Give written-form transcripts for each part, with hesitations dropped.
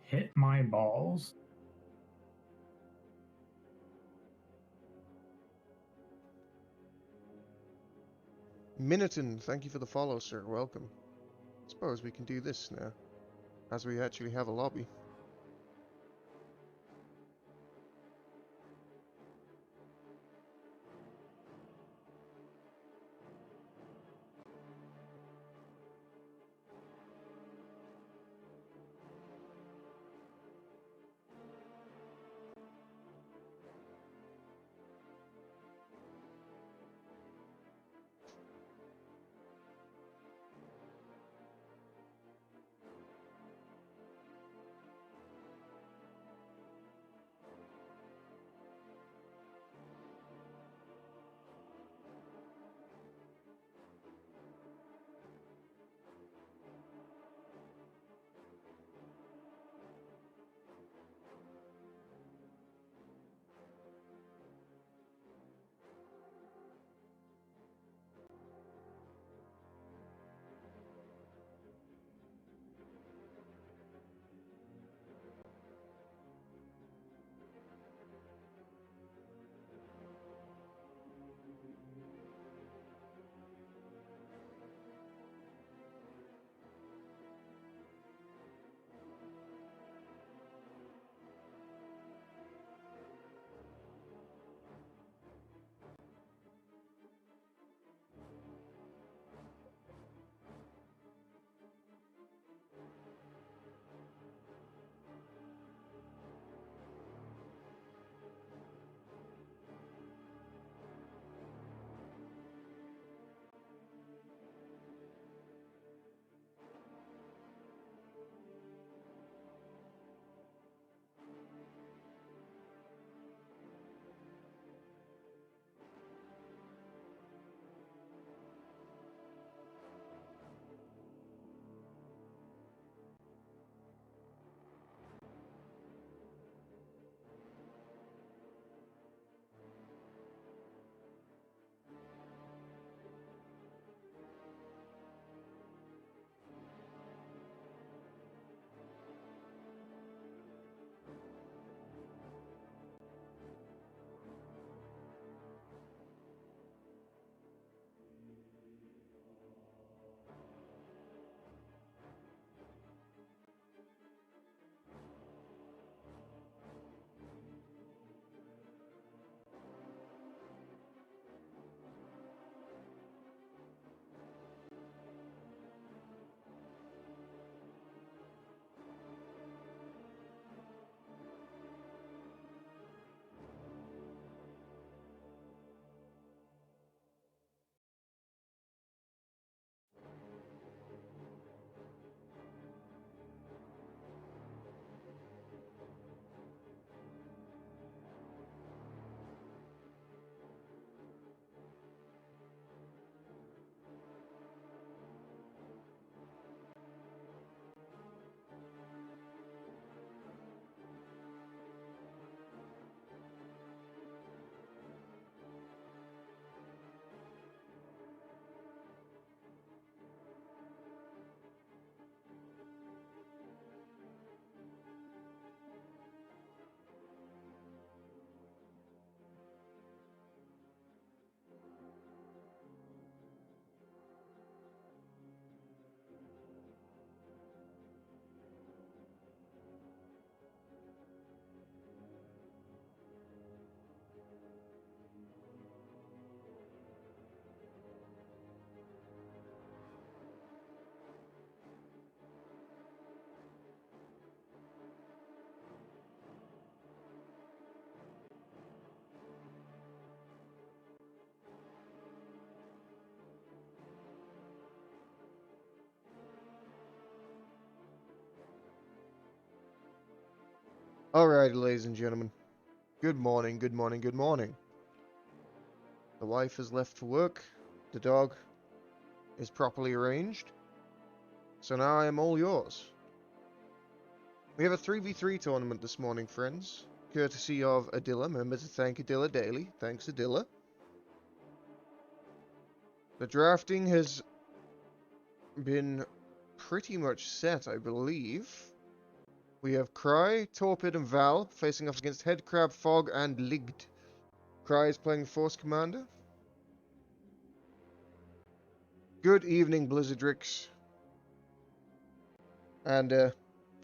hit my balls. Miniton, thank you for the follow, sir. Welcome. Suppose we can do this now, as we actually have a lobby. Alright, ladies and gentlemen. Good morning, good morning, good morning. The wife has left for work. The dog is properly arranged. So now I am all yours. We have a 3v3 tournament this morning, friends. Courtesy of Adila. Remember to thank Adila daily. Thanks, Adila. The drafting has been pretty much set, I believe. We have Cry, Torpid, and Val facing off against Headcrab, Fog, and Ligd. Cry is playing Force Commander. Good evening, Blizzardrix. And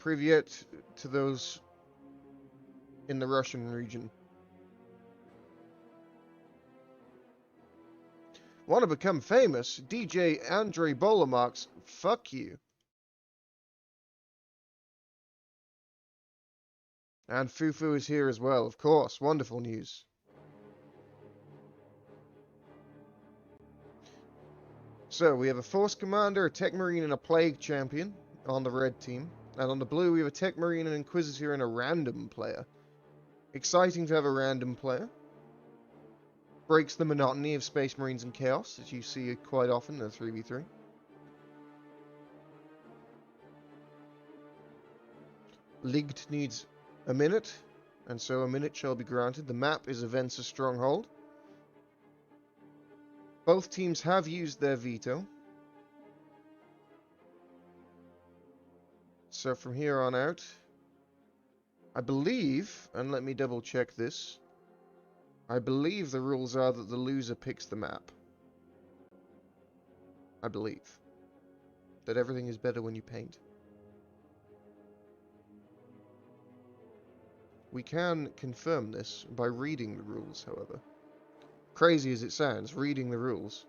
Privyet to those in the Russian region. Want to become famous? DJ Andrei Bolomarks, fuck you. And Fufu is here as well, of course. Wonderful news. So, we have a Force Commander, a Tech Marine, and a Plague Champion on the red team. And on the blue, we have a Tech Marine, an Inquisitor, and a random player. Exciting to have a random player. Breaks the monotony of Space Marines and Chaos, as you see quite often in the 3v3. Ligd needs a minute, and so a minute shall be granted. The map is Avenza Stronghold. Both teams have used their veto. So from here on out, I believe, and let me double check this, I believe the rules are that the loser picks the map. I believe. That everything is better when you paint. We can confirm this by reading the rules, however. Crazy as it sounds, reading the rules.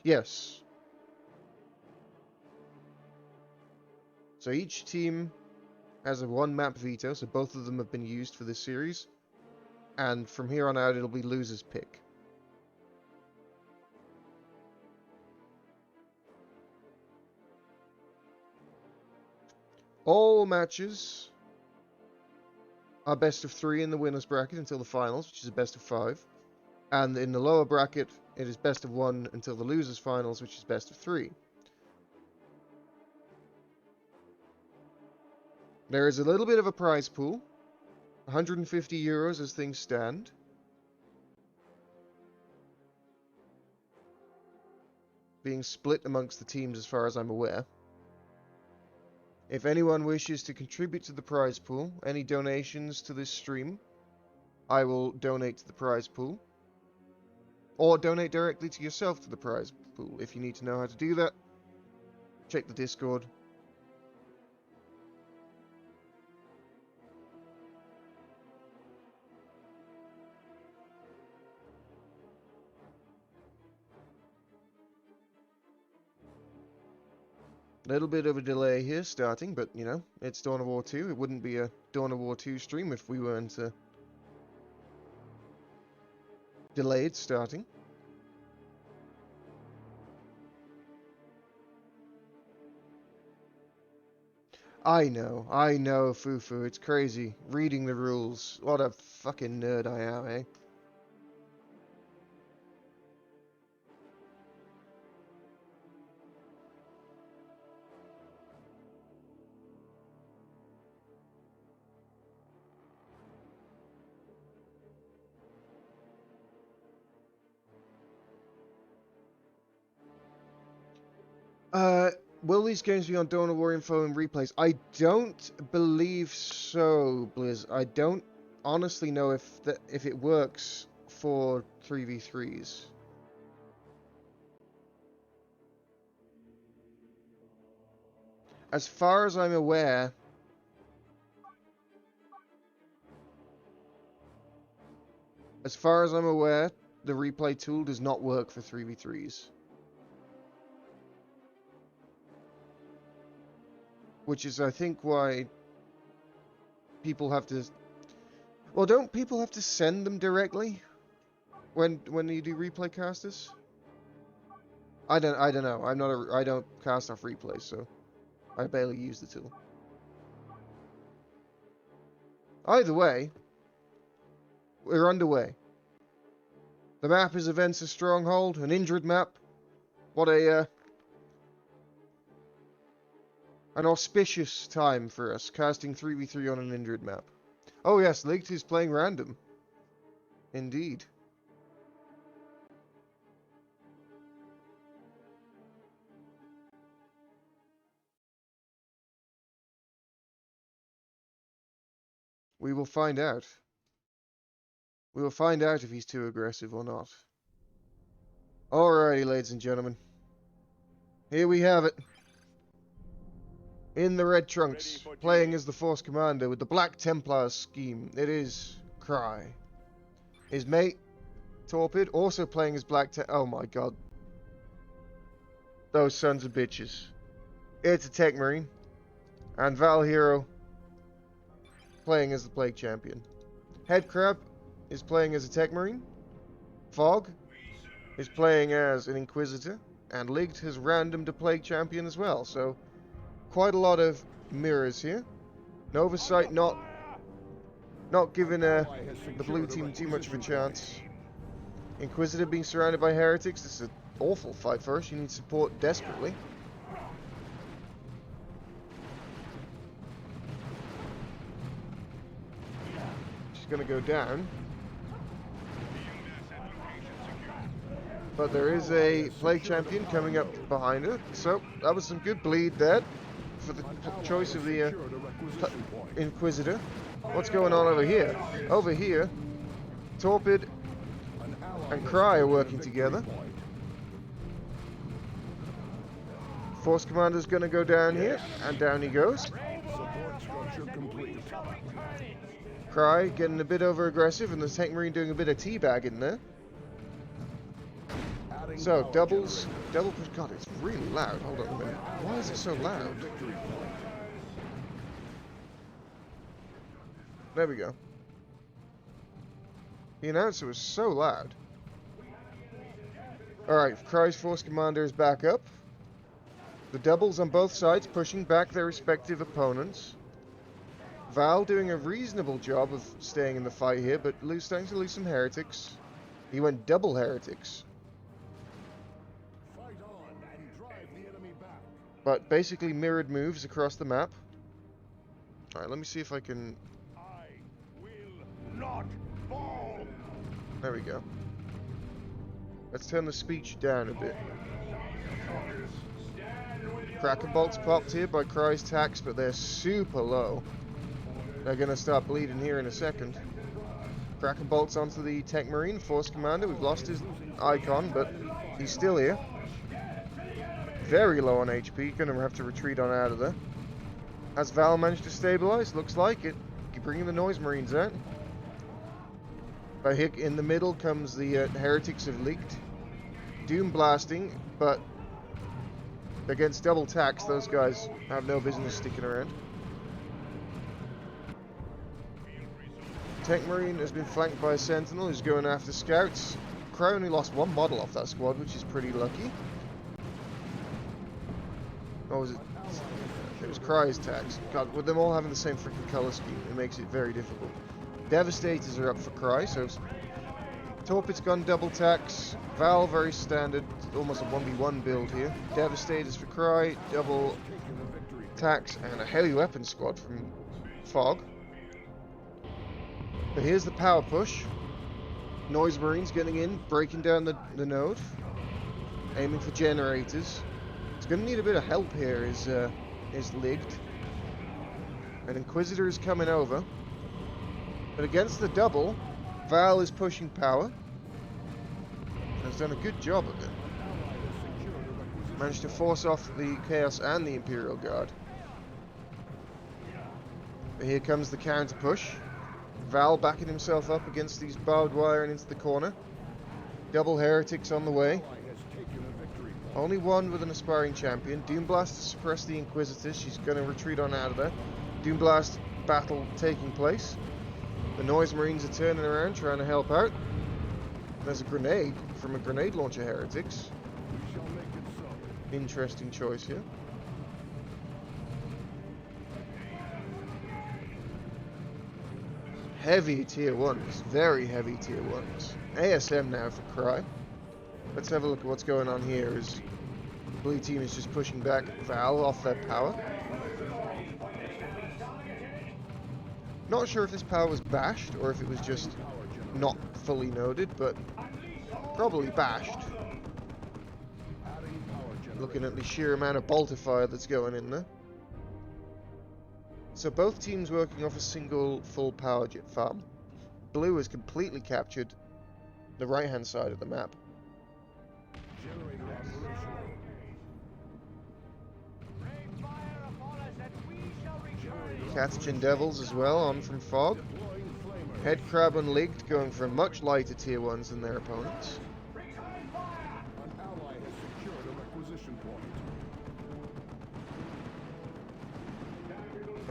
Yes. So each team has a one map veto, so both of them have been used for this series. And from here on out, it'll be loser's pick. All matches are best of 3 in the winner's bracket until the finals, which is a best of 5. And in the lower bracket, it is best of 1 until the loser's finals, which is best of 3. There is a little bit of a prize pool. 150 euros as things stand. Being split amongst the teams as far as I'm aware. If anyone wishes to contribute to the prize pool, any donations to this stream, I will donate to the prize pool. Or donate directly to yourself to the prize pool. If you need to know how to do that, check the Discord. Little bit of a delay here starting, but, you know, it's Dawn of War 2. It wouldn't be a Dawn of War 2 stream if we weren't delayed starting. I know, Fufu, it's crazy. Reading the rules. What a fucking nerd I am, eh? Will these games be on Dawn of War info and replays? I don't believe so, Blizz. I don't honestly know if it works for 3v3s. As far as I'm aware, the replay tool does not work for 3v3s. Which is, I think, why people have to... Well, don't people have to send them directly when you do replay casters? I don't know. I don't cast off replays, so I barely use the tool. Either way, we're underway. The map is Avenza Stronghold, an injured map. What a an auspicious time for us, casting 3v3 on an injured map. Oh yes, Ligd is playing random. Indeed. We will find out. We will find out if he's too aggressive or not. Alrighty, ladies and gentlemen. Here we have it. In the red trunks, playing as the Force Commander with the Black Templar scheme, it is Cry. His mate, Torpid, also playing as Black oh my god. Those sons of bitches. It's a Tech Marine. And Val Hero, playing as the Plague Champion. Headcrab is playing as a Tech Marine. Fog is playing as an Inquisitor. And Ligged has random to Plague Champion as well, so quite a lot of mirrors here. Novasight not giving the blue team too much of a chance. Inquisitor being surrounded by heretics. This is an awful fight for us. You need support desperately. She's going to go down. But there is a Plague Champion coming up behind her. So that was some good bleed there for the choice of the Inquisitor. What's going on over here? Over here, Torpid and Cry are working together. Force Commander's going to go down here, and down he goes. Cry getting a bit over aggressive, and the Tank Marine doing a bit of teabagging there. So, double push. God, it's really loud. Hold on a minute. Why is it so loud? There we go. The announcer was so loud. Alright, Cry's Force Commander is back up. The doubles on both sides pushing back their respective opponents. Val doing a reasonable job of staying in the fight here, but starting to lose some heretics. He went double heretics. But basically mirrored moves across the map. Alright, let me see if I can... There we go. Let's turn the speech down a bit. Kraken bolts popped here by Cry's tax, but they're super low. They're going to start bleeding here in a second. Kraken bolts onto the Tech Marine, Force Commander. We've lost his icon, but he's still here. Very low on HP, going to have to retreat on out of there. Has Val managed to stabilize? Looks like it. Bringing the Noise Marines out. By Hick in the middle comes the Heretics of Leaked. Doom blasting, but against double tax, those guys have no business sticking around. Tech Marine has been flanked by a Sentinel who's going after scouts. Cry only lost one model off that squad, which is pretty lucky. Or was it? It was Cry's tax. God, with them all having the same freaking color scheme, it makes it very difficult. Devastators are up for Cry, so Torpid's gone double tax. Val, very standard, almost a 1v1 build here. Devastators for Cry, double tax, and a heavy weapon squad from Fog. But here's the power push. Noise Marines getting in, breaking down the node, aiming for generators. It's going to need a bit of help here, is Ligged. An Inquisitor is coming over. But against the double, Val is pushing power. Has done a good job of it. Managed to force off the Chaos and the Imperial Guard. But here comes the counter push. Val backing himself up against these barbed wire and into the corner. Double Heretics on the way. Only one with an aspiring champion. Doomblast to suppress the Inquisitors. She's going to retreat on out of there. Doomblast battle taking place. The Noise Marines are turning around, trying to help out. There's a grenade from a grenade launcher Heretics. Interesting choice here. Heavy tier 1s. Very heavy tier 1s. ASM now for Cry. Let's have a look at what's going on here. As the blue team is just pushing back Val off their power. Not sure if this power was bashed or if it was just not fully noded, but probably bashed. Looking at the sheer amount of bolter fire that's going in there. So both teams working off a single full power jet farm. Blue has completely captured the right-hand side of the map. Catachin Devils as well, on from Fog. Headcrab and Ligged going for much lighter tier 1s than their opponents.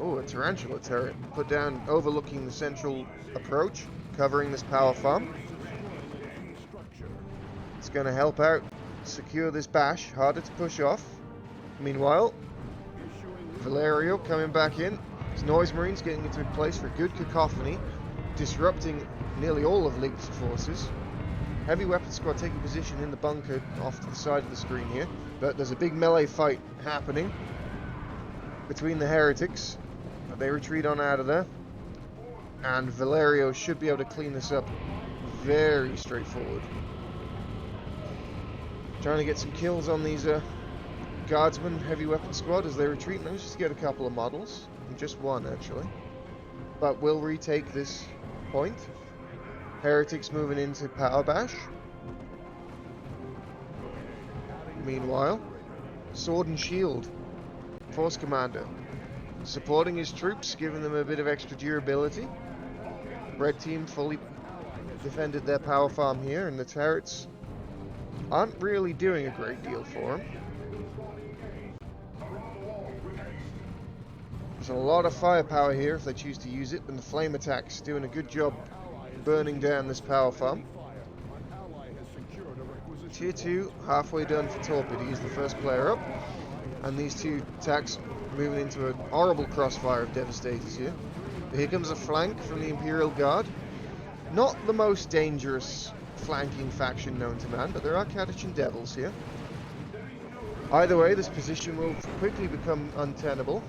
Oh, a Tarantula turret put down overlooking the central approach, covering this power farm. It's going to help out secure this bash, harder to push off. Meanwhile, Valerio coming back in. His Noise Marines getting into place for good cacophony, disrupting nearly all of Ligged's forces. Heavy Weapon Squad taking position in the bunker off to the side of the screen here, but there's a big melee fight happening between the heretics. They retreat on out of there, and Valerio should be able to clean this up very straightforward. Trying to get some kills on these Guardsmen Heavy Weapon Squad as they retreat. Managed to get a couple of models, just one actually, but will retake this point. Heretics moving into Power Bash. Meanwhile, Sword and Shield, Force Commander, supporting his troops, giving them a bit of extra durability. Red team fully defended their power farm here, and the turrets aren't really doing a great deal for him. There's a lot of firepower here if they choose to use it, and the flame attacks doing a good job burning down this power farm. Tier 2 halfway done for Torpid. He's the first player up, and these two attacks moving into a horrible crossfire of Devastators here. But here comes a flank from the Imperial Guard. Not the most dangerous flanking faction known to man, but there are Catachin Devils here. Either way, this position will quickly become untenable.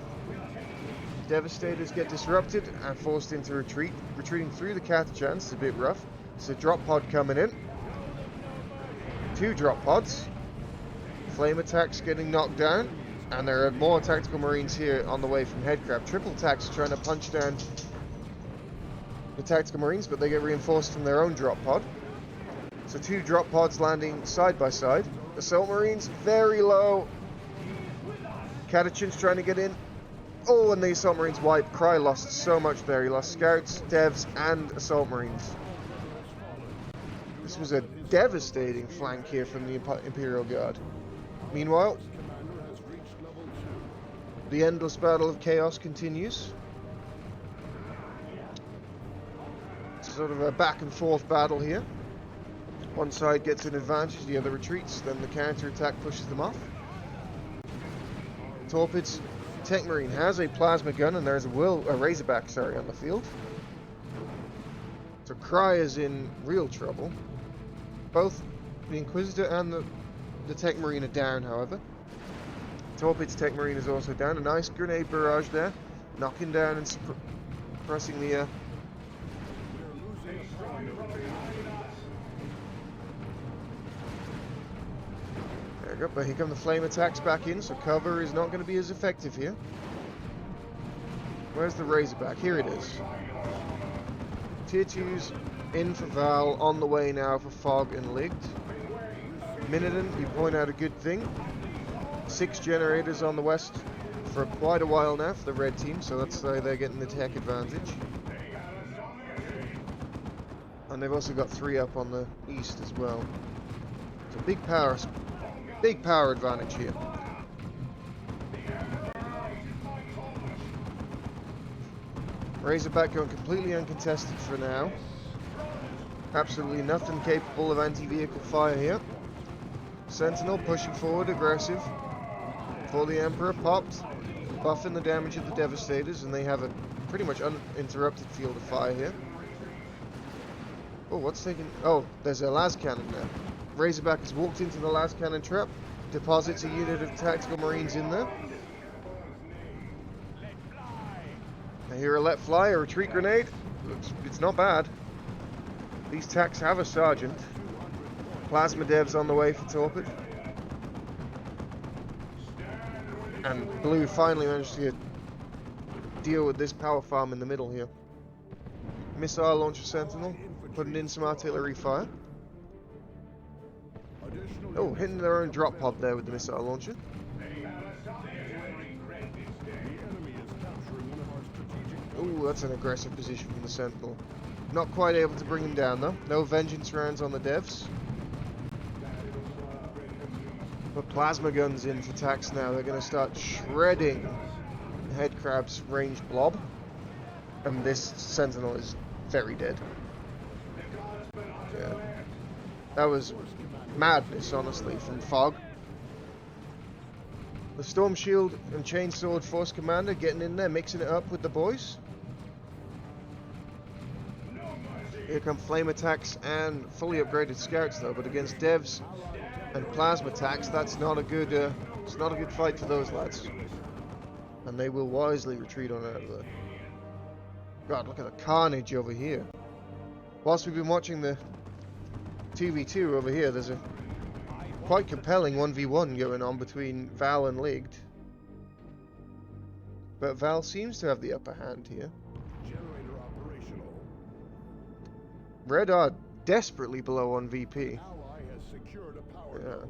Devastators get disrupted and forced into retreat. Retreating through the Catachans is a bit rough. There's a drop pod coming in. 2 drop pods. Flame attacks getting knocked down. And there are more tactical marines here on the way from Headcrab. Triple attacks trying to punch down the tactical marines, but they get reinforced from their own drop pod. So 2 drop pods landing side by side. Assault marines very low. Catachins trying to get in. Oh, and the assault marines wipe. Cry lost so much there. He lost scouts, devs, and assault marines. This was a devastating flank here from the Imperial Guard. Meanwhile, the endless battle of chaos continues. It's sort of a back and forth battle here. One side gets an advantage, the other retreats, then the counter-attack pushes them off. Torpid's Tech Marine has a plasma gun, and there's a Razorback, on the field. So Cry is in real trouble. Both the Inquisitor and the Tech Marine are down, however. Torpid's Tech Marine is also down. A nice grenade barrage there, knocking down and suppressing the there we go, but here come the flame attacks back in, so cover is not going to be as effective here. Where's the Razorback? Here it is. Tier 2's in for Val, on the way now for Fog and Ligged. Miniden, you point out a good thing. 6 generators on the west for quite a while now for the red team, so that's they're getting the tech advantage. And they've also got 3 up on the east as well. So big power advantage here. Razorback going completely uncontested for now. Absolutely nothing capable of anti-vehicle fire here. Sentinel pushing forward, aggressive. For the Emperor popped, buffing the damage of the Devastators, and they have a pretty much uninterrupted field of fire here. Oh, what's taking... Oh, there's a las cannon now. Razorback has walked into the las cannon trap, deposits a unit of tactical marines in there. I hear a let fly, a retreat grenade. It's not bad. These techs have a sergeant. Plasma devs on the way for Torpid. And Blue finally managed to deal with this power farm in the middle here. Missile launcher sentinel, putting in some artillery fire. Oh, hitting their own drop pod there with the missile launcher. Oh, that's an aggressive position from the sentinel. Not quite able to bring him down though. No vengeance rounds on the devs. But plasma guns in for tax now. They're going to start shredding Headcrab's ranged blob. And this sentinel is very dead. Yeah. That was madness, honestly, from Fog. The Storm Shield and Chainsword Force Commander getting in there, mixing it up with the boys. Here come Flame Attacks and fully upgraded Scouts though, but against Devs and Plasma Attacks, that's not a good it's not a good fight for those lads. And they will wisely retreat on out of there. God, look at the carnage over here. Whilst we've been watching the 2v2 over here, there's a quite compelling 1v1 going on between Val and Ligged. But Val seems to have the upper hand here. Generator operational. Red are desperately below on VP. Ally has secured a power node.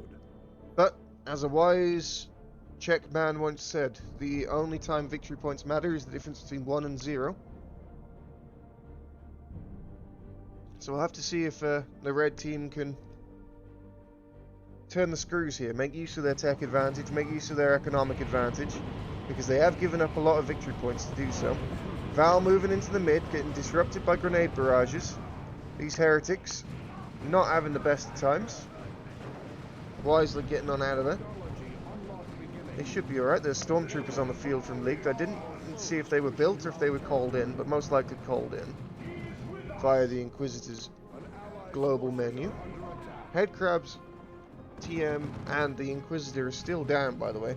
But, as a wise Czech man once said, the only time victory points matter is the difference between 1 and 0. So we'll have to see if the red team can turn the screws here, make use of their tech advantage, make use of their economic advantage, because they have given up a lot of victory points to do so. Val moving into the mid, getting disrupted by grenade barrages. These heretics not having the best of times. Wisely getting on out of there. They should be alright. There's stormtroopers on the field from League. I didn't see if they were built or if they were called in, but most likely called in via the Inquisitor's global menu. Headcrabs, TM, and the Inquisitor are still down, by the way.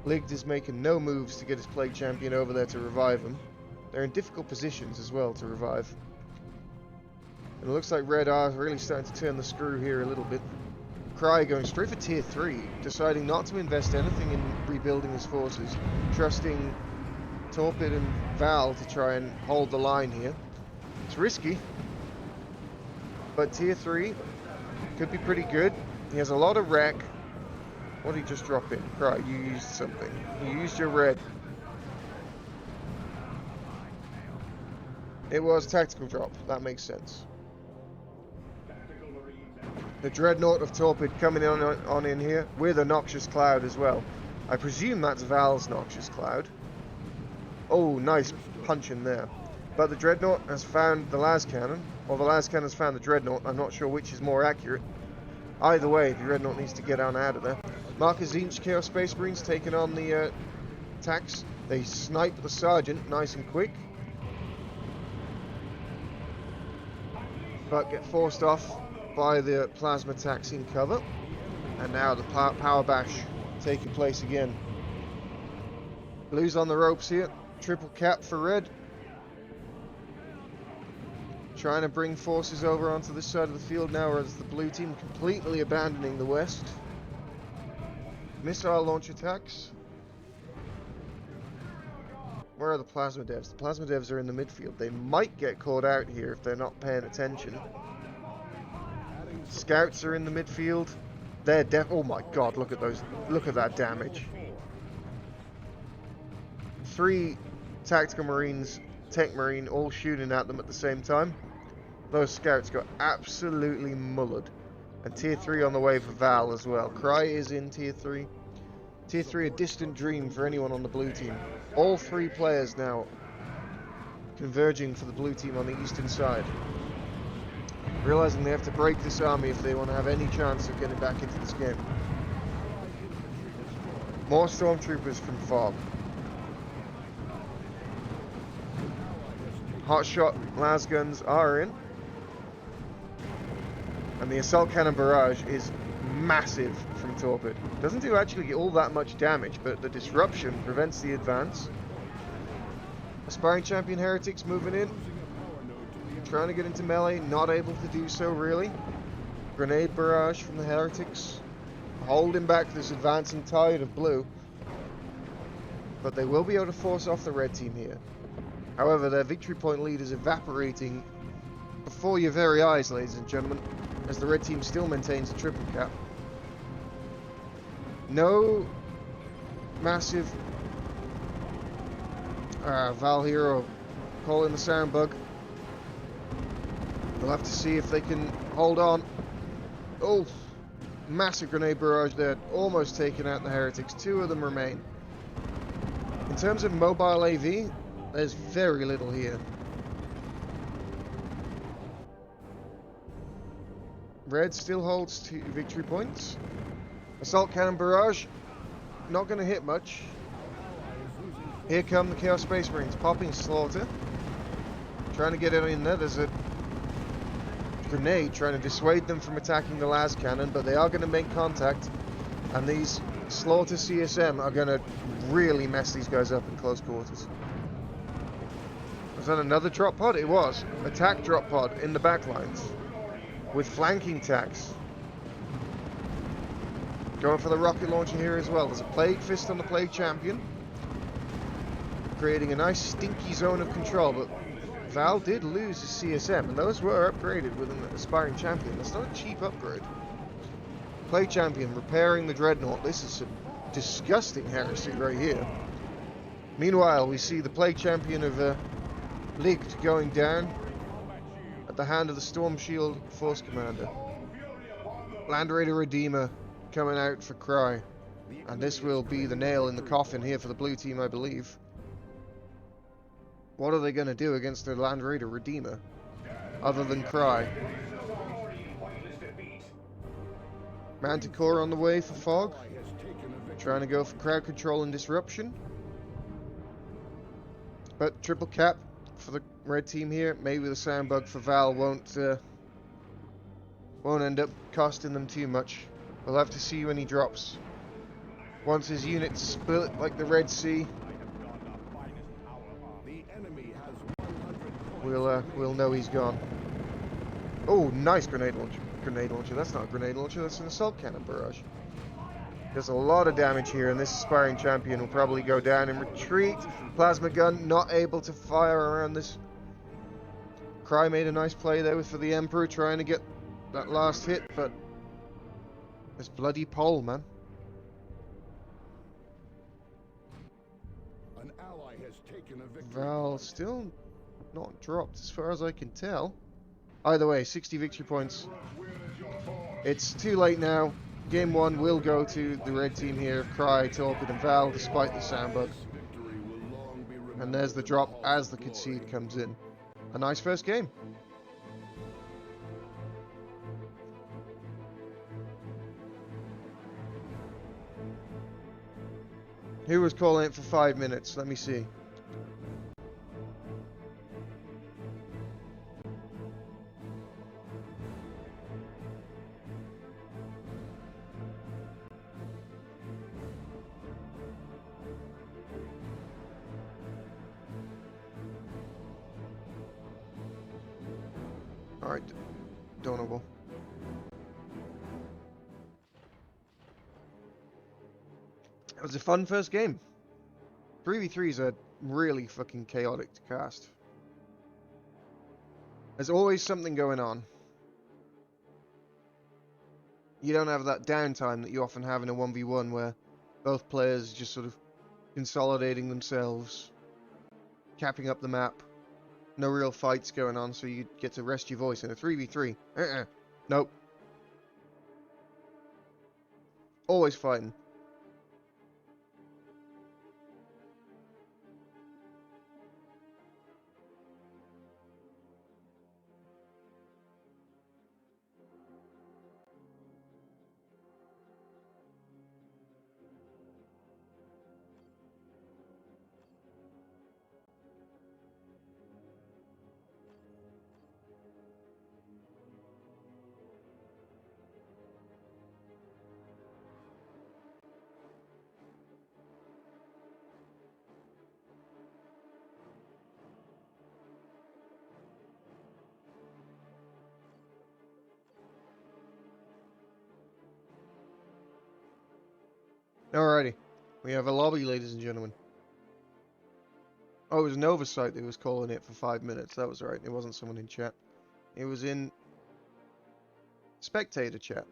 Ligged is making no moves to get his Plague Champion over there to revive him. They're in difficult positions as well to revive. And it looks like Red are really starting to turn the screw here a little bit. Cry going straight for tier 3, deciding not to invest anything in rebuilding his forces, trusting Torpid and Val to try and hold the line here. It's risky, but tier 3 could be pretty good. He has a lot of wreck. What did he just drop in? Cry, you used something. You used your red. It was tactical drop. That makes sense. The Dreadnought of Torpid coming on in here with a Noxious Cloud as well. I presume that's Val's Noxious Cloud. Oh, nice punch in there. But the Dreadnought has found the las cannon, or the las cannon has found the Dreadnought. I'm not sure which is more accurate. Either way, the Dreadnought needs to get on out of there. Marcus Zinch, Chaos Space Marines taking on the attacks. They snipe the Sergeant nice and quick, but get forced off by the plasma attacks in cover. And now the power bash taking place again. Blues on the ropes here. Triple cap for Red. Trying to bring forces over onto this side of the field now, as the blue team completely abandoning the west. Missile launch attacks. Where are the plasma devs? The plasma devs are in the midfield. They might get caught out here if they're not paying attention. Scouts are in the midfield. They're oh my god, look at those. Look at that damage. 3 tactical marines, tech marine, all shooting at them at the same time. Those scouts got absolutely mullered. And tier 3 on the way for Val as well. Cry is in tier 3. Tier 3 a distant dream for anyone on the blue team. All 3 players now converging for the blue team on the eastern side. Realizing they have to break this army if they want to have any chance of getting back into this game. More stormtroopers from Fog. Hotshot las guns are in. And the assault cannon barrage is massive from Torpid. Doesn't do actually all that much damage, but the disruption prevents the advance. Aspiring Champion Heretics moving in. Trying to get into melee, not able to do so really. Grenade barrage from the Heretics, holding back this advancing tide of blue. But they will be able to force off the red team here. However, their victory point lead is evaporating before your very eyes, ladies and gentlemen, as the red team still maintains a triple cap. No massive Val Hero calling the sound bug. We'll have to see if they can hold on. Oh, massive grenade barrage there, almost taking out the heretics. 2 of them remain. In terms of mobile AV, there's very little here. Red still holds 2 victory points. Assault cannon barrage, not going to hit much. Here come the Chaos Space Marines, popping slaughter. Trying to get it in there. There's a grenade trying to dissuade them from attacking the las cannon, but they are going to make contact. And these slaughter CSM are going to really mess these guys up in close quarters. Was that another drop pod? It was. Attack drop pod in the back lines with flanking tacks. Going for the rocket launcher here as well. There's a Plague Fist on the Plague Champion, creating a nice stinky zone of control, but Val did lose his CSM, and those were upgraded with an Aspiring Champion. That's not a cheap upgrade. Plague Champion repairing the Dreadnought. This is some disgusting heresy right here. Meanwhile, we see the Plague Champion of Licht going down at the hand of the Storm Shield Force Commander. Land Raider Redeemer coming out for Cry. And this will be the nail in the coffin here for the blue team, I believe. What are they going to do against their Land Raider Redeemer, other than Cry? Manticore on the way for Fog, trying to go for crowd control and disruption. But triple cap for the red team here. Maybe the sound bug for Val won't end up costing them too much. We'll have to see when he drops. Once his units split like the Red Sea, we'll know he's gone. Oh, nice grenade launcher. Grenade launcher. That's not a grenade launcher. That's an assault cannon barrage. There's a lot of damage here, and this Aspiring Champion will probably go down and retreat. Plasma gun not able to fire around this. Cry made a nice play there for the Emperor, trying to get that last hit, but this bloody pole, man. An ally has taken a victory. Val still not dropped as far as I can tell. Either way, 60 victory points. It's too late now. Game 1 will go to the red team here. Cry, Torpid and Val, despite the soundbug. And there's the drop as the concede comes in. A nice first game. Who was calling it for 5 minutes? Let me see. Alright, Donable. It was a fun first game. 3v3 is a really fucking chaotic to cast. There's always something going on. You don't have that downtime that you often have in a 1v1 where both players just sort of consolidating themselves, capping up the map. No real fights going on, so you get to rest your voice. In a 3v3, nope. Always fighting. Alrighty, we have a lobby, ladies and gentlemen. Oh, it was an oversight that was calling it for 5 minutes. That was right. It wasn't someone in chat. It was in spectator chat.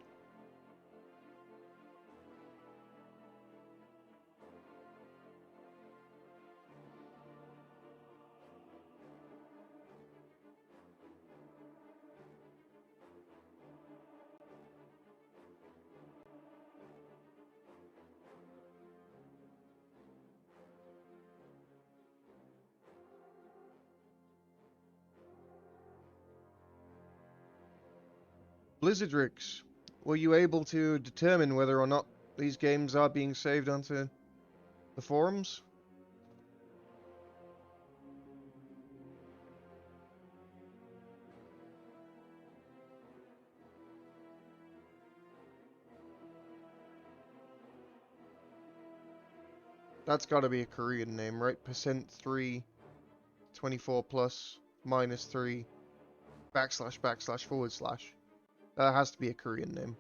Blizzardrix, were you able to determine whether or not these games are being saved onto the forums? That's got to be a Korean name, right? %3 24 plus -3 // // That has to be a Korean name.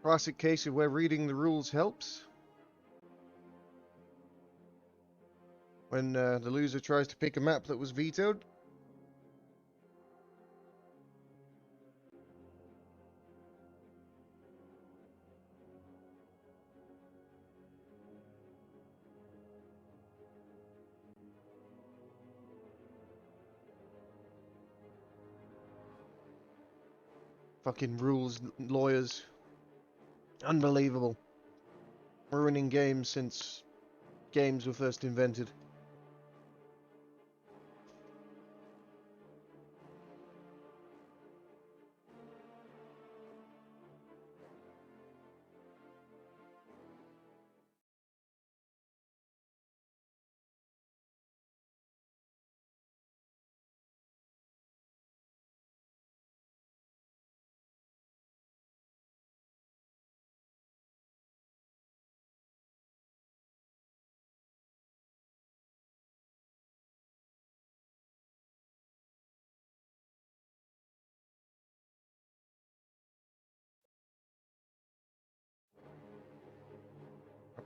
Classic case of where reading the rules helps. When the loser tries to pick a map that was vetoed. Fucking rules lawyers. Unbelievable. Ruining games since games were first invented.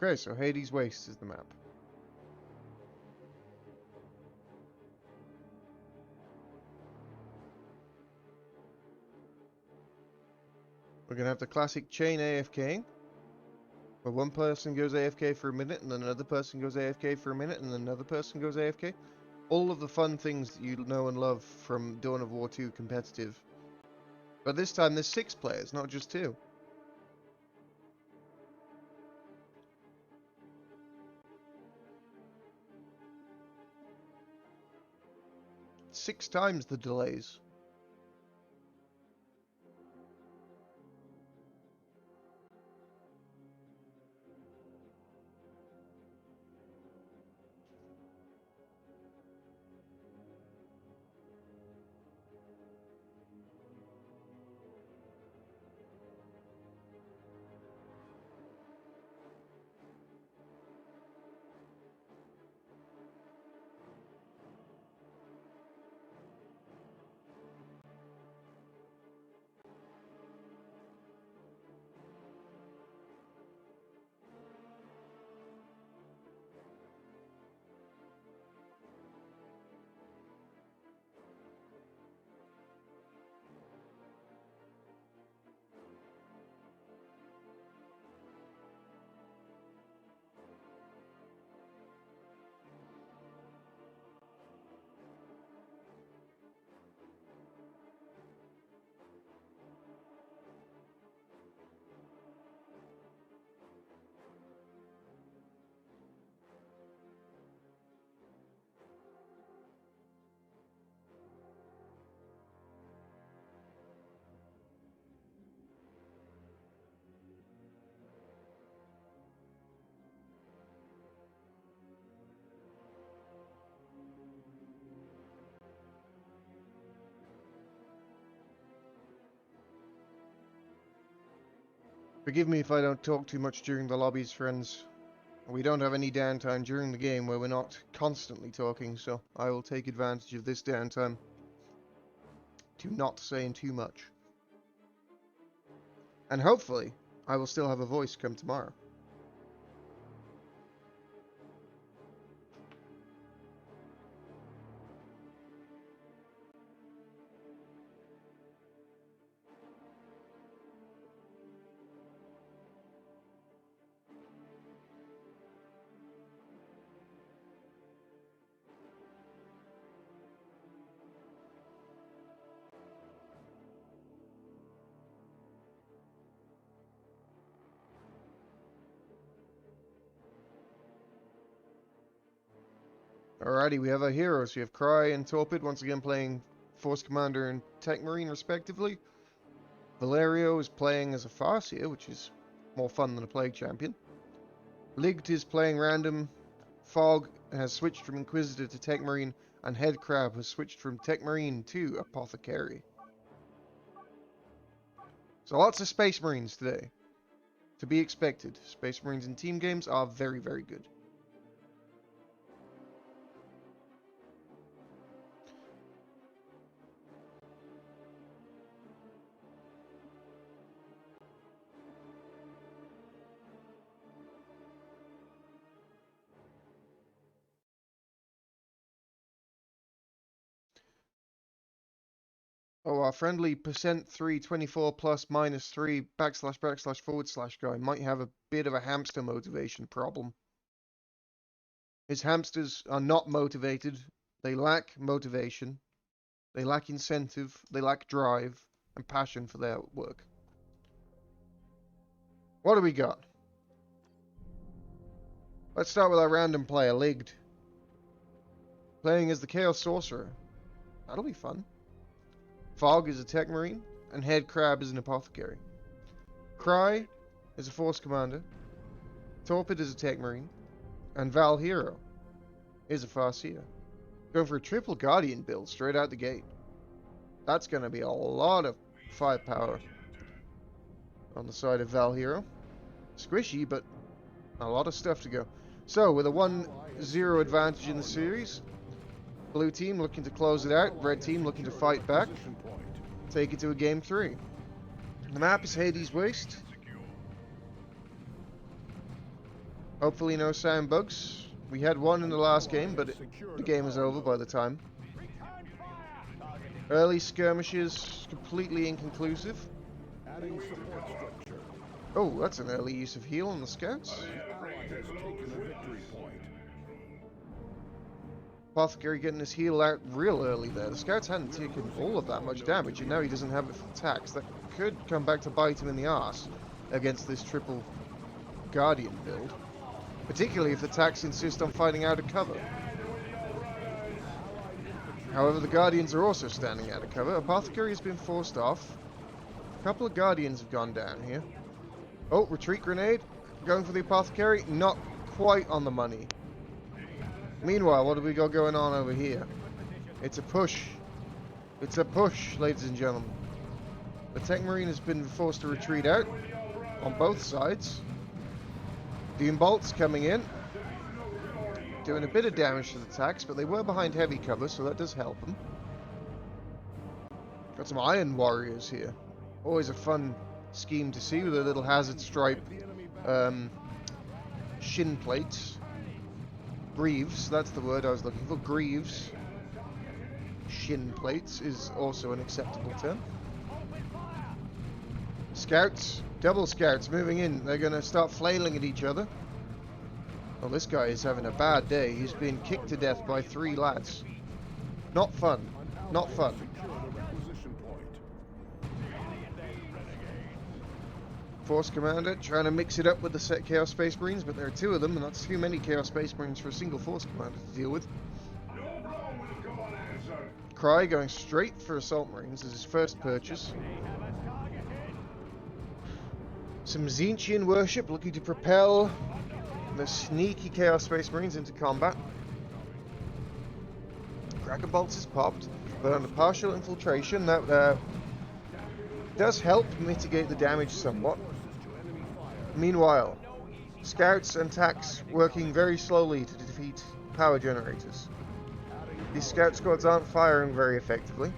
Okay, so Hades Waste is the map. We're gonna have the classic chain AFKing, where one person goes AFK for a minute, and then another person goes AFK for a minute, and then another person goes AFK. All of the fun things that you know and love from Dawn of War 2 competitive. But this time there's 6 players, not just 2. Six times the delays. Forgive me if I don't talk too much during the lobbies, friends. We don't have any downtime during the game where we're not constantly talking, so I will take advantage of this downtime to not saying too much. And hopefully, I will still have a voice come tomorrow. Alrighty, we have our heroes. We have Cry and Torpid once again playing Force Commander and Tech Marine respectively. Valerio is playing as a Farseer, which is more fun than a Plague Champion. Ligged is playing random. Fog has switched from Inquisitor to Tech Marine, and Head Crab has switched from Tech Marine to Apothecary. So lots of Space Marines today. To be expected. Space Marines in team games are very, very good. Oh, our friendly %324 plus -3 // guy might have a bit of a hamster motivation problem. His hamsters are not motivated. They lack motivation. They lack incentive. They lack drive and passion for their work. What do we got? Let's start with our random player, Ligged. Playing as the Chaos Sorcerer. That'll be fun. Fog is a Tech Marine, and Head Crab is an Apothecary. Cry is a Force Commander, Torpid is a Tech Marine, and Val Hero is a Farseer. Going for a triple Guardian build straight out the gate. That's going to be a lot of firepower on the side of Val Hero. Squishy, but a lot of stuff to go. So, with a 1-0 advantage in the series, blue team looking to close it out, red team looking to fight back, take it to a game 3. The map is Hades Waste. Hopefully no sound bugs. We had one in the last game, but the game was over by the time. Early skirmishes, completely inconclusive. Oh, that's an early use of heal on the scouts. Apothecary getting his heal out real early there. The scouts hadn't taken all of that much damage, and now he doesn't have it for attacks. That could come back to bite him in the arse against this triple Guardian build. Particularly if the attacks insist on fighting out of cover. However, the Guardians are also standing out of cover. Apothecary has been forced off. A couple of Guardians have gone down here. Oh, retreat grenade. Going for the Apothecary. Not quite on the money. Meanwhile, what have we got going on over here? It's a push. It's a push, ladies and gentlemen. The Tech Marine has been forced to retreat out on both sides. Doom bolts coming in. Doing a bit of damage to the attacks, but they were behind heavy cover, so that does help them. Got some Iron Warriors here. Always a fun scheme to see with a little hazard stripe shin plates. Greaves, that's the word I was looking for. Greaves. Shin plates is also an acceptable term. Scouts, double scouts moving in. They're going to start flailing at each other. Well, this guy is having a bad day. He's been kicked to death by 3 lads. Not fun. Not fun. Force Commander trying to mix it up with the Chaos Space Marines, but there are 2 of them, and that's too many Chaos Space Marines for a single Force Commander to deal with. Cry going straight for Assault Marines as his first purchase. Some Tzeentchian worship looking to propel the sneaky Chaos Space Marines into combat. Cracker Bolts is popped, but on a partial infiltration that does help mitigate the damage somewhat. Meanwhile, scouts and tanks working very slowly to defeat power generators. These scout squads aren't firing very effectively.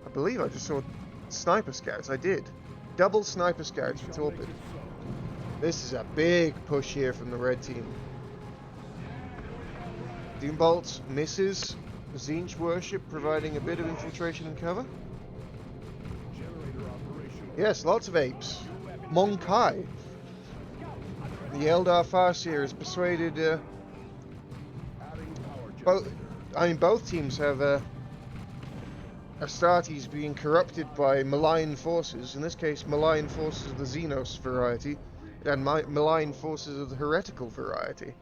I believe I just saw sniper scouts. I did. Double sniper scouts for Torpid. This is a big push here from the red team. Doombolt misses. Zinch Worship providing a bit of infiltration and cover. Yes, lots of apes. Monkai. The Eldar Farseer has persuaded both teams have Astartes being corrupted by malign forces, in this case malign forces of the Xenos variety, and malign forces of the heretical variety.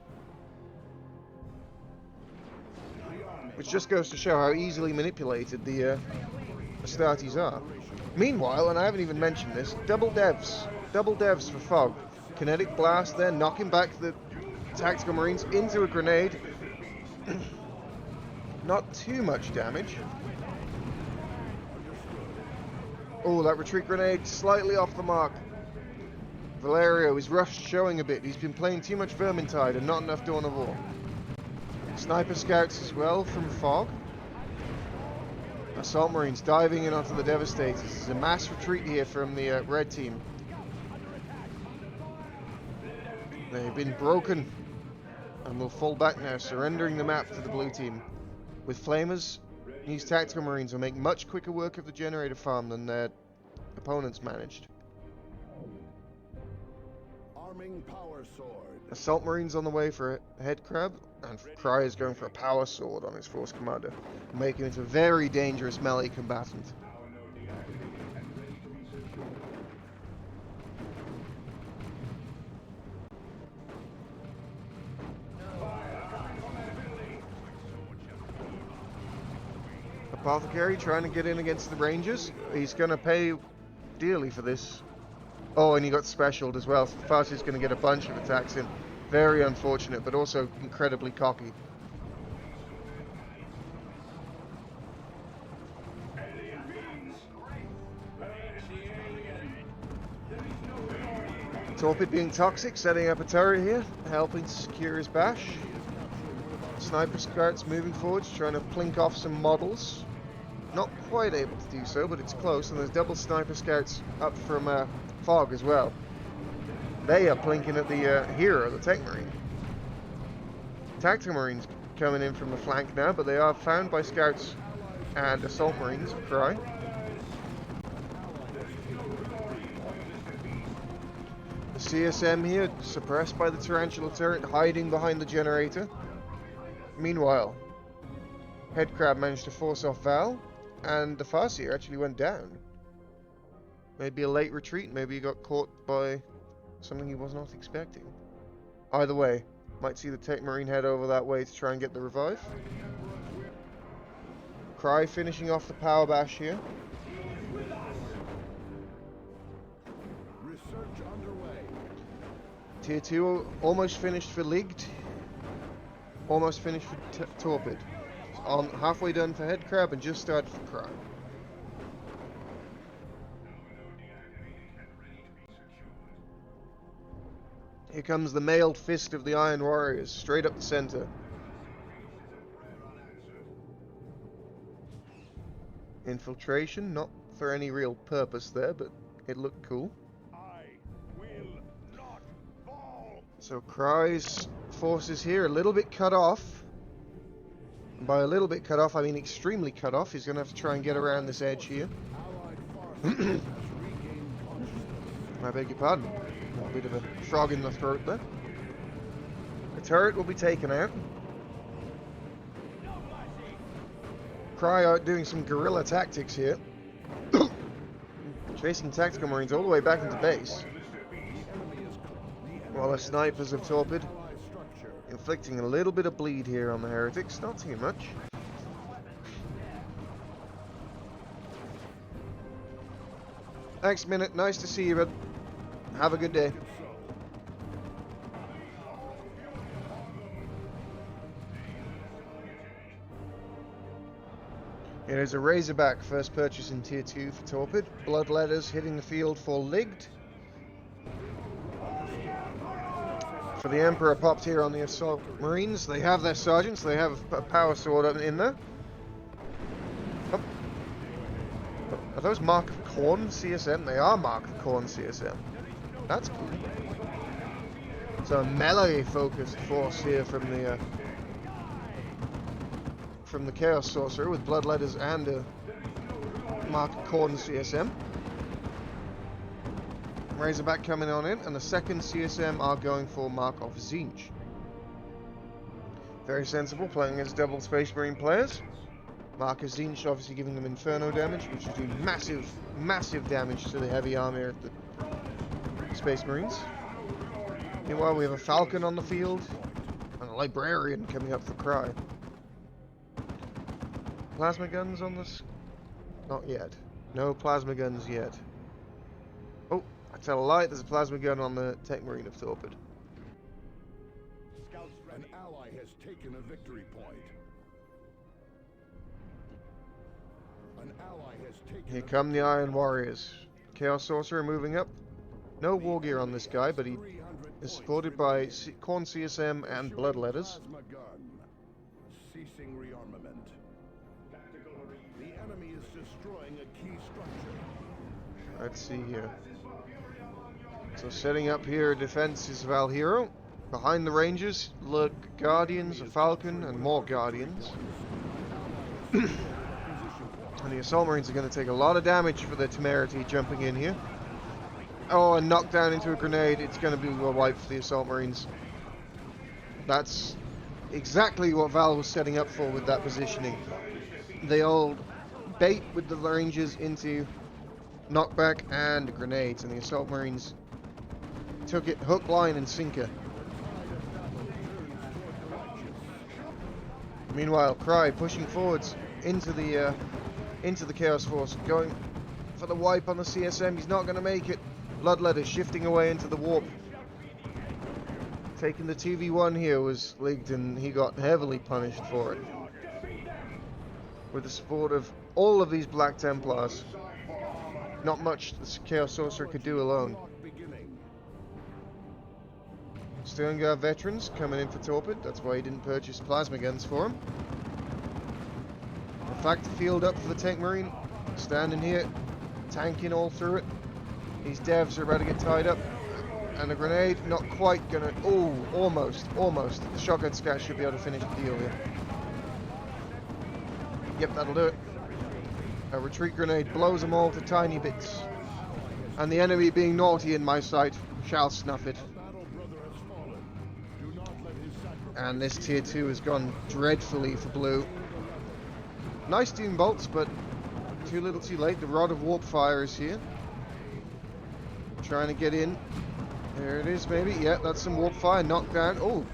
Which just goes to show how easily manipulated the Astartes are. Meanwhile, and I haven't even mentioned this, double devs for Fog. Kinetic blast there, knocking back the tactical marines into a grenade. Not too much damage. Oh, that retreat grenade slightly off the mark. Valerio is rushed showing a bit. He's been playing too much Vermintide and not enough Dawn of War. Sniper scouts as well from Fog. Assault Marines diving in onto the Devastators. This is a mass retreat here from the red team. They've been broken and will fall back now, surrendering the map to the blue team. With Flamers, these tactical marines will make much quicker work of the generator farm than their opponents managed. Arming power sword. Assault Marines on the way for a head crab, and Cry is going for a power sword on his force commander, making him into a very dangerous melee combatant. Apothecary trying to get in against the Rangers. He's going to pay dearly for this. Oh, and he got specialed as well. Farsi's going to get a bunch of attacks in. Very unfortunate, but also incredibly cocky. Torpid being toxic, setting up a turret here, helping to secure his bash. Sniper scouts moving forwards, trying to plink off some models. Not quite able to do so, but it's close, and there's double sniper scouts up from Fog as well. They are plinking at the hero, the Tech Marine. Tactical Marines coming in from the flank now, but they are found by scouts and Assault Marines of Cry. The CSM here, suppressed by the Tarantula turret, hiding behind the generator. Meanwhile, Headcrab managed to force off Val, and the Farseer actually went down. Maybe a late retreat, maybe he got caught by something he was not expecting. Either way, might see the Tech Marine head over that way to try and get the revive. Cry finishing off the power bash here. Research underway. Tier 2 almost finished for Ligged. Almost finished for Torpid. On halfway done for Headcrab and just started for Cry. Here comes the mailed fist of the Iron Warriors, straight up the center. Infiltration, not for any real purpose there, but it looked cool. I will not fall. So Cry's forces here a little bit cut off. And by a little bit cut off, I mean extremely cut off. He's going to have to try and get around this edge here. I beg your pardon. A bit of a frog in the throat there. The turret will be taken out. Cry out doing some guerrilla tactics here. Chasing tactical marines all the way back into base. While the snipers of Torpid inflicting a little bit of bleed here on the heretics, not too much. Thanks, Minute. Nice to see you, bud. Have a good day. It is a Razorback first purchase in Tier 2 for Torpid. Blood letters hitting the field for Ligged. For the Emperor popped here on the Assault Marines. They have their sergeants. They have a power sword up in there. Oh. Are those Mark of Khorne CSM? They are Mark of Khorne CSM. That's cool. So a melee-focused force here from the Chaos Sorcerer with Bloodletters and a Mark of Khorne CSM. Razorback coming on in, and the second CSM are going for Mark of Tzeentch. Very sensible, playing against double Space Marine players. Mark of Tzeentch obviously giving them Inferno damage, which is doing massive, massive damage to the heavy army of the Space Marines. Meanwhile, we have a Falcon on the field, and a Librarian coming up for Cry. Plasma guns on this? Not yet. No plasma guns yet. Oh, I tell a lie, there's a plasma gun on the Tech Marine of Torpid. An ally has taken a victory point. An ally has taken. Here come the Iron Warriors. Chaos Sorcerer moving up. No war gear on this guy, but he is supported by Khorne CSM and Bloodletters. Ceasing rearmament. The enemy is destroying a key structure. Let's see here. So setting up here defense is Valhero. Behind the Rangers look Guardians, a Falcon, and more Guardians. And the Assault Marines are going to take a lot of damage for their temerity jumping in here. Oh, and knocked down into a grenade. It's going to be a wipe for the Assault Marines. That's exactly what Val was setting up for with that positioning. They all bait with the Rangers into knockback and grenades, and the Assault Marines took it hook, line, and sinker. Meanwhile, Cry pushing forwards into the Chaos Force, going for the wipe on the CSM. He's not going to make it. Bloodletter shifting away into the warp. Taking the 2v1 here was leaked, and he got heavily punished for it. With the support of all of these Black Templars. Not much the Chaos Sorcerer could do alone. Sternguard veterans coming in for Torpid. That's why he didn't purchase plasma guns for him. In fact, field up for the Tank Marine. Standing here, tanking all through it. These devs are about to get tied up. And a grenade, not quite gonna... Oh, almost. The shotgun scout should be able to finish the deal here. Yep, that'll do it. A retreat grenade blows them all to tiny bits. And the enemy, being naughty in my sight, shall snuff it. And this tier 2 has gone dreadfully for blue. Nice Doom Bolts, but too little too late. The Rod of Warp Fire is here. Trying to get in. There it is, maybe. Yeah, that's some Warp Fire. Knockdown. Oh,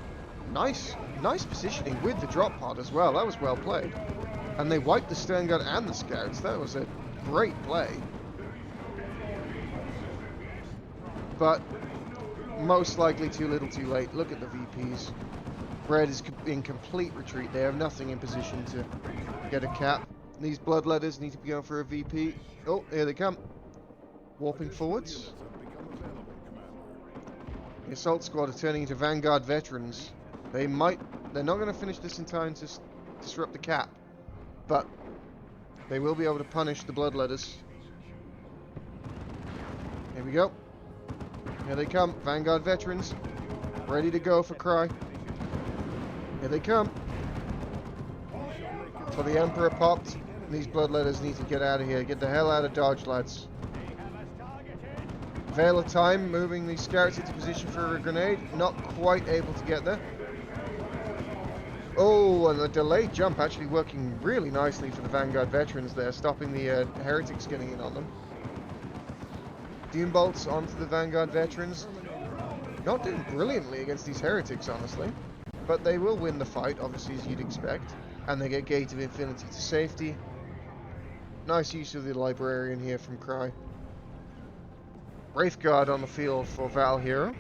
nice positioning with the drop pod as well. That was well played. And they wiped the Sternguard and the Scouts. That was a great play. But most likely too little too late. Look at the VPs. Red is in complete retreat. They have nothing in position to get a cap. These Bloodletters need to be going for a VP. Oh, here they come. Warping forwards. The Assault Squad are turning into Vanguard veterans. They're not going to finish this in time to disrupt the cap. But they will be able to punish the Bloodletters. Here we go. Here they come. Vanguard veterans. Ready to go for Cry. Here they come. For the Emperor popped. These Bloodletters need to get out of here. Get the hell out of Dodge, lads. Veil of Time moving these Scouts into position for a grenade. Not quite able to get there. Oh, and the delayed jump actually working really nicely for the Vanguard veterans there, stopping the Heretics getting in on them. Doom Bolts onto the Vanguard veterans. Not doing brilliantly against these Heretics, honestly. But they will win the fight, obviously, as you'd expect. And they get Gate of Infinity to safety. Nice use of the Librarian here from Cry. Wraithguard on the field for Valhero.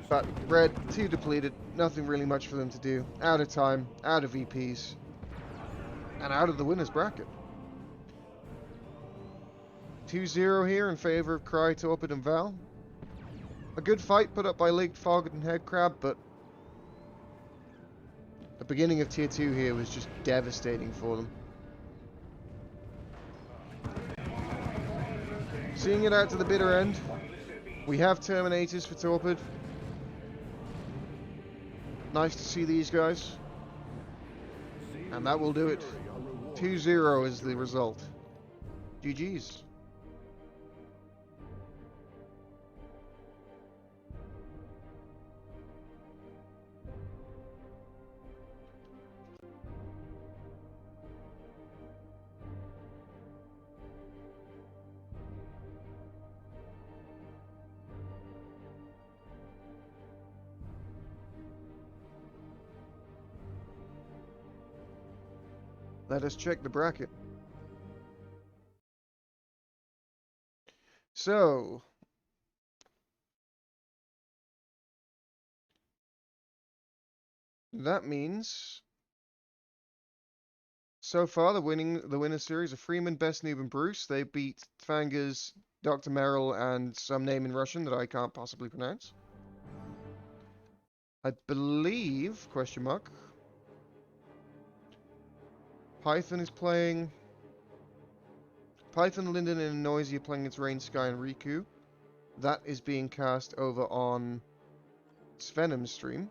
But Red, too depleted. Nothing really much for them to do. Out of time, out of VPs. And out of the winner's bracket. 2-0 here in favour of Cry, Torpid and Val. A good fight put up by Leaked Fog and Headcrab, but the beginning of Tier 2 here was just devastating for them. Seeing it out to the bitter end, we have Terminators for Torpid. Nice to see these guys. And that will do it. 2-0 is the result. GG's. Let us check the bracket. So, that means so far the winner series are Freeman, Best Noob, and Bruce. They beat Fangers, Dr. Merrill, and some name in Russian that I can't possibly pronounce. I believe, question mark, Python is playing. Python, Linden, and Noisy are playing against Rain, Sky, and Riku. That is being cast over on Venom's stream.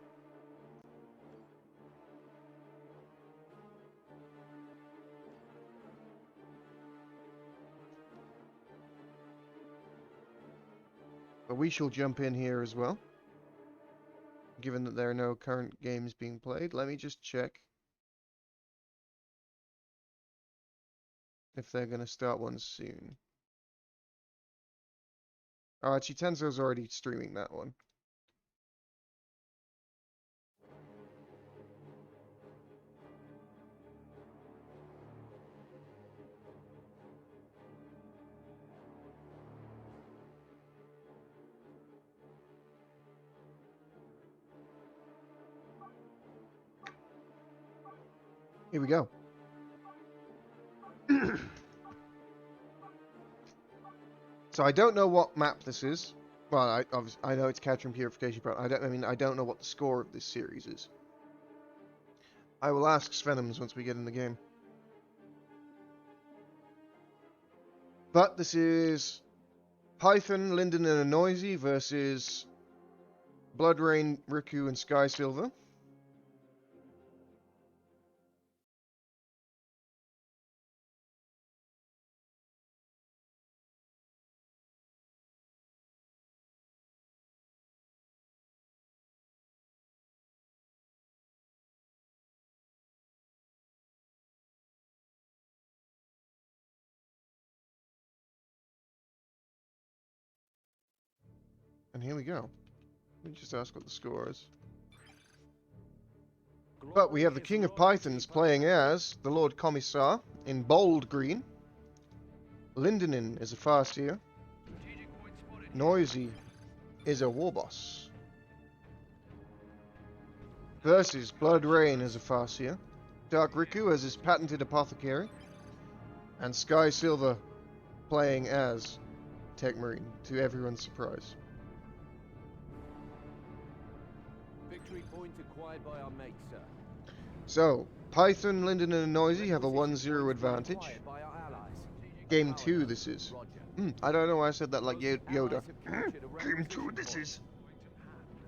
But we shall jump in here as well, given that there are no current games being played. Let me just check if they're going to start one soon. Oh, actually, Tenzo's already streaming that one. Here we go. So I don't know what map this is. Well, I know it's Capture and Purification, but I don't know what the score of this series is. I will ask Svenoms once we get in the game. But this is Python, Linden, and Noisy versus Blood Rain, Riku, and Sky Silver. And here we go. Let me just ask what the score is. But we have the King of Pythons playing as the Lord Commissar in bold green. Lindenin is a Farseer. Noisy is a War Boss. Versus Blood Rain as a Farseer. Dark Riku as his patented Apothecary. And Sky Silver playing as Tech Marine, to everyone's surprise. Victory point acquired by our mate, sir. So, Python, Linden, and Noisy have a 1-0 advantage. Game 2 this is. I don't know why I said that like Yoda. Game 2 this is.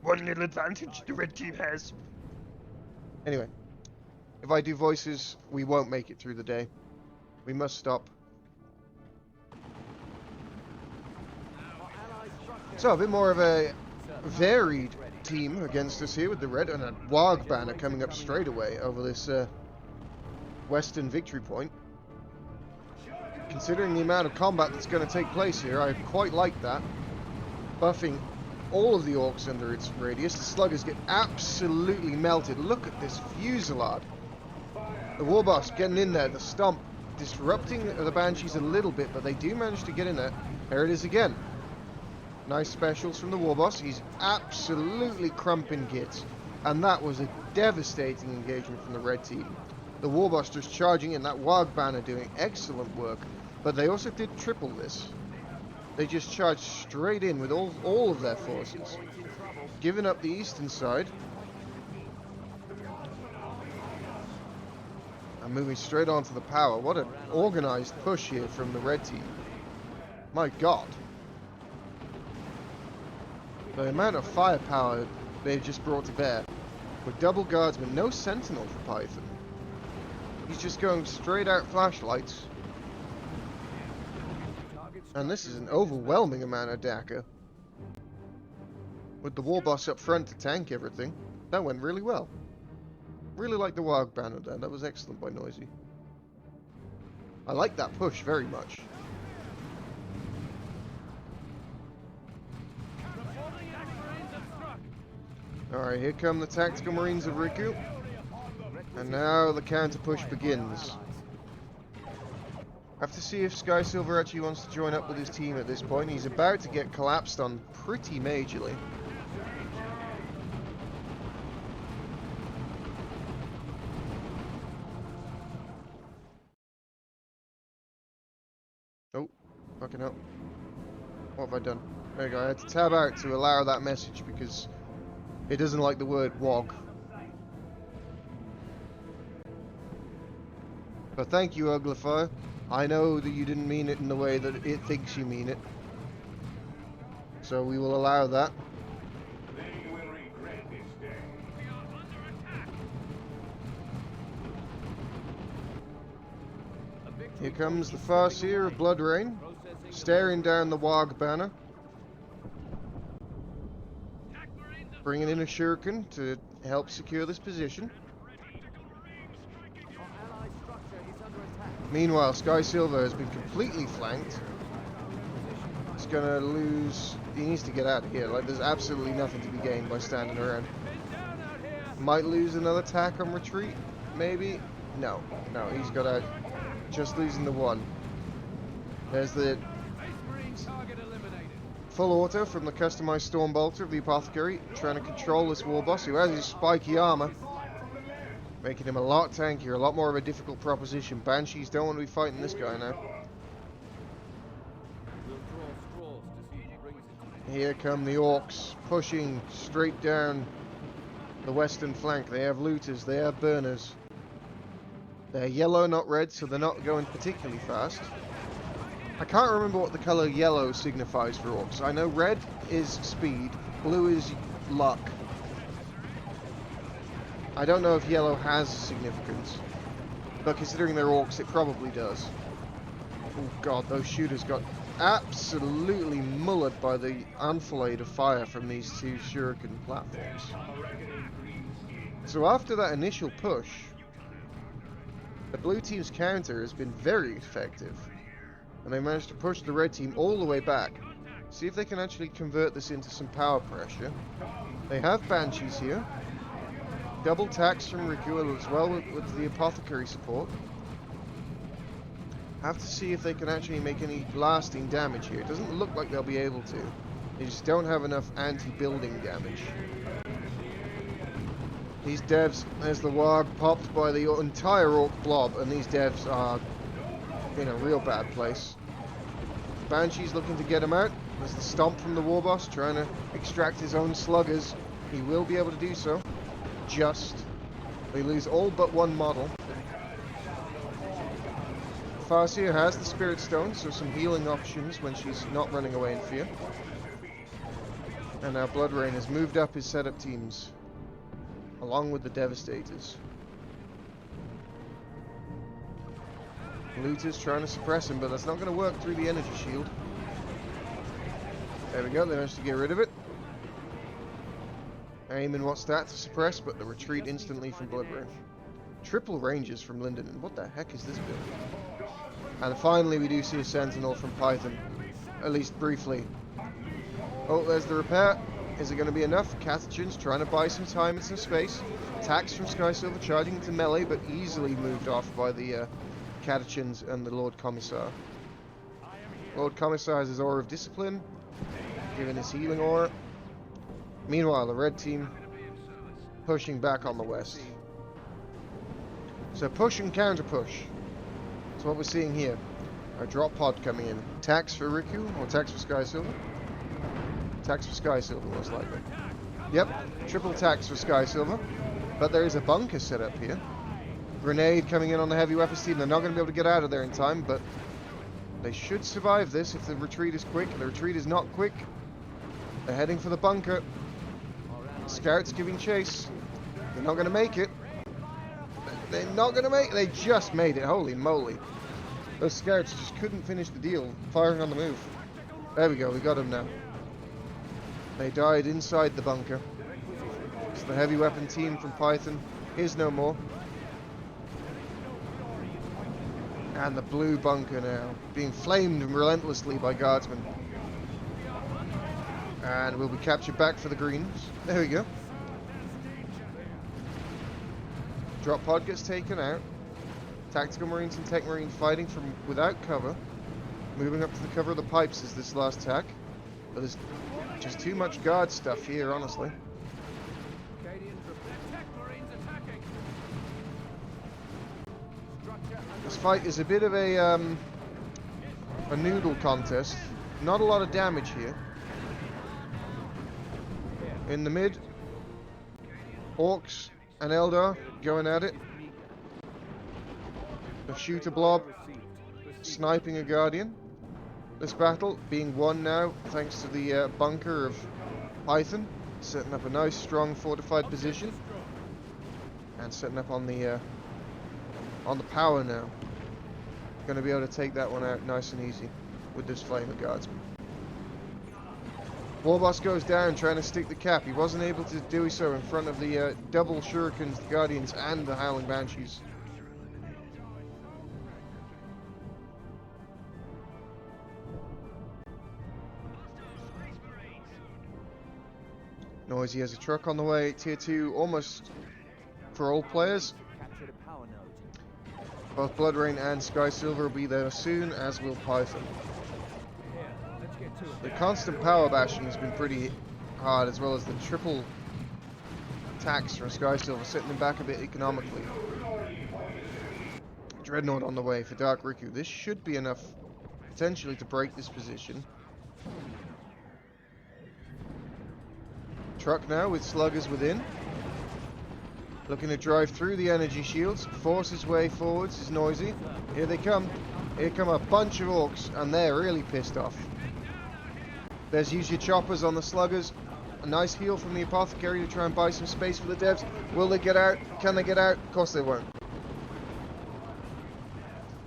1-0 advantage the red team has. Anyway, if I do voices, we won't make it through the day. We must stop. So, a bit more of a varied team against us here with the red and a Warg banner coming up straight away over this western victory point. Considering the amount of combat that's going to take place here, I quite like that. Buffing all of the orcs under its radius. The sluggers get absolutely melted. Look at this fusillade. The Warboss getting in there, the stomp, disrupting the Banshees a little bit, but they do manage to get in there. There it is again. Nice specials from the Warboss. He's absolutely crumping Gits. And that was a devastating engagement from the red team. The Warboss just charging in, that Warg banner doing excellent work. But they also did triple this. They just charged straight in with all of their forces, giving up the eastern side, and moving straight onto the power. What an organized push here from the red team. My god. The amount of firepower they've just brought to bear. With double guardsmen, no sentinel for Python. He's just going straight out flashlights. And this is an overwhelming amount of Daka. With the war boss up front to tank everything. That went really well. Really like the Wild Banner there. That was excellent by Noisy. I like that push very much. Alright, here come the Tactical Marines of Riku. And now the counter push begins. I have to see if Sky Silver actually wants to join up with his team at this point. He's about to get collapsed on pretty majorly. Oh, fucking hell. What have I done? There you go, I had to tab out to allow that message because it doesn't like the word WOG. But thank you, Uglifier. I know that you didn't mean it in the way that it thinks you mean it. So we will allow that. They will regret this day. Here comes the Farseer of Blood Rain, staring down the Wog banner. Bringing in a Shuriken to help secure this position. Meanwhile, Sky Silver has been completely flanked. He's gonna lose. He needs to get out of here. Like, there's absolutely nothing to be gained by standing around. Might lose another attack on retreat, maybe. No, he's got out. Just losing the one. There's the full auto from the customized Stormbolter of the Apothecary, trying to control this war boss who has his spiky armor. Making him a lot tankier, a lot more of a difficult proposition. Banshees don't want to be fighting this guy now. Here come the Orcs, pushing straight down the western flank. They have looters, they have burners. They're yellow, not red, so they're not going particularly fast. I can't remember what the color yellow signifies for Orcs. I know red is speed, blue is luck. I don't know if yellow has significance, but considering they're Orcs, it probably does. Oh god, those shooters got absolutely mullered by the enfilade of fire from these two Shuriken platforms. So after that initial push, the blue team's counter has been very effective, and they managed to push the red team all the way back. See if they can actually convert this into some power pressure. They have Banshees here. Double tax from Riku as well with the Apothecary support. Have to see if they can actually make any lasting damage here. It doesn't look like they'll be able to. They just don't have enough anti-building damage. These devs, there's the Warg popped by the entire Orc blob, and these devs are in a real bad place. Banshee's looking to get him out. There's the stomp from the war boss trying to extract his own sluggers. He will be able to do so. Just. They lose all but one model. Farseer has the Spirit Stone, so some healing options when she's not running away in fear. And now Blood Rain has moved up his setup teams, along with the Devastators. Looters trying to suppress him, but that's not going to work through the energy shield. There we go, they managed to get rid of it. Aim in what's that to suppress, but the retreat instantly from Blood Rain. Triple ranges from Linden, and what the heck is this build? And finally we do see a Sentinel from Python, at least briefly. Oh, there's the repair. Is it going to be enough? Catechins trying to buy some time and some space. Attacks from Sky Silver charging into melee, but easily moved off by the Catechins and the Lord Commissar. Lord Commissar has his Aura of Discipline, given his healing aura. Meanwhile, the red team pushing back on the west. So push and counter push. That's what we're seeing here. A drop pod coming in. Tax for Riku or tax for Sky Silver? Tax for Sky Silver, most likely. Yep, triple tax for Sky Silver. But there is a bunker set up here. Grenade coming in on the heavy weapons team. They're not going to be able to get out of there in time, but they should survive this if the retreat is quick. The retreat is not quick. They're heading for the bunker. Scouts giving chase. They're not going to make it. They're not going to make it. They just made it. Holy moly. Those scouts just couldn't finish the deal. Firing on the move. There we go. We got them now. They died inside the bunker. So the heavy weapon team from Python is no more. And the blue bunker now being flamed relentlessly by guardsmen. And will be captured back for the greens. There we go. Drop pod gets taken out. Tactical Marines and Tech Marines fighting from without cover. Moving up to the cover of the pipes is this last tack. But there's just too much guard stuff here, honestly. This fight is a bit of a noodle contest. Not a lot of damage here. In the mid, Orcs and Eldar going at it. A shooter blob sniping a Guardian. This battle being won now thanks to the bunker of Python, setting up a nice strong fortified position and setting up on the power now. Going to be able to take that one out nice and easy with this flame of guardsmen. Warboss goes down trying to stick the cap. He wasn't able to do so in front of the double shurikens, the Guardians and the Howling Banshees. Noisy has a truck on the way. Tier 2 almost for all players. Both Blood Rain and Sky Silver will be there soon, as will Python. The constant power bashing has been pretty hard, as well as the triple tax from Sky Silver, setting them back a bit economically. Dreadnought on the way for Dark Riku. This should be enough, potentially, to break this position. Truck now with sluggers within. Looking to drive through the energy shields, force his way forwards, is Noisy. Here they come. Here come a bunch of Orcs, and they're really pissed off. There's use your choppers on the sluggers. A nice heal from the apothecary to try and buy some space for the devs. Will they get out? Can they get out? Of course they won't.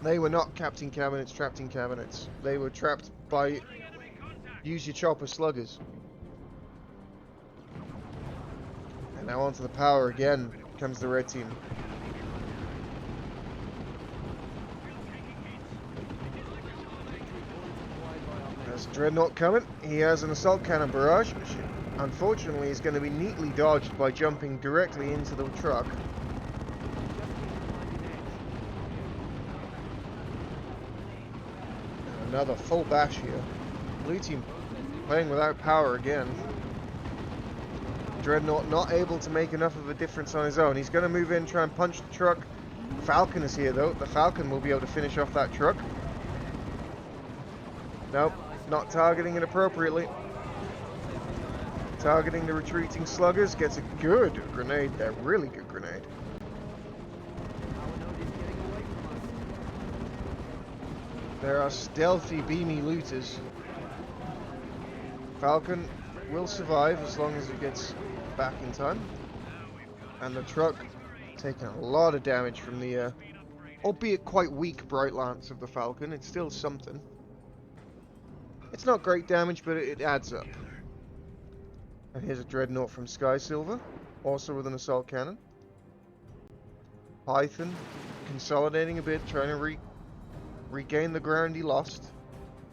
They were not captain cabinets trapped in cabinets. They were trapped by use your chopper sluggers. And now onto the power again comes the red team. There's Dreadnought coming. He has an assault cannon barrage, which unfortunately is going to be neatly dodged by jumping directly into the truck. And another full bash here. Blue team playing without power again. Dreadnought not able to make enough of a difference on his own. He's going to move in, try and punch the truck. Falcon is here though. The Falcon will be able to finish off that truck. Nope, not targeting it appropriately. Targeting the retreating sluggers. Gets a good grenade there. Really good grenade. There are stealthy, beamy looters. Falcon will survive as long as it gets back in time. And the truck taking a lot of damage from the albeit quite weak Bright Lance of the Falcon. It's still something. It's not great damage, but it adds up. And here's a Dreadnought from Sky Silver, also with an assault cannon. Python consolidating a bit, trying to regain the ground he lost.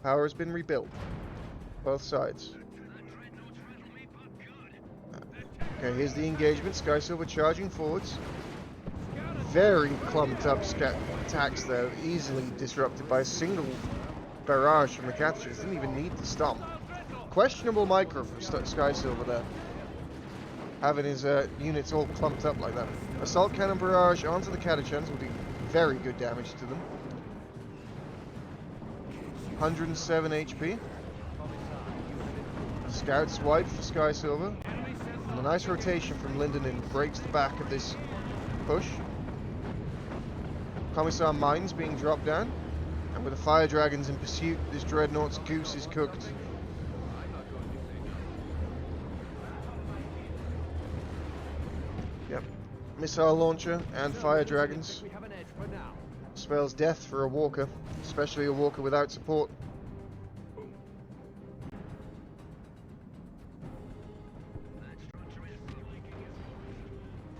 Power has been rebuilt. Both sides. Okay, here's the engagement. Sky Silver charging forwards. Very clumped up attacks though, easily disrupted by a single barrage from the Catchers. Didn't even need to stomp. Questionable micro from Sky Silver there. Having his units all clumped up like that. Assault cannon barrage onto the Catachans will do very good damage to them. 107 HP. Scouts wide for Sky Silver. And a nice rotation from Lindenin breaks the back of this push. Commissar Mines being dropped down. And with the Fire Dragons in pursuit, this Dreadnought's goose is cooked. Yep. Missile launcher and Fire Dragons. Spells death for a walker, especially a walker without support.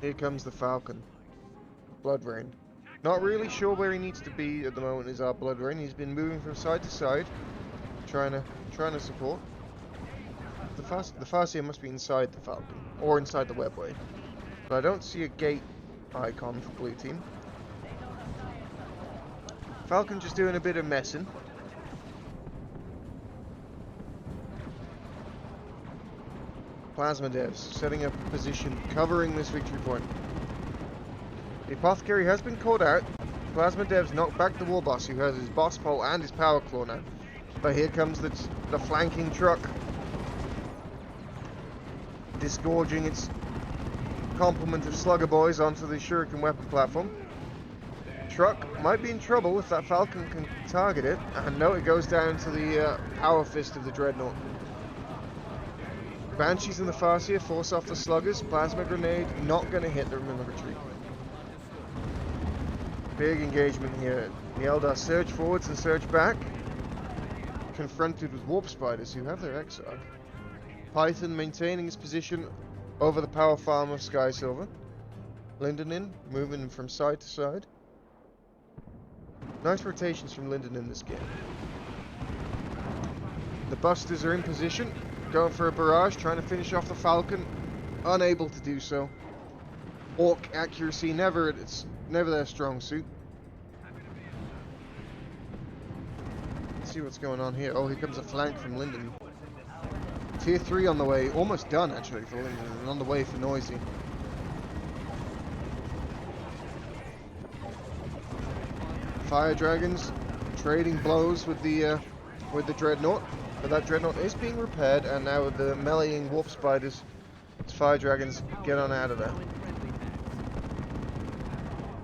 Here comes the Falcon. Blood Rain. Not really sure where he needs to be at the moment is our Blood Rain. He's been moving from side to side, trying to support. The Farseer must be inside the Falcon, or inside the webway. But I don't see a gate icon for blue team. Falcon just doing a bit of messing. Plasma devs setting up a position, covering this victory point. The Apothecary has been called out. Plasma devs knock back the war boss, who has his boss pole and his power claw now. But here comes the flanking truck, disgorging its complement of slugger boys onto the shuriken weapon platform. Truck might be in trouble if that Falcon can target it, and no, it goes down to the power fist of the Dreadnought. Banshees and the Farseer force off the sluggers. Plasma grenade not going to hit them in the retreat. Big engagement here. The Eldar surge forwards and surge back, confronted with warp spiders who have their exile. Python maintaining his position over the power farm of Sky Silver. Lindenin moving from side to side. Nice rotations from Linden in this game. The Busters are in position, going for a barrage, trying to finish off the Falcon. Unable to do so. Orc accuracy, it's never their strong suit. Let's see what's going on here. Oh, here comes a flank from Linden. Tier 3 on the way, almost done actually for Linden, and on the way for Noisy. Fire Dragons trading blows with the Dreadnought, but that Dreadnought is being repaired, and now with the meleeing Warp Spiders, its Fire Dragons get on out of there.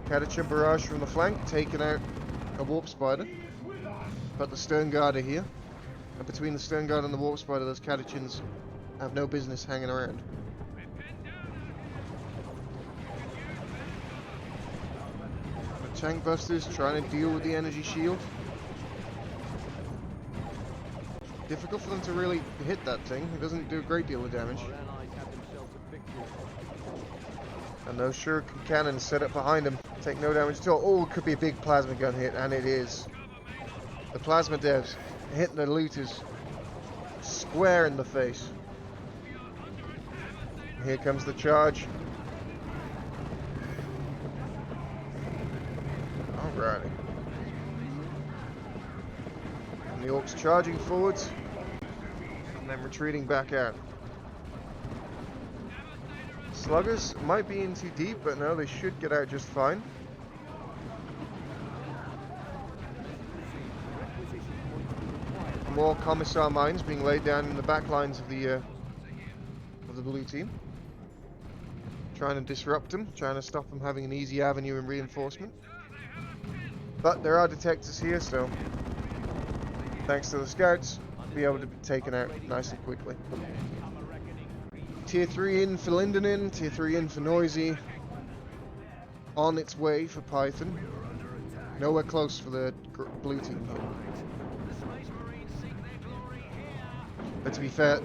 Catachin barrage from the flank, taking out a Warp Spider, but the Stern Guard are here, and between the Stern Guard and the Warp Spider, those Catachins have no business hanging around. Tank Busters trying to deal with the energy shield. Difficult for them to really hit that thing. It doesn't do a great deal of damage. And those shuriken cannons set up behind him take no damage at all. Oh, it could be a big plasma gun hit, and it is. The plasma devs hitting the looters square in the face. Here comes the charge. Alrighty. And the Orcs charging forwards and then retreating back out. Sluggers might be in too deep, but no, they should get out just fine. More Commissar mines being laid down in the back lines of the blue team. Trying to disrupt them, trying to stop them having an easy avenue in reinforcement. But there are detectors here, so thanks to the scouts, be able to be taken out nice and quickly. Tier 3 in for Lindenin, Tier 3 in for Noisy. On its way for Python. Nowhere close for the blue team here. But to be fair,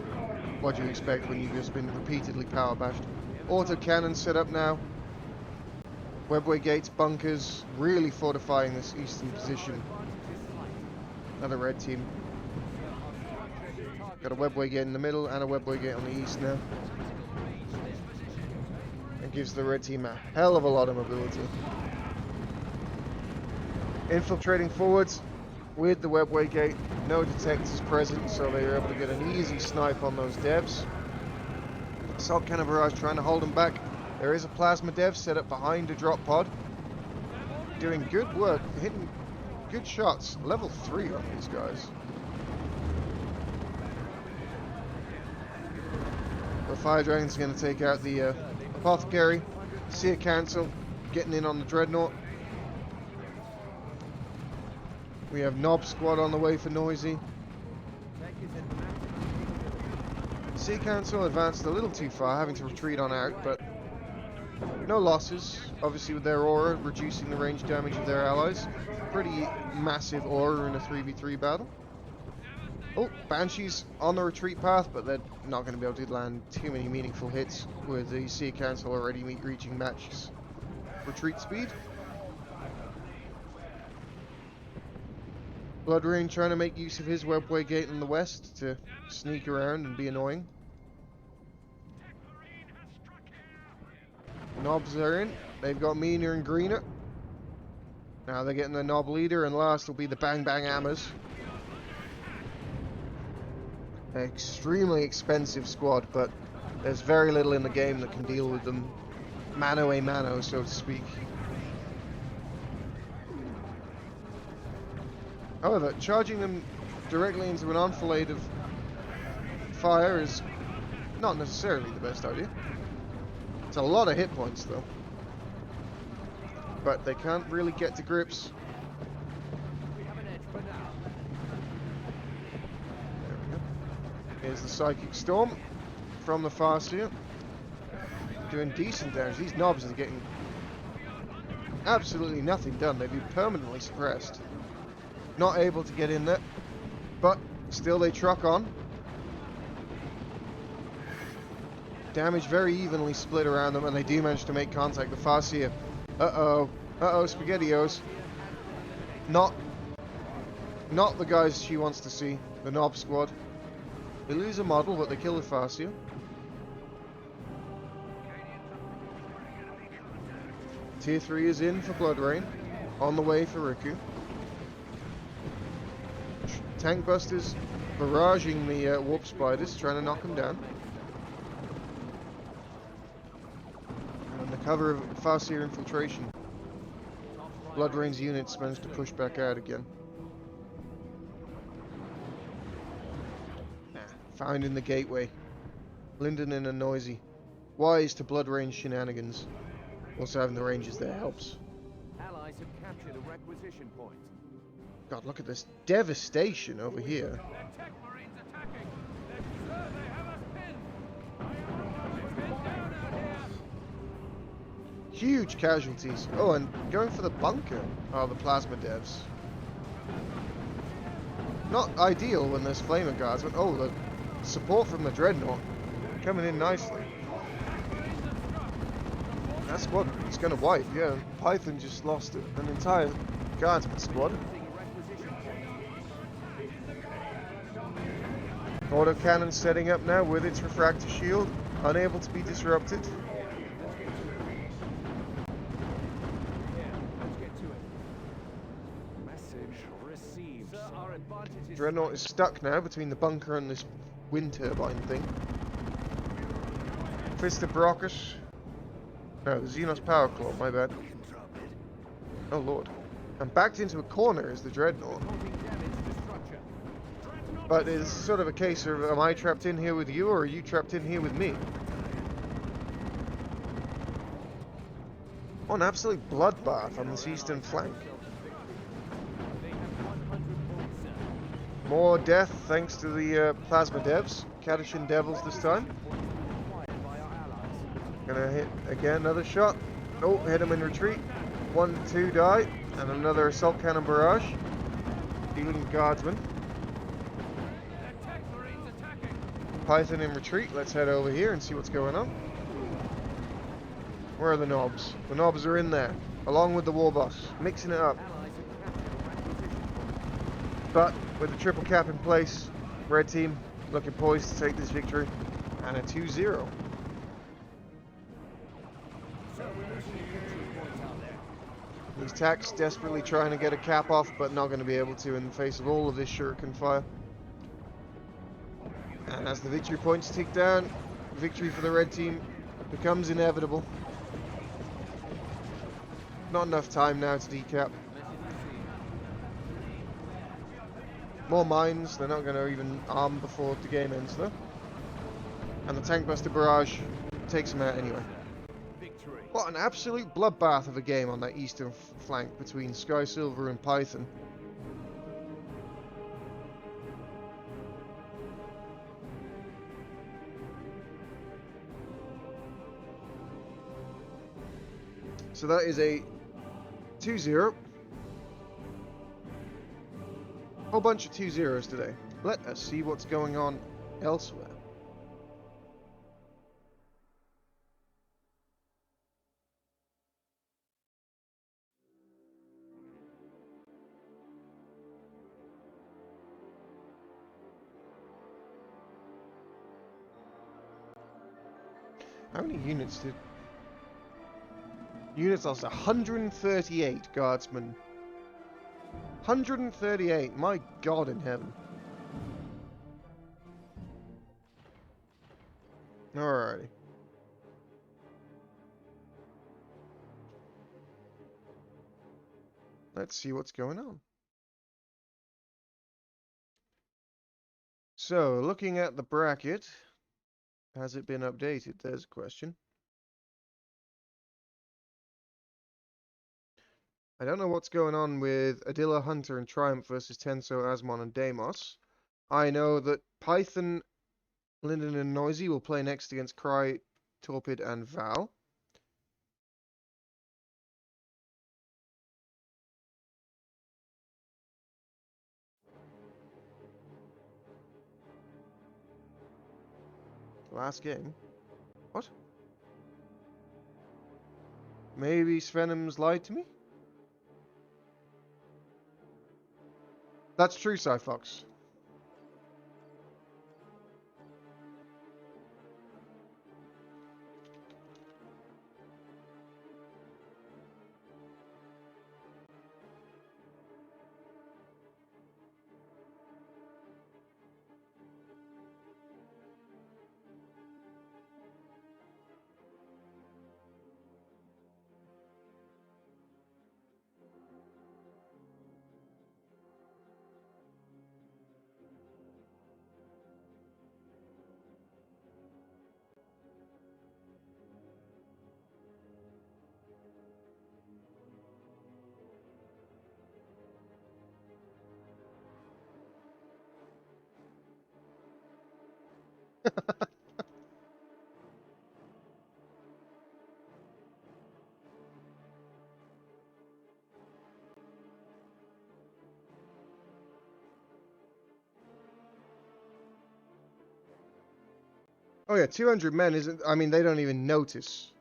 what do you expect when you've just been repeatedly power bashed? Auto cannons set up now. Webway gates, bunkers, really fortifying this eastern position. Another red team. Got a webway gate in the middle and a webway gate on the east now. It gives the red team a hell of a lot of mobility. Infiltrating forwards with the webway gate. No detectors present, so they were able to get an easy snipe on those devs. Assault cannon barrage trying to hold them back. There is a plasma dev set up behind a drop pod. Doing good work, hitting good shots. Level 3 on these guys. The fire dragon's going to take out the apothecary. Seer Council getting in on the dreadnought. We have Knob Squad on the way for Noisy. Sea Council advanced a little too far, having to retreat on out, but no losses. Obviously with their aura reducing the range damage of their allies. Pretty massive aura in a 3v3 battle. Oh, Banshees on the retreat path, but they're not going to be able to land too many meaningful hits with the Sea Council already reaching match retreat speed. Bloodrain trying to make use of his webway gate in the west to sneak around and be annoying. Knobs are in. They've got Meaner and Greener. Now they're getting the Knob leader, and last will be the Bang Bang Hammers. Extremely expensive squad, but there's very little in the game that can deal with them mano a mano, so to speak. However, charging them directly into an enfilade of fire is not necessarily the best idea. It's a lot of hit points though. But they can't really get to grips. There we go. Here's the Psychic Storm from the Farseer. Doing decent damage. These knobs are getting absolutely nothing done. They've been permanently suppressed. Not able to get in there, but still they truck on. Damage very evenly split around them, and they do manage to make contact. The Farseer, SpaghettiOs. Not the guys she wants to see. The Knob Squad. They lose a model, but they kill the Farseer. Tier 3 is in for Bloodrain. On the way for Riku. Tank Busters barraging the Warp Spiders, trying to knock them down. And the cover of Farseer infiltration, Bloodrain's units managed to push back out again. Found in the gateway. Linden in a Noisy. Wise to Bloodrain shenanigans. Also having the Rangers there helps. Allies have captured a requisition point. God, look at this devastation over here. Huge casualties. Oh, and going for the bunker are the plasma devs. Not ideal when there's flamer guards, but oh, the support from the dreadnought coming in nicely. That squad is going to wipe, yeah. Python just lost an entire guardsman squad. Autocannon setting up now with its refractor shield, unable to be disrupted. Dreadnought is stuck now between the bunker and this wind turbine thing. Fist of Brockus. No, the Xenos Power Claw, my bad. Oh lord. I'm backed into a corner as the Dreadnought. But it's sort of a case of, am I trapped in here with you, or are you trapped in here with me? Oh, an absolute bloodbath on this eastern flank. More death thanks to the plasma devs. Catachin Devils this time. Gonna hit again, another shot. Oh, hit him in retreat. 1, 2 die. And another assault cannon barrage. Dealing guardsman. Python in retreat. Let's head over here and see what's going on. Where are the knobs? The knobs are in there, along with the war boss, mixing it up. But with the triple cap in place, red team looking poised to take this victory, and a 2-0. These Tacks desperately trying to get a cap off, but not going to be able to in the face of all of this shuriken fire. And as the victory points tick down, victory for the red team becomes inevitable. Not enough time now to decap. More mines, they're not going to even arm before the game ends though. And the Tank Buster Barrage takes him out anyway. Victory. What an absolute bloodbath of a game on that eastern flank between Sky Silver and Python. So that is a 2-0. Whole bunch of 2-0s today. Let us see what's going on elsewhere. How many units did... Units lost 138 guardsmen. 138, my god in heaven. Alrighty. Let's see what's going on. So, looking at the bracket, has it been updated? There's a question. I don't know what's going on with Adila, Hunter, and Triumph versus Tenso, Asmon, and Deimos. I know that Python, Linden, and Noisy will play next against Cry, Torpid, and Val. Last game? What? Maybe Svenum's lied to me? That's true, Cyfox. Oh yeah, 200 men isn't... I mean, they don't even notice.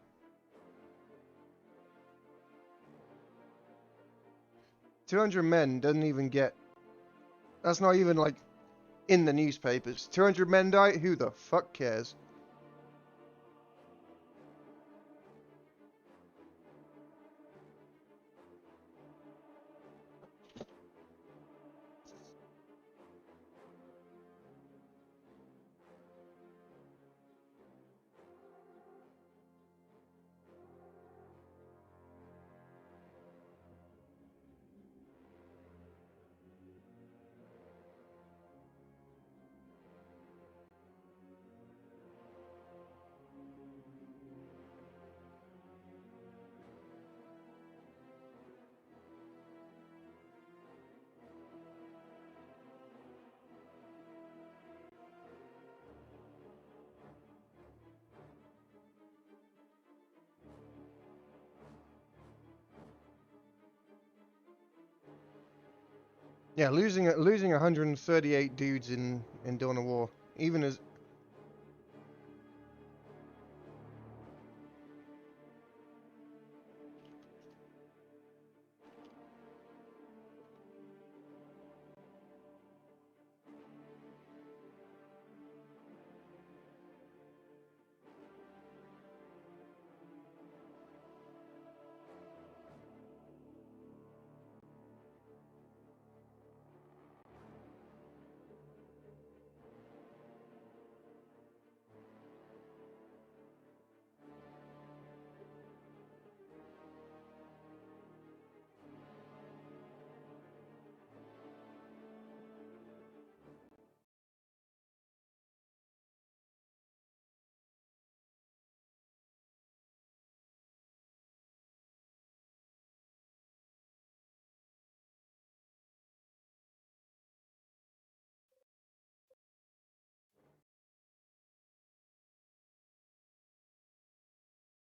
"200 men" doesn't even get... That's not even, like, in the newspapers. 200 men die? Who the fuck cares? Yeah, losing 138 dudes in Dawn of War, even as...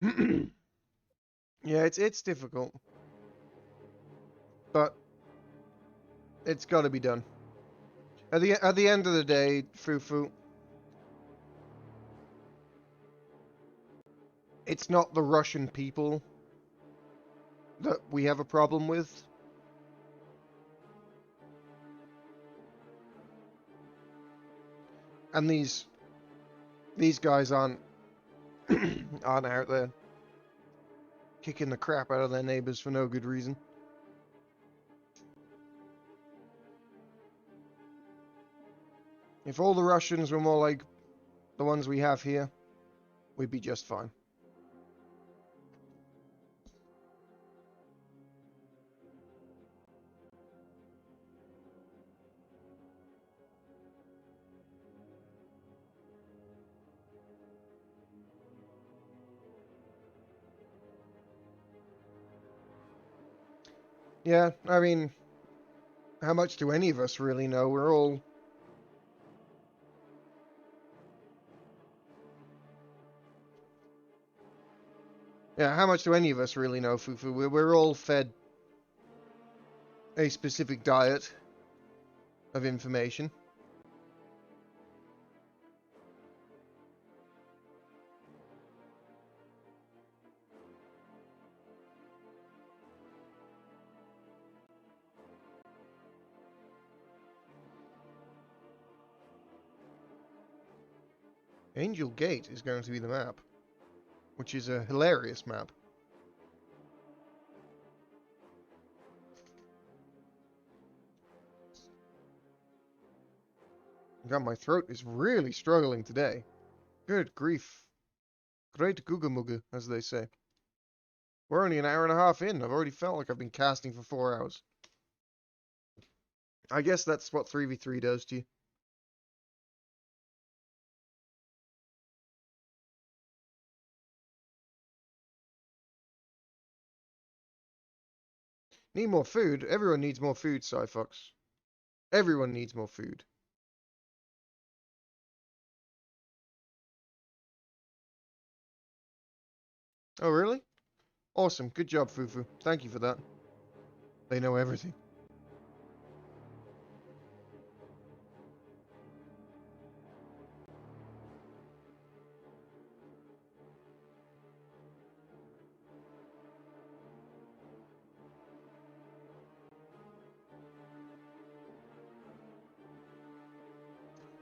Yeah, it's difficult, but it's got to be done. At the end of the day, Fufu, it's not the Russian people that we have a problem with. And these guys aren't aren't out there kicking the crap out of their neighbors for no good reason. If all the Russians were more like the ones we have here, we'd be just fine. Yeah, I mean, how much do any of us really know? We're all... Yeah, how much do any of us really know, Fufu? We're all fed a specific diet of information. Angel Gate is going to be the map, which is a hilarious map. God, my throat is really struggling today. Good grief. Great googa as they say. We're only an hour and a half in. I've already felt like I've been casting for 4 hours. I guess that's what 3v3 does to you. Need more food? Everyone needs more food, Cyfox. Everyone needs more food. Oh, really? Awesome. Good job, Fufu. Thank you for that. They know everything.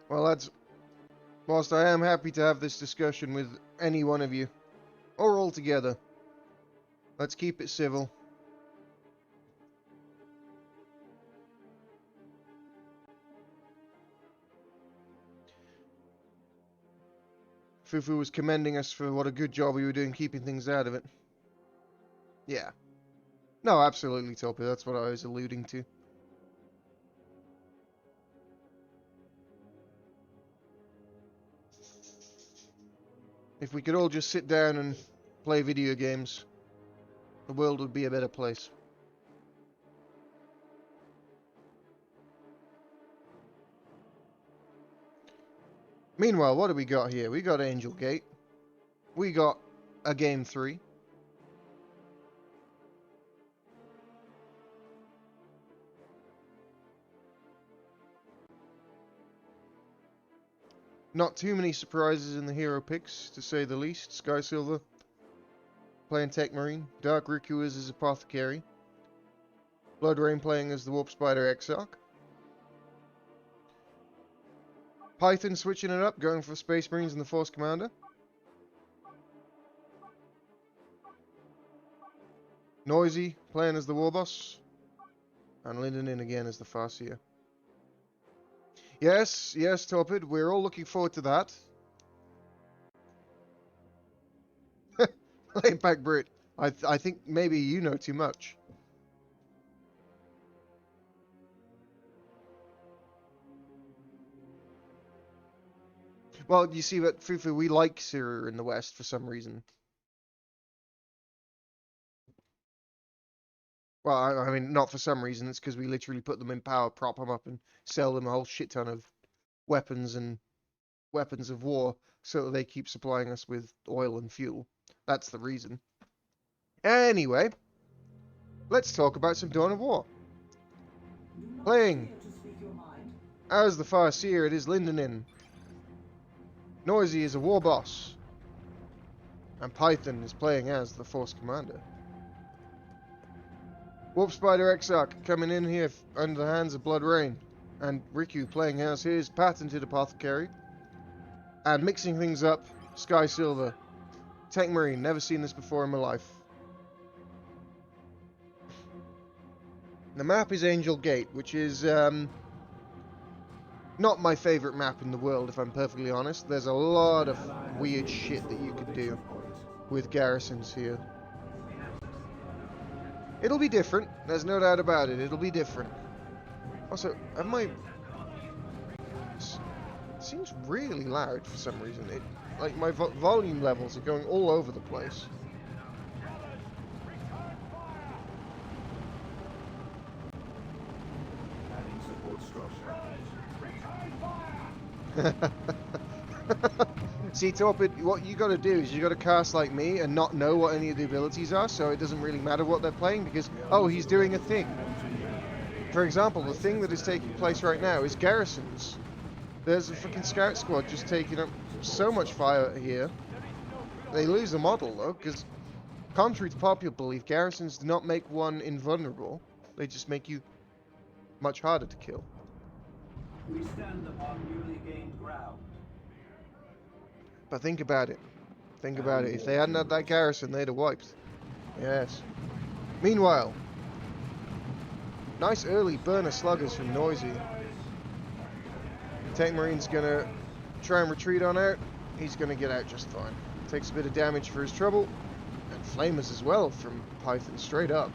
Well, lads, whilst I am happy to have this discussion with any one of you, or all together, let's keep it civil. Fufu was commending us for what a good job we were doing keeping things out of it. Yeah. No, absolutely, Topi. That's what I was alluding to. If we could all just sit down and play video games, the world would be a better place. Meanwhile, what do we got here? We got Angel Gate. We got a Game 3. Not too many surprises in the hero picks, to say the least. Sky Silver playing Tech Marine. Dark Riku as his Apothecary. Blood Rain playing as the Warp Spider Exarch. Python switching it up, going for Space Marines and the Force Commander. Noisy playing as the Warboss. And Linden in again as the Farseer. Yes, yes, Torpid, we're all looking forward to that. Laid back Brit. I think maybe you know too much. Well, you see, but Fufu, we like Syria in the West for some reason. Well, I mean, not for some reason. It's because we literally put them in power, prop them up, and sell them a whole shit ton of weapons and weapons of war so that they keep supplying us with oil and fuel. That's the reason. Anyway, let's talk about some Dawn of War. Playing as the Farseer, it is Lindenin. Noisy is a war boss. And Python is playing as the Force Commander. Warp Spider Exarch coming in here under the hands of Blood Rain. And Riku playing as his patented Apothecary. And mixing things up, Sky Silver. Tank Marine, never seen this before in my life. The map is Angel Gate, which is not my favourite map in the world, if I'm perfectly honest. There's a lot of weird shit that you could do with garrisons here. It'll be different, there's no doubt about it, it'll be different. Also, have my... It seems really loud for some reason. Like, my volume levels are going all over the place. See, Torpid, what you gotta do is you gotta cast like me and not know what any of the abilities are, so it doesn't really matter what they're playing because, oh, he's doing a thing. For example, the thing that is taking place right now is garrisons. There's a freaking scout squad just taking up so much fire here. They lose the model though, because contrary to popular belief, garrisons do not make one invulnerable. They just make you much harder to kill. We stand upon newly gained ground. But think about it. Think about it. If they hadn't had that garrison, they'd have wiped. Yes. Meanwhile, nice early burner sluggers from Noisy. Tank Marine's gonna try and retreat on out. He's gonna get out just fine. Takes a bit of damage for his trouble. And Flamers as well from Python, straight up.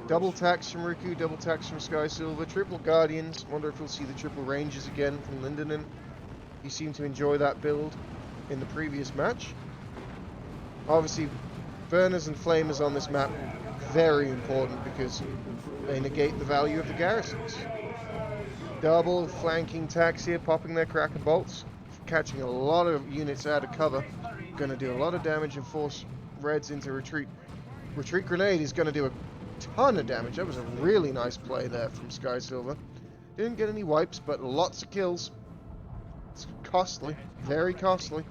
Double tax from Riku, double tax from Sky Silver, triple Guardians. Wonder if we'll see the triple Rangers again from Lindenin. He seemed to enjoy that build in the previous match. Obviously, burners and flamers on this map, very important because they negate the value of the garrisons. Double flanking tax here, popping their cracker bolts, catching a lot of units out of cover. Going to do a lot of damage and force Reds into retreat. Retreat grenade is going to do a ton of damage. That was a really nice play there from Sky Silver. Didn't get any wipes, but lots of kills. It's costly, very costly.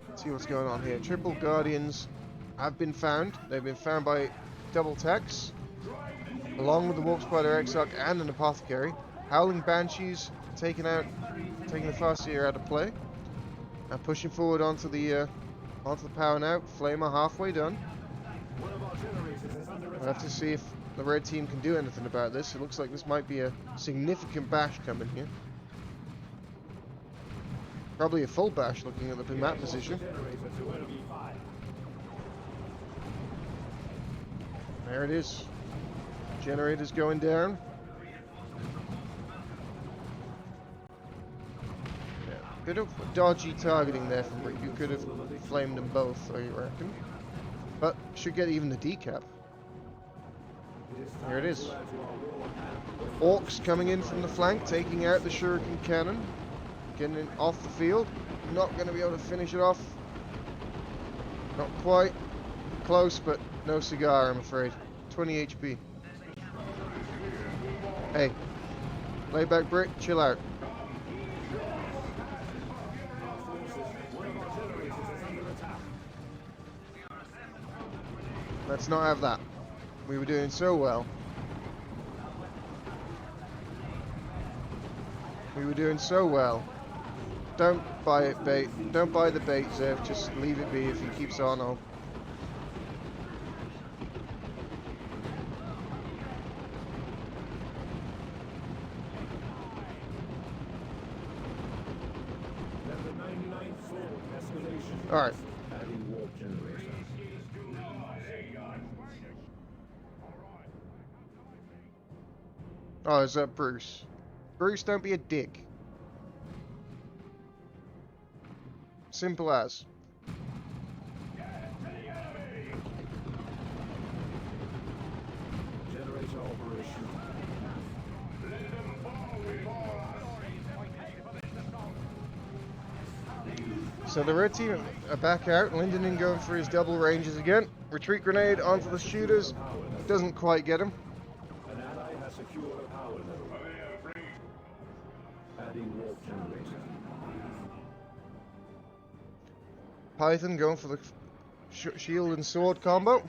Let's see what's going on here. Triple Guardians have been found. They've been found by double tax, along with the Warp Spider Exarch and an Apothecary. Howling Banshees taking the Farseer out of play. Now pushing forward onto the power now. Flamer halfway done. We'll have to see if the red team can do anything about this. It looks like this might be a significant bash coming here. Probably a full bash looking at the map position. There it is. Generator's going down. Yeah, bit of dodgy targeting there from Rick. You could have flamed them both, I reckon. But should get even the decap. Here it is. Orcs coming in from the flank, taking out the Shuriken cannon. Getting it off the field. Not going to be able to finish it off. Not quite. Close, but no cigar, I'm afraid. 20 HP. Hey. Lay back, Brit. Chill out. Let's not have that. We were doing so well. We were doing so well. Don't buy it, bait. Don't buy the bait, Zev. Just leave it be if he keeps on. I'll... Alright. Oh, is that Bruce? Bruce, don't be a dick. Simple as. So the red team are back out. Lindenin going for his double ranges again. Retreat grenade onto the shooters. Doesn't quite get him. An ally has secured a power node. Adding warp generator. Python going for the shield and sword combo.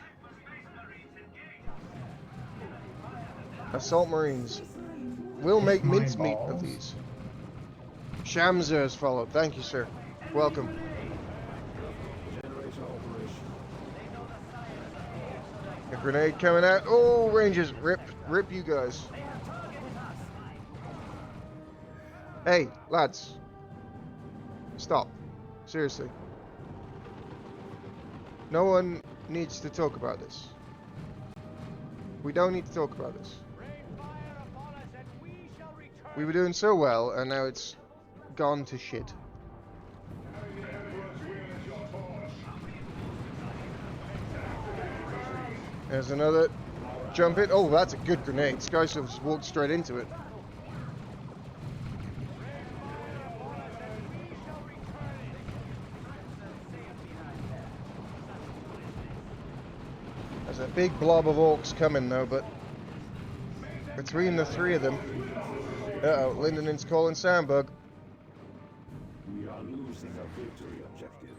Assault Marines. We'll make mincemeat of these. Shamzer has followed. Thank you, sir. Welcome. A grenade coming out. Oh, Rangers. Rip. Rip you guys. Hey, lads. Stop. Seriously. No one needs to talk about this. We don't need to talk about this. We were doing so well, and now it's gone to shit. There's another jump in. Oh, that's a good grenade. Skysilver just walked straight into it. There's a big blob of orcs coming though, but between the three of them. Uh-oh, Lindenen's calling Sandbug. We are losing a victory objective.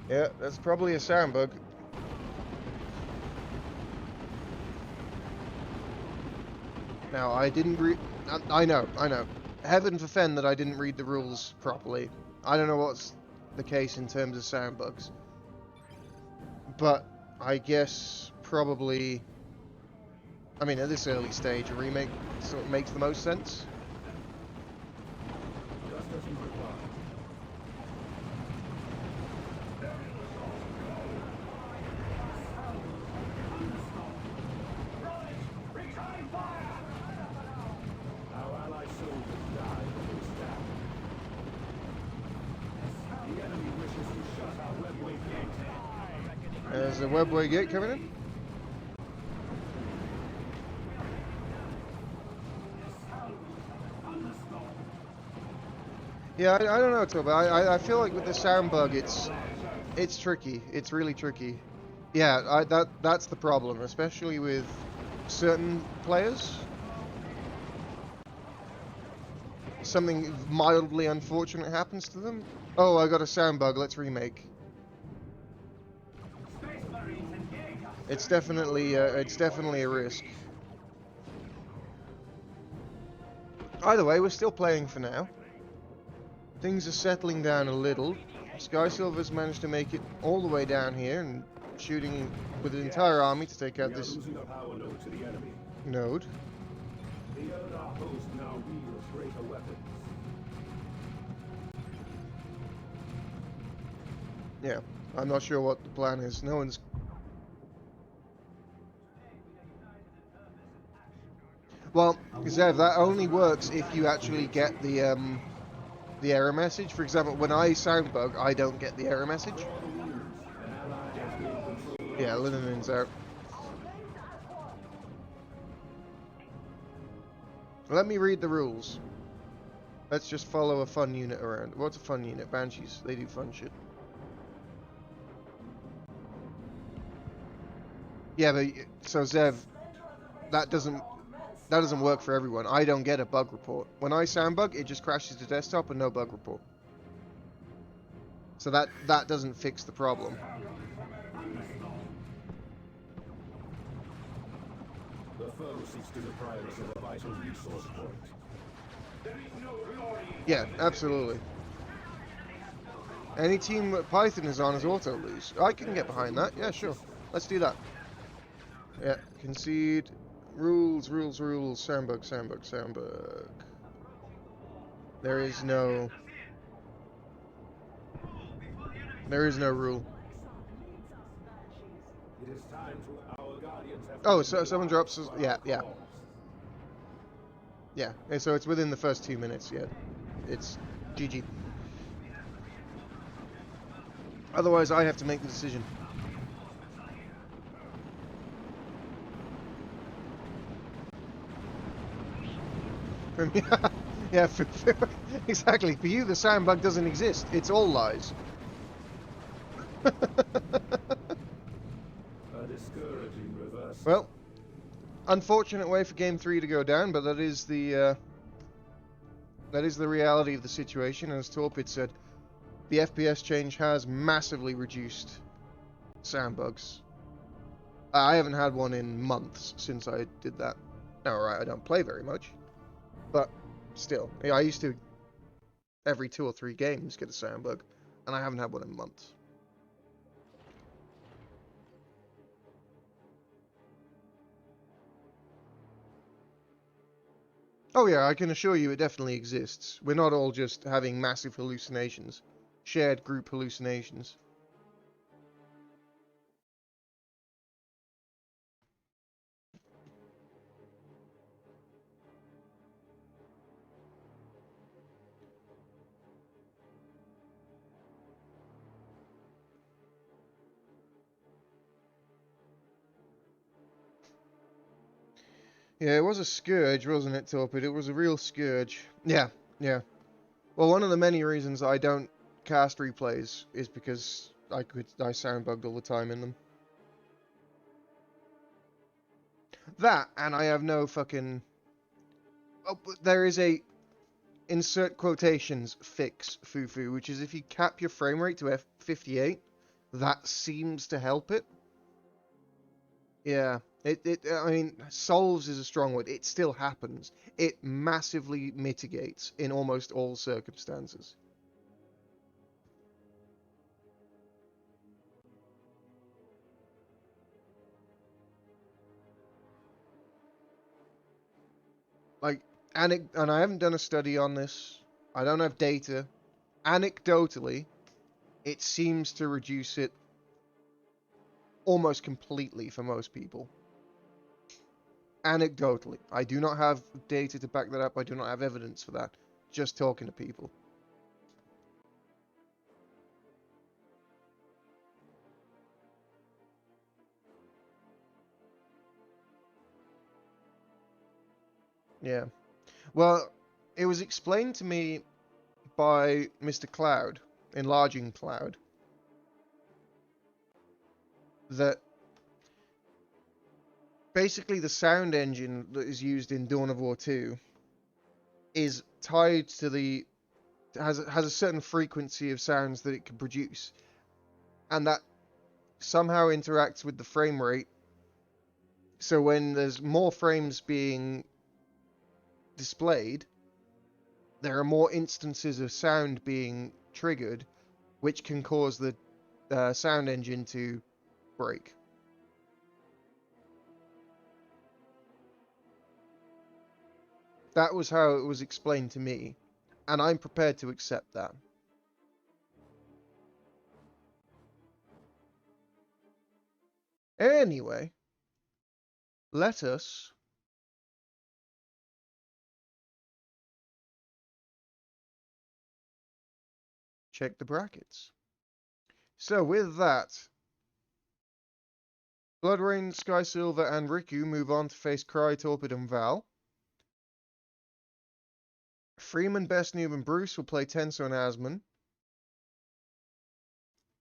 Yeah, that's probably a Sandbug. Now, I didn't read... I know. Heaven forfend that I didn't read the rules properly. I don't know what's the case in terms of Sandbugs. But I guess probably... I mean, at this early stage, a remake sort of makes the most sense. There's a webway gate coming in. Yeah, I don't know, Toba. I feel like with the Sandbug, it's tricky. It's really tricky. Yeah, that's the problem, especially with certain players. Something mildly unfortunate happens to them. Oh, I got a Sandbug. Let's remake. It's definitely a risk. Either way, we're still playing for now. Things are settling down a little. Skysilver's managed to make it all the way down here and shooting with an entire army to take out this node. The other host now wields greater weapons. Yeah, I'm not sure what the plan is. No one's... Well, Zev, that only works if you actually get the error message. For example, when I Sandbug, I don't get the error message. Yeah, Linenen's out. Let me read the rules. Let's just follow a fun unit around. What's a fun unit? Banshees. They do fun shit. Yeah, but so Zev, that doesn't work for everyone. I don't get a bug report. When I Sandbug, it just crashes to desktop and no bug report. So that doesn't fix the problem. The foe seeks to deprive us of a vital resource point. Yeah, absolutely. Any team that Python is on is auto lose. I can get behind that. Yeah, sure. Let's do that. Yeah, concede. Rules. Sandbug. There is no rule. It is time to our guardians have Oh, so someone drops. Yeah. And so it's within the first 2 minutes. Yeah, it's GG. Otherwise, I have to make the decision. Yeah, exactly. For you, the sound bug doesn't exist. It's all lies. A discouraging reversal. Well, unfortunate way for Game 3 to go down, but that is the reality of the situation. As Torpid said, the FPS change has massively reduced sound bugs. I haven't had one in months since I did that. Alright, I don't play very much, but still. I used to, every 2 or 3 games, get a sound bug, and I haven't had one in months. Oh yeah, I can assure you it definitely exists. We're not all just having massive hallucinations. Shared group hallucinations. Yeah, it was a scourge, wasn't it, Torpid? It was a real scourge. Yeah, yeah. Well, one of the many reasons I don't cast replays is because I sound bugged all the time in them. That, and I have no fucking... Oh, but there is a, insert quotations, fix, foo-foo, which is if you cap your frame rate to F58, that seems to help it. Yeah, I mean, solves is a strong word. It still happens. It massively mitigates in almost all circumstances. Like, and I haven't done a study on this. I don't have data. Anecdotally, it seems to reduce it almost completely for most people. Anecdotally. I do not have data to back that up. I do not have evidence for that. Just talking to people. Yeah. Well, it was explained to me by Mr. Cloud, Enlarging Cloud, that basically the sound engine that is used in Dawn of War 2 is tied to the has a certain frequency of sounds that it can produce, and that somehow interacts with the frame rate. So when there's more frames being displayed, there are more instances of sound being triggered, which can cause the sound engine to break. That was how it was explained to me, and I'm prepared to accept that. Anyway, let us check the brackets. So with that, Bloodrain, Sky Silver, and Riku move on to face Cry, Torpid, and Val. Freeman, Best Noob, and Bruce will play Tenso and Asmon.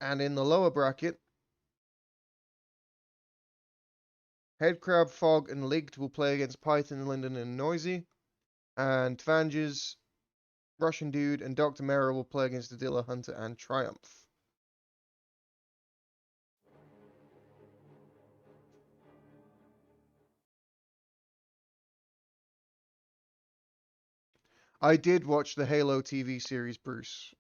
And in the lower bracket, Headcrab, Fog, and Ligged will play against Python, Linden, and Noisy. And Tvanges, Russian Dude, and Dr. Mera will play against Adila, Hunter, and Triumph. I did watch the Halo TV series, Bruce.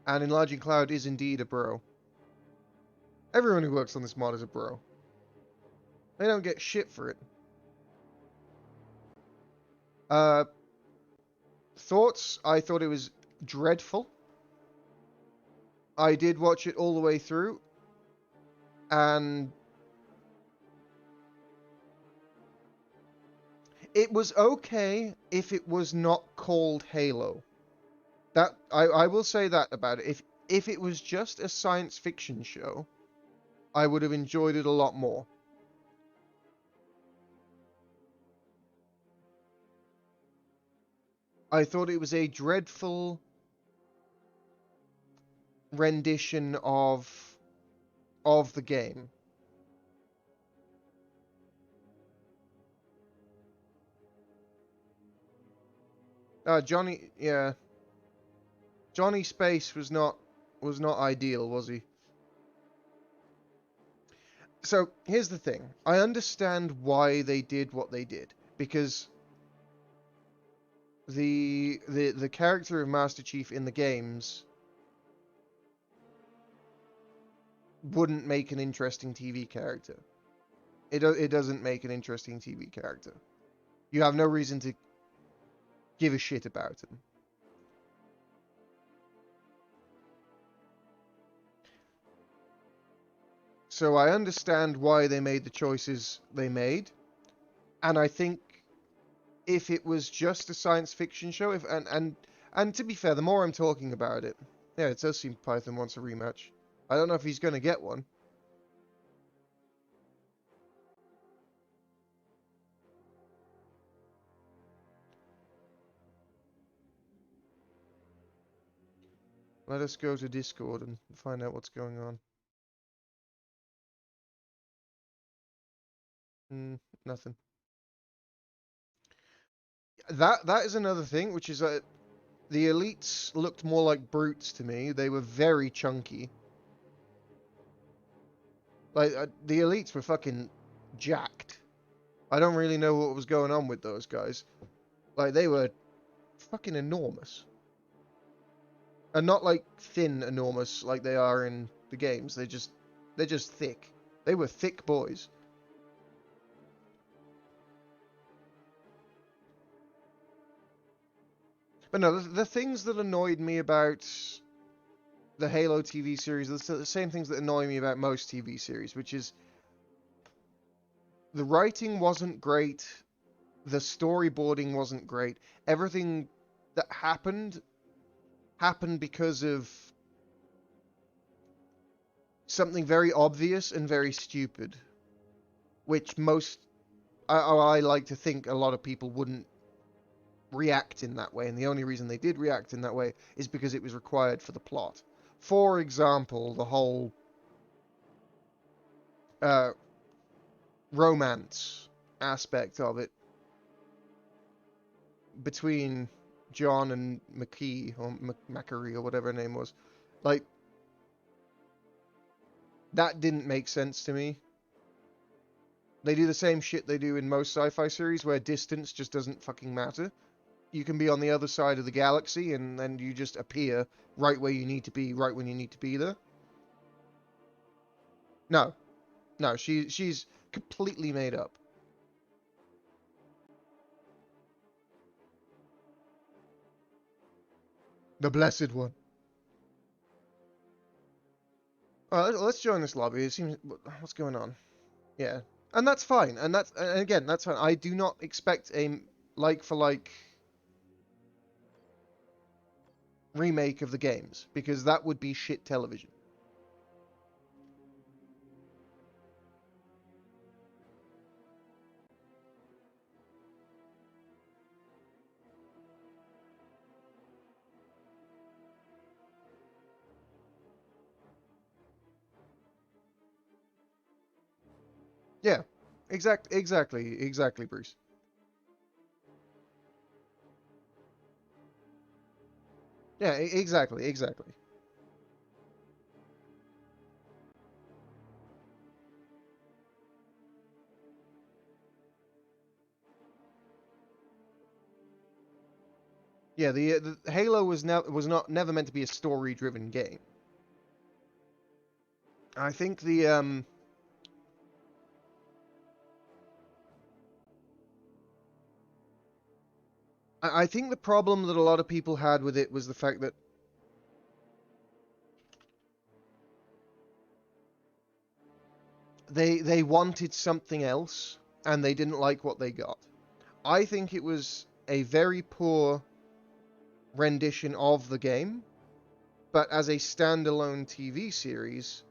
And Enlarging Cloud is indeed a bro. Everyone who works on this mod is a bro. They don't get shit for it. Thoughts? I thought it was dreadful. I did watch it all the way through, and it was okay if it was not called Halo. That I will say that about it. If it was just a science fiction show, I would have enjoyed it a lot more. I thought it was a dreadful rendition of the game. Johnny, yeah, Johnny Space was not ideal, was he? So here's the thing. I understand why they did what they did, because the character of Master Chief in the games wouldn't make an interesting TV character. It doesn't make an interesting TV character. You have no reason to give a shit about him. So I understand why they made the choices they made, and I think if it was just a science fiction show, and to be fair, the more I'm talking about it, yeah, it does seem Python wants a rematch. I don't know if he's going to get one. Let us go to Discord and find out what's going on. Nothing. That is another thing, which is the elites looked more like brutes to me. They were very chunky. Like the elites were fucking jacked. I don't really know what was going on with those guys. Like they were fucking enormous. And not like thin enormous like they are in the games. They're just thick. They were thick boys. But no, the things that annoyed me about the Halo TV series are the same things that annoy me about most TV series, which is the writing wasn't great, the storyboarding wasn't great. Everything that happened because of something very obvious and very stupid, which I like to think a lot of people wouldn't react in that way, and the only reason they did react in that way is because it was required for the plot. For example, the whole romance aspect of it between John and McKee, or Macquarie, or whatever her name was. Like, that didn't make sense to me. They do the same shit they do in most sci-fi series, where distance just doesn't fucking matter. You can be on the other side of the galaxy, and then you just appear right where you need to be, right when you need to be there. No. No, she's completely made up. The Blessed One. Alright, let's join this lobby. It seems... What's going on? Yeah. And that's fine. And again, that's fine. I do not expect a like-for-like remake of the games, because that would be shit television. Yeah. Exactly, Bruce. Yeah, exactly. Yeah, the Halo was never meant to be a story-driven game. I think I think the problem that a lot of people had with it was the fact that they wanted something else and they didn't like what they got. I think it was a very poor rendition of the game, but as a standalone TV series,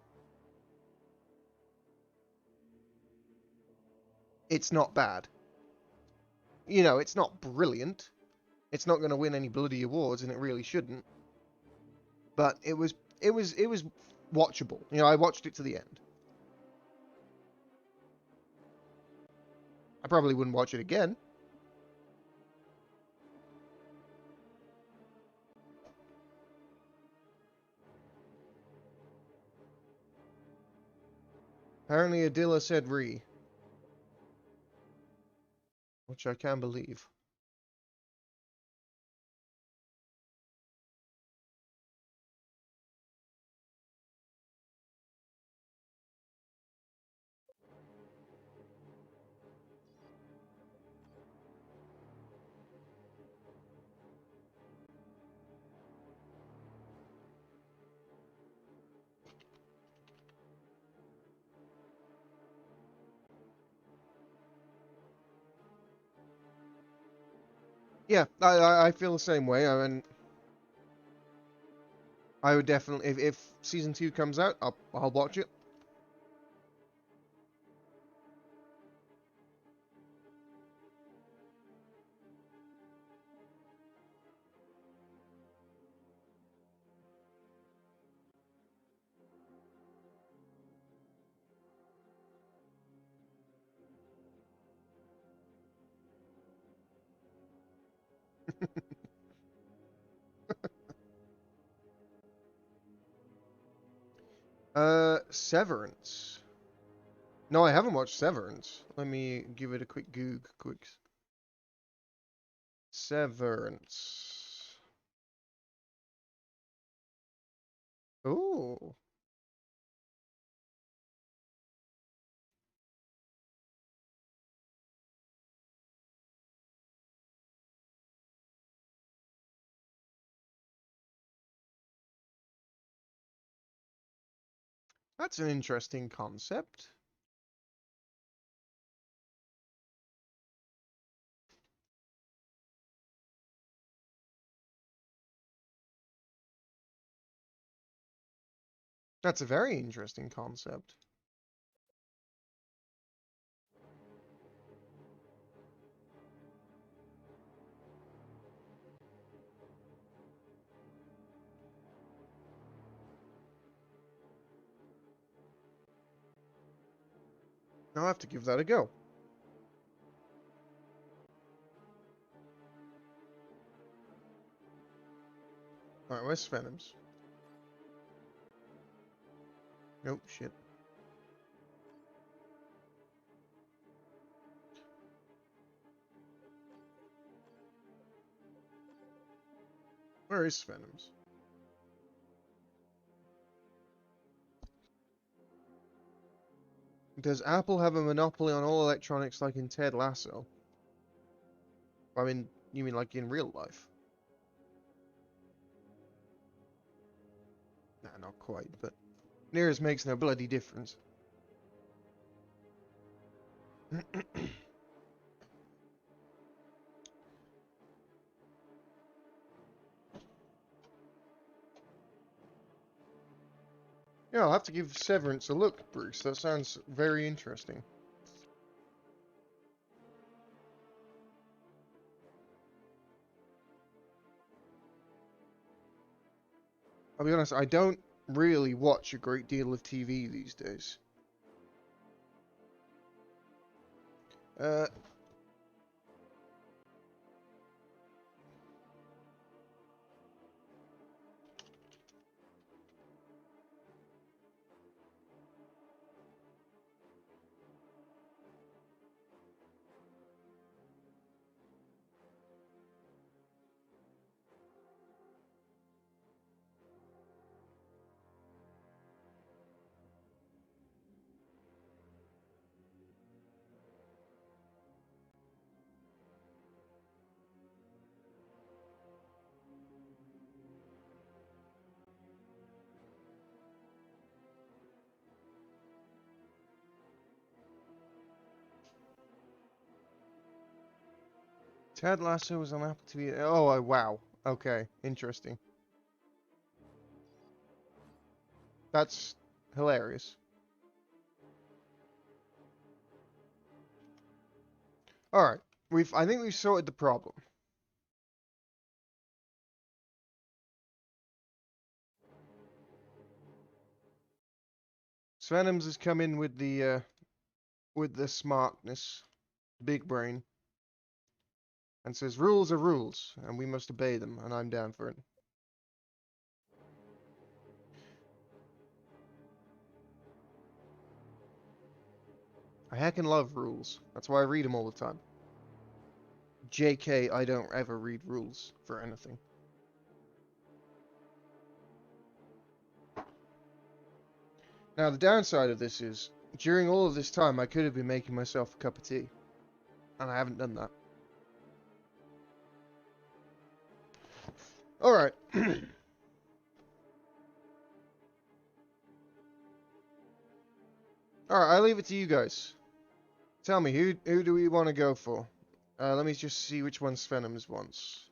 it's not bad. You know, it's not brilliant, It's not going to win any bloody awards, and it really shouldn't. But it was watchable. You know, I watched it to the end. I probably wouldn't watch it again. Apparently Adila said re. Which I can believe. Yeah, I feel the same way. I mean, I would definitely, if season 2 comes out, I'll watch it. Severance. No, I haven't watched Severance. Let me give it a quick goog. Severance. Ooh. That's an interesting concept. That's a very interesting concept. I'll have to give that a go. Alright, where's Venoms? Oh, shit. Where is Venoms? Does Apple have a monopoly on all electronics like in Ted Lasso? I mean, you mean like in real life? Nah, not quite, but nearest makes no bloody difference. Yeah, I'll have to give Severance a look, Bruce. That sounds very interesting. I'll be honest, I don't really watch a great deal of TV these days. Uh, Ted Lasso was on Apple TV. Oh, wow. Okay, interesting. That's hilarious. All right, I think we've sorted the problem. Venoms has come in with the smartness, big brain, and says rules are rules, and we must obey them, and I'm down for it. I heckin' love rules. That's why I read them all the time. JK, I don't ever read rules for anything. Now, the downside of this is, during all of this time, I could have been making myself a cup of tea. And I haven't done that. Alright. Alright, I leave it to you guys. Tell me, who do we want to go for? Let me just see which one Venoms wants.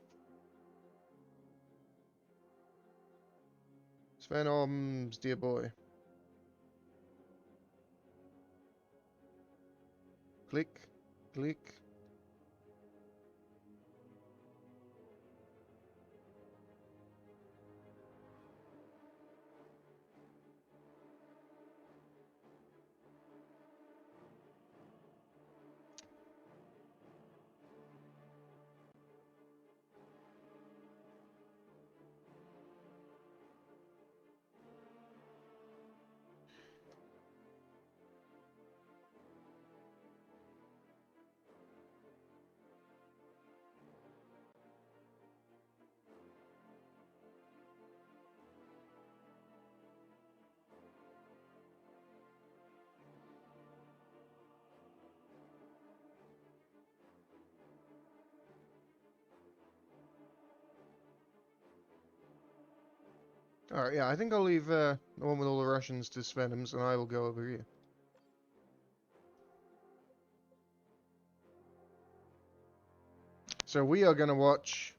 Venoms, dear boy. Click, click. Alright, yeah, I think I'll leave the one with all the Russians to Venoms, and I will go over here. So we are going to watch...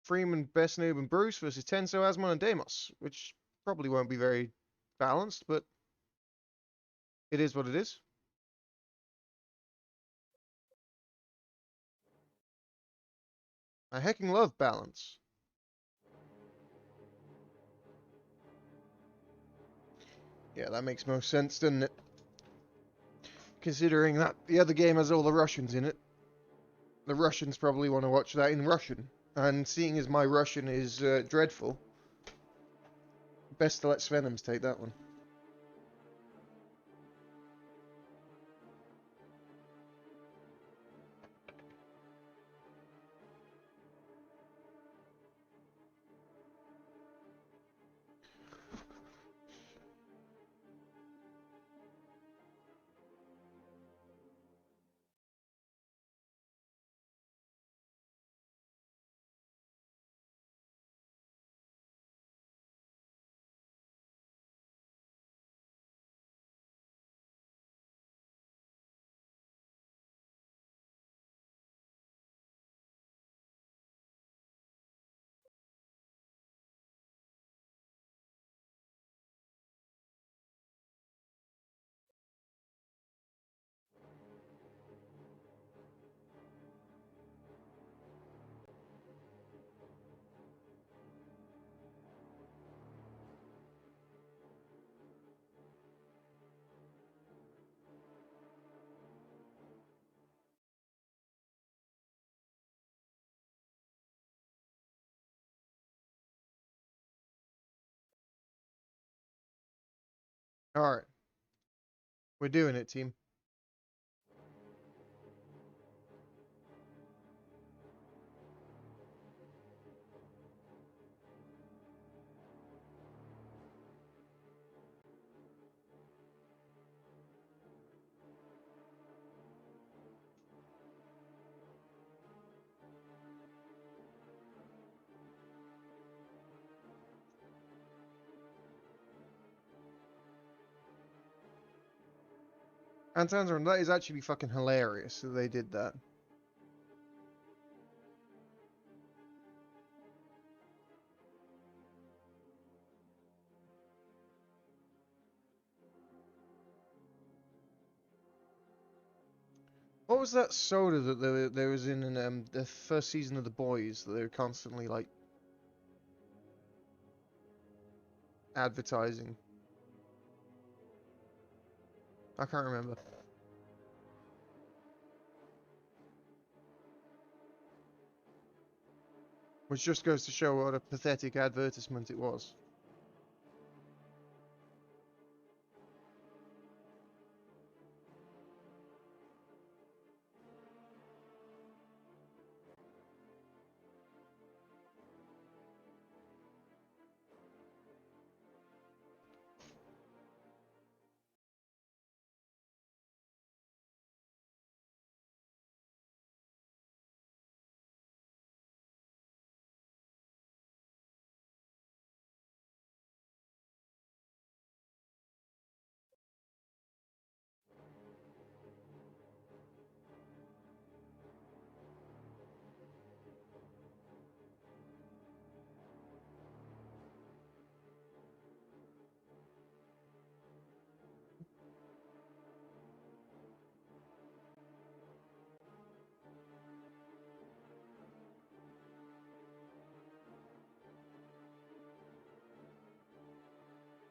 Freeman, Best Noob, and Bruce versus Tenso, Asmon, and Deimos, which probably won't be very balanced, but it is what it is. I hecking love balance. Yeah, that makes most sense, doesn't it? Considering that the other game has all the Russians in it. The Russians probably want to watch that in Russian. And seeing as my Russian is dreadful, best to let Venoms take that one. Alright. We're doing it, team. Antanzron, that is actually fucking hilarious that they did that. What was that soda that there was in the first season of The Boys that they were constantly like advertising? I can't remember. Which just goes to show what a pathetic advertisement it was.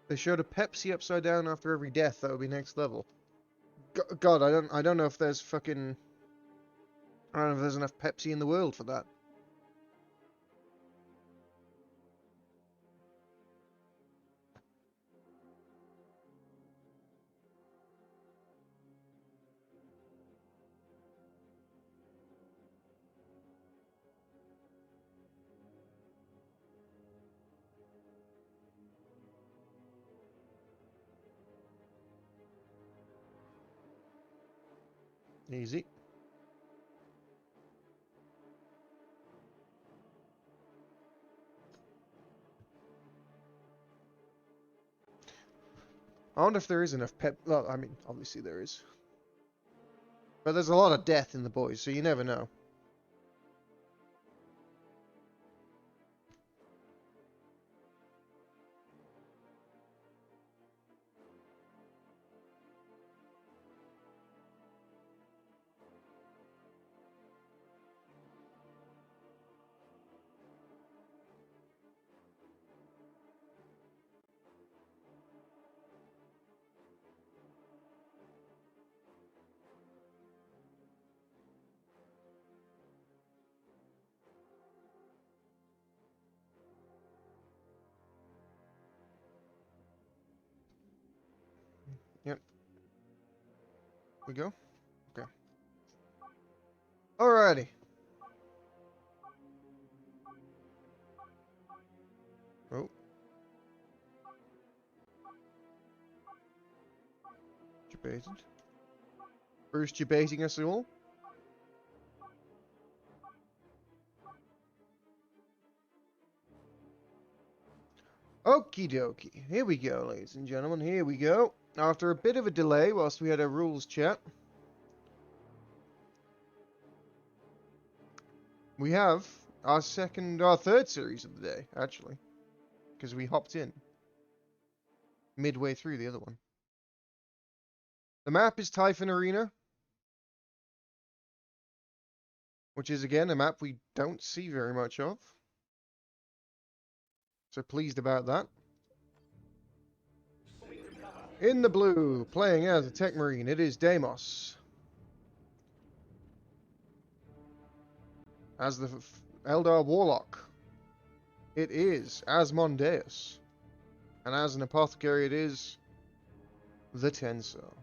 They showed a Pepsi upside down after every death. That would be next level. God, I don't know if there's fucking... I don't know if there's enough Pepsi in the world for that. Easy. I wonder if there is enough well, I mean, obviously there is. But there's a lot of death in The Boys, so you never know. Yep. We go? Okay. Alrighty. Oh. Debated. Bruce debating us all? Okie dokie. Here we go, ladies and gentlemen. Here we go. After a bit of a delay whilst we had a rules chat, we have our third series of the day, actually. Because we hopped in midway through the other one. The map is Typhon Arena, which is, again, a map we don't see very much of. So pleased about that. In the blue, playing as a Tech Marine, it is Deimos. As the Eldar Warlock, it is Asmodeus. And as an Apothecary, it is the Tenso.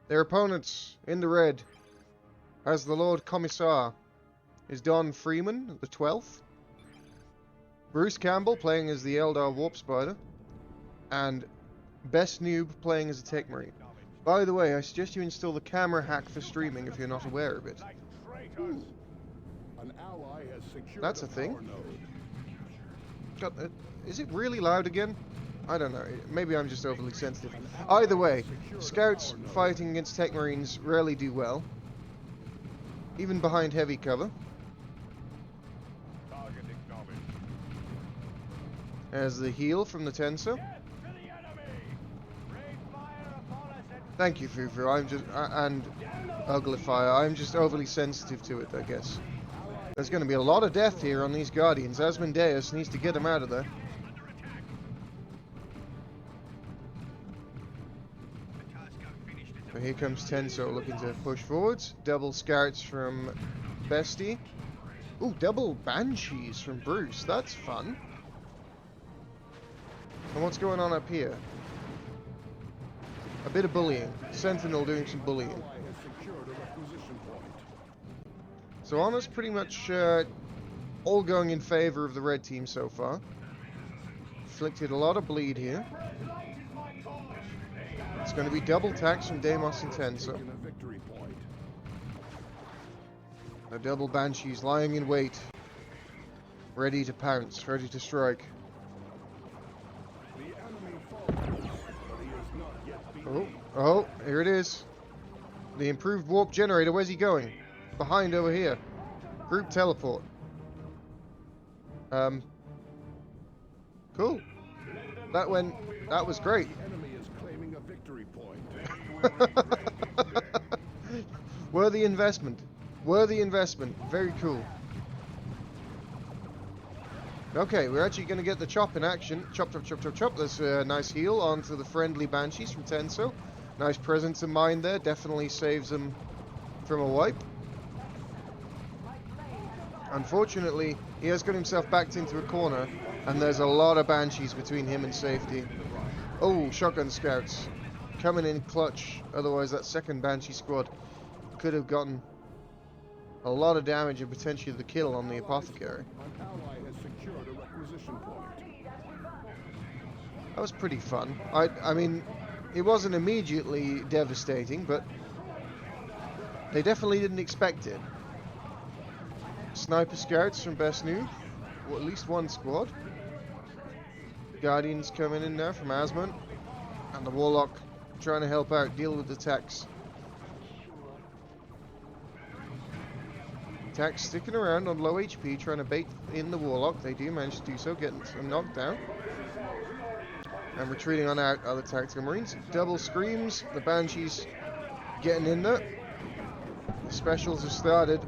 Their opponents, in the red, as the Lord Commissar, is Don Freeman, the 12th. Bruce Campbell, playing as the Eldar Warp Spider. And Best Noob, playing as a Tech Marine. By the way, I suggest you install the camera hack for streaming if you're not aware of it. Ooh. An ally has secured That's a thing. power node. God, is it really loud again? I don't know. Maybe I'm just overly sensitive. Either way, scouts fighting against Tech Marines rarely do well. Even behind heavy cover. Target acknowledged. As the heal from the Tenso. Thank you, Fufu. I'm just... and Uglifier. I'm just overly sensitive to it, I guess. There's going to be a lot of death here on these Guardians. Asmodeus needs to get them out of there. So here comes Tenso looking to push forwards. Double scouts from Bestie. Ooh, double Banshees from Bruce. That's fun. And what's going on up here? A bit of bullying. Sentinel doing some bullying. So Honor's pretty much all going in favor of the red team so far. Inflicted a lot of bleed here. It's going to be double tax from Deimos and Tenso. The double Banshees lying in wait. Ready to pounce, ready to strike. Oh, here it is. The improved warp generator, where's he going? Behind over here. Group teleport. Cool. That was great. Worthy investment. Worthy investment. Very cool. Okay, we're actually going to get the chop in action. Chop, chop, chop, chop, chop. There's a nice heal onto the friendly Banshees from Tenso. Nice presence of mind there. Definitely saves them from a wipe. Unfortunately, he has got himself backed into a corner, and there's a lot of Banshees between him and safety. Oh, shotgun scouts. Coming in clutch. Otherwise, that second Banshee squad could have gotten a lot of damage and potentially the kill on the apothecary. That was pretty fun. I mean, it wasn't immediately devastating, but they definitely didn't expect it. Sniper scouts from Best Noob, or at least one squad. Guardians coming in now from Asmon, and the Warlock trying to help out, deal with the Tax. Tax sticking around on low HP, trying to bait in the Warlock. They do manage to do so, getting some knockdown. And retreating on out are the Tactical Marines. Double screams, the Banshees getting in there. The specials have started.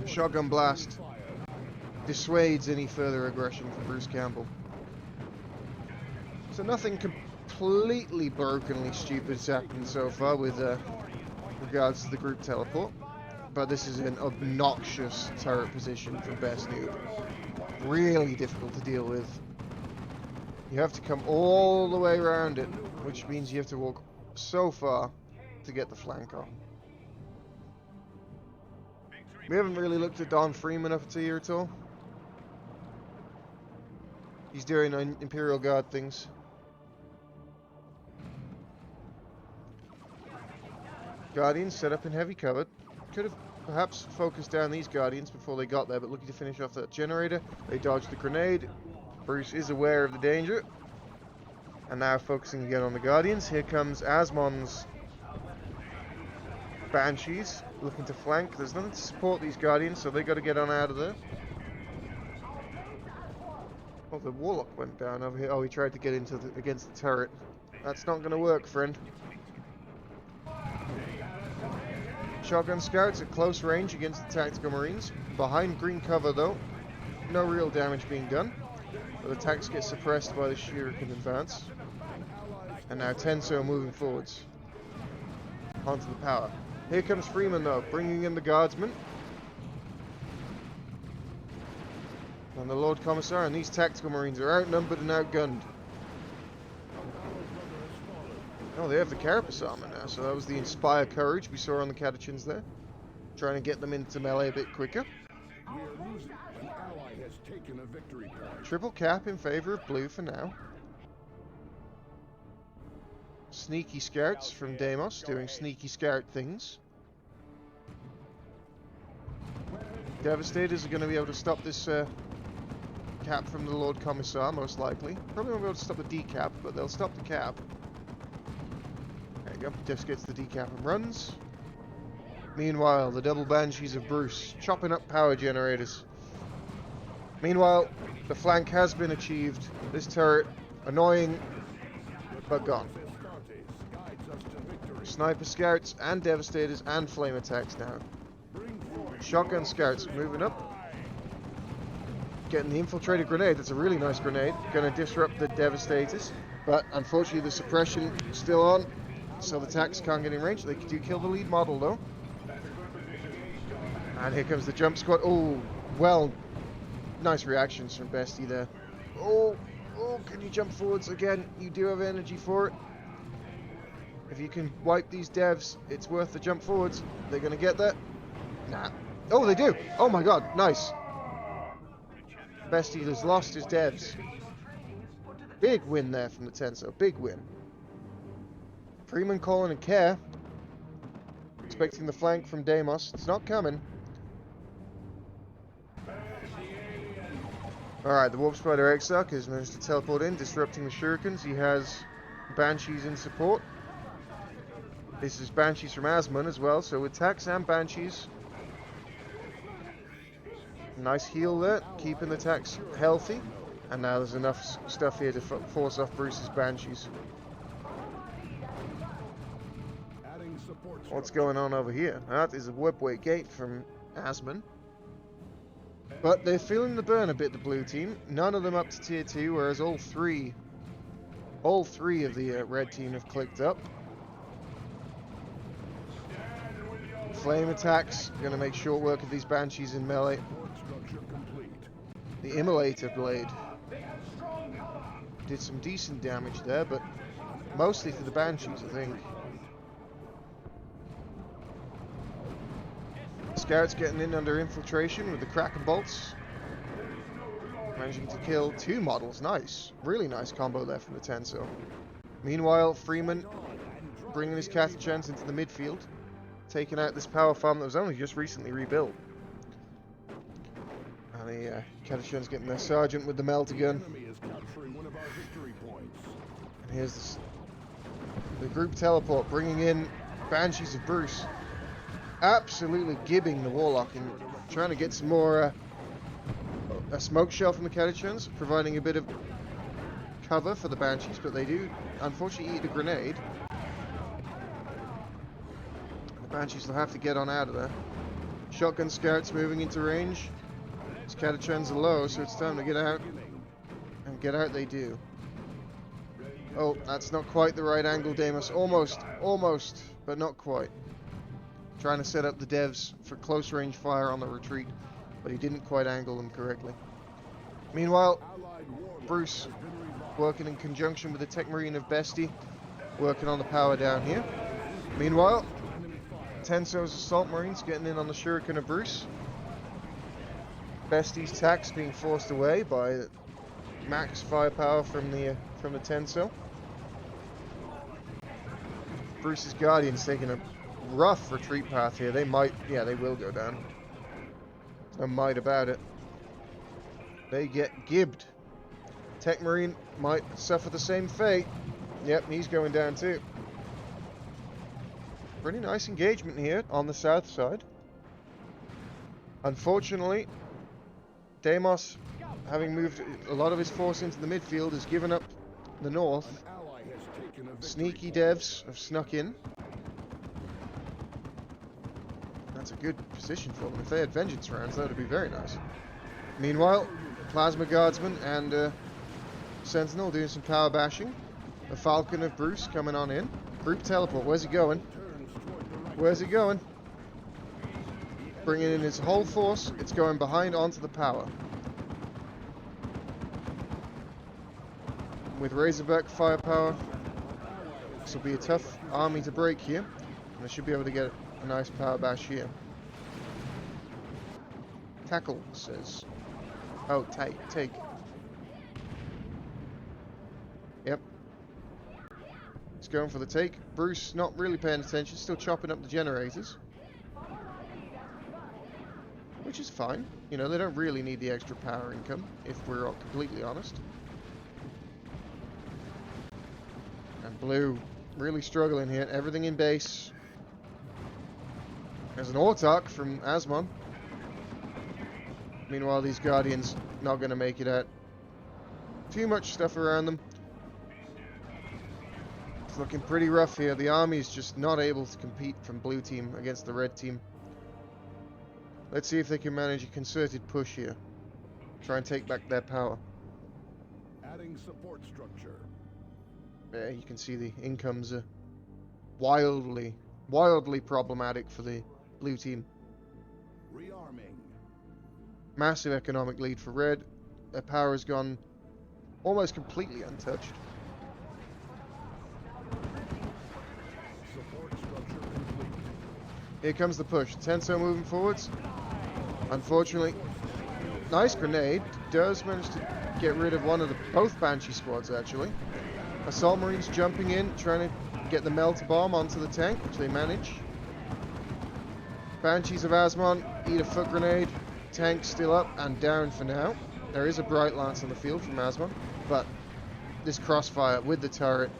Shotgun blast dissuades any further aggression from Bruce Campbell. So nothing completely brokenly stupid has happened so far with regards to the group teleport. But this is an obnoxious turret position for Best Noob. Really difficult to deal with. You have to come all the way around it, which means you have to walk so far to get the flank on. We haven't really looked at Don Freeman up to here at all. He's doing Imperial Guard things. Guardians set up in heavy cover. Could have perhaps focused down these Guardians before they got there, but looking to finish off that generator. They dodged the grenade. Bruce is aware of the danger. And now focusing again on the Guardians. Here comes Asmon's Banshees looking to flank. There's nothing to support these Guardians, so they got to get on out of there. Oh, the Warlock went down over here. Oh, he tried to get into against the turret. That's not going to work, friend. Shotgun scouts at close range against the Tactical Marines. Behind green cover, though. No real damage being done. But attacks get suppressed by the Shuriken advance. And now Tenso moving forwards. Onto the power. Here comes Freeman, though, bringing in the Guardsmen. And the Lord Commissar, and these Tactical Marines are outnumbered and outgunned. Oh, they have the Carapace armor now, so that was the Inspire Courage we saw on the Catechins there. Trying to get them into melee a bit quicker. We are losing. An ally has taken a victory point. Triple cap in favor of blue for now. Sneaky scouts from Deimos doing sneaky scout things. Devastators are going to be able to stop this cap from the Lord Commissar, most likely. Probably won't be able to stop the decap, but they'll stop the cap. There you go. Just gets the decap and runs. Meanwhile, the double Banshees of Bruce chopping up power generators. Meanwhile, the flank has been achieved. This turret, annoying, but gone. Sniper scouts and devastators and flame attacks now. Shotgun scouts moving up. Getting the infiltrator grenade. That's a really nice grenade. Going to disrupt the devastators. But unfortunately the suppression is still on. So the attacks can't get in range. They do kill the lead model though. And here comes the jump squad. Oh, well, nice reactions from Bestie there. Oh, can you jump forwards again? You do have energy for it. If you can wipe these devs, it's worth the jump forwards. They're going to get that. Nah. Oh, they do. Oh my god, nice. Bestie has lost his devs. Big win there from the Tenso. Big win. Freeman, Colin, and Care. Expecting the flank from Deimos. It's not coming. Alright, the Warp Spider Exarch has managed to teleport in, disrupting the shurikens. He has Banshees in support. This is Banshees from Asmon as well, so attacks and Banshees. Nice heal there, keeping the attacks healthy. And now there's enough stuff here to force off Bruce's Banshees. What's going on over here? That is a whipway gate from Asmon. But they're feeling the burn a bit, the blue team. None of them up to tier 2, whereas all three of the red team have clicked up. Flame attacks, going to make short work of these Banshees in melee. The Immolator Blade did some decent damage there, but mostly for the Banshees, I think. Scouts getting in under infiltration with the Kraken bolts. Managing to kill 2 models. Nice. Really nice combo there from the Tenso. Meanwhile, Freeman bringing his Catachans into the midfield. Taking out this power farm that was only just recently rebuilt. And the Catachans getting their sergeant with the melter gun. And here's the group teleport bringing in Banshees of Bruce. Absolutely gibbing the Warlock and trying to get some more a smoke shell from the Catachans, providing a bit of cover for the Banshees, but they do unfortunately eat a grenade. The Banshees will have to get on out of there. Shotgun scouts moving into range. These Catachans are low, so it's time to get out. And get out they do. Oh, that's not quite the right angle, Deimos. Almost, but not quite. Trying to set up the devs for close range fire on the retreat, but he didn't quite angle them correctly. Meanwhile, Bruce, working in conjunction with the Tech Marine of Bestie, working on the power down here. Meanwhile, Tenso's Assault Marines getting in on the Shuriken of Bruce. Bestie's tax being forced away by max firepower from the Tenso. Bruce's Guardians taking a rough retreat path here. They will go down. No might about it. They get gibbed. Tech Marine might suffer the same fate. Yep, he's going down too. Pretty nice engagement here on the south side. Unfortunately, Deimos, having moved a lot of his force into the midfield, has given up the north. Sneaky devs have snuck in. That's a good position for them. If they had vengeance rounds, that would be very nice. Meanwhile, Plasma Guardsman and Sentinel doing some power bashing. The Falcon of Bruce coming on in. Group teleport. Where's he going? Where's he going? Bringing in his whole force. It's going behind onto the power. With Razorback firepower, this will be a tough army to break here. And they should be able to get a nice power bash here. Tackle says. Oh, take. Yep. He's going for the take. Bruce not really paying attention, still chopping up the generators. Which is fine. You know, they don't really need the extra power income, if we're all completely honest. And Blue really struggling here. Everything in base. There's an Autarch from Asmon. Meanwhile, these Guardians not going to make it out. Too much stuff around them. It's looking pretty rough here. The army is just not able to compete from blue team against the red team. Let's see if they can manage a concerted push here. Try and take back their power. Adding support structure. There, you can see the incomes are wildly problematic for the blue team. Rearming. Massive economic lead for red. Their power has gone almost completely untouched. Support structure complete. Here comes the push. Tenso moving forwards. Unfortunately, nice grenade. Does manage to get rid of both Banshee squads, actually. Assault Marines jumping in, trying to get the melter bomb onto the tank, which they manage. Banshees of Asmon eat a foot grenade. Tank still up and down for now. There is a bright lance on the field from Asmon, but this crossfire with the turret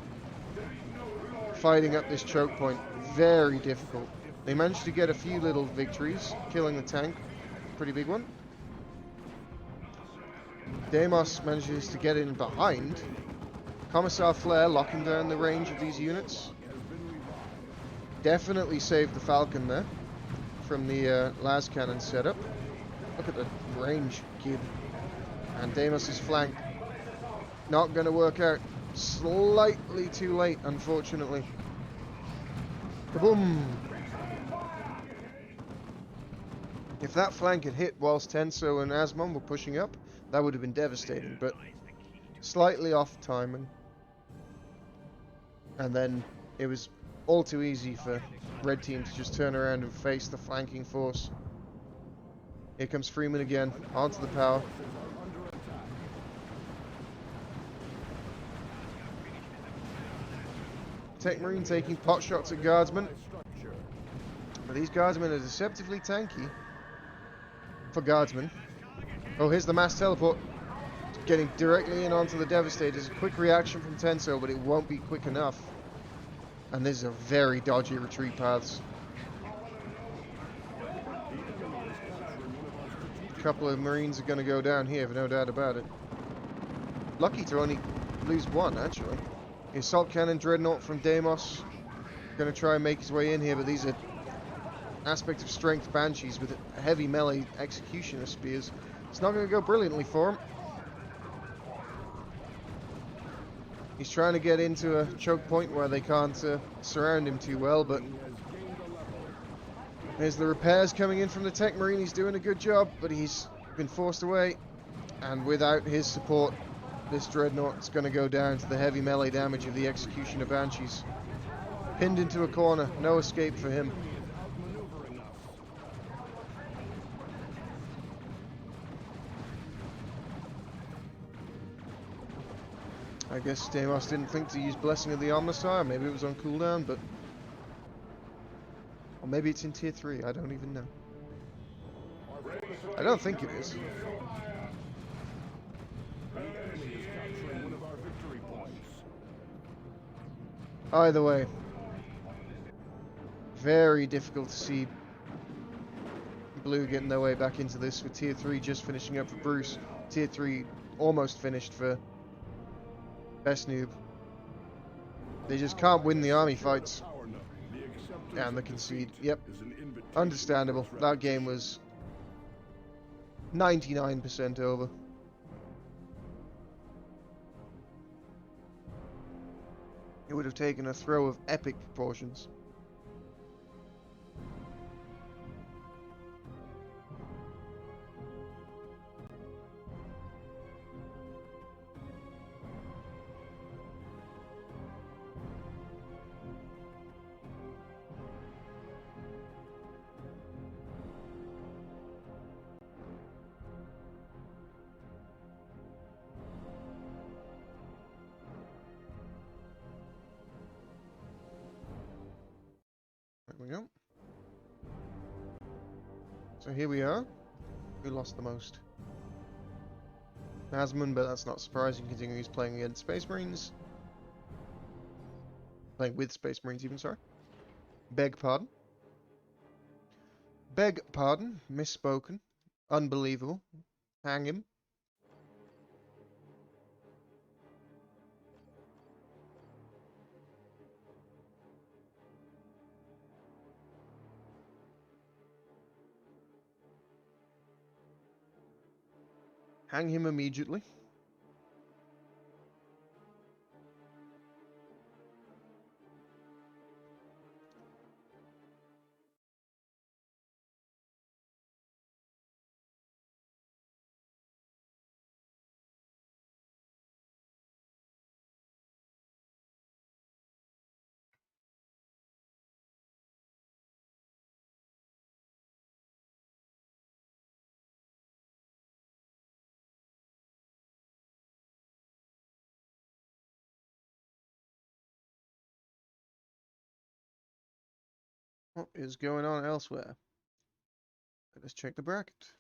fighting up this choke point, very difficult. They managed to get a few little victories, killing the tank, pretty big one. Deimos manages to get in behind. Commissar Flare locking down the range of these units. Definitely saved the Falcon there from the las cannon setup. Look at the range, kid. And Deimos' flank not going to work out. Slightly too late, unfortunately. Kaboom! If that flank had hit whilst Tenso and Asmon were pushing up, that would have been devastating, but slightly off timing. And then it was all too easy for red team to just turn around and face the flanking force. Here comes Freeman again, onto the power. Tech Marine taking pot shots at guardsmen. But these guardsmen are deceptively tanky for guardsmen. Oh, here's the mass teleport. Getting directly in onto the Devastators. A quick reaction from Tenso, but it won't be quick enough. And these are very dodgy retreat paths. A couple of Marines are going to go down here, no doubt about it. Lucky to only lose one, actually. The Assault Cannon Dreadnought from Deimos. Going to try and make his way in here, but these are aspect of strength Banshees with heavy melee Executioner spears. It's not going to go brilliantly for him. He's trying to get into a choke point where they can't surround him too well, but there's the repairs coming in from the Tech Marine. He's doing a good job, but he's been forced away, and without his support, this Dreadnought's going to go down to the heavy melee damage of the Executioner Banshees. Pinned into a corner, no escape for him. I guess Deimos didn't think to use Blessing of the Omnissiah. Maybe it was on cooldown, but... Or maybe it's in tier 3, I don't even know. I don't think it is. Either way. Very difficult to see Blue getting their way back into this, with tier 3 just finishing up for Bruce. Tier 3 almost finished for Best Noob. They just can't win the army fights. And the concede. Yep. Understandable. That game was 99% over. It would have taken a throw of epic proportions. There we go. So here we are. Who lost the most? Asmon, but that's not surprising considering he's playing against Space Marines. Playing with Space Marines even, sorry. Beg pardon. Beg pardon. Misspoken. Unbelievable. Hang him. Hang him immediately. What is going on elsewhere? Let us check the bracket.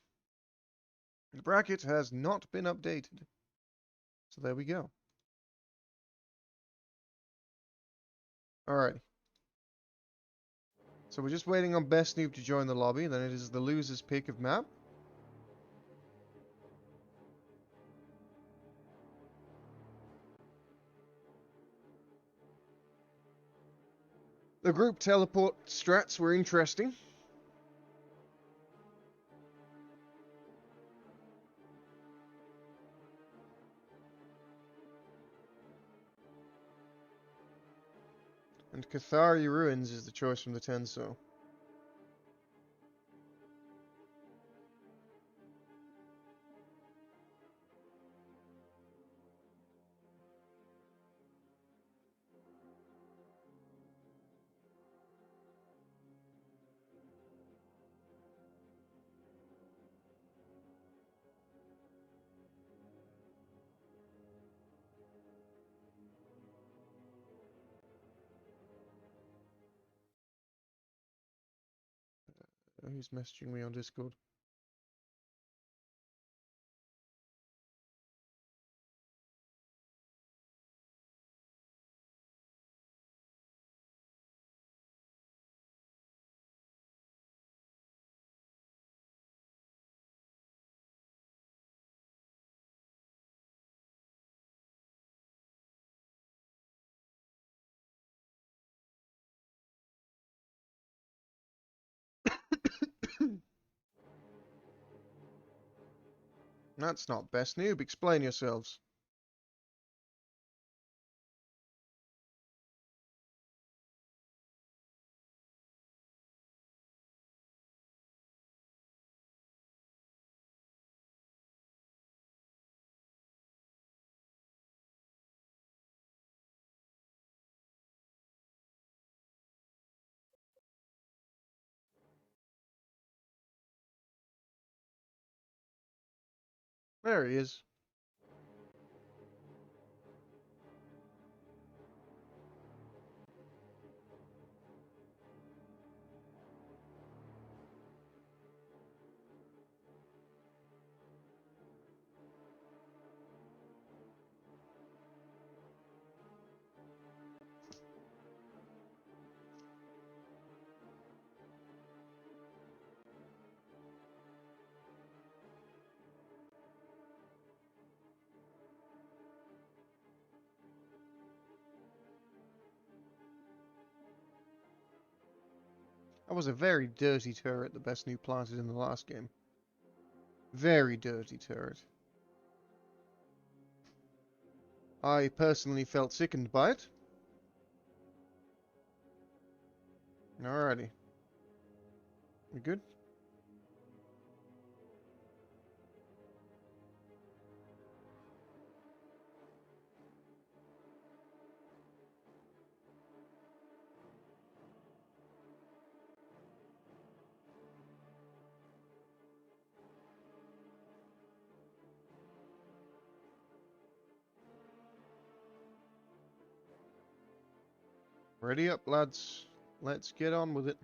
The bracket has not been updated. So there we go. Alrighty. So we're just waiting on Best Noob to join the lobby, and then it is the loser's pick of map. The group teleport strats were interesting. And Cathari Ruins is the choice from the Tenso. Who's messaging me on Discord? That's not Best Noob. Explain yourselves. There he is. That was a very dirty turret the Best Noob planted in the last game. Very dirty turret. I personally felt sickened by it. Alrighty. We good? Ready up, lads. Let's get on with it.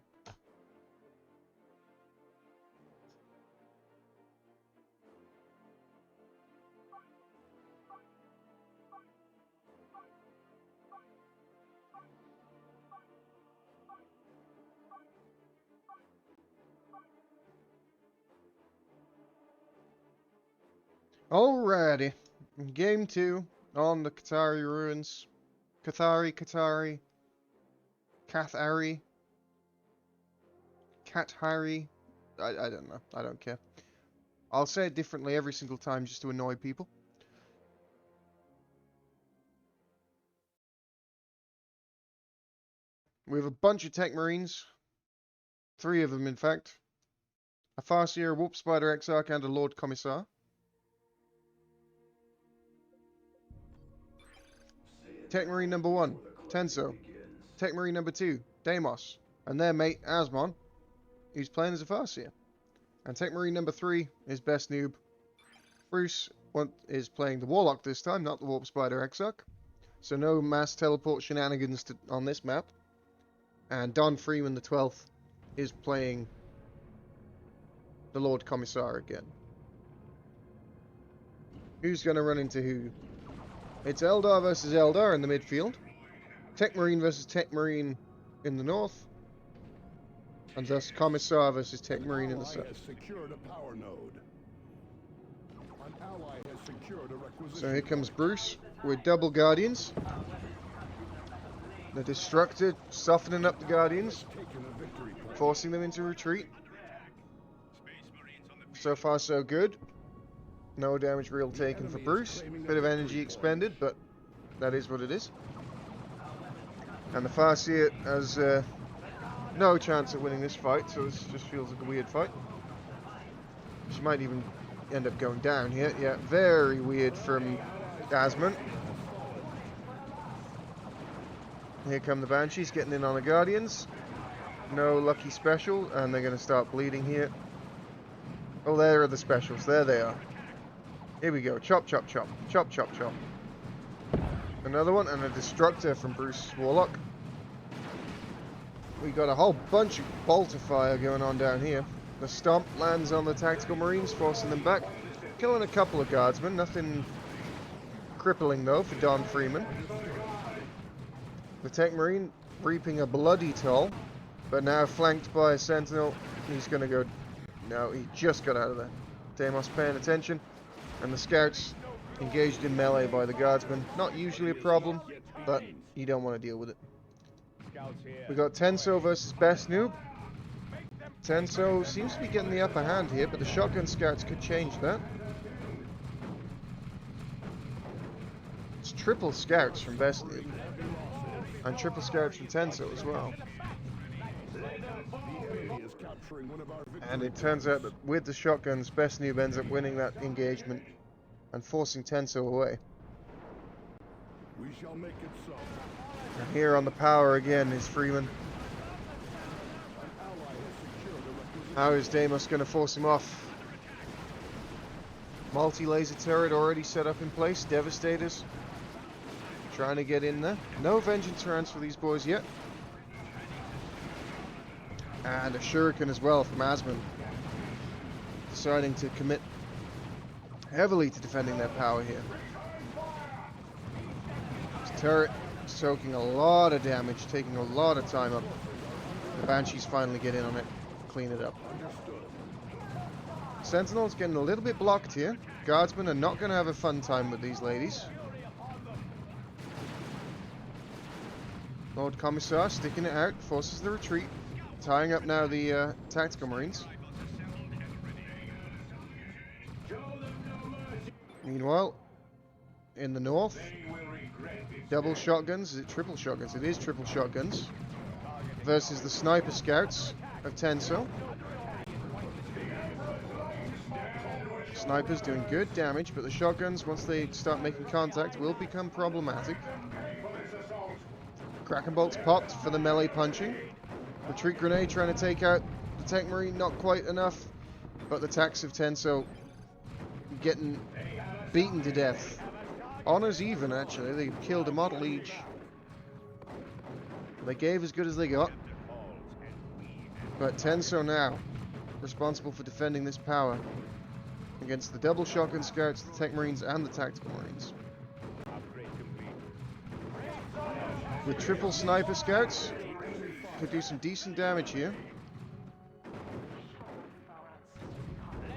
Alrighty. Game 2 on the Qatari Ruins. Cathari. Cathari. Cathari. I don't know. I don't care. I'll say it differently every single time just to annoy people. We have a bunch of Tech Marines. 3 of them, in fact. A Farseer, a Warp Spider Exarch, and a Lord Commissar. Tech Marine number 1, Tenso. Tech Marine number 2, Deimos. And their mate, Asmon, who's playing as a Farseer. And Tech Marine number 3 is Best Noob. Bruce is playing the Warlock this time, not the Warp Spider Exarch. So no mass teleport shenanigans on this map. And Don Freeman the 12th is playing the Lord Commissar again. Who's going to run into who? It's Eldar versus Eldar in the midfield. Tech Marine versus Tech Marine in the north. And thus Commissar versus Tech Marine in the south. So here comes Bruce with double Guardians. The Destructor softening up the Guardians, forcing them into retreat. So far so good. No damage real taken for Bruce. Bit of energy expended, but that is what it is. And the Farseer has no chance of winning this fight, so this just feels like a weird fight. She might even end up going down here. Yeah, very weird from Asmon. Here come the Banshees getting in on the Guardians. No lucky special, and they're going to start bleeding here. Oh, there are the specials. There they are. Here we go. Chop, chop, chop. Chop, chop, chop. Another one, and a Destructor from Bruce's Warlock. We got a whole bunch of bolter fire going on down here. The Stomp lands on the Tactical Marines, forcing them back. Killing a couple of Guardsmen. Nothing crippling, though, for Don Freeman. The Tech Marine reaping a bloody toll, but now flanked by a Sentinel. He's going to go... No, he just got out of there. Deimos paying attention, and the Scouts engaged in melee by the Guardsmen. Not usually a problem, but you don't want to deal with it. We got Tenso versus Best Noob. Tenso seems to be getting the upper hand here, but the Shotgun Scouts could change that. It's triple Scouts from Best Noob. And triple Scouts from Tenso as well. And it turns out that with the shotguns, Best Noob ends up winning that engagement and forcing Tenso away. We shall make it so. And here on the power again is Freeman. How is Deimos going to force him off? Multi-laser turret already set up in place. Devastators trying to get in there. No vengeance rounds for these boys yet. And a Shuriken as well from Asmon. Deciding to commit heavily to defending their power here. This turret soaking a lot of damage, taking a lot of time up. The Banshees finally get in on it, clean it up. Sentinel's getting a little bit blocked here. Guardsmen are not going to have a fun time with these ladies. Lord Commissar sticking it out, forces the retreat. Tying up now the Tactical Marines. Meanwhile, in the north, double shotguns. Is it triple shotguns? It is triple shotguns. Versus the Sniper Scouts of Tenso. Snipers doing good damage, but the shotguns, once they start making contact, will become problematic. Kraken bolts popped for the melee punching. Retreat grenade trying to take out the Tech Marine, not quite enough, but the Tax of Tenso getting beaten to death. Honors even, actually. They killed a model each. They gave as good as they got. But Tenso now responsible for defending this power against the double shotgun scouts, the Tech Marines, and the Tactical Marines. With triple sniper scouts, could do some decent damage here.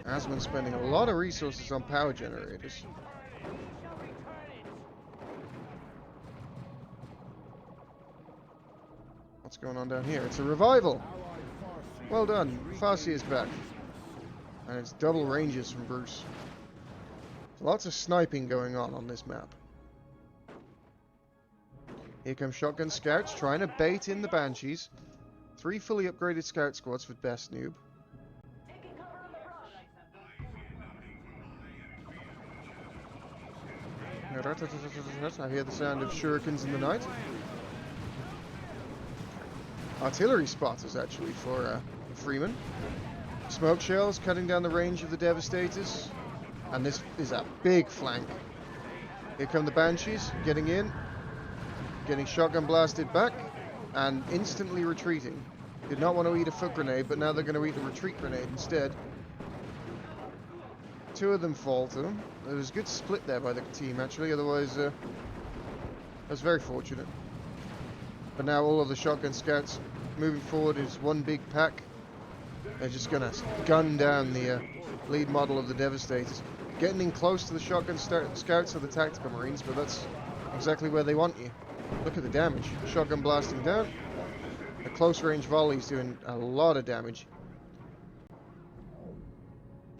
Asmon's spending a lot of resources on power generators. What's going on down here? It's a revival! Well done, Farsi is back. And it's double ranges from Bruce. Lots of sniping going on this map. Here come shotgun scouts trying to bait in the Banshees. 3 fully upgraded scout squads for best noob. I hear the sound of shurikens in the night. Artillery spotters actually for Freeman. Smoke shells cutting down the range of the Devastators. And this is a big flank. Here come the Banshees, getting in. Getting shotgun blasted back. And instantly retreating. Did not want to eat a foot grenade, but now they're going to eat the retreat grenade instead. 2 of them fall to them. There was a good split there by the team, actually. Otherwise, that was very fortunate. But now all of the shotgun scouts moving forward is one big pack. They're just going to gun down the lead model of the Devastators. Getting in close to the shotgun scouts of the Tactical Marines, but that's exactly where they want you. Look at the damage. Shotgun blasting down. The close range volley is doing a lot of damage.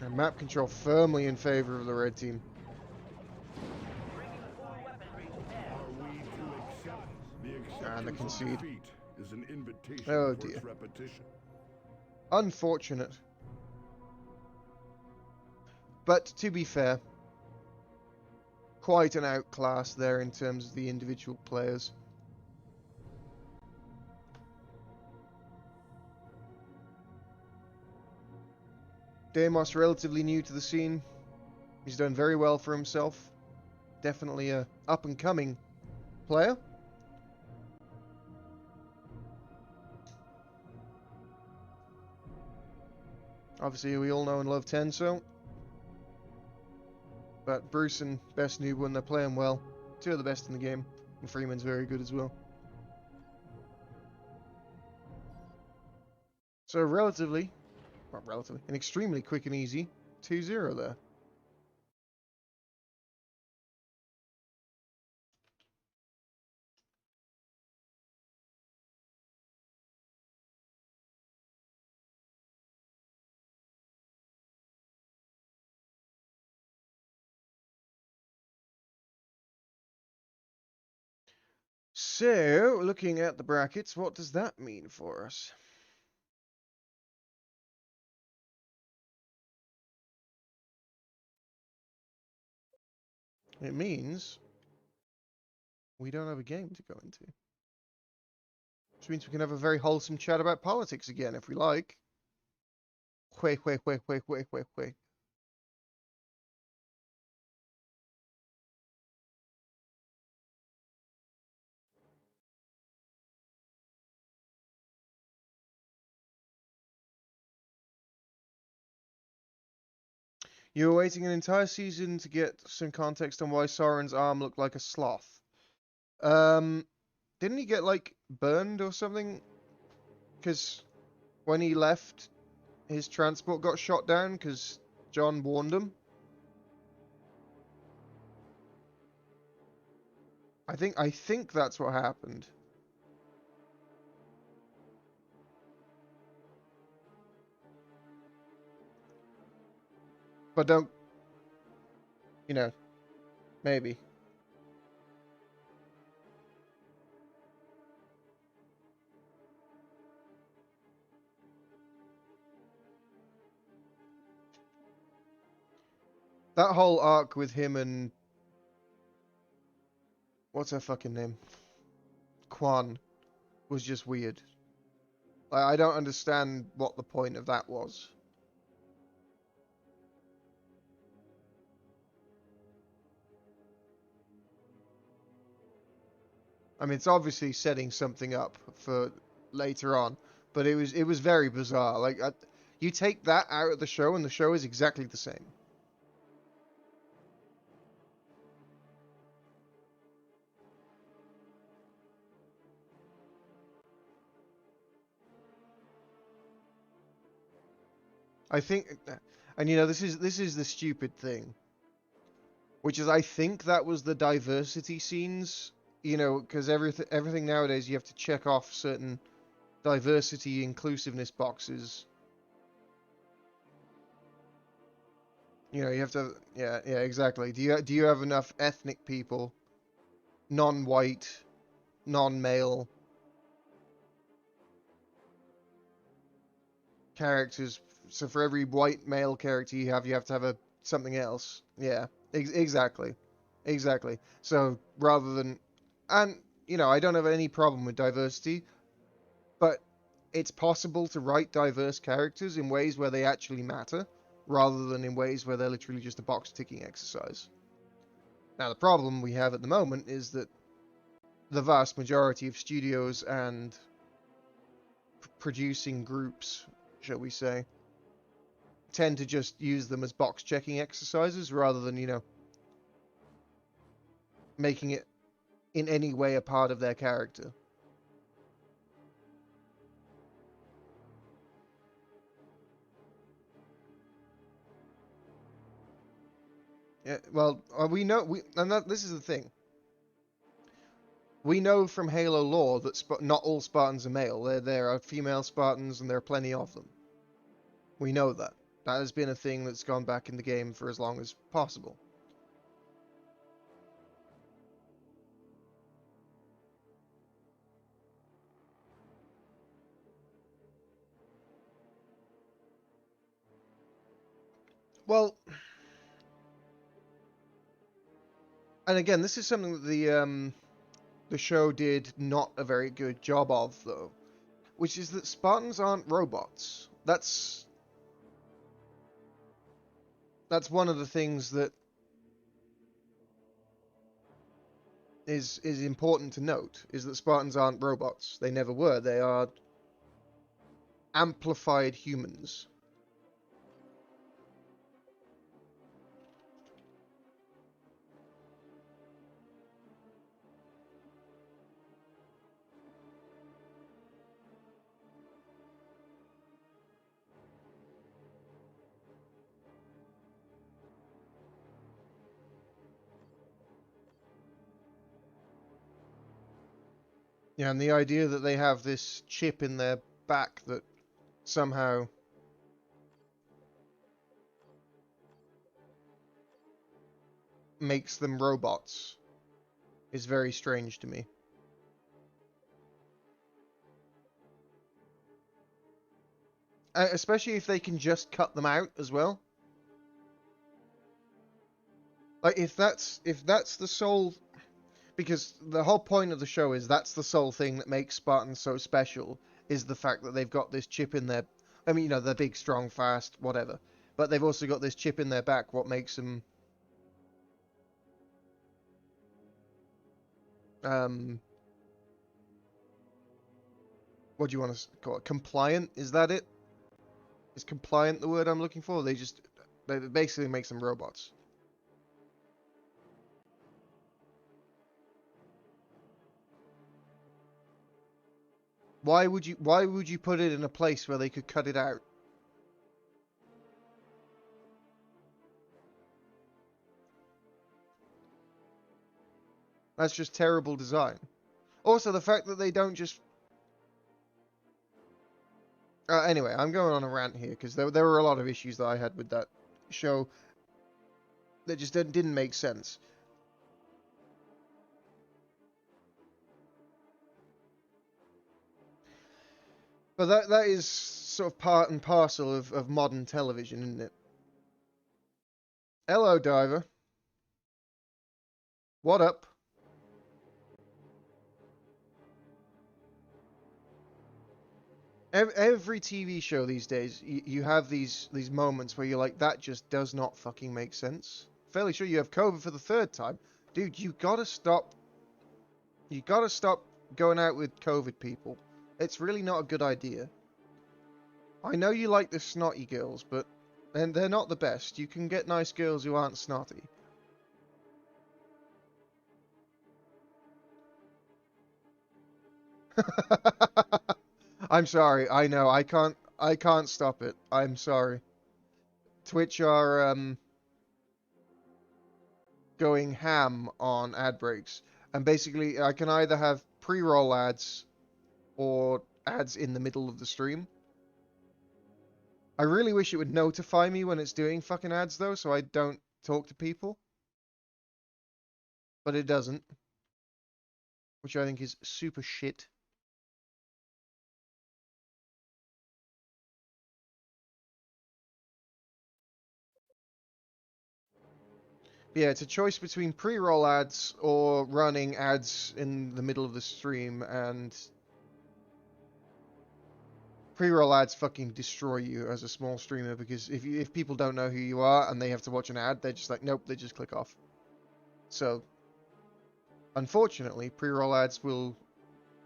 And map control firmly in favor of the red team. And the concede. Oh dear. Unfortunate. But to be fair, quite an outclass there in terms of the individual players. Deimos relatively new to the scene. He's done very well for himself. Definitely a up-and-coming player. Obviously, we all know and love Tenso. But Bruce and Best Noob, when they're playing well, 2 of the best in the game. And Freeman's very good as well. So an extremely quick and easy 2-0 there. So, looking at the brackets, what does that mean for us? It means we don't have a game to go into. Which means we can have a very wholesome chat about politics again, if we like. Wait. You were waiting an entire season to get some context on why Soren's arm looked like a sloth. Didn't he get, like, burned or something? Because when he left, his transport got shot down because John warned him. I think that's what happened. But don't, you know, maybe. That whole arc with him and... what's her fucking name? Quan was just weird. Like, I don't understand what the point of that was. I mean, it's obviously setting something up for later on, but it was very bizarre. Like, you take that out of the show, and the show is exactly the same. I think, and you know, this is the stupid thing, which is I think that was the diversity scenes. You know, because everything nowadays you have to check off certain diversity inclusiveness boxes. You know, you have to. Yeah, yeah, exactly. Do you have enough ethnic people, non-white, non-male characters? So for every white male character you have to have something else. Yeah, exactly, exactly. So rather than, and you know, I don't have any problem with diversity, but it's possible to write diverse characters in ways where they actually matter, rather than in ways where they're literally just a box ticking exercise. Now, the problem we have at the moment is that the vast majority of studios and producing groups, shall we say, tend to just use them as box checking exercises rather than, you know, making it in any way a part of their character. Yeah, well, we know this is the thing. We know from Halo lore that not all Spartans are male. There are female Spartans, and there are plenty of them. We know that. That has been a thing that's gone back in the game for as long as possible. Well, and again, this is something that the show did not a very good job of, though, which is that Spartans aren't robots. That's one of the things that is important to note, is that Spartans aren't robots. They never were. They are amplified humans. Yeah, and the idea that they have this chip in their back that somehow makes them robots is very strange to me. Especially if they can just cut them out as well. Like if that's the sole, because the whole point of the show is that's the sole thing that makes Spartans so special, is the fact that they've got this chip in their, I mean, you know, they're big, strong, fast, whatever, but they've also got this chip in their back, what makes them um what do you want to call it, compliant? Is that it? Is compliant the word I'm looking for? They basically makes them robots. Why would you put it in a place where they could cut it out? That's just terrible design. Also, the fact that they don't just anyway, I'm going on a rant here because there were a lot of issues that I had with that show that just didn't make sense. But that is sort of part and parcel of modern television, isn't it? Hello, Diver. What up? Every TV show these days, you have these moments where you're like, that just does not fucking make sense. Fairly sure you have COVID for the third time. Dude, you gotta stop. You gotta stop going out with COVID people. It's really not a good idea. I know you like the snotty girls, but and they're not the best. You can get nice girls who aren't snotty. I'm sorry. I know. I can't stop it. I'm sorry. Twitch are going ham on ad breaks, and basically I can either have pre-roll ads or ads in the middle of the stream. I really wish it would notify me when it's doing fucking ads, though, so I don't talk to people. But it doesn't. Which I think is super shit. Yeah, it's a choice between pre-roll ads or running ads in the middle of the stream, and pre-roll ads fucking destroy you as a small streamer, because if people don't know who you are and they have to watch an ad, they're just like, nope, they just click off. So, unfortunately, pre-roll ads will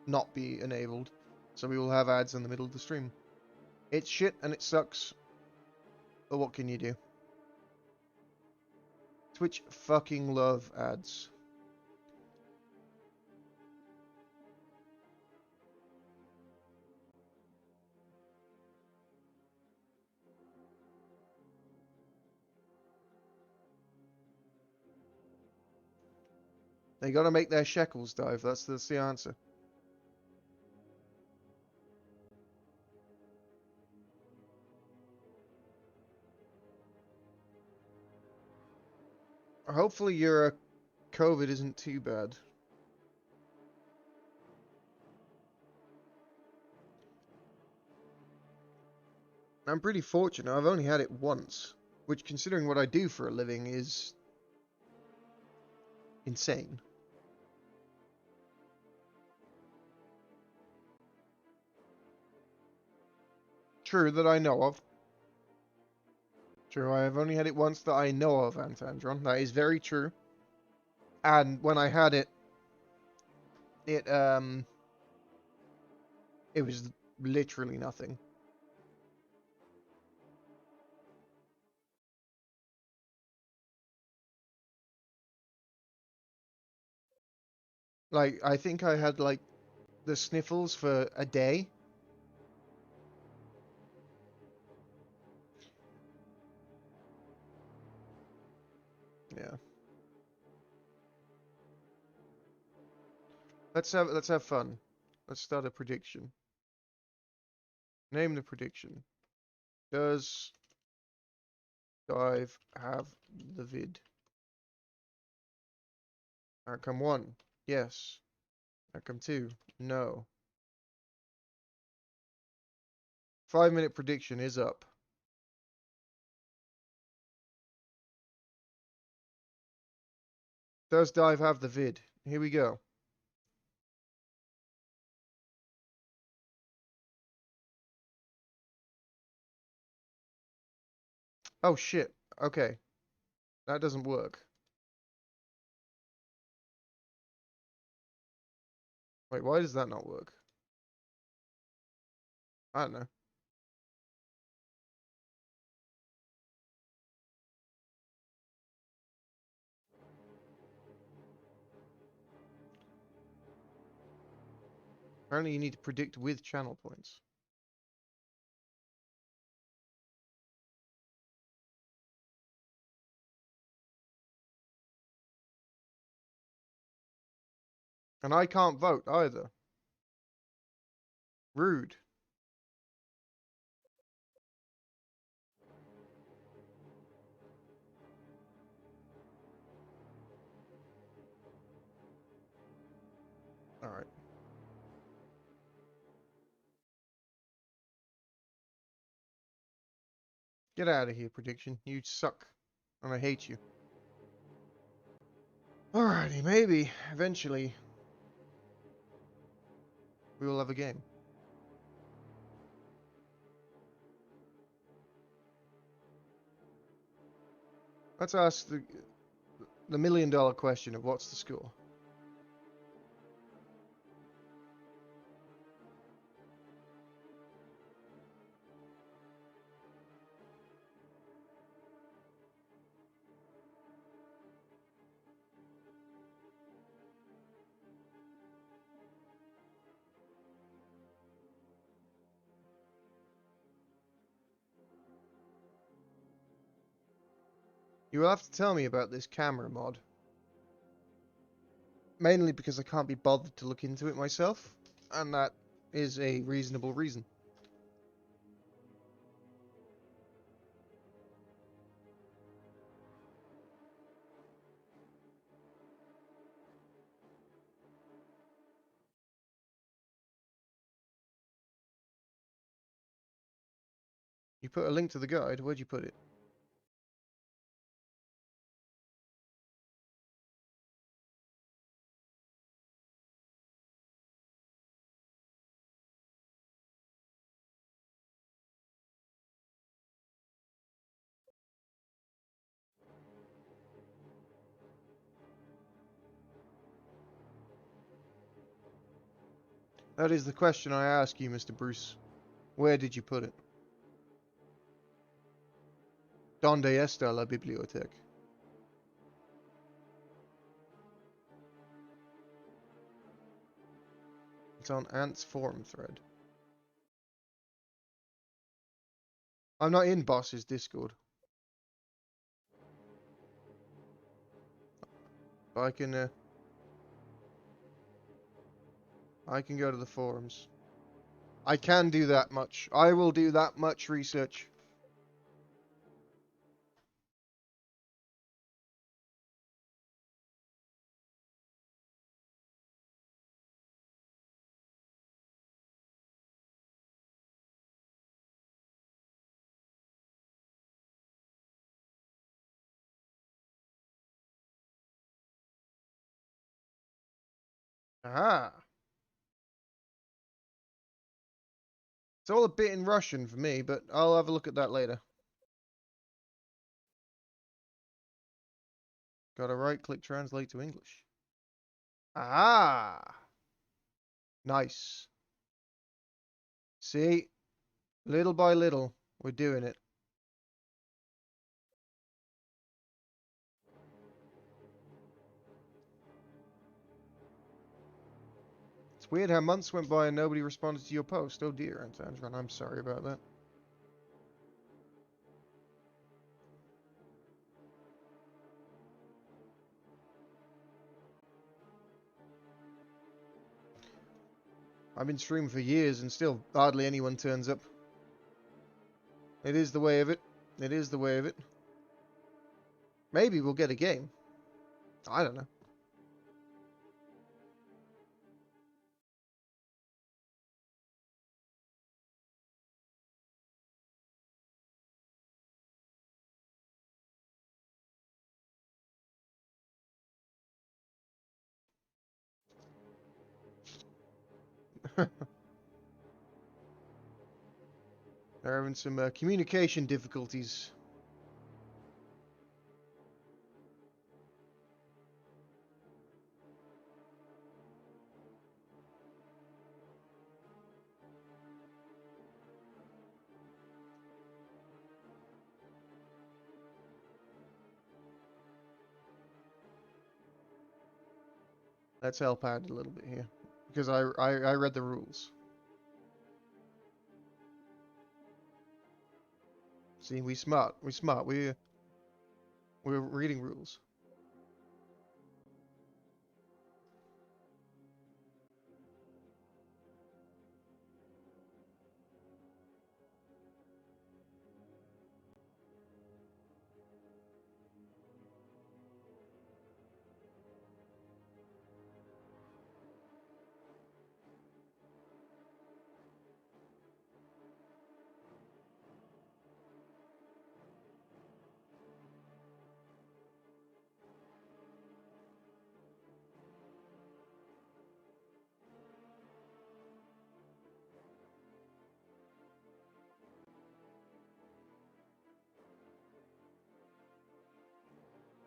not be enabled, so we will have ads in the middle of the stream. It's shit and it sucks, but what can you do? Twitch fucking love ads. They gotta make their shekels, Dive. That's the answer. Hopefully your COVID isn't too bad. I'm pretty fortunate. I've only had it once, which, considering what I do for a living, is insane. True, that I know of. True, I have only had it once that I know of, Antandron. That is very true. And when I had it, it was literally nothing. Like, I think I had, like, the sniffles for a day. Yeah. Let's have fun. Let's start a prediction. Name the prediction. Does Dive have the vid? Outcome 1. Yes. Outcome 2. No. 5-minute prediction is up. Does Dive have the vid? Here we go. Oh shit. Okay. That doesn't work. Wait, why does that not work? I don't know. Apparently you need to predict with channel points. And I can't vote either. Rude. Alright. Get out of here, prediction. You suck. And I hate you. Alrighty, maybe, eventually, we will have a game. Let's ask the million-dollar question of what's the score. You will have to tell me about this camera mod. Mainly because I can't be bothered to look into it myself, and that is a reasonable reason. You put a link to the guide. Where'd you put it? That is the question I ask you, Mr. Bruce. Where did you put it? ¿Dónde está la biblioteca? It's on Ant's forum thread. I'm not in Boss's Discord. I can go to the forums. I can do that much. I will do that much research. Aha! It's all a bit in Russian for me, but I'll have a look at that later. Gotta right-click translate to English. Ah! Nice. See? Little by little, we're doing it. It's weird how months went by and nobody responded to your post. Oh dear, Antandron, I'm sorry about that. I've been streaming for years and still hardly anyone turns up. It is the way of it. It is the way of it. Maybe we'll get a game. I don't know. They're having some communication difficulties. Let's help out a little bit here, because I read the rules. See, we smart. We're reading rules.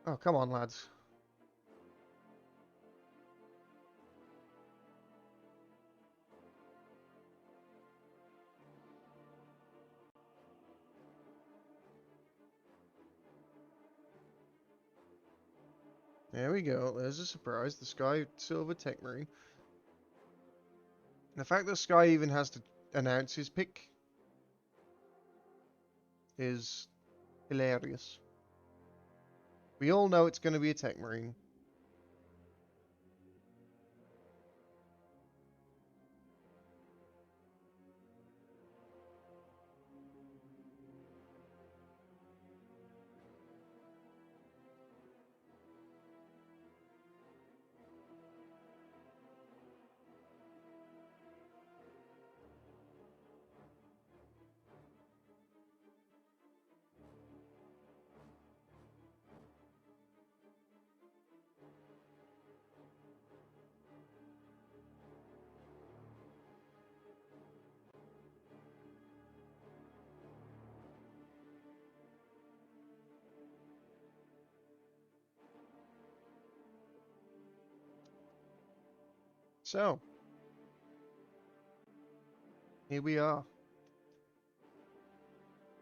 Oh, come on, lads. There we go. There's a surprise. The Sky Silver Tech Marine. The fact that Sky even has to announce his pick is hilarious. We all know it's going to be a Tech Marine. So, here we are.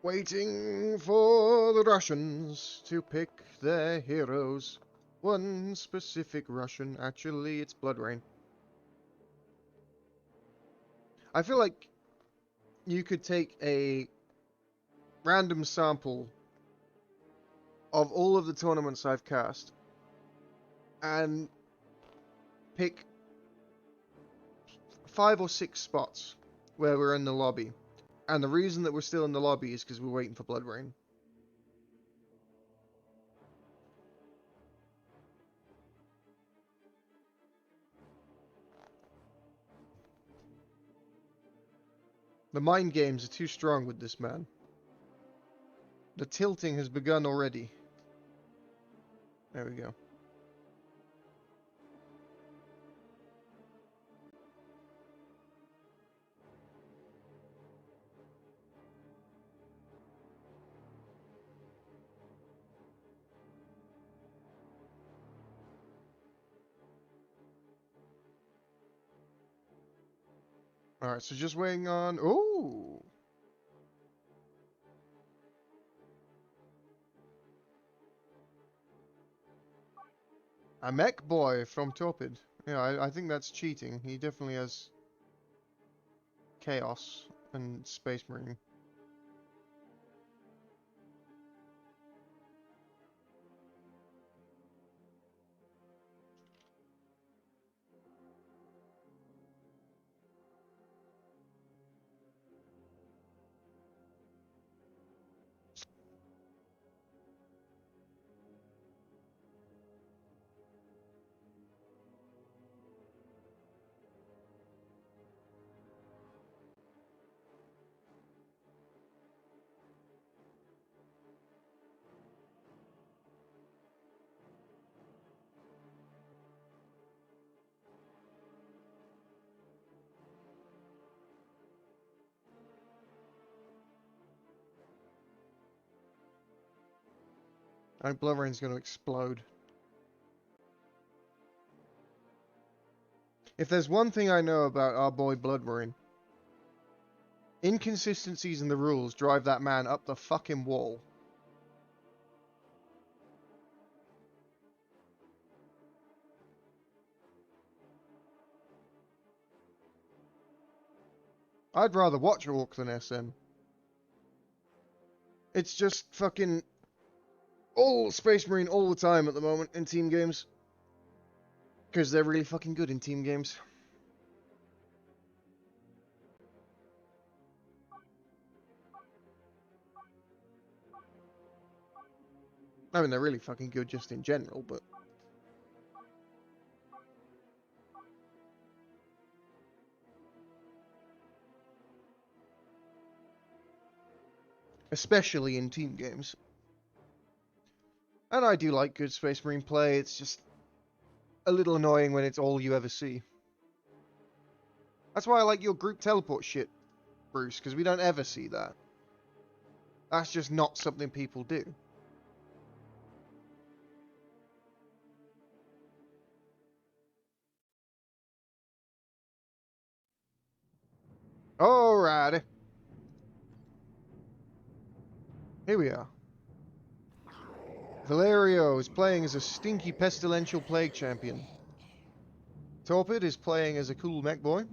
Waiting for the Russians to pick their heroes. One specific Russian. Actually, it's Blood Rain. I feel like you could take a random sample of all of the tournaments I've cast and pick 5 or 6 spots where we're in the lobby. And the reason that we're still in the lobby is because we're waiting for Blood Rain. The mind games are too strong with this man. The tilting has begun already. There we go. Alright, so just waiting on... Ooh! A mech boy from Torpid. Yeah, I think that's cheating. He definitely has Chaos and Space Marine. I think Blood Rain's going to explode. If there's one thing I know about our boy Blood Rain, inconsistencies in the rules drive that man up the fucking wall. I'd rather watch Orc than SM. It's just fucking all Space Marine all the time at the moment in team games. Because they're really fucking good in team games. I mean, they're really fucking good just in general, but... especially in team games. And I do like good Space Marine play, it's just a little annoying when it's all you ever see. That's why I like your group teleport shit, Bruce, because we don't ever see that. That's just not something people do. Alrighty. Here we are. Valerio is playing as a stinky pestilential plague champion. Torpid is playing as a cool mech boy.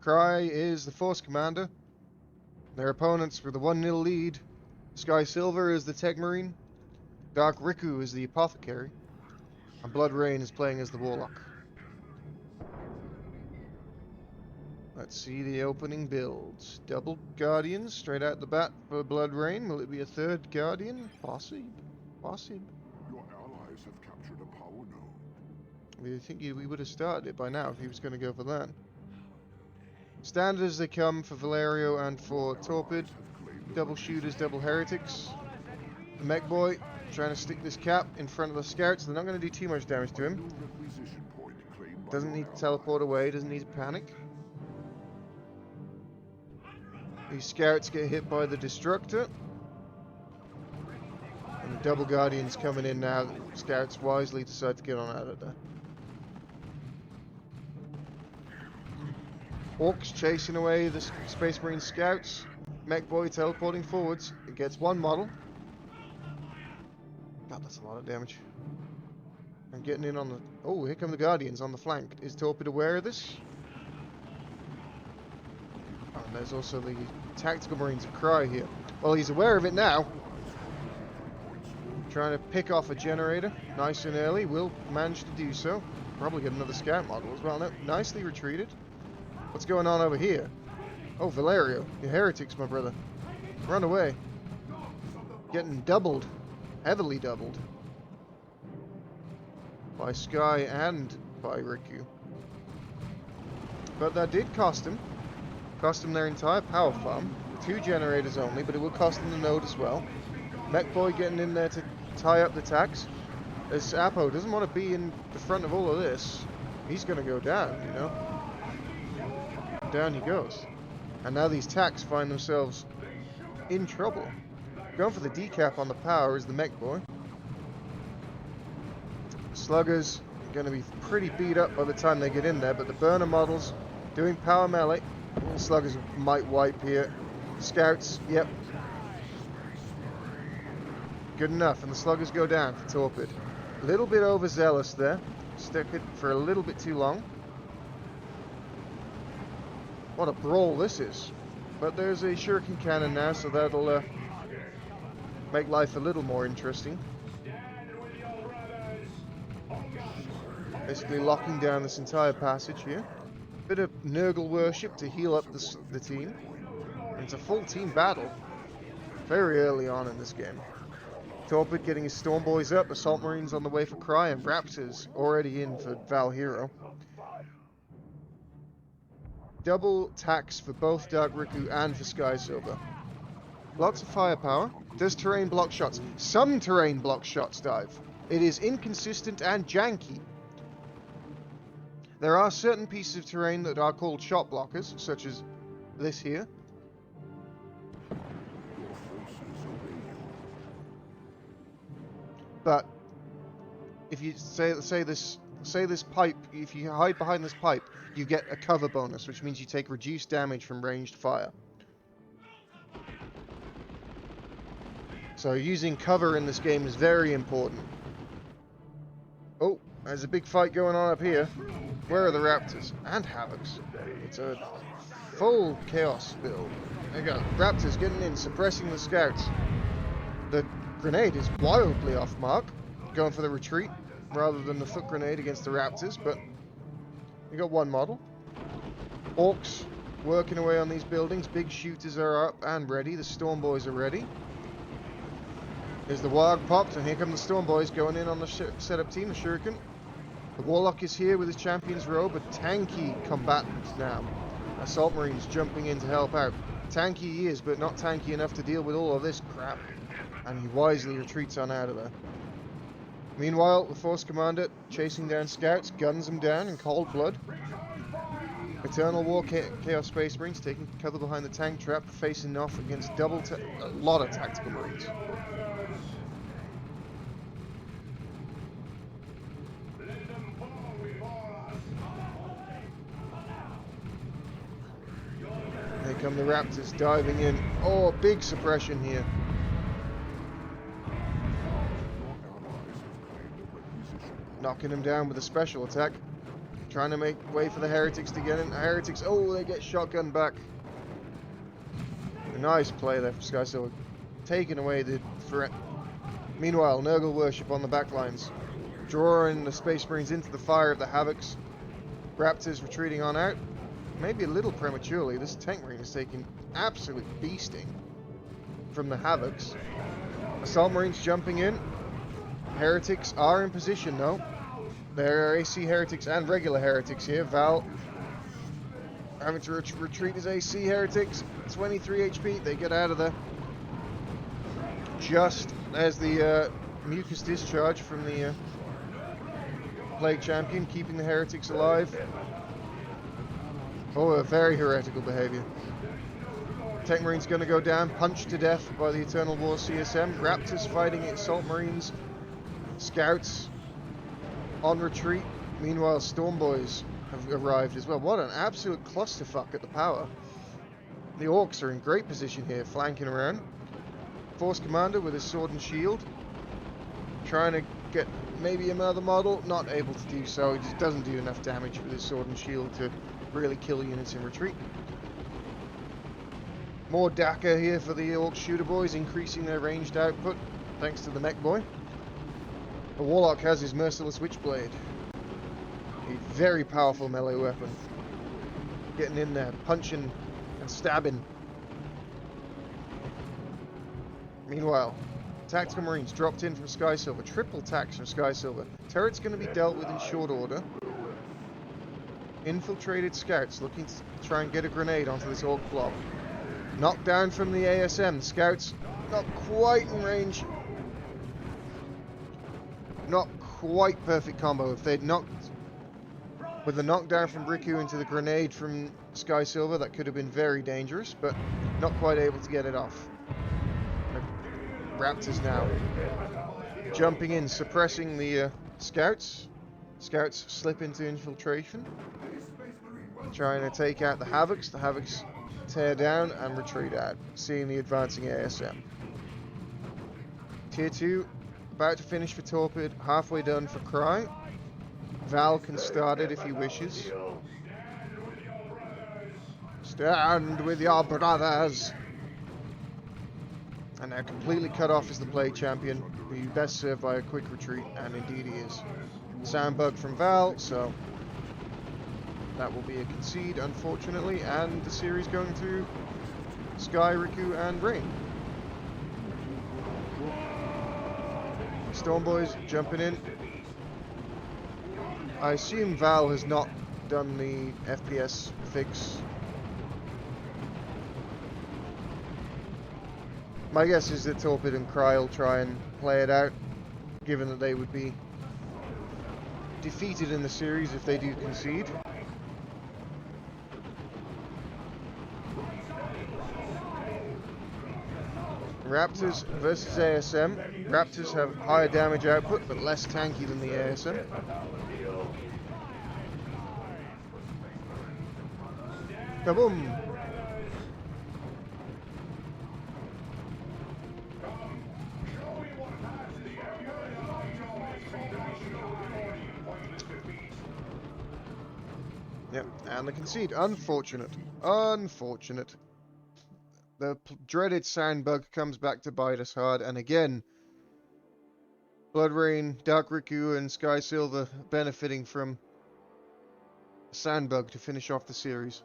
Cry is the force commander. Their opponents with a 1-0 lead. Sky Silver is the tech marine. Dark Riku is the apothecary. And Blood Rain is playing as the warlock. Let's see the opening builds. Double Guardians straight out the bat for Blood Rain. Will it be a third Guardian? Possible. Possible. Your allies have captured a power node. We think we would have started it by now if he was going to go for that. Standard as they come for Valerio and for Torpid. Double shooters, double heretics. The mech boy trying to stick this cap in front of the scouts. They're not going to do too much damage to him. Doesn't need to teleport away, doesn't need to panic. These scouts get hit by the Destructor. And the double Guardians coming in now. The scouts wisely decide to get on out of there. Orcs chasing away the Space Marine scouts. Mech Boy teleporting forwards. It gets one model. God, that's a lot of damage. I'm getting in on the... Oh, here come the Guardians on the flank. Is Torpid aware of this? Oh, and there's also the Tactical Marines of Cry here. Well, he's aware of it now. Trying to pick off a generator nice and early. Will manage to do so. Probably get another scout model as well. No, nicely retreated. What's going on over here? Oh, Valerio. You're heretics, my brother. Run away. Getting doubled. Heavily doubled. By Sky and by Riku. But that did cost him. Cost him their entire power farm. 2 generators only, but it will cost him the node as well. Mech Boy getting in there to tie up the tax. As Apo doesn't want to be in the front of all of this. He's going to go down, you know. Down he goes. And now these tax find themselves in trouble. Going for the decap on the power is the Mech Boy. Sluggers are going to be pretty beat up by the time they get in there, but the burner models doing power melee. Sluggers might wipe here. Scouts, yep. Good enough, and the sluggers go down for Torpid. A little bit overzealous there. Stuck it for a little bit too long. What a brawl this is. But there's a shuriken cannon now, so that'll make life a little more interesting. Basically locking down this entire passage here. Bit of Nurgle worship to heal up the team. And it's a full team battle. Very early on in this game. Torpid getting his Storm Boys up, Assault Marines on the way for Cry, and Raptors already in for Val Hero. Double tax for both Dark Riku and for Sky Silver. Lots of firepower. Does terrain block shots? Some terrain block shots, Dive. It is inconsistent and janky. There are certain pieces of terrain that are called shot blockers, such as this here. But if you say this pipe, if you hide behind this pipe, you get a cover bonus, which means you take reduced damage from ranged fire. So using cover in this game is very important. Oh, there's a big fight going on up here. Where are the Raptors? And Havocs. It's a full chaos build. There you go. Raptors getting in, suppressing the scouts. The grenade is wildly off mark. Going for the retreat rather than the foot grenade against the Raptors, but we got one model. Orcs working away on these buildings. Big shooters are up and ready. The Storm Boys are ready. There's the Warg popped, and here come the Storm Boys going in on the setup team, the Shuriken. The Warlock is here with his Champion's Robe, a tanky combatant now. Assault Marines jumping in to help out. Tanky he is, but not tanky enough to deal with all of this crap. And he wisely retreats on out of there. Meanwhile, the Force Commander chasing down scouts, guns them down in cold blood. Eternal War Chaos Space Marines taking cover behind the tank trap, facing off against a lot of Tactical Marines. Here come the Raptors diving in. Oh, big suppression here. Knocking him down with a special attack. Trying to make way for the Heretics to get in. The Heretics, oh, they get shotgun back. A nice play there from Sky Silver. Taking away the threat. Meanwhile, Nurgle worship on the backlines. Drawing the Space Marines into the fire of the Havocs. Raptors retreating on out. Maybe a little prematurely. This tank marine is taking absolute beasting from the Havocs. Assault Marines jumping in. Heretics are in position though. There are AC Heretics and regular Heretics here. Val having to retreat his AC Heretics. 23 HP. They get out of there. Just as the mucus discharge from the Plague Champion, keeping the Heretics alive. Oh, a very heretical behavior. Tank Marine's going to go down, punched to death by the Eternal War CSM. Raptors fighting Assault Marines. Scouts on retreat. Meanwhile, Storm Boys have arrived as well. What an absolute clusterfuck at the power. The Orcs are in great position here, flanking around. Force Commander with his sword and shield. Trying to get maybe another model. Not able to do so. He just doesn't do enough damage with his sword and shield to really kill units in retreat. More Daka here for the Orc Shooter Boys, increasing their ranged output, thanks to the Mech Boy. The Warlock has his Merciless Witchblade. A very powerful melee weapon. Getting in there, punching and stabbing. Meanwhile, Tactical Marines dropped in from Sky Silver. Triple tax from Sky Silver. Turret's going to be dealt with in short order. Infiltrated scouts looking to try and get a grenade onto this Orc blob. Knocked down from the ASM. Scouts not quite in range. Not quite perfect combo. If they'd knocked with the knockdown from Riku into the grenade from Sky Silver, that could have been very dangerous, but not quite able to get it off. Raptors now jumping in, suppressing the scouts. Scouts slip into infiltration, trying to take out the Havocs. The Havocs tear down and retreat out, seeing the advancing ASM. Tier 2 about to finish for Torpid, halfway done for Cry. Val can start it if he wishes. Stand with your brothers! And now completely cut off as the play champion. Be best served by a quick retreat, and indeed he is. Sound bug from Val, so that will be a concede, unfortunately, and the series going to Sky, Riku, and Rain. Storm Boys jumping in. I assume Val has not done the FPS fix. My guess is that Torpid and Cry will try and play it out, given that they would be defeated in the series if they do concede. Raptors versus ASM. Raptors have higher damage output, but less tanky than the ASM. Kaboom! Yep, and the concede. Unfortunate. Unfortunate. The dreaded sound bug comes back to bite us hard, and again, Blood Rain, Dark Riku, and Sky Silver benefiting from sound bug to finish off the series.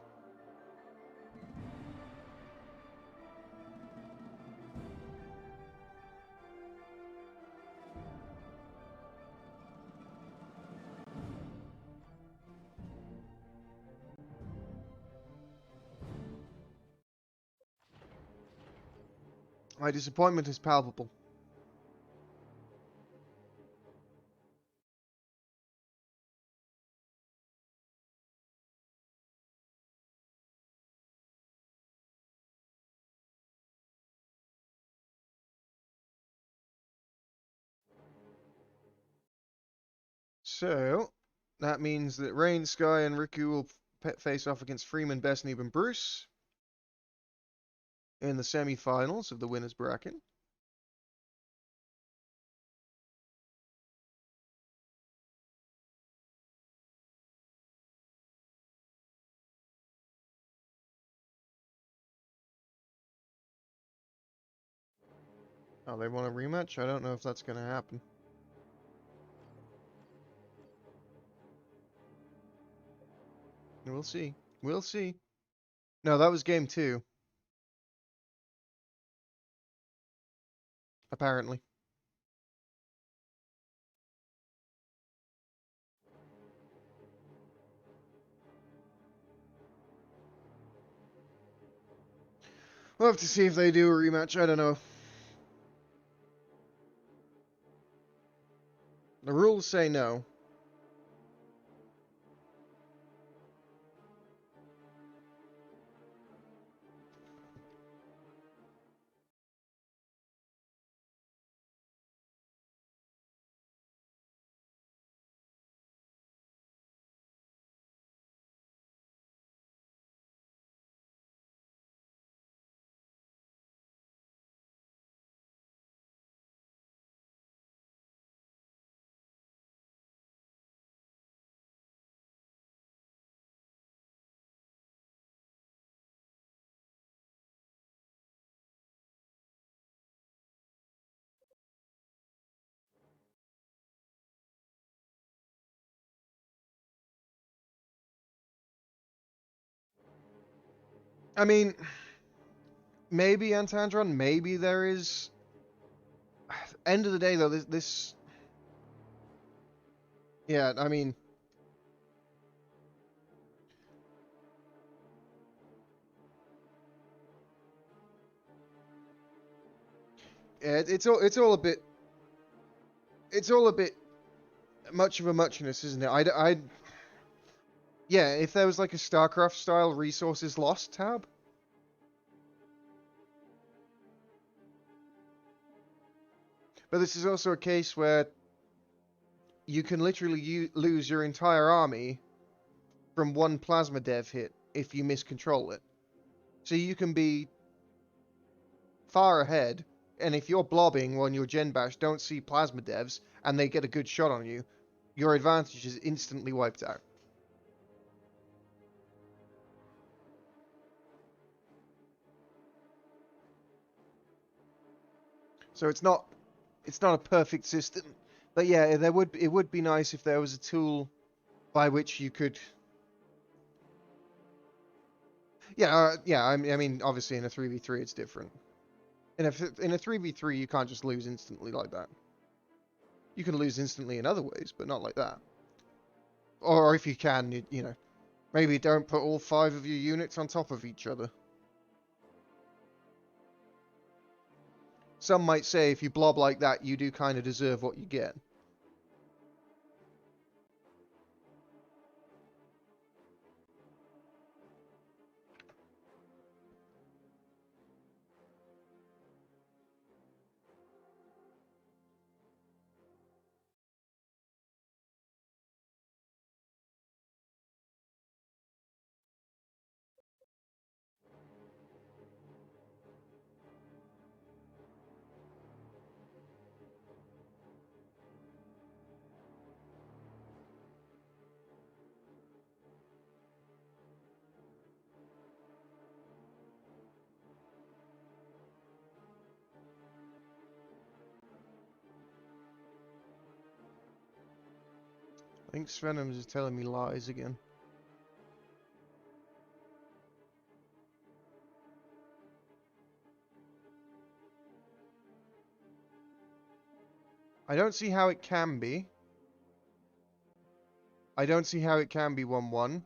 My disappointment is palpable. So, that means that Rain, Sky, and Riku will face off against Freeman, Besnebe, and Bruce in the semi-finals of the winner's bracket. Oh, they want a rematch? I don't know if that's going to happen. We'll see. We'll see. No, that was game 2. Apparently. We'll have to see if they do a rematch. I don't know. The rules say no. I mean, maybe Antandron, maybe there is. End of the day, though, this. Yeah, I mean. Yeah, it's all a bit. It's all a bit much of a muchness, isn't it? Yeah, if there was like a StarCraft style resources lost tab. But this is also a case where you can literally lose your entire army from one plasma dev hit if you miscontrol it. So you can be far ahead, and if you're blobbing when your Gen Bash don't see plasma devs and they get a good shot on you, your advantage is instantly wiped out. So it's not a perfect system, but yeah, it would be nice if there was a tool by which you could. Yeah, yeah. I mean, obviously in a 3v3 it's different. In a 3v3 you can't just lose instantly like that. You can lose instantly in other ways, but not like that. Or if you can, you know, maybe don't put all 5 of your units on top of each other. Some might say if you blob like that, you do kind of deserve what you get. I think Svenums is telling me lies again. I don't see how it can be. I don't see how it can be 1-1.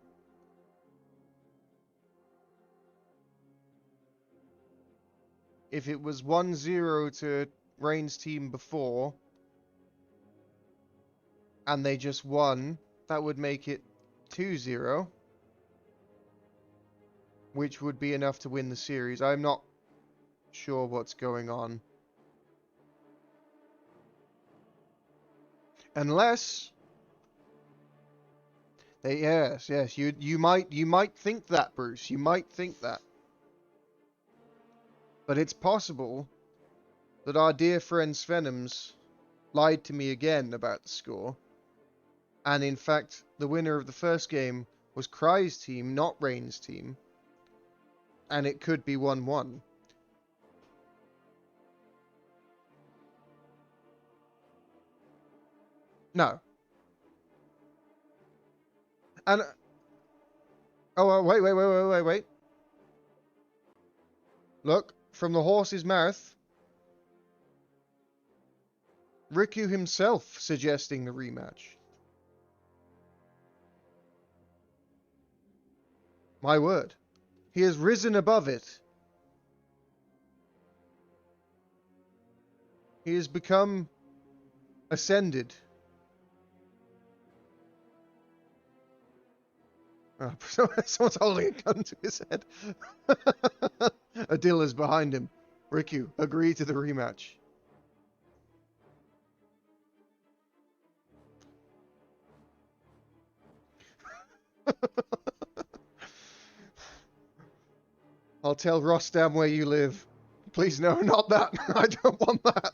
If it was 1-0 to Rain's team before, and they just won, that would make it 2-0. Which would be enough to win the series. I'm not sure what's going on. Unless yes, you might think that, Bruce. You might think that. But it's possible that our dear friend Svenoms lied to me again about the score. And in fact, the winner of the first game was Cry's team, not Rain's team. And it could be 1-1. No. And oh, wait. Look, from the horse's mouth, Riku himself suggesting the rematch. My word. He has risen above it. He has become ascended. Oh, someone's holding a gun to his head. Adila's behind him. Riku, agree to the rematch. I'll tell Rostam where you live. Please, no, not that. I don't want that.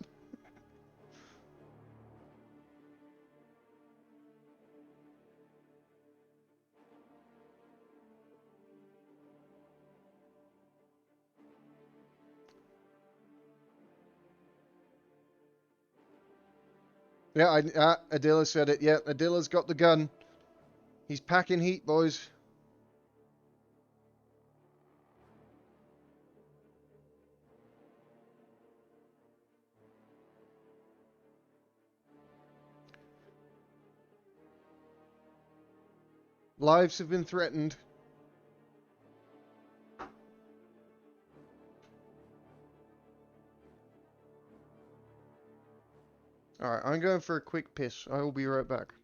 Yeah, Adila said it. Yeah, Adila's got the gun. He's packing heat, boys. Lives have been threatened. Alright, I'm going for a quick piss. I will be right back.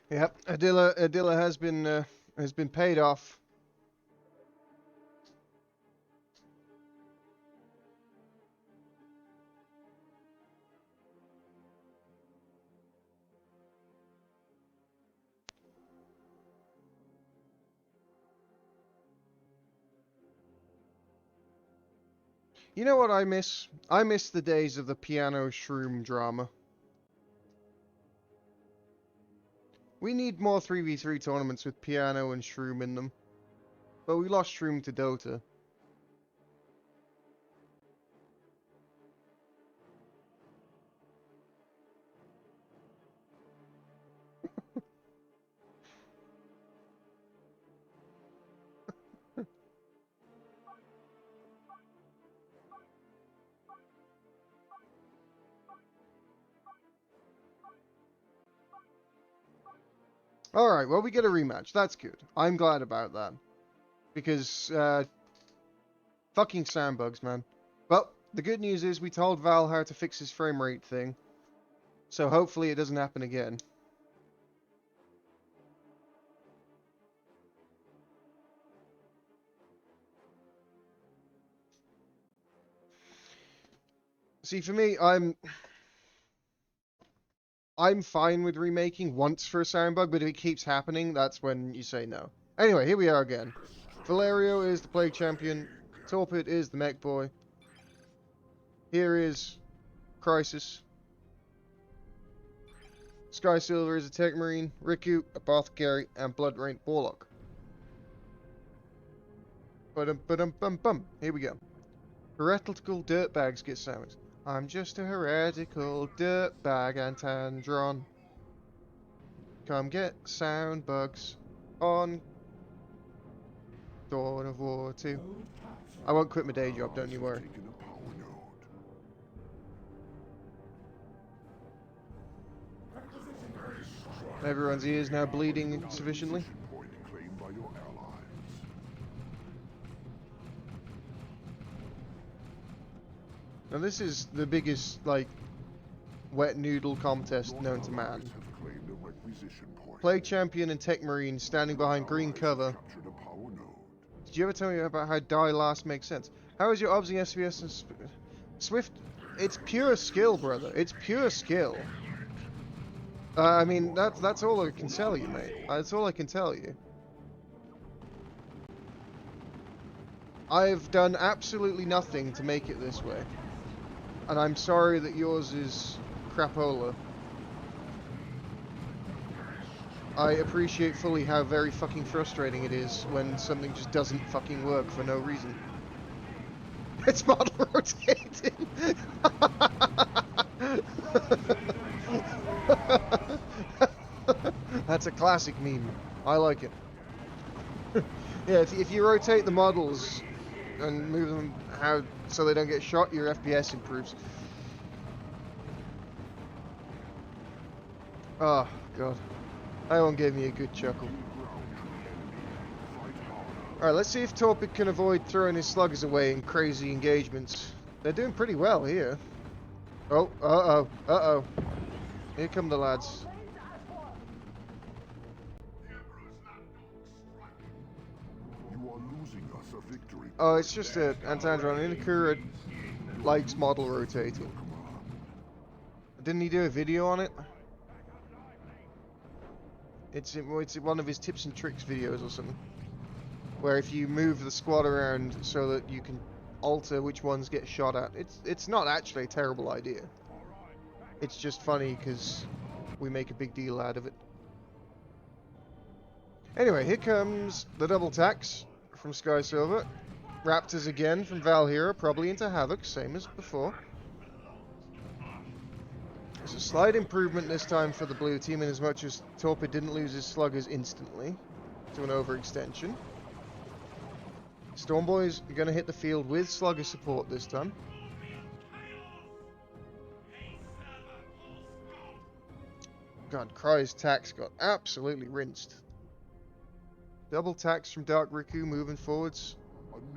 Yep, Adila has been paid off. You know what I miss? I miss the days of the piano shroom drama. We need more 3v3 tournaments with piano and shroom in them. But we lost shroom to Dota. Alright, well we get a rematch. That's good. I'm glad about that. Because, fucking sound bugs, man. Well, the good news is we told Val how to fix his frame rate thing. So hopefully it doesn't happen again. See, for me, I'm fine with remaking once for a sound bug, but if it keeps happening, that's when you say no. Anyway, here we are again. Valerio is the Plague Champion. Torpid is the Mech Boy. Here is Crisis. Sky Silver is a Tech Marine. Riku, Apothecary, and Blood Rain Warlock. Ba-dum-ba-dum-bum-bum. Here we go. Heretical dirtbags get sandwiched. I'm just a heretical dirtbag, Antandron. Come get sound bugs on Dawn of War 2. I won't quit my day job, don't you worry. Taken a power node. Everyone's ears now bleeding sufficiently. Point claimed by your allies. Now this is the biggest, like, wet noodle contest known to man. Allies have claimed a requisition point. Plague Champion and Tech Marine standing behind green Allies cover. have captured a power node. Did you ever tell me about how die last makes sense? How is your obs and SPS and Swift? It's pure skill, brother. It's pure skill. I mean, that's all I can tell you, mate. That's all I can tell you. I've done absolutely nothing to make it this way. And I'm sorry that yours is crapola. I appreciate fully how very fucking frustrating it is when something just doesn't fucking work for no reason. It's model rotating! That's a classic meme. I like it. Yeah, if you rotate the models and move them how so they don't get shot, your FPS improves. Oh, God. That one gave me a good chuckle. Alright, let's see if Torpid can avoid throwing his sluggers away in crazy engagements. They're doing pretty well here. Oh, uh-oh, uh-oh. Here come the lads. You are losing us a victory. Oh, it's just a Antandron Inakura likes model rotating. Didn't he do a video on it? It's one of his tips and tricks videos or something. Where if you move the squad around so that you can alter which ones get shot at. It's not actually a terrible idea. It's just funny because we make a big deal out of it. Anyway, here comes the double tax from Sky Silver. Raptors again from Valhera, probably into Havoc, same as before. There's a slight improvement this time for the blue team in as much as Torpid didn't lose his sluggers instantly to an overextension. Stormboys are going to hit the field with slugger support this time. God, Cry's tax got absolutely rinsed. Double tax from Dark Riku moving forwards.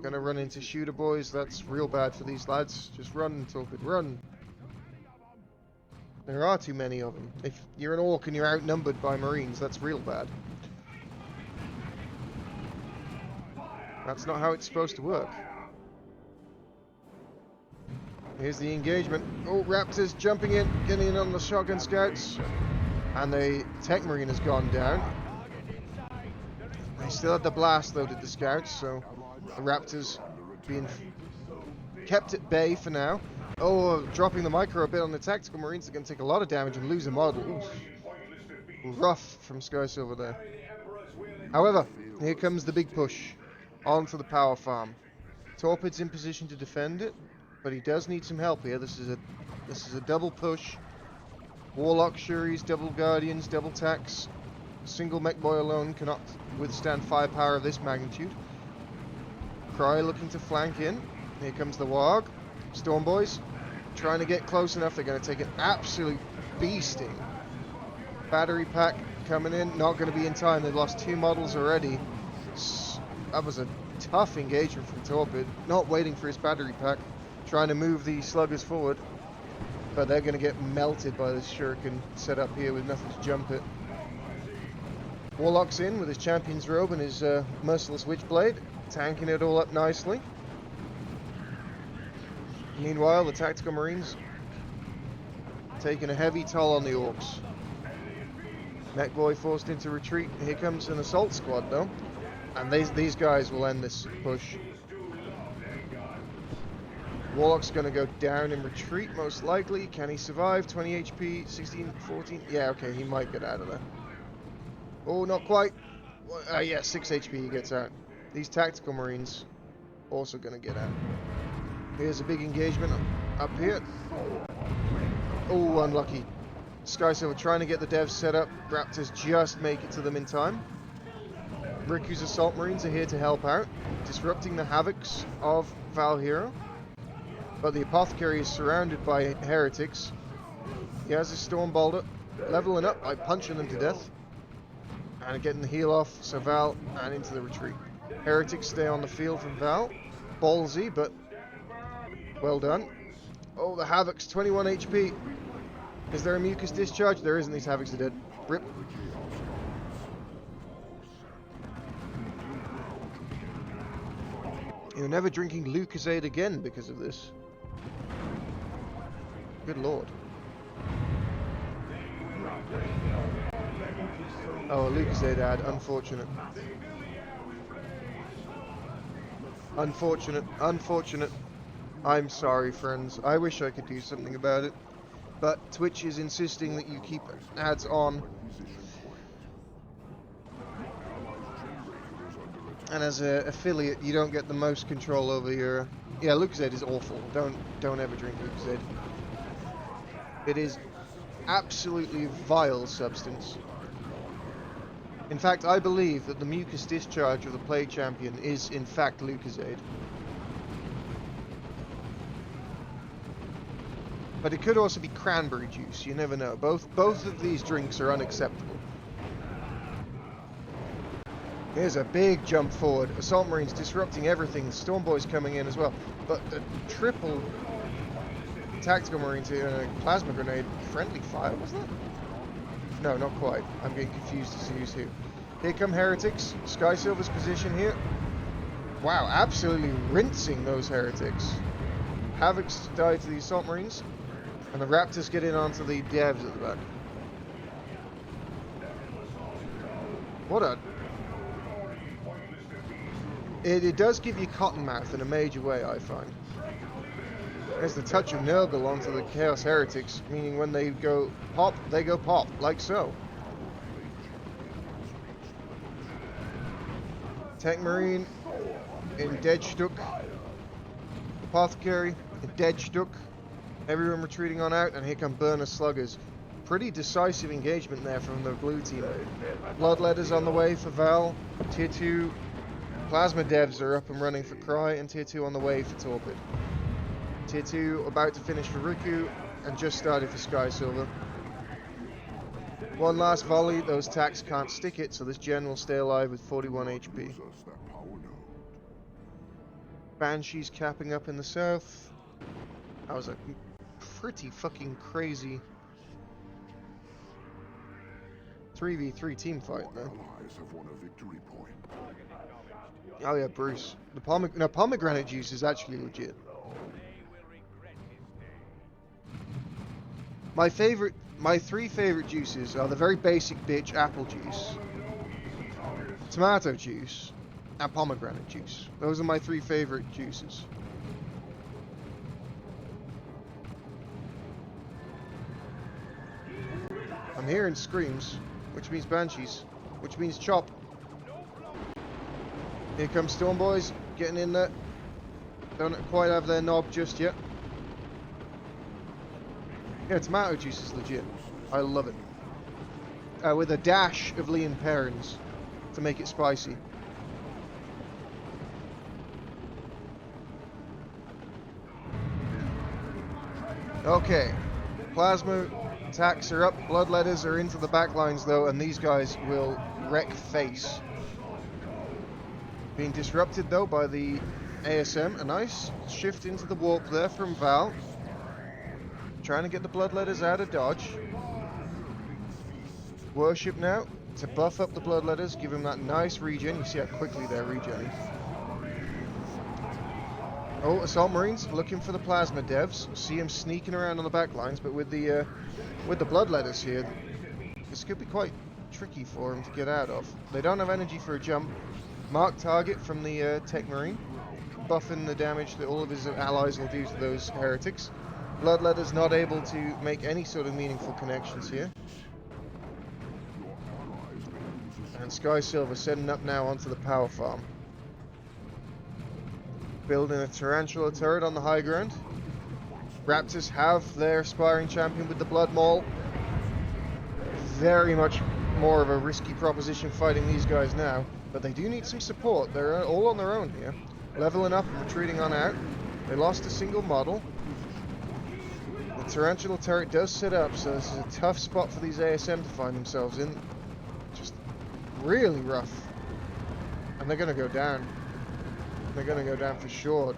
Gonna run into shooter boys. That's real bad for these lads. Just run, Torpid, run. There are too many of them. If you're an orc and you're outnumbered by marines, that's real bad. That's not how it's supposed to work. Here's the engagement. Oh, Raptors jumping in, getting in on the shotgun scouts. And the tech marine has gone down. They still had the blast though, did the scouts, so the Raptors being kept at bay for now. Oh, dropping the micro a bit on the tactical marines are going to take a lot of damage and lose a model. Oof. Rough from Sky Silver there. However, here comes the big push. On for the power farm. Torpid's in position to defend it, but he does need some help here. This is a double push. Warlock Shuris, double Guardians, double tax. A single mech boy alone cannot withstand firepower of this magnitude. Cry looking to flank in. Here comes the Warg. Stormboys trying to get close enough. They're going to take an absolute beasting. Battery pack coming in. Not going to be in time. They've lost 2 models already. That was a tough engagement from Torpid. Not waiting for his battery pack. Trying to move the sluggers forward. But they're going to get melted by this shuriken set up here with nothing to jump it. Warlock's in with his champion's robe and his merciless witchblade. Tanking it all up nicely. Meanwhile, the tactical marines taking a heavy toll on the orcs. Mechboy forced into retreat. Here comes an assault squad though. And these guys will end this push. Warlock's going to go down in retreat most likely. Can he survive? 20 HP, 16, 14. Yeah, okay, he might get out of there. Oh, not quite. Yeah, 6 HP he gets out. These tactical marines also going to get out. Here's a big engagement up here. Oh, unlucky. Sky Silver trying to get the devs set up. Raptors just make it to them in time. Riku's assault marines are here to help out, disrupting the havocs of Valhera. But the apothecary is surrounded by heretics. He has his storm boulder, leveling up by punching them to death. And getting the heal off, so Val and into the retreat. Heretics stay on the field from Val. Ballsy, but well done. Oh, the Havoc's 21 HP. Is there a mucus discharge? There isn't. These Havocs are dead. Rip. You're never drinking Lucozade again because of this. Good lord. Oh, a Lucozade ad. Unfortunate. Unfortunate. Unfortunate. I'm sorry, friends. I wish I could do something about it. But Twitch is insisting that you keep ads on. And as an affiliate, you don't get the most control over your... Yeah, Lucozade is awful. Don't ever drink Lucozade. It is absolutely vile substance. In fact, I believe that the mucus discharge of the Plague Champion is in fact Lucozade. But it could also be cranberry juice, you never know. Both of these drinks are unacceptable. Here's a big jump forward. Assault Marines disrupting everything. Stormboys coming in as well. But the triple tactical Marines here and a plasma grenade. Friendly fire, was that? No, not quite. I'm getting confused as to who's who. Here come Heretics. Sky Silver's position here. Wow, absolutely rinsing those Heretics. Havocs died to the Assault Marines. And the Raptors get in onto the devs at the back. What a... It does give you Cottonmouth in a major way, I find. There's the touch of Nurgle onto the Chaos Heretics, meaning when they go pop, like so. Tech Marine in dead stuck. Apothecary in dead stuck. Everyone retreating on out, and here come Burner Sluggers. Pretty decisive engagement there from the blue team. Bloodletters on the way for Val. Tier 2 Plasma Devs are up and running for Cry, and Tier 2 on the way for Torpid. Tier 2 about to finish for Riku, and just started for Sky Silver. One last volley, those attacks can't stick it, so this gen will stay alive with 41 HP. Lose us that power node. Banshees capping up in the south. That was a pretty fucking crazy 3v3 team fight Our there. allies have won a victory point. Oh yeah, Bruce. The pomegranate juice is actually legit. My three favorite juices are the very basic bitch apple juice, tomato juice, and pomegranate juice. Those are my three favorite juices. I'm hearing screams, which means banshees, which means chop. Here comes Storm Boys, getting in there. Don't quite have their knob just yet. Yeah, tomato juice is legit. I love it. With a dash of Leon Perrins to make it spicy. Okay, plasma attacks are up, bloodletters are into the back lines though, and these guys will wreck face. Being disrupted though by the ASM, a nice shift into the warp there from Val. Trying to get the bloodletters out of dodge. Worship now to buff up the bloodletters, give him that nice regen. You see how quickly they're regenning. Oh, Assault Marines looking for the plasma devs. See him sneaking around on the back lines, but with the bloodletters here, this could be quite tricky for him to get out of. They don't have energy for a jump. Mark target from the Tech Marine, buffing the damage that all of his allies will do to those heretics. Bloodletters not able to make any sort of meaningful connections here. And Sky Silver setting up now onto the power farm. Building a Tarantula turret on the high ground. Raptors have their aspiring champion with the Blood Maul. Very much more of a risky proposition fighting these guys now, but they do need some support. They're all on their own here. Leveling up and retreating on out. They lost a single model. The Tarantula turret does sit up, so this is a tough spot for these ASM to find themselves in. Just really rough. And they're going to go down. They're going to go down for sure.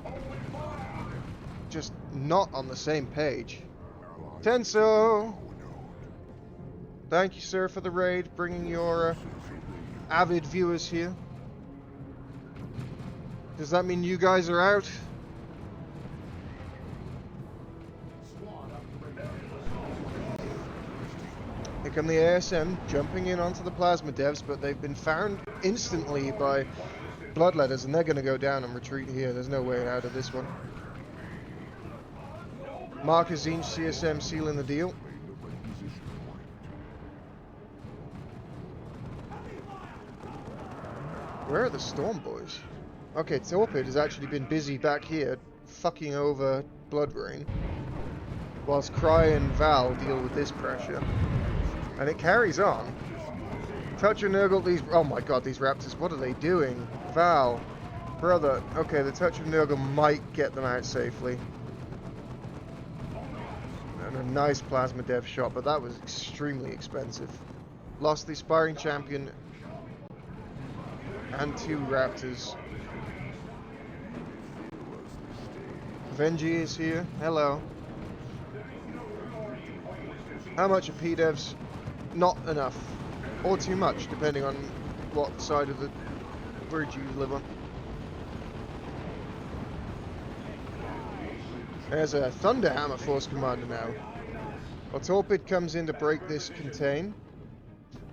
Just not on the same page. Tenso! Thank you, sir, for the raid, bringing your avid viewers here. Does that mean you guys are out? Here come the ASM, jumping in onto the plasma devs, but they've been found instantly by bloodletters, and they're going to go down and retreat here. There's no way out of this one. Markazine CSM sealing the deal. Where are the Storm Boys? Okay, Torpid has actually been busy back here, fucking over Bloodrain, whilst Cry and Val deal with this pressure. And it carries on. Touch of Nurgle, these... Oh my god, these Raptors, what are they doing? Val, brother. Okay, the Touch of Nurgle might get them out safely. And a nice Plasma Dev shot, but that was extremely expensive. Lost the Aspiring Champion and 2 Raptors. Venji is here. Hello. How much are P-Devs? Not enough. Or too much, depending on what side of the bridge you live on. There's a Thunderhammer Force Commander now. Well, Torpid comes in to break this contain.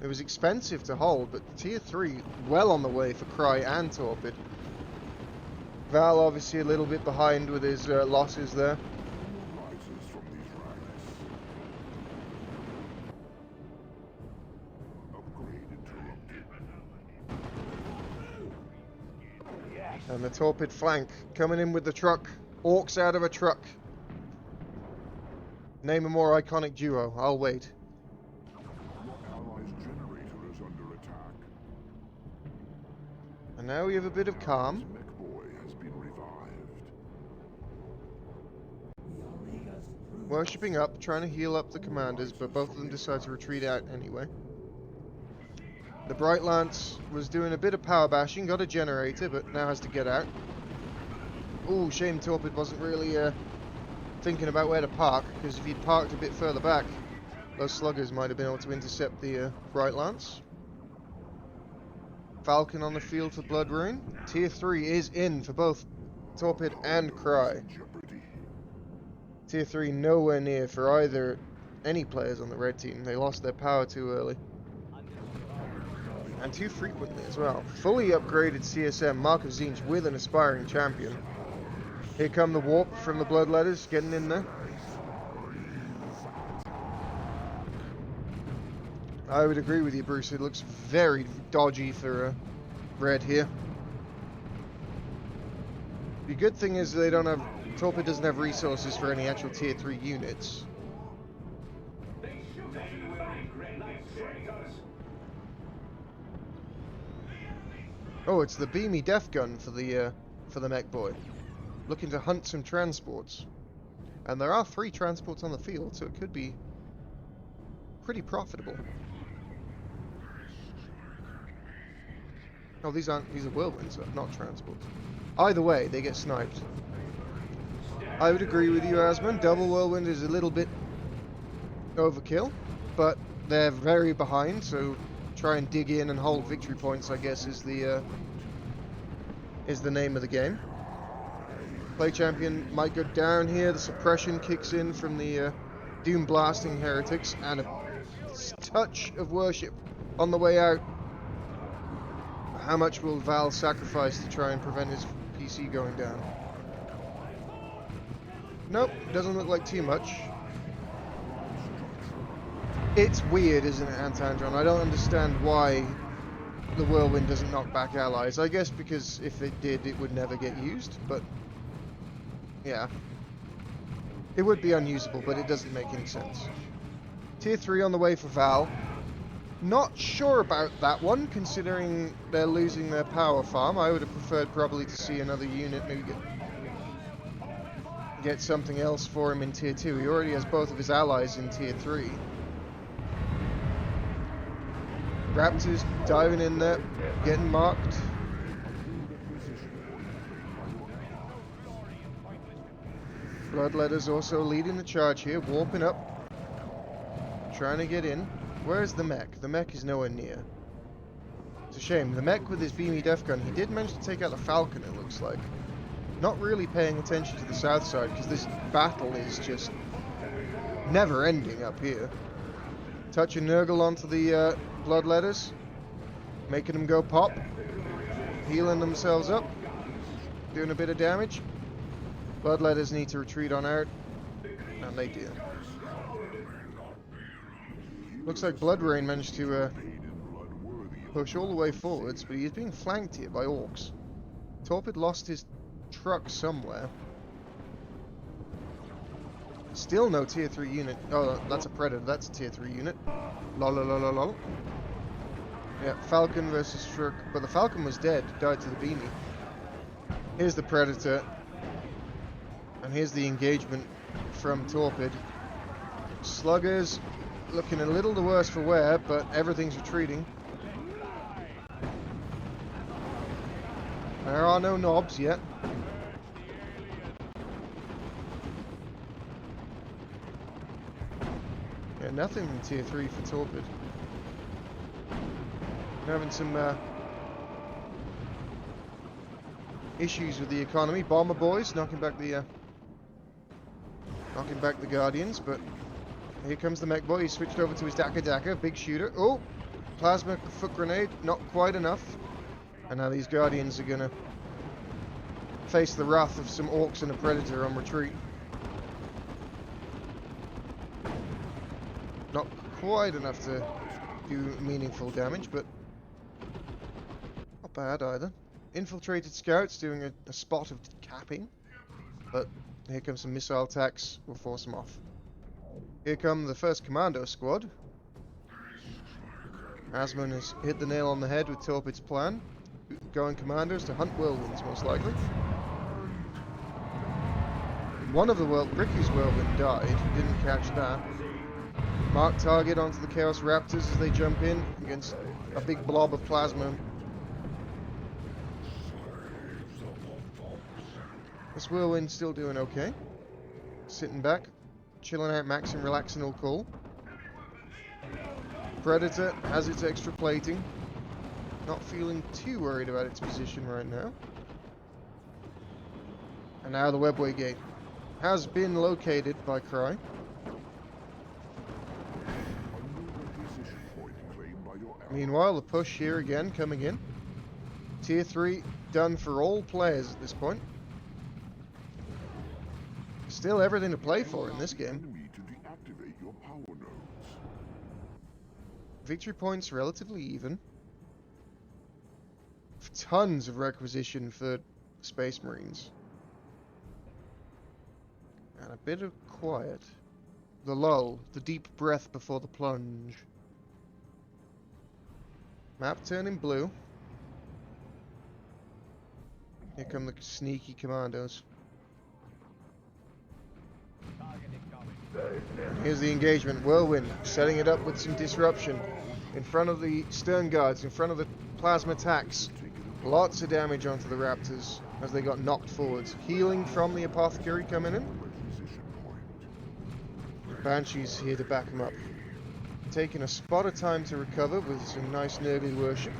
It was expensive to hold, but tier 3 well on the way for Cry and Torpid. Val obviously a little bit behind with his losses there. Rises from these ranks. Upgrade interrupted. And the Torpid flank coming in with the truck. Orcs out of a truck. Name a more iconic duo. I'll wait. Your allies' generator is under attack. And now we have a bit of calm. Mech boy has been revived. Worshipping up, trying to heal up the commanders, but both of them decide to retreat out anyway. The Bright Lance was doing a bit of power bashing, got a generator, but now has to get out. Ooh, shame Torpid wasn't really thinking about where to park, because if he'd parked a bit further back, those sluggers might have been able to intercept the Bright Lance. Falcon on the field for Blood Rain. Tier 3 is in for both Torpid and Cry. Jeopardy. Tier 3 nowhere near for either any players on the red team. They lost their power too early. And too frequently as well. Fully upgraded CSM, Mark of Zinj with an aspiring champion. Here come the warp from the Bloodletters, getting in there. I would agree with you, Bruce. It looks very dodgy for red here. The good thing is they don't have... Torpid doesn't have resources for any actual tier 3 units. Oh, it's the beamy death gun for the mech boy. Looking to hunt some transports. And there are 3 transports on the field, so it could be pretty profitable. Oh, these are whirlwinds, not transports. Either way, they get sniped. I would agree with you, Asman. Double whirlwind is a little bit overkill, but they're very behind, so try and dig in and hold victory points, I guess, is the name of the game. Play champion might go down here. The suppression kicks in from the doom blasting heretics, and a touch of worship on the way out. How much will Val sacrifice to try and prevent his PC going down? Nope, doesn't look like too much. It's weird, isn't it, Antandron? I don't understand why the whirlwind doesn't knock back allies. I guess because if it did, it would never get used, but yeah. It would be unusable, but it doesn't make any sense. Tier 3 on the way for Val. Not sure about that one, considering they're losing their power farm. I would have preferred probably to see another unit, maybe get something else for him in Tier 2. He already has both of his allies in Tier 3. Raptors diving in there, getting marked. Bloodletters also leading the charge here, warping up, trying to get in. Where's the mech? The mech is nowhere near. It's a shame. The mech with his beamy death gun, he did manage to take out the Falcon, it looks like. Not really paying attention to the south side, because this battle is just never ending up here. Touch a Nurgle onto the Bloodletters, making them go pop, healing themselves up, doing a bit of damage. Bloodletters need to retreat on out, and they do. Looks like Blood Rain managed to push all the way forwards, but he's being flanked here by orcs. Torpid lost his truck somewhere. Still no tier 3 unit. Oh, that's a Predator. That's a tier 3 unit. Lol, lol, lol, lol. Yeah, Falcon versus Shurk. But the Falcon was dead. Died to the beamy. Here's the Predator. And here's the engagement from Torpid. Sluggers looking a little the worse for wear, but everything's retreating. There are no knobs yet. Yeah, nothing in tier 3 for Torpid. We're having some issues with the economy. Bomber boys knocking back the Guardians, but Here comes the mech boy. He switched over to his Daka. Big shooter. Oh! Plasma foot grenade. Not quite enough. And now these Guardians are going to face the wrath of some Orcs and a Predator on retreat. Not quite enough to do meaningful damage, but not bad either. Infiltrated scouts doing a spot of capping, but here comes some missile attacks. We'll force them off. Here come the first commando squad. Asmund has hit the nail on the head with Torpid's plan. Going commandos to hunt whirlwinds, most likely. One of the Ricky's whirlwind died. Didn't catch that. Mark target onto the Chaos Raptors as they jump in against a big blob of plasma. This whirlwind's still doing okay. Sitting back, chilling out, maxing, relaxing, all cool. Predator has its extra plating. Not feeling too worried about its position right now. And now the webway gate has been located by Cry. Meanwhile, the push here again coming in. Tier 3 done for all players at this point. Still everything to play for in this game. Victory points relatively even. Tons of requisition for Space Marines. And a bit of quiet. The lull, the deep breath before the plunge. Map turning blue. Here come the sneaky commandos. Here's the engagement. Whirlwind setting it up with some disruption. In front of the stern guards, in front of the plasma attacks. Lots of damage onto the Raptors as they got knocked forwards. Healing from the Apothecary coming in. Banshee's here to back him up. Taking a spot of time to recover with some nice Nurgly worship.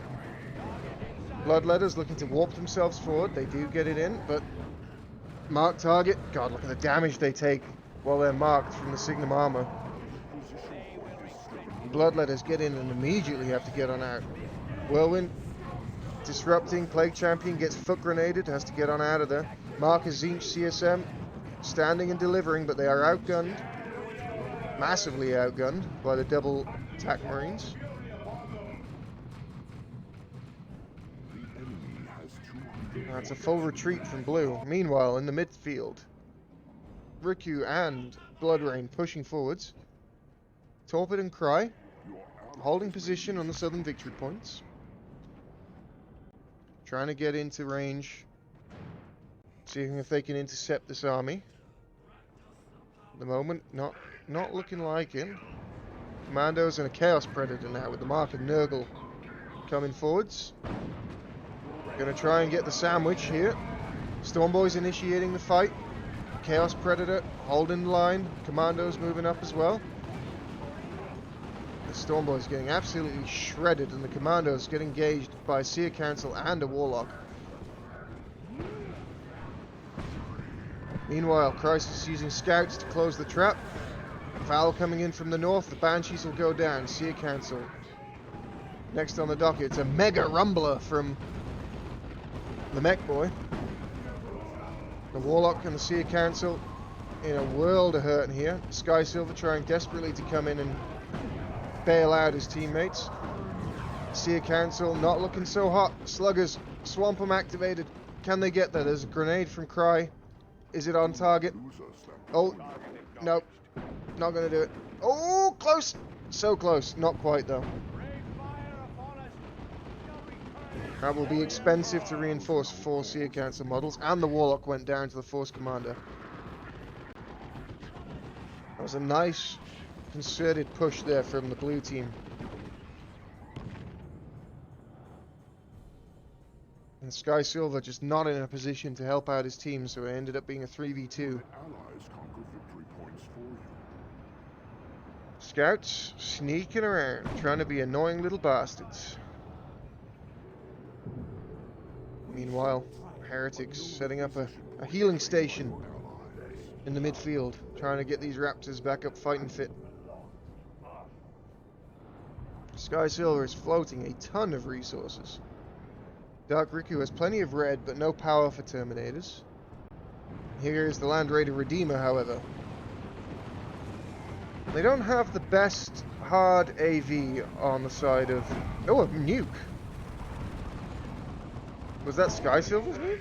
Bloodletters looking to warp themselves forward. They do get it in, but mark target. God, look at the damage they take while they're marked from the Signum armor. Bloodletters get in and immediately have to get on out. Whirlwind disrupting. Plague Champion gets foot grenaded, has to get on out of there. Mark is Zinch CSM standing and delivering, but they are outgunned. Massively outgunned by the double attack Marines. That's a full retreat from blue. Meanwhile, in the midfield, Riku and Bloodrain pushing forwards. Torpid and Cry holding position on the southern victory points. Trying to get into range. Seeing if they can intercept this army. At the moment, not looking like it. Commandos and a Chaos Predator now with the mark of Nurgle coming forwards. Gonna try and get the sandwich here. Stormboy's initiating the fight. Chaos Predator holding the line. Commandos moving up as well. The Stormboy's getting absolutely shredded and the Commandos get engaged by a Seer Council and a Warlock. Meanwhile, Christ is using scouts to close the trap. Foul coming in from the north. The Banshees will go down. Seer Council. Next on the docket, it's a Mega Rumbler from the Mech Boy. The Warlock and the Seer Council in a world of hurt here. Sky Silver trying desperately to come in and bail out his teammates. Seer Council not looking so hot. Sluggers, Swamp 'em activated. Can they get there? There's a grenade from Cry. Is it on target? Oh, no. Not going to do it. Oh, close. So close. Not quite, though. That will be expensive to reinforce 4 Seer Council models. And the Warlock went down to the Force Commander. That was a nice, concerted push there from the blue team. And Sky Silver just not in a position to help out his team, so it ended up being a 3v2. Scouts sneaking around, trying to be annoying little bastards. Meanwhile, Heretics setting up a healing station in the midfield, trying to get these Raptors back up fighting fit. Sky Silver is floating a ton of resources. Dark Riku has plenty of red, but no power for Terminators. Here is the Land Raider Redeemer, however. They don't have the best hard AV on the side of... Oh, a nuke! Was that Sky Silver's nuke?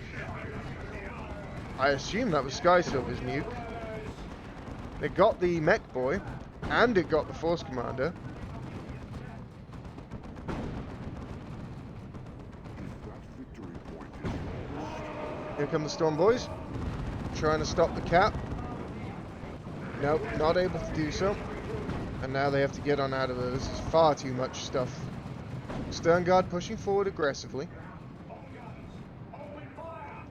I assume that was Sky Silver's nuke. It got the mech boy, and it got the Force Commander. Here come the Storm Boys, trying to stop the cap. Nope, not able to do so. And now they have to get on out of there. This is far too much stuff. Stern Guard pushing forward aggressively.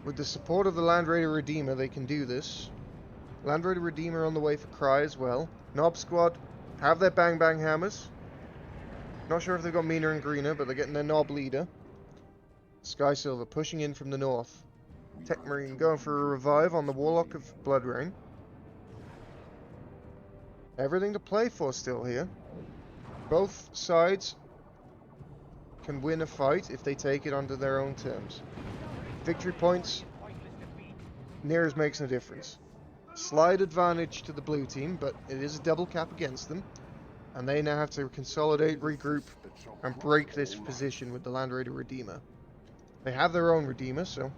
With the support of the Land Raider Redeemer, they can do this. Land Raider Redeemer on the way for Cry as well. Nob Squad have their Bang Bang Hammers. Not sure if they've got Meaner and Greener, but they're getting their Nob Leader. Sky Silver pushing in from the north. Tech Marine going for a revive on the Warlock of Bloodrain. Everything to play for still here. Both sides can win a fight if they take it under their own terms. Victory points, near as makes no difference. Slight advantage to the blue team, but it is a double cap against them. And they now have to consolidate, regroup, and break this position with the Land Raider Redeemer. They have their own Redeemer, so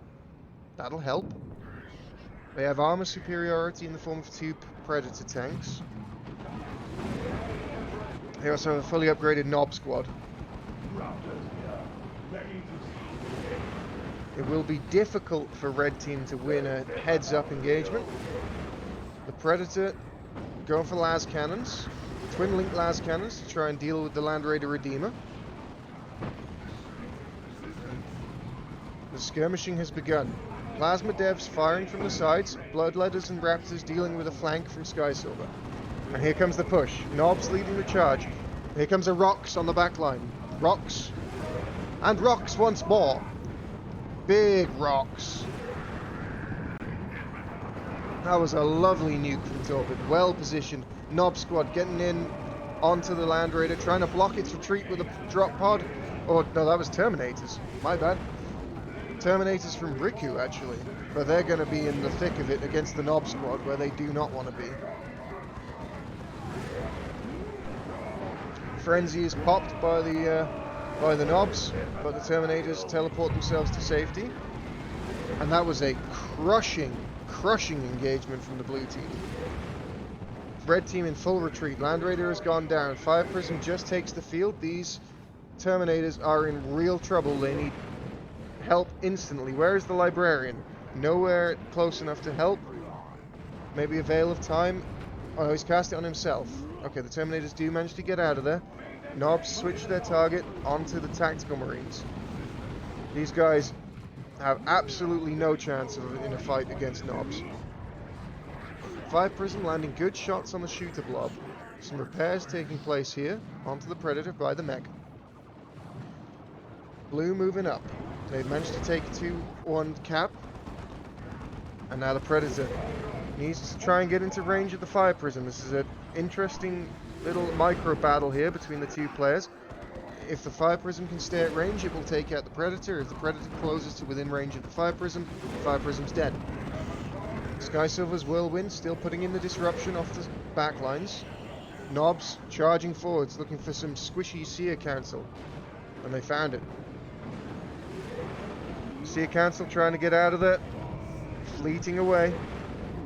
that'll help. They have armor superiority in the form of 2 Predator tanks. They also have a fully upgraded Nob Squad. It will be difficult for Red Team to win a heads-up engagement. The Predator going for las cannons. Twin-link las cannons to try and deal with the Land Raider Redeemer. The skirmishing has begun. Plasma devs firing from the sides, Bloodletters and Raptors dealing with a flank from Sky Silver. And here comes the push. Nobs leading the charge. Here comes a Rox on the back line. Rox. And Rox once more. Big Rox. That was a lovely nuke from Torpid. Well positioned. Nob Squad getting in onto the Land Raider, trying to block its retreat with a drop pod. Oh, no, that was Terminators. My bad. Terminators from Riku, actually. But they're going to be in the thick of it against the Nob Squad, where they do not want to be. Frenzy is popped by the Nobs, but the Terminators teleport themselves to safety. And that was a crushing engagement from the blue team. Red team in full retreat. Land Raider has gone down. Fire Prism just takes the field. These Terminators are in real trouble. They need help instantly. Where is the Librarian? Nowhere close enough to help. Maybe a Veil of Time. Oh, he's cast it on himself. Okay, the Terminators do manage to get out of there. Nobs switch their target onto the Tactical Marines. These guys have absolutely no chance in a fight against Nobs. Fire Prism landing good shots on the shooter blob. Some repairs taking place here onto the Predator by the mech. Blue moving up. They've managed to take 2-1 cap. And now the Predator needs to try and get into range of the Fire Prism. This is an interesting little micro battle here between the two players. If the Fire Prism can stay at range, it will take out the Predator. If the Predator closes to within range of the Fire Prism's dead. Sky Silver's Whirlwind still putting in the disruption off the backlines. Nobs charging forwards, looking for some squishy Seer Council. And they found it. Seer Council trying to get out of there. Fleeting away.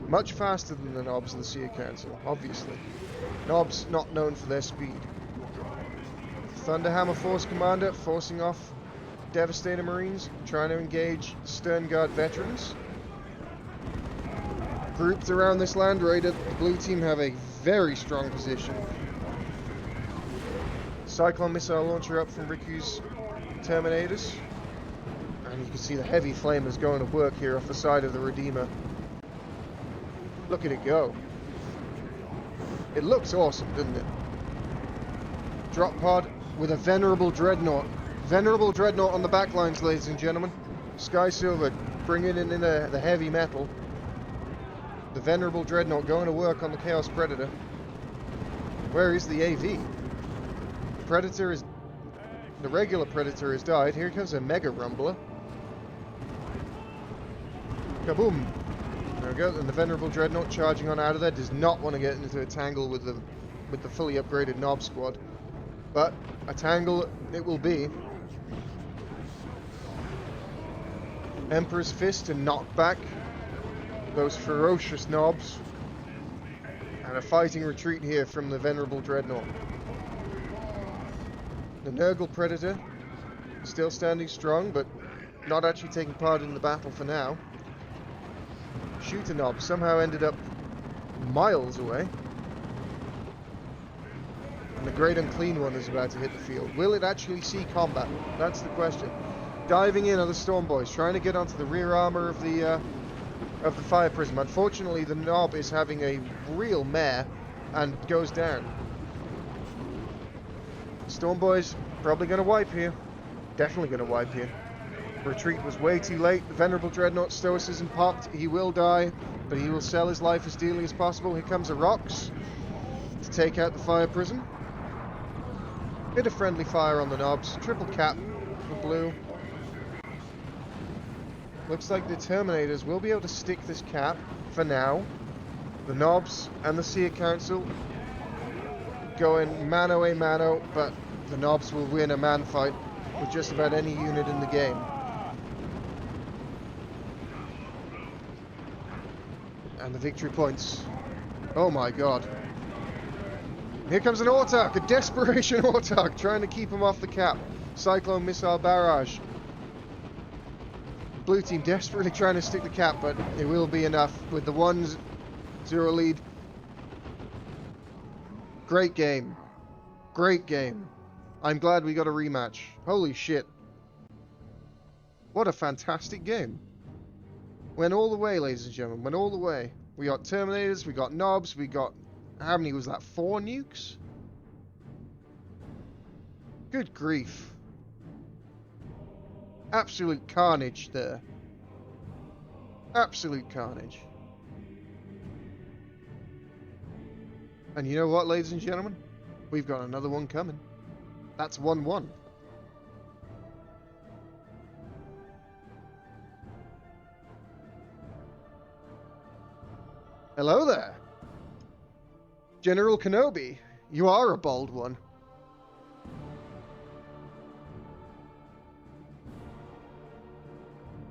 Much faster than the Nobs and the Seer Council, obviously. Nobs not known for their speed. Thunderhammer Force Commander forcing off Devastator Marines, trying to engage Stern Guard veterans. Grouped around this Land Raider, the blue team have a very strong position. Cyclone Missile Launcher up from Riku's Terminators. And you can see the heavy flamers going to work here off the side of the Redeemer. Look at it go. It looks awesome, doesn't it? Drop pod with a Venerable Dreadnought. Venerable Dreadnought on the backlines, ladies and gentlemen. Sky Silver bringing in the heavy metal. The Venerable Dreadnought going to work on the Chaos Predator. Where is the AV? The Predator is The regular Predator has died. Here comes a Mega Rumbler. Kaboom! There we go. And the Venerable Dreadnought charging on out of there does not want to get into a tangle with the fully upgraded Nob squad. But a tangle it will be. Emperor's Fist to knock back those ferocious Nobs. And a fighting retreat here from the Venerable Dreadnought. The Nurgle Predator still standing strong, but not actually taking part in the battle for now. Shooter Nob somehow ended up miles away. And the Great Unclean One is about to hit the field. Will it actually see combat? That's the question. Diving in are the Storm Boys, trying to get onto the rear armor of the Fire Prism. Unfortunately, the Nob is having a real mare and goes down. Storm Boys probably going to wipe here. Definitely going to wipe here. Retreat was way too late. The Venerable Dreadnought Stoicism popped. He will die, but he will sell his life as dearly as possible. Here comes a Rox to take out the Fire Prism. Bit of friendly fire on the Nobs. Triple cap for blue. Looks like the Terminators will be able to stick this cap for now. The Nobs and the Seer Council going mano a mano, but the Nobs will win a man fight with just about any unit in the game. And the victory points. Oh my god. Here comes an Autarch, a desperation Autarch, trying to keep him off the cap. Cyclone Missile Barrage. Blue team desperately trying to stick the cap, but it will be enough with the 1-0 lead. Great game. Great game. I'm glad we got a rematch. Holy shit. What a fantastic game. Went all the way, ladies and gentlemen. Went all the way. We got Terminators, we got Nobs, we got... How many was that? 4 nukes? Good grief. Absolute carnage there. Absolute carnage. And you know what, ladies and gentlemen? We've got another one coming. That's 1-1. Hello there. General Kenobi, you are a bold one.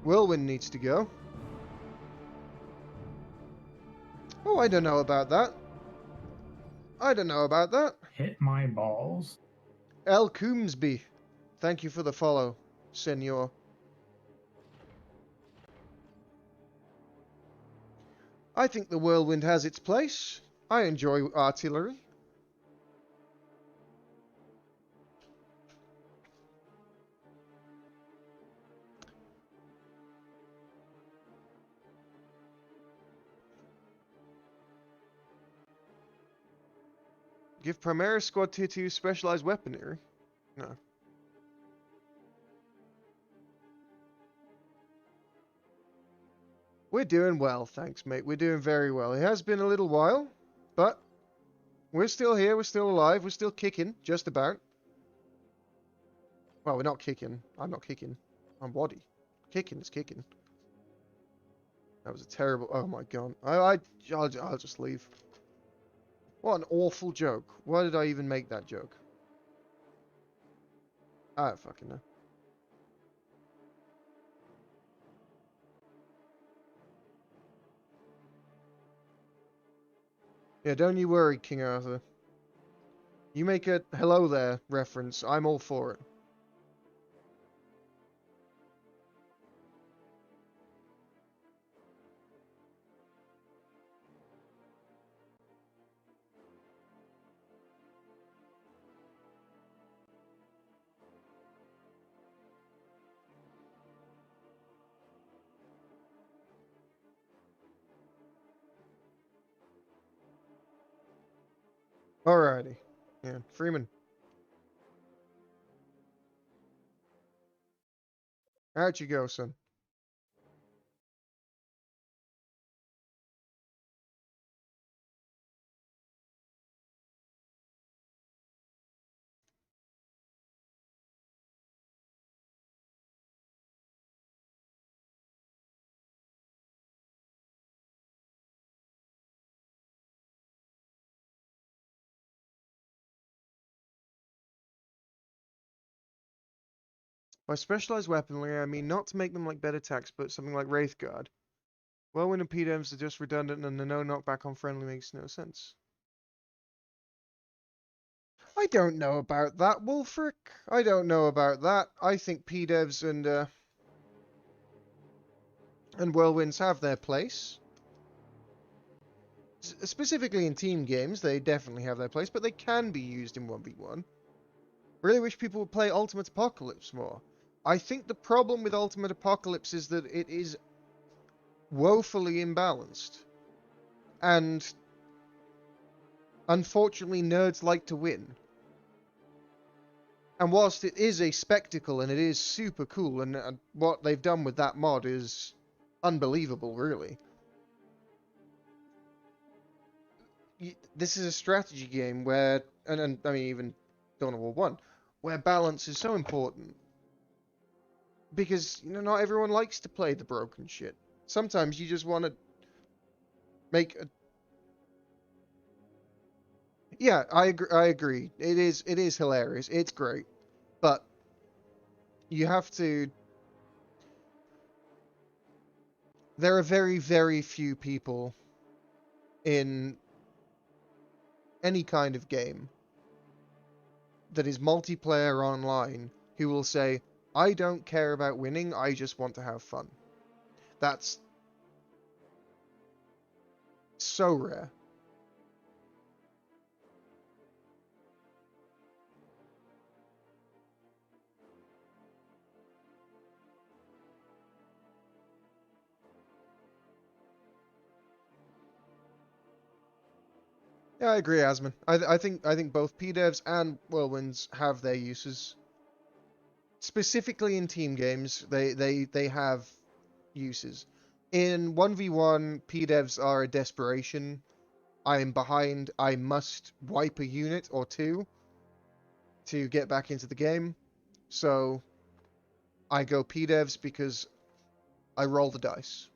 Whirlwind needs to go. Oh, I don't know about that. I don't know about that. Hit my balls. L. Coomsby, thank you for the follow, senor. I think the Whirlwind has its place. I enjoy artillery. Give Primaris Squad Tier 2 specialized weaponry? No. We're doing well, thanks, mate. We're doing very well. It has been a little while, but we're still here. We're still alive. We're still kicking, just about. Well, we're not kicking. I'm not kicking. I'm Waddy. Kicking is kicking. That was a terrible... Oh, my God. I'll just leave. What an awful joke. Why did I even make that joke? I don't fucking know. Yeah, don't you worry, King Arthur. You make a hello there reference, I'm all for it. Alrighty. Yeah, Freeman. How'd you go, son? By specialized weaponry, I mean not to make them like better attacks, but something like Wraithguard. Whirlwind and PDMs are just redundant, and the no knockback on friendly makes no sense. I don't know about that, Wolfric. I don't know about that. I think PDevs and Whirlwinds have their place. Specifically in team games, they definitely have their place, but they can be used in 1v1. Really wish people would play Ultimate Apocalypse more. I think the problem with Ultimate Apocalypse is that it is woefully imbalanced. And unfortunately, nerds like to win. And whilst it is a spectacle and it is super cool, and what they've done with that mod is unbelievable, really. This is a strategy game where, and I mean even Dawn of War 1, where balance is so important. Because, you know, not everyone likes to play the broken shit. Sometimes you just want to make a... Yeah, I agree. It is hilarious. It's great. But you have to... There are very, very few people in any kind of game that is multiplayer online who will say, I don't care about winning, I just want to have fun. That's so rare. Yeah, I agree, Asman. I think both PDevs and Whirlwinds have their uses. Specifically in team games, they have uses. In 1v1, PDevs are a desperation. I am behind, I must wipe a unit or two to get back into the game. So I go PDevs because I roll the dice.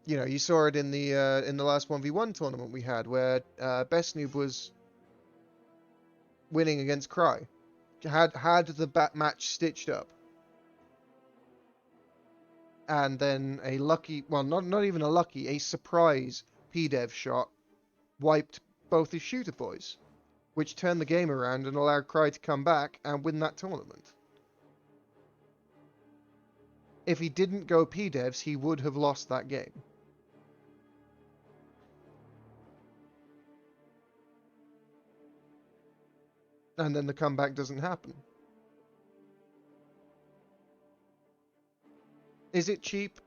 You know, you saw it in the last 1v1 tournament we had, where Best Noob was winning against Cry. Had the match stitched up. And then a lucky, well, not even a lucky, a surprise PDev shot wiped both his shooter boys, which turned the game around and allowed Cry to come back and win that tournament. If he didn't go PDevs, he would have lost that game. And then the comeback doesn't happen. Is it cheap?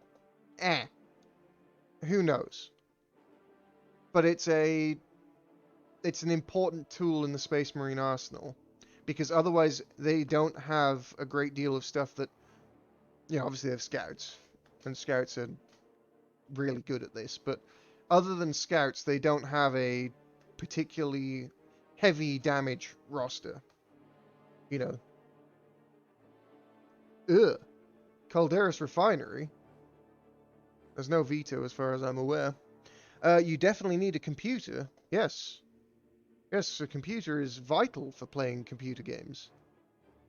Eh. Who knows? But it's an important tool in the Space Marine arsenal, because otherwise they don't have a great deal of stuff that, you know, obviously they have scouts, and scouts are really good at this, but other than scouts, they don't have a particularly heavy damage roster. You know. Ugh. Calderas Refinery. There's no veto as far as I'm aware. You definitely need a computer. Yes. Yes, a computer is vital for playing computer games.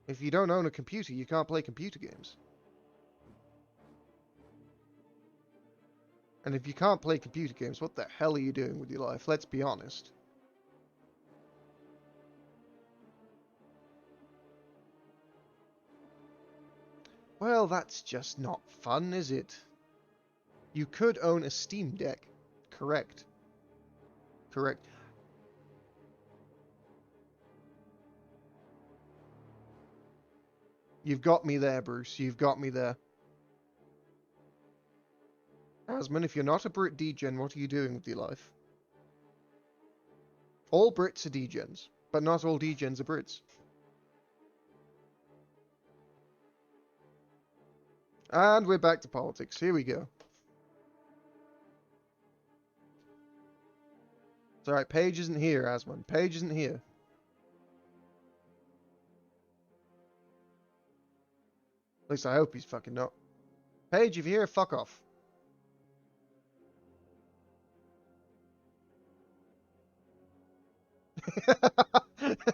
If you don't own a computer, you can't play computer games. And if you can't play computer games, what the hell are you doing with your life? Let's be honest. Well, that's just not fun, is it? You could own a Steam Deck. Correct. Correct. You've got me there, Bruce. You've got me there. Asman, if you're not a Brit degen, what are you doing with your life? All Brits are degens, but not all degens are Brits. And we're back to politics. Here we go. It's alright, Paige isn't here, Asman. Paige isn't here. At least I hope he's fucking not. Paige, if you're here, fuck off.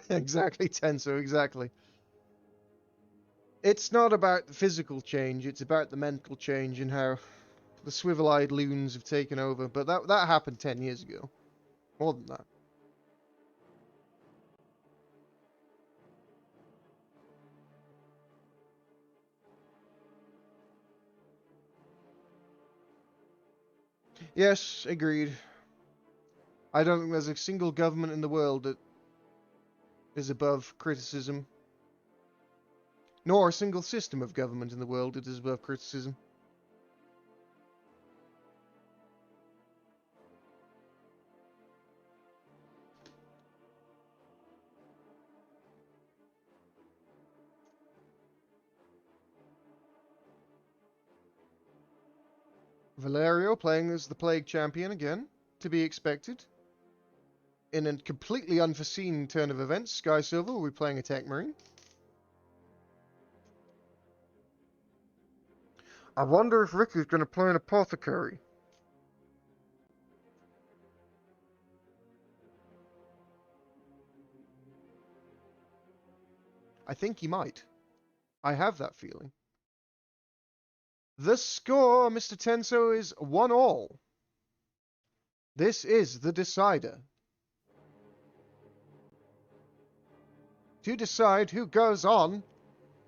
Exactly, Tenso, exactly. It's not about the physical change, it's about the mental change and how the swivel-eyed loons have taken over. But that happened 10 years ago. More than that. Yes, agreed. I don't think there's a single government in the world that is above criticism. Nor a single system of government in the world that is above criticism. Valerio playing as the Plague Champion again, to be expected. In a completely unforeseen turn of events, Sky Silver will be playing a Tech Marine. I wonder if Ricky's going to play an Apothecary. I think he might. I have that feeling. The score, Mr. Tenso, is 1-all. This is the decider. To decide who goes on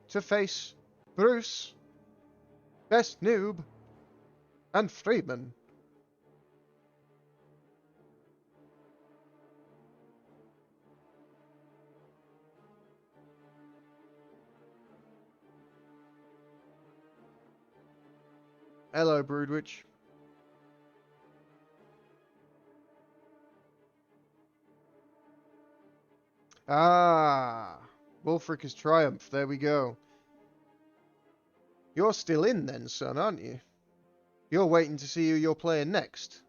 to face Bruce, Best Noob, and Freeman. Hello, Broodwitch. Ah, Wolfric has triumphed. There we go. You're still in then, son, aren't you? You're waiting to see who you're playing next.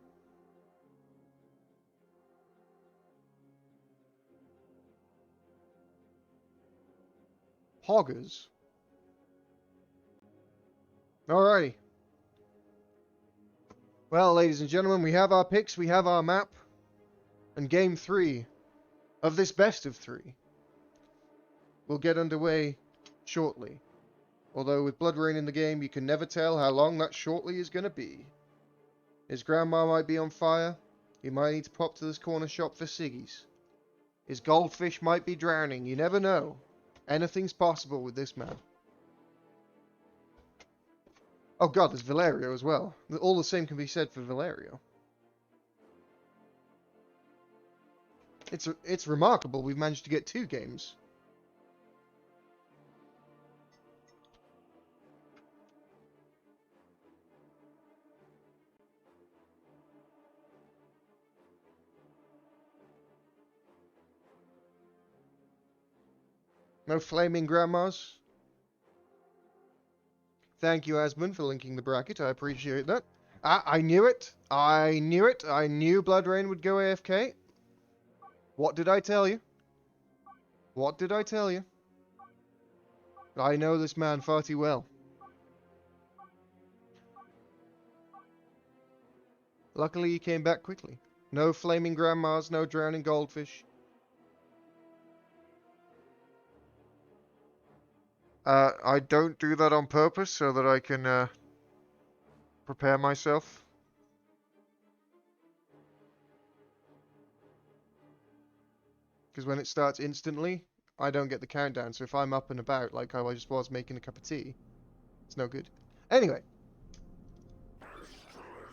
Hoggers. Alrighty. Well, ladies and gentlemen, we have our picks, we have our map, and game 3 of this best of 3 will get underway shortly. Although with Blood Rain in the game, you can never tell how long that shortly is going to be. His grandma might be on fire. He might need to pop to this corner shop for ciggies. His goldfish might be drowning. You never know. Anything's possible with this man. Oh god, there's Valerio as well. All the same can be said for Valerio. It's remarkable we've managed to get 2 games. No flaming grandmas? Thank you, Asmund, for linking the bracket. I appreciate that. I knew it. I knew it. I knew Blood Rain would go AFK. What did I tell you? What did I tell you? I know this man far too well. Luckily, he came back quickly. No flaming grandmas, no drowning goldfish. I don't do that on purpose so that I can prepare myself. Because when it starts instantly, I don't get the countdown. So if I'm up and about like how I just was making a cup of tea, it's no good. Anyway.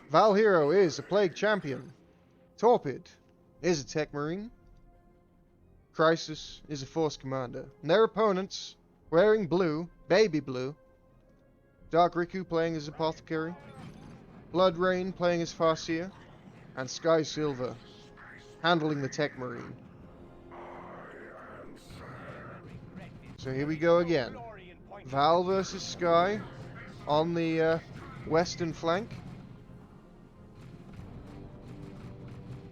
Val Hero is a Plague Champion. Torpid is a Tech Marine. Crisis is a Force Commander. And their opponents, wearing blue, baby blue. Dark Riku playing as Apothecary. Blood Rain playing as Farseer. And Sky Silver handling the Tech Marine. So here we go again. Val versus Sky on the western flank.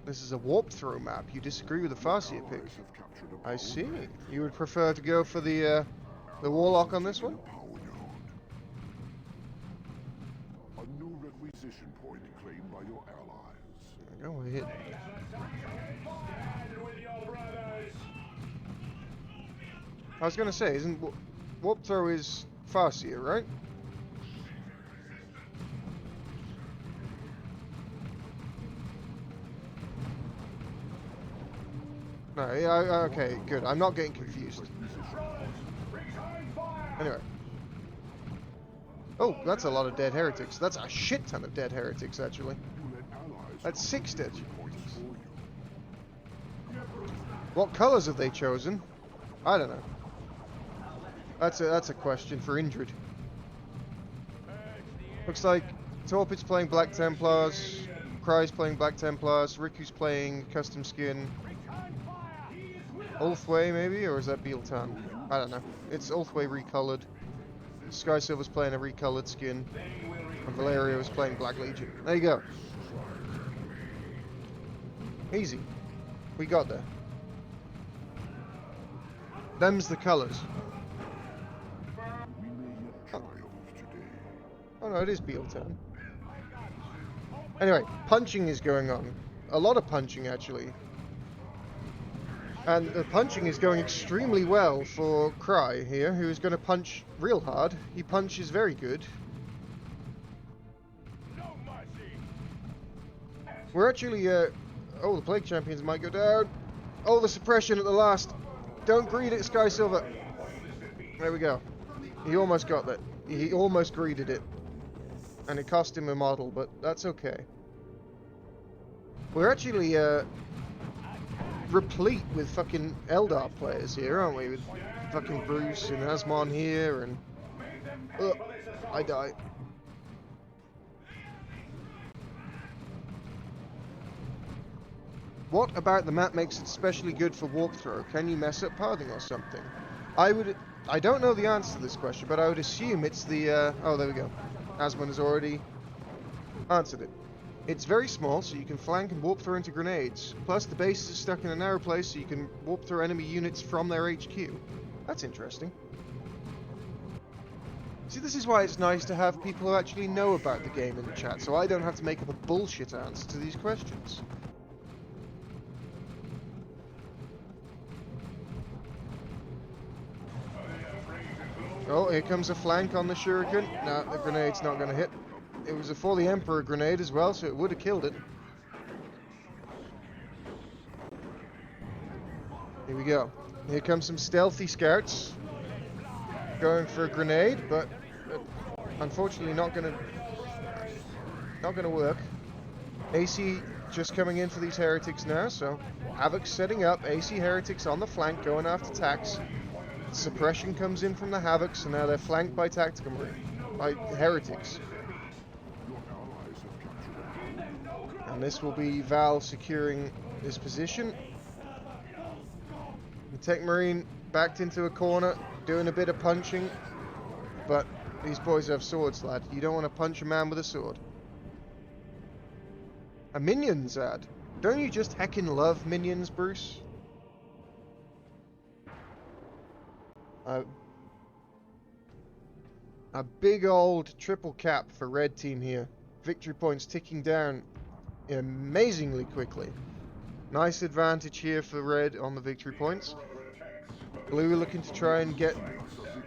This is a warp throw map. You disagree with the Farseer pick. I see. You would prefer to go for the Warlock on this one? A new requisition point claimed by your allies. There we go, we're hit. I was going to say, isn't warp throw is Farseer, right? No, yeah, okay, good. I'm not getting confused. Anyway. Oh, that's a lot of dead heretics. That's a shit ton of dead heretics, actually. That's 6 dead heretics. What colors have they chosen? I don't know. That's a question for Indrid. Looks like Torpid's playing Black Templars, Cry's playing Black Templars, Riku's playing Custom Skin. Ulthway, maybe? Or is that Bealtan? I don't know. It's Ulthway recolored. Sky Silver's playing a recolored skin. And Valerio is playing Black Legion. There you go. Easy. We got there. Them's the colours. Oh no, it is Bealtan. Anyway, punching is going on. A lot of punching, actually. And the punching is going extremely well for Cry here, who is going to punch real hard. He punches very good. We're actually, oh, the Plague Champions might go down. Oh, the suppression at the last. Don't greed it, Sky Silver. There we go. He almost got that. He almost greeded it. And it cost him a model, but that's okay. We're actually, replete with fucking Eldar players here, aren't we? With fucking Bruce and Asmon here, and... Ugh, I die. What about the map makes it especially good for walkthrough? Can you mess up pathing or something? I don't know the answer to this question, but I would assume it's the, oh, there we go. Asmon has already answered it. It's very small, so you can flank and warp through into grenades. Plus, the bases are stuck in a narrow place, so you can warp through enemy units from their HQ. That's interesting. See, this is why it's nice to have people who actually know about the game in the chat, so I don't have to make up a bullshit answer to these questions. Oh, here comes a flank on the Shuriken. No, the grenade's not going to hit. It was a For the Emperor grenade as well, so it would have killed it. Here we go. Here comes some stealthy scouts. Going for a grenade, but unfortunately not gonna work. AC just coming in for these heretics now, so Havoc's setting up. AC heretics on the flank, going after Tax. Suppression comes in from the Havoc, so now they're flanked by by heretics. And this will be Val securing this position. The Tech Marine backed into a corner, doing a bit of punching. But these boys have swords, lad. You don't want to punch a man with a sword. A minions ad. Don't you just heckin' love minions, Bruce? A big old triple cap for red team here. Victory points ticking down amazingly quickly. Nice advantage here for red on the victory points. Blue looking to try and get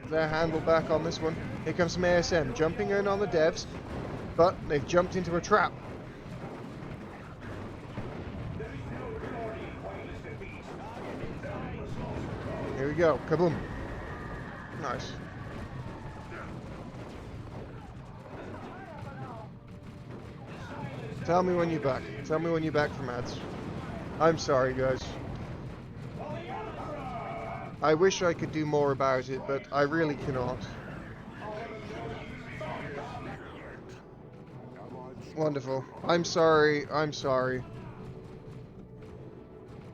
their handle back on this one. Here comes some ASM jumping in on the devs, but they've jumped into a trap. Here we go, kaboom. Nice. Tell me when you're back. Tell me when you're back from ads. I'm sorry, guys. I wish I could do more about it, but I really cannot. Wonderful. I'm sorry. I'm sorry.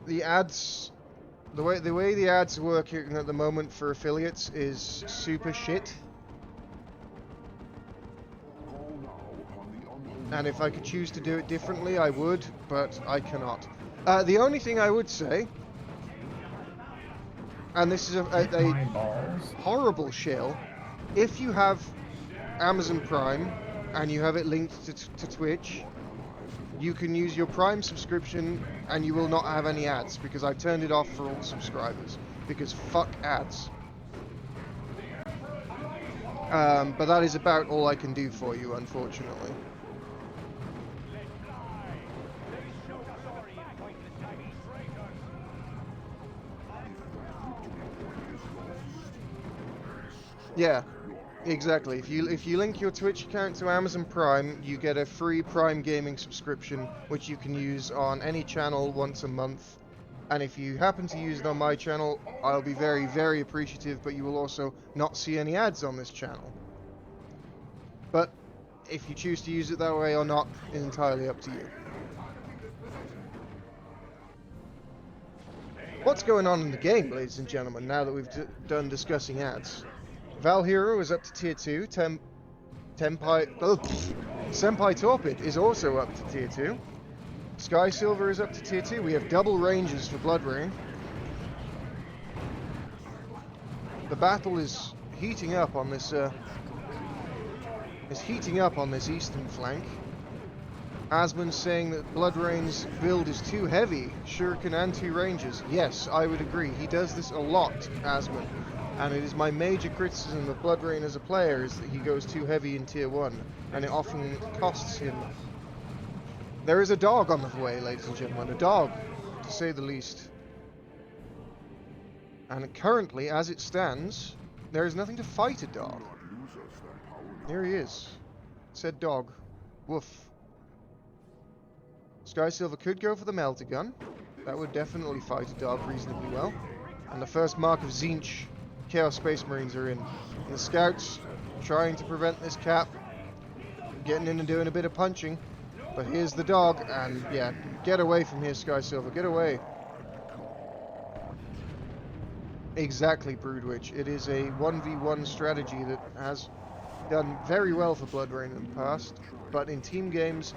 The ads... The way the ads work at the moment for affiliates is super shit. And if I could choose to do it differently, I would, but I cannot. The only thing I would say, and this is a horrible shill, if you have Amazon Prime and you have it linked to Twitch, you can use your Prime subscription and you will not have any ads, because I've turned it off for all subscribers, because fuck ads. But that is about all I can do for you, unfortunately. Yeah, exactly. If you link your Twitch account to Amazon Prime, you get a free Prime Gaming subscription, which you can use on any channel once a month. And if you happen to use it on my channel, I'll be very, very appreciative, but you will also not see any ads on this channel. But if you choose to use it that way or not, entirely up to you. What's going on in the game, ladies and gentlemen, now that we've done discussing ads? Val Hero is up to tier 2, Senpai Torpid is also up to tier 2. Sky Silver is up to tier 2. We have double ranges for Blood Rain. The battle is heating up on this eastern flank. Asmon's saying that Blood Rain's build is too heavy, Shuriken and 2 ranges. Yes, I would agree. He does this a lot, Asmon. And it is my major criticism of Blood Rain as a player is that he goes too heavy in tier 1, and it often costs him. There is a dog on the way, ladies and gentlemen. A dog, to say the least. And currently, as it stands, there is nothing to fight a dog. Here he is. Said dog. Woof. Sky Silver could go for the melter gun. That would definitely fight a dog reasonably well. And the first mark of Tzeentch, Chaos Space Marines are in. And the scouts trying to prevent this cap. Getting in and doing a bit of punching. But here's the dog, and yeah, get away from here, Sky Silver, get away. Exactly, Broodwitch. It is a 1v1 strategy that has done very well for Blood Rain in the past, but in team games,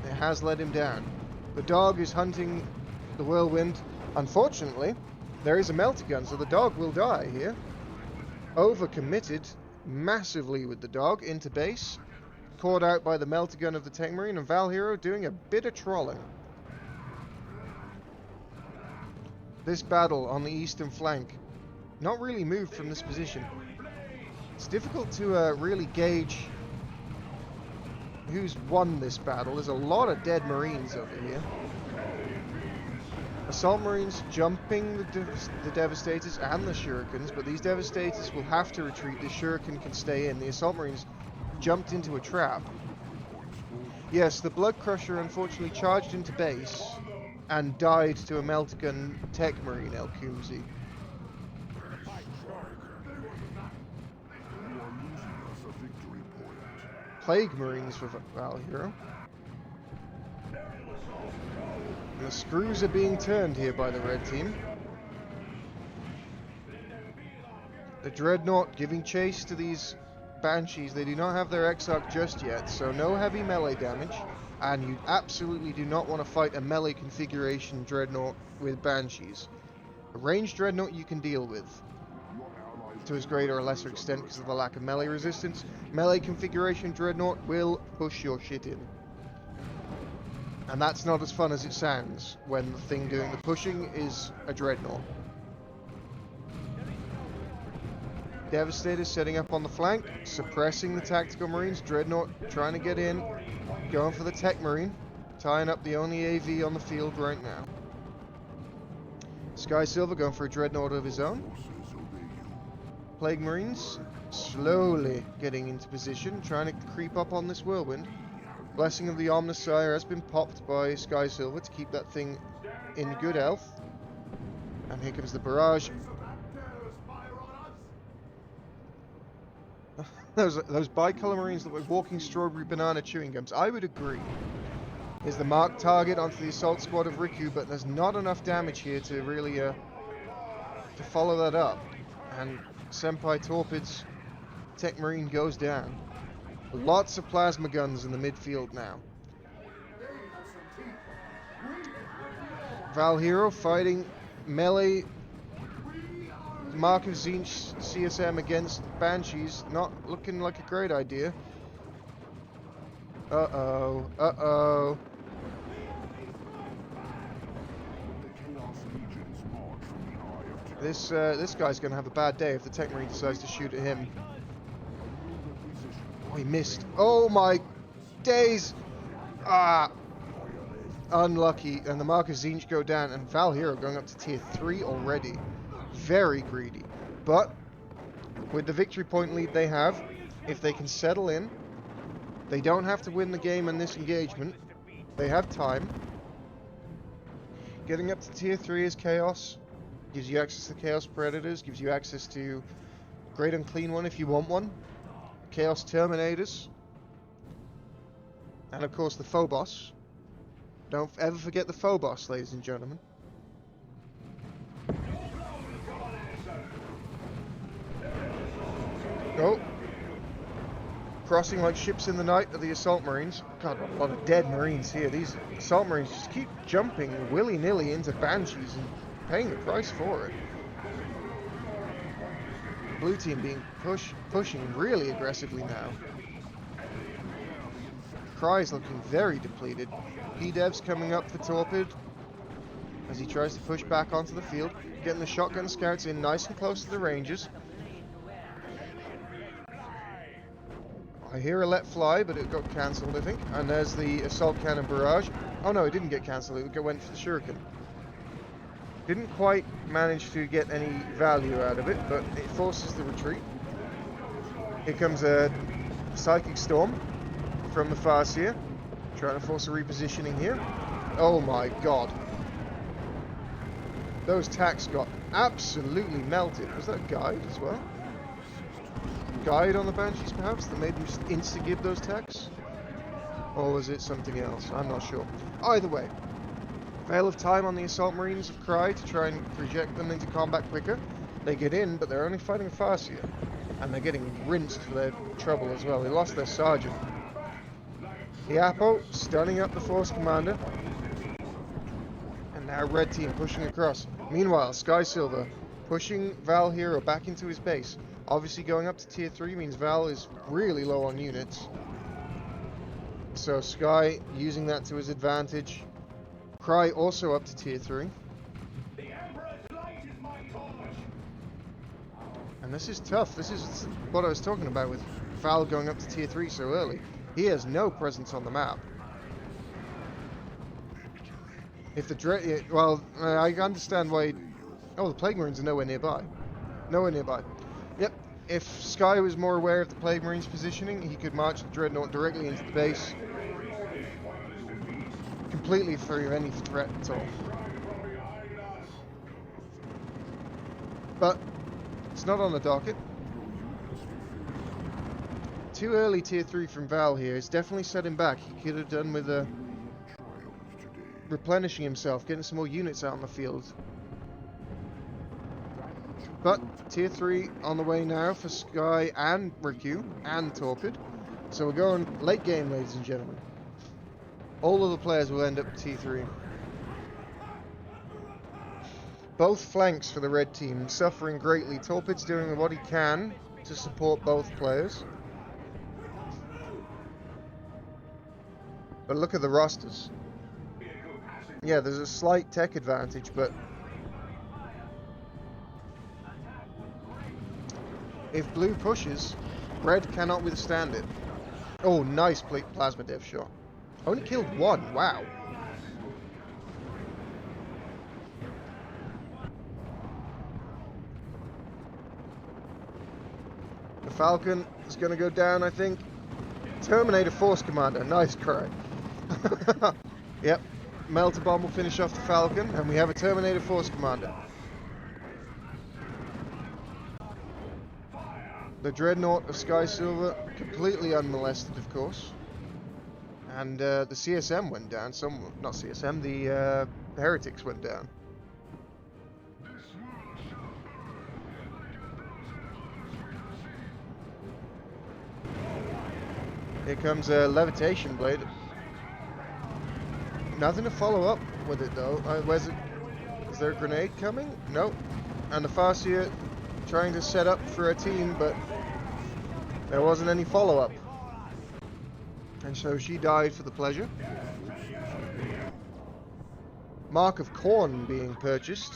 it has let him down. The dog is hunting the Whirlwind. Unfortunately, there is a melter gun, so the dog will die here. Overcommitted massively with the dog into base. Caught out by the melter gun of the Tech Marine, and Val Hero doing a bit of trolling. This battle on the eastern flank, not really moved from this position. It's difficult to really gauge who's won this battle. There's a lot of dead Marines over here. Assault Marines jumping the Devastators and the Shurikens, but these Devastators will have to retreat. The Shuriken can stay in. The Assault Marines jumped into a trap. Yes, the Blood Crusher unfortunately charged into base and died to a melter gun Tech Marine, El Kumzi. Plague Marines for Val Hero. And the screws are being turned here by the red team. The Dreadnought giving chase to these Banshees. They do not have their Exarch just yet, so no heavy melee damage, and you absolutely do not want to fight a melee configuration Dreadnought with Banshees. A ranged Dreadnought you can deal with to as greater or lesser extent because of the lack of melee resistance. Melee configuration Dreadnought will push your shit in. And that's not as fun as it sounds when the thing doing the pushing is a Dreadnought. Devastators setting up on the flank, suppressing the Tactical Marines. Dreadnought trying to get in, going for the Tech Marine, tying up the only AV on the field right now. Sky Silver going for a Dreadnought of his own. Plague Marines slowly getting into position, trying to creep up on this Whirlwind. Blessing of the Omnissiah has been popped by Sky Silver to keep that thing in good health. And here comes the barrage. Those bicolor Marines look like walking strawberry banana chewing gums. I would agree. Is the marked target onto the assault squad of Riku, but there's not enough damage here to really to follow that up. And Senpai Torpid's Tech Marine goes down. Lots of plasma guns in the midfield now. Val Hero fighting melee Mark of Tzeentch CSM against Banshees, not looking like a great idea. Uh-oh, uh-oh. This guy's gonna have a bad day if the Tech Marine decides to shoot at him. he missed. Oh my days! Ah! Unlucky. And the Mark of Zinch go down. And Val Hero going up to tier 3 already. Very greedy. But, with the victory point lead they have, if they can settle in, they don't have to win the game in this engagement. They have time. Getting up to tier 3 is Chaos. Gives you access to Chaos Predators. Gives you access to Great Unclean One if you want one. Chaos Terminators. And of course the Phobos. Don't ever forget the Phobos, ladies and gentlemen. Oh. Crossing like ships in the night are the Assault Marines. God, a lot of dead Marines here. These Assault Marines just keep jumping willy-nilly into Banshees and paying the price for it. Blue team being pushing really aggressively now. Cry's looking very depleted. P-Dev's coming up for Torpid as he tries to push back onto the field. Getting the shotgun scouts in nice and close to the Rangers. I hear a let fly, but it got cancelled, I think. And there's the assault cannon barrage. Oh no, it didn't get cancelled. It went for the shuriken. Didn't quite manage to get any value out of it, but it forces the retreat. Here comes a Psychic Storm from the Farseer, trying to force a repositioning here. Oh my god. Those tacks got absolutely melted. Was that Guide as well? Guide on the Banshees perhaps that made them just insta-give those tacks? Or was it something else? I'm not sure. Either way. Veil of Time on the Assault Marines of Cry to try and project them into combat quicker. They get in, but they're only fighting a Farseer. And they're getting rinsed for their trouble as well. They lost their Sergeant. The Apo stunning up the Force Commander. And now Red Team pushing across. Meanwhile, Sky Silver pushing Val Hero back into his base. Obviously going up to tier 3 means Val is really low on units. So Sky using that to his advantage. Cry also up to tier 3. And this is tough. This is what I was talking about with Val going up to tier 3 so early. He has no presence on the map. If the well, I understand why. Oh, the Plague Marines are nowhere nearby. Nowhere nearby. Yep. If Sky was more aware of the Plague Marines' positioning, he could march the Dreadnought directly into the base. Completely free of any threat at all. But it's not on the docket. Too early tier 3 from Val here. It's definitely set him back. He could have done with replenishing himself, getting some more units out on the field. But tier 3 on the way now for Sky and Riku and Torpid. So we're going late game, ladies and gentlemen. All of the players will end up tier 3. Both flanks for the red team suffering greatly. Torpid's doing what he can to support both players. But look at the rosters. Yeah, there's a slight tech advantage, but if blue pushes, red cannot withstand it. Oh, nice plasma dev shot. Only killed one, wow. The Falcon is going to go down, I think. Terminator Force Commander, nice cry. Yep, Melter Bomb will finish off the Falcon, and we have a Terminator Force Commander. The Dreadnought of Sky Silver, completely unmolested, of course. And the CSM went down. Not CSM, the Heretics went down. Here comes a Levitation Blade. Nothing to follow up with it though. Where's it? Is there a grenade coming? Nope. And the Farseer trying to set up for a team, but there wasn't any follow-up. And so she died for the pleasure. Mark of Corn being purchased.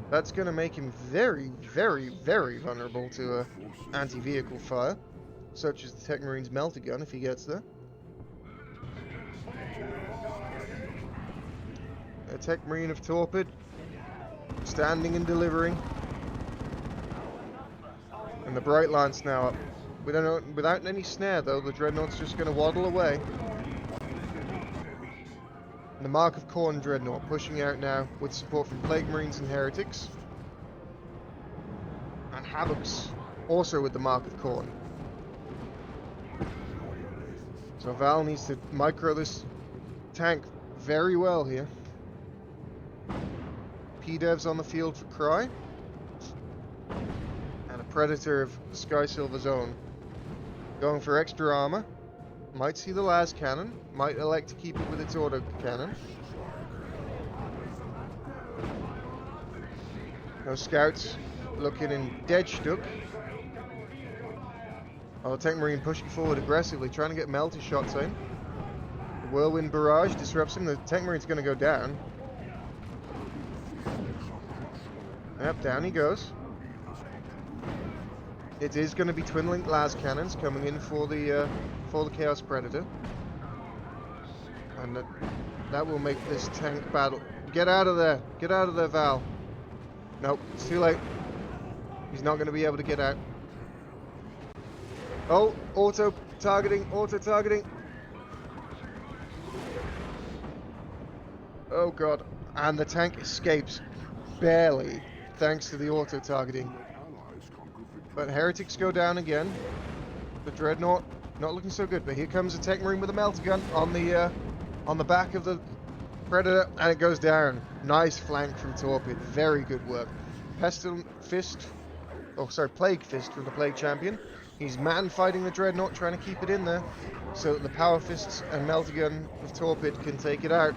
That's going to make him very, very, very vulnerable to anti-vehicle fire. such as the Tech Marine's melter gun if he gets there. A Tech Marine of Torpid, standing and delivering. And the Bright Lance now up. Without any snare though, the Dreadnought's just going to waddle away. And the Mark of Khorne Dreadnought pushing out now with support from Plague Marines and Heretics. And Havoc's also with the Mark of Khorne. So Val needs to micro this tank very well here. P-Dev's on the field for Cry. And a Predator of Sky Silver's own. Going for extra armor. Might see the las cannon. Might elect to keep it with its auto cannon. No scouts looking in dead stuck. Oh, Tech Marine pushing forward aggressively, trying to get melter shots in. The Whirlwind Barrage disrupts him. The Tech Marine's going to go down. Yep, down he goes. It is going to be twin-linked las cannons coming in for the Chaos Predator, and that will make this tank battle. Get out of there! Get out of there, Val! Nope, it's too late. He's not going to be able to get out. Oh, auto targeting! Oh god! And the tank escapes barely, thanks to the auto targeting. But Heretics go down again. The Dreadnought not looking so good, but here comes a Tech Marine with a melter gun on the back of the Predator, and it goes down. Nice flank from Torpid, very good work. Plague Fist from the Plague Champion. He's man fighting the Dreadnought, trying to keep it in there, so that the Power Fists and melter gun of Torpid can take it out.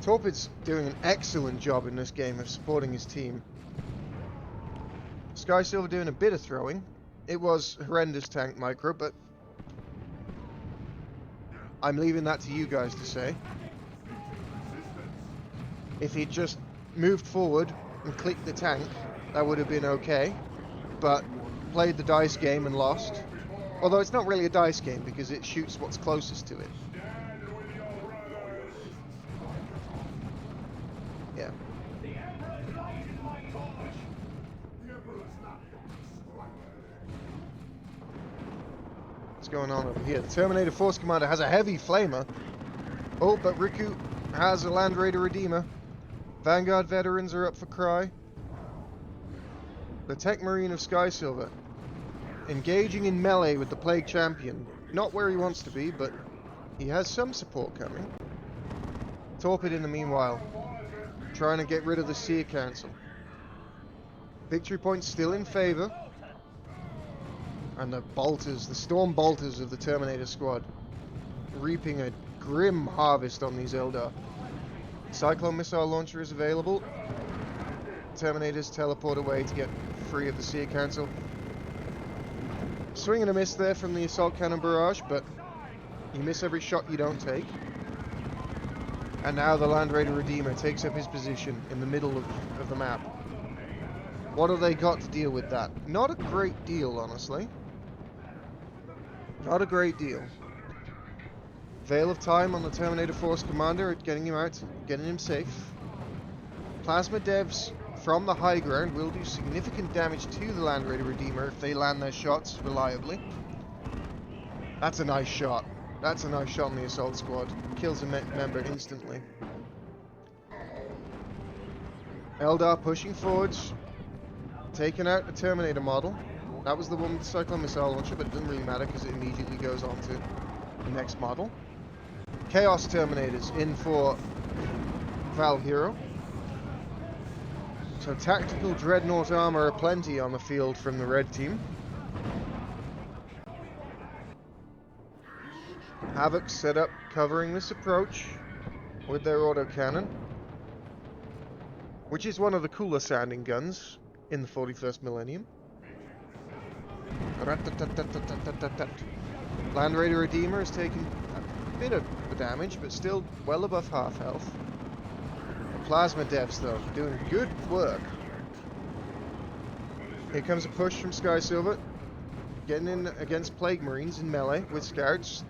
Torpid's doing an excellent job in this game of supporting his team. Sky Silver doing a bit of throwing. It was horrendous tank micro, but I'm leaving that to you guys to say. If he'd just moved forward and clicked the tank, that would have been okay, but played the dice game and lost. Although it's not really a dice game because it shoots what's closest to it. Yeah. What's going on over here? The Terminator Force Commander has a heavy flamer. Oh, but Riku has a Land Raider Redeemer. Vanguard veterans are up for Cry. The Tech Marine of Sky Silver engaging in melee with the Plague Champion. Not where he wants to be, but he has some support coming. Torpid in the meanwhile, trying to get rid of the Seer Council. Victory point still in favor. And the bolters, the storm bolters of the Terminator squad, reaping a grim harvest on these Eldar. Cyclone missile launcher is available. Terminators teleport away to get free of the Seer Council. Swing and a miss there from the assault cannon barrage, but you miss every shot you don't take. And now the Land Raider Redeemer takes up his position in the middle of the map. What have they got to deal with that? Not a great deal, honestly. Not a great deal. Veil of Time on the Terminator Force Commander at getting him out, getting him safe. Plasma Devs from the high ground will do significant damage to the Land Raider Redeemer if they land their shots reliably. That's a nice shot. That's a nice shot on the assault squad. Kills a member instantly. Eldar pushing forwards. Taking out the Terminator model. That was the one with the Cyclone missile launcher, but it doesn't really matter because it immediately goes on to the next model. Chaos Terminators in for Val Hero. So tactical Dreadnought armor aplenty on the field from the red team. Havoc set up covering this approach with their autocannon, which is one of the cooler sounding guns in the 41st millennium. Land Raider Redeemer has taken a bit of the damage, but still well above half health. The Plasma Devs, though, doing good work. Here comes a push from Sky Silver. Getting in against Plague Marines in melee with scouts.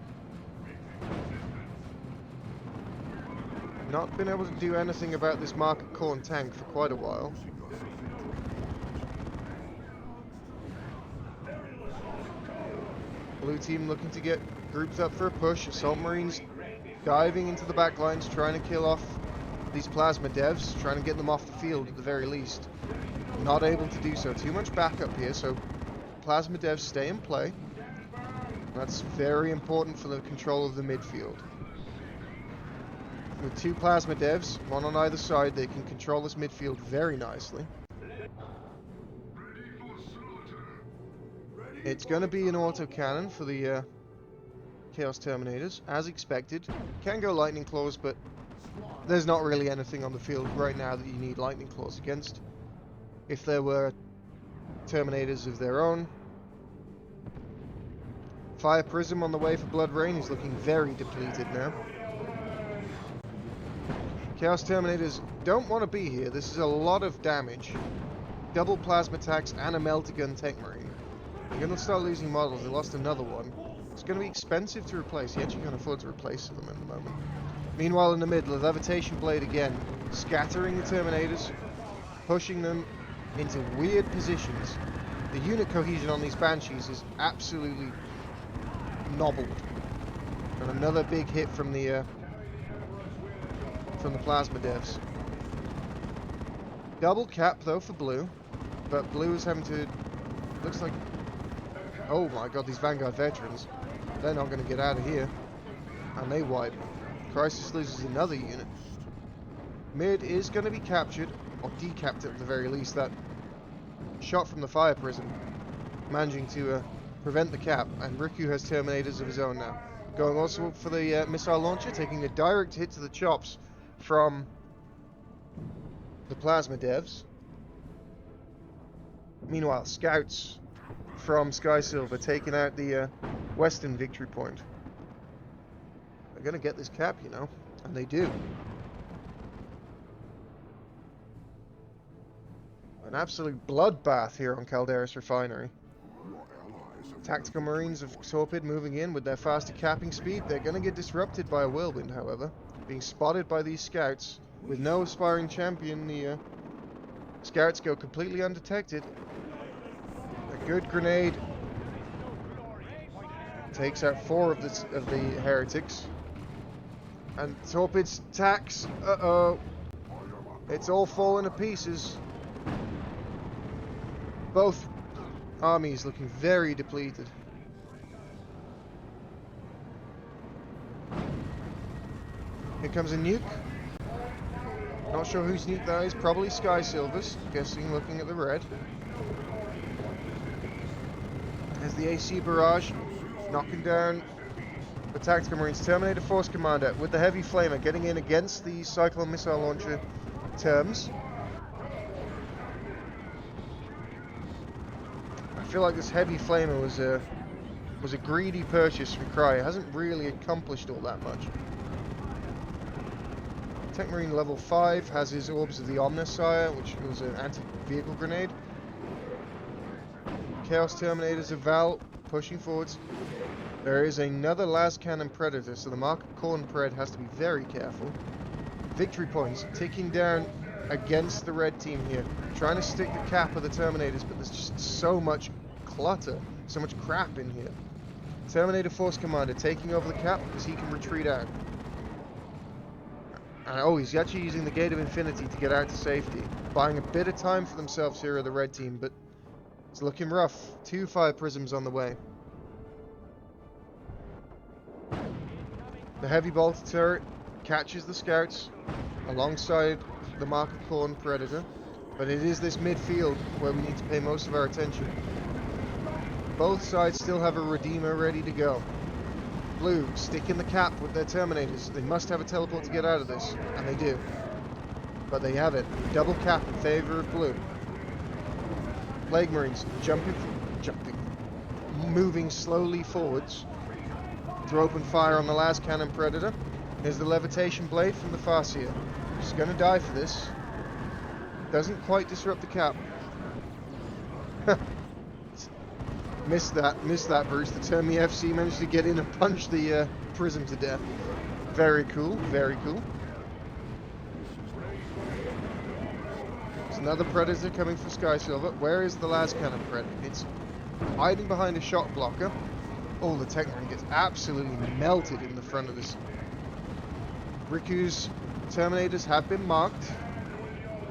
Not been able to do anything about this Market Corn tank for quite a while. Blue team looking to get grouped up for a push. Assault Marines diving into the back lines, trying to kill off these plasma devs, trying to get them off the field at the very least. Not able to do so. Too much backup here, so plasma devs stay in play. That's very important for the control of the midfield. With 2 plasma devs, one on either side, they can control this midfield very nicely. It's going to be an autocannon for the Chaos Terminators, as expected. Can go Lightning Claws, but there's not really anything on the field right now that you need Lightning Claws against. If there were Terminators of their own. Fire Prism on the way for Blood Rain. He's looking very depleted now. Chaos Terminators don't want to be here. This is a lot of damage. Double Plasma attacks and a Meltagun Tech Marine. You're going to start losing models. They lost another one. It's going to be expensive to replace. You actually can't afford to replace them at the moment. Meanwhile, in the middle, the Levitation Blade again, scattering the Terminators, pushing them into weird positions. The unit cohesion on these Banshees is absolutely nobbled. And another big hit from the Plasma Devs. Double cap though for Blue, but Blue is having to. Looks like. Oh my god, these Vanguard veterans. They're not going to get out of here. And they wipe. Crisis loses another unit. Mid is going to be captured, or decapped at the very least. That shot from the Fire Prism managing to prevent the cap, and Riku has Terminators of his own now. Going also for the missile launcher, taking a direct hit to the chops from the Plasma Devs. Meanwhile, scouts from Sky Silver taking out the Western victory point. They're going to get this cap, you know, and they do. An absolute bloodbath here on Calderis Refinery. Tactical Marines of Torpid moving in with their faster capping speed. They're going to get disrupted by a Whirlwind, however. Being spotted by these scouts. With no aspiring champion, the scouts go completely undetected. A good grenade takes out 4 of the heretics. And Torpid's attacks, it's all falling to pieces. Both armies looking very depleted. Here comes a nuke. Not sure whose nuke that is. Probably Sky Silver's. Guessing, looking at the red. There's the AC barrage, knocking down the Tactical Marines. Terminator Force Commander with the Heavy Flamer getting in against the Cyclone Missile Launcher terms. I feel like this Heavy Flamer was a greedy purchase from Cry. It hasn't really accomplished all that much. Tech Marine level 5 has his Orbs of the Omnissiah, which was an anti-vehicle grenade. Chaos Terminators of Val pushing forwards. There is another Las Cannon Predator, so the Market Corn Pred has to be very careful. Victory points ticking down against the red team here. Trying to stick the cap of the Terminators, but there's just so much clutter, so much crap in here. Terminator Force Commander taking over the cap because he can retreat out. And oh, he's actually using the Gate of Infinity to get out to safety. Buying a bit of time for themselves here are the red team, but it's looking rough. 2 Fire Prisms on the way. The Heavy Bolter turret catches the scouts alongside the Market Corn Predator, but it is this midfield where we need to pay most of our attention. Both sides still have a Redeemer ready to go. Blue sticking the cap with their Terminators. They must have a teleport to get out of this, and they do. But they have it. Double cap in favor of Blue. Plague Marines jumping, moving slowly forwards to open fire on the last Cannon Predator. Here's the Levitation Blade from the Farseer. She's going to die for this. Doesn't quite disrupt the cap. Missed that, Bruce. The Termi FC managed to get in and punch the prism to death. Very cool, very cool. There's another Predator coming for Sky Silver. Where is the last cannon Predator? It's hiding behind a shot blocker. Oh, the Technoran gets absolutely melted in the front of this. Riku's Terminators have been marked.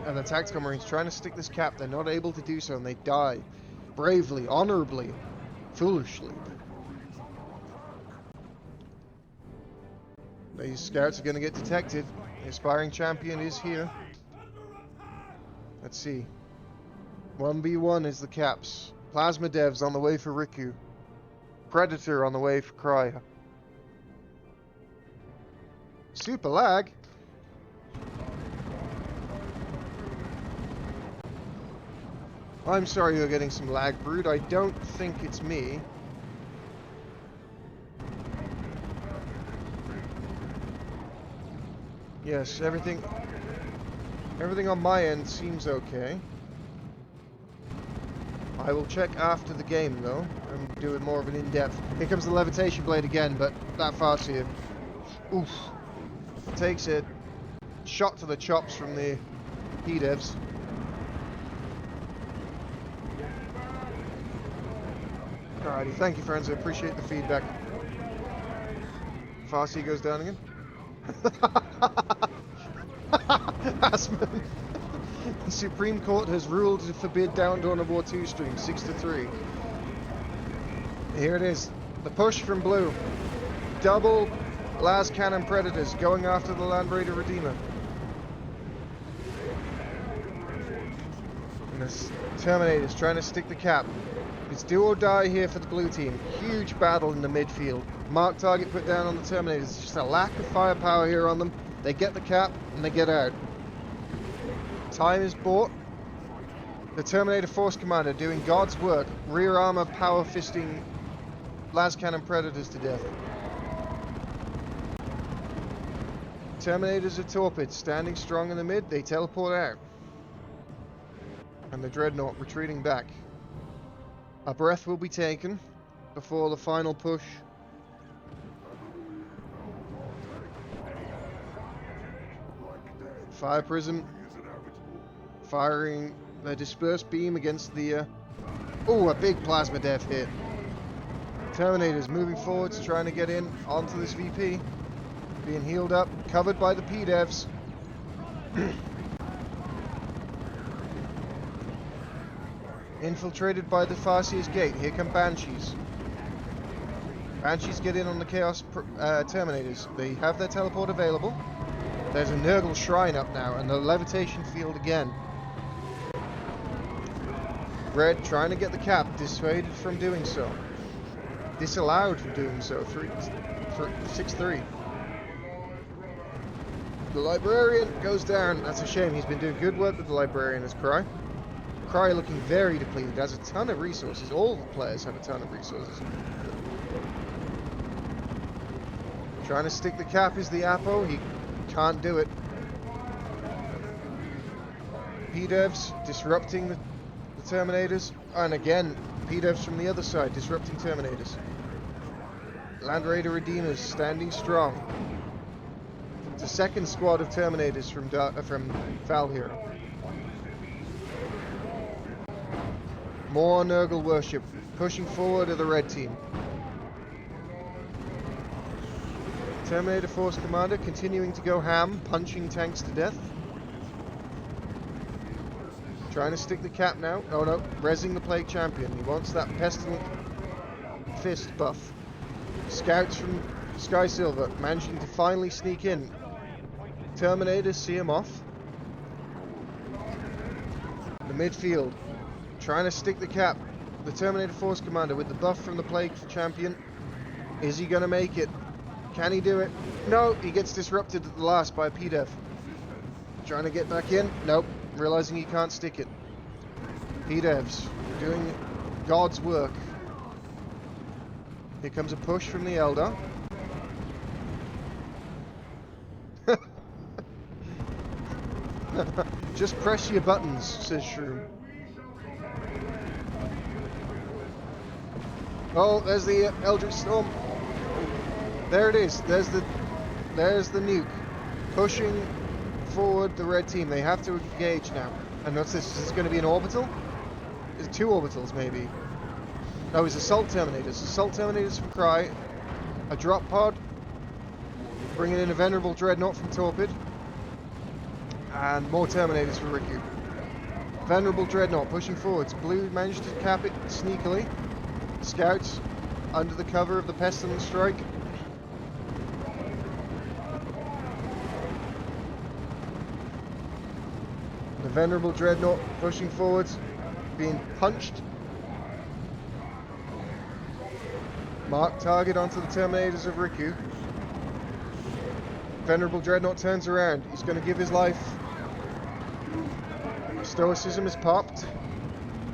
And the Tactical Marines trying to stick this cap. They're not able to do so, and they die. Bravely, honorably, foolishly. These scouts are going to get detected. The aspiring champion is here. Let's see. 1v1 is the caps. Plasma Devs on the way for Riku. Predator on the way for Cryer. Super lag. I'm sorry you're getting some lag, Brood. I don't think it's me. Yes, everything on my end seems okay. I will check after the game, though, and do it more of an in-depth. Here comes the levitation blade again, but that Farseer. Oof. Takes it. Shot to the chops from the P-Devs. Alrighty, thank you, friends. I appreciate the feedback. Farseer goes down again. Asman. The Supreme Court has ruled to forbid Dawn of War 2 stream 6-3. Here it is. The push from blue. Double last cannon Predators going after the Land Raider Redeemer. And the Terminators trying to stick the cap. It's do or die here for the blue team. Huge battle in the midfield. Mark target put down on the Terminators. It's just a lack of firepower here on them. They get the cap and they get out. Time is bought. The Terminator Force Commander doing God's work. Rear armor power fisting las cannon Predators to death. Terminators are torpid. Standing strong in the mid. They teleport out. And the Dreadnought retreating back. A breath will be taken before the final push. Fire Prism firing the dispersed beam against the... oh, a big Plasma Dev hit. Terminators moving forwards, trying to get in onto this VP. Being healed up, covered by the P-Devs. Infiltrated by the Farseer's gate. Here come Banshees. Banshees get in on the Chaos Terminators. They have their teleport available. There's a Nurgle Shrine up now, and the levitation field again. Red trying to get the cap, dissuaded from doing so. Disallowed from doing so. 6-3. The Librarian goes down. That's a shame. He's been doing good work with the Librarian as Cry. Cry looking very depleted. Has a ton of resources. All the players have a ton of resources. Trying to stick the cap is the Apo. He can't do it. P-Devs disrupting the Terminators. And again, P-Devs from the other side disrupting Terminators. Land Raider Redeemers standing strong. It's a second squad of Terminators from Val Hero. More Nurgle worship. Pushing forward to the red team. Terminator Force Commander continuing to go ham, punching tanks to death. Trying to stick the cap now. Oh no, rezzing the Plague Champion. He wants that Pestilent Fist buff. Scouts from Sky Silver managing to finally sneak in. Terminators see him off. The midfield. Trying to stick the cap. The Terminator Force Commander with the buff from the Plague Champion. Is he going to make it? Can he do it? No, he gets disrupted at the last by a P-Dev. Trying to get back in. Nope. Realizing he can't stick it. P-Devs doing God's work. Here comes a push from the Eldar. Just press your buttons, says Shroom. Oh, there's the Eldritch Storm. There it is. There's the nuke. Pushing forward the red team. They have to engage now. And what's this? Is this going to be an orbital? Is it 2 orbitals, maybe? No, it's Assault Terminators. Assault Terminators from Cry. A drop pod. Bringing in a Venerable Dreadnought from Torpid. And more Terminators for Riku. Venerable Dreadnought pushing forwards. Blue managed to cap it sneakily. Scouts under the cover of the Pestilence Strike. The Venerable Dreadnought pushing forwards. Being punched. Mark target onto the Terminators of Riku. Venerable Dreadnought turns around. He's going to give his life. Stoicism is popped,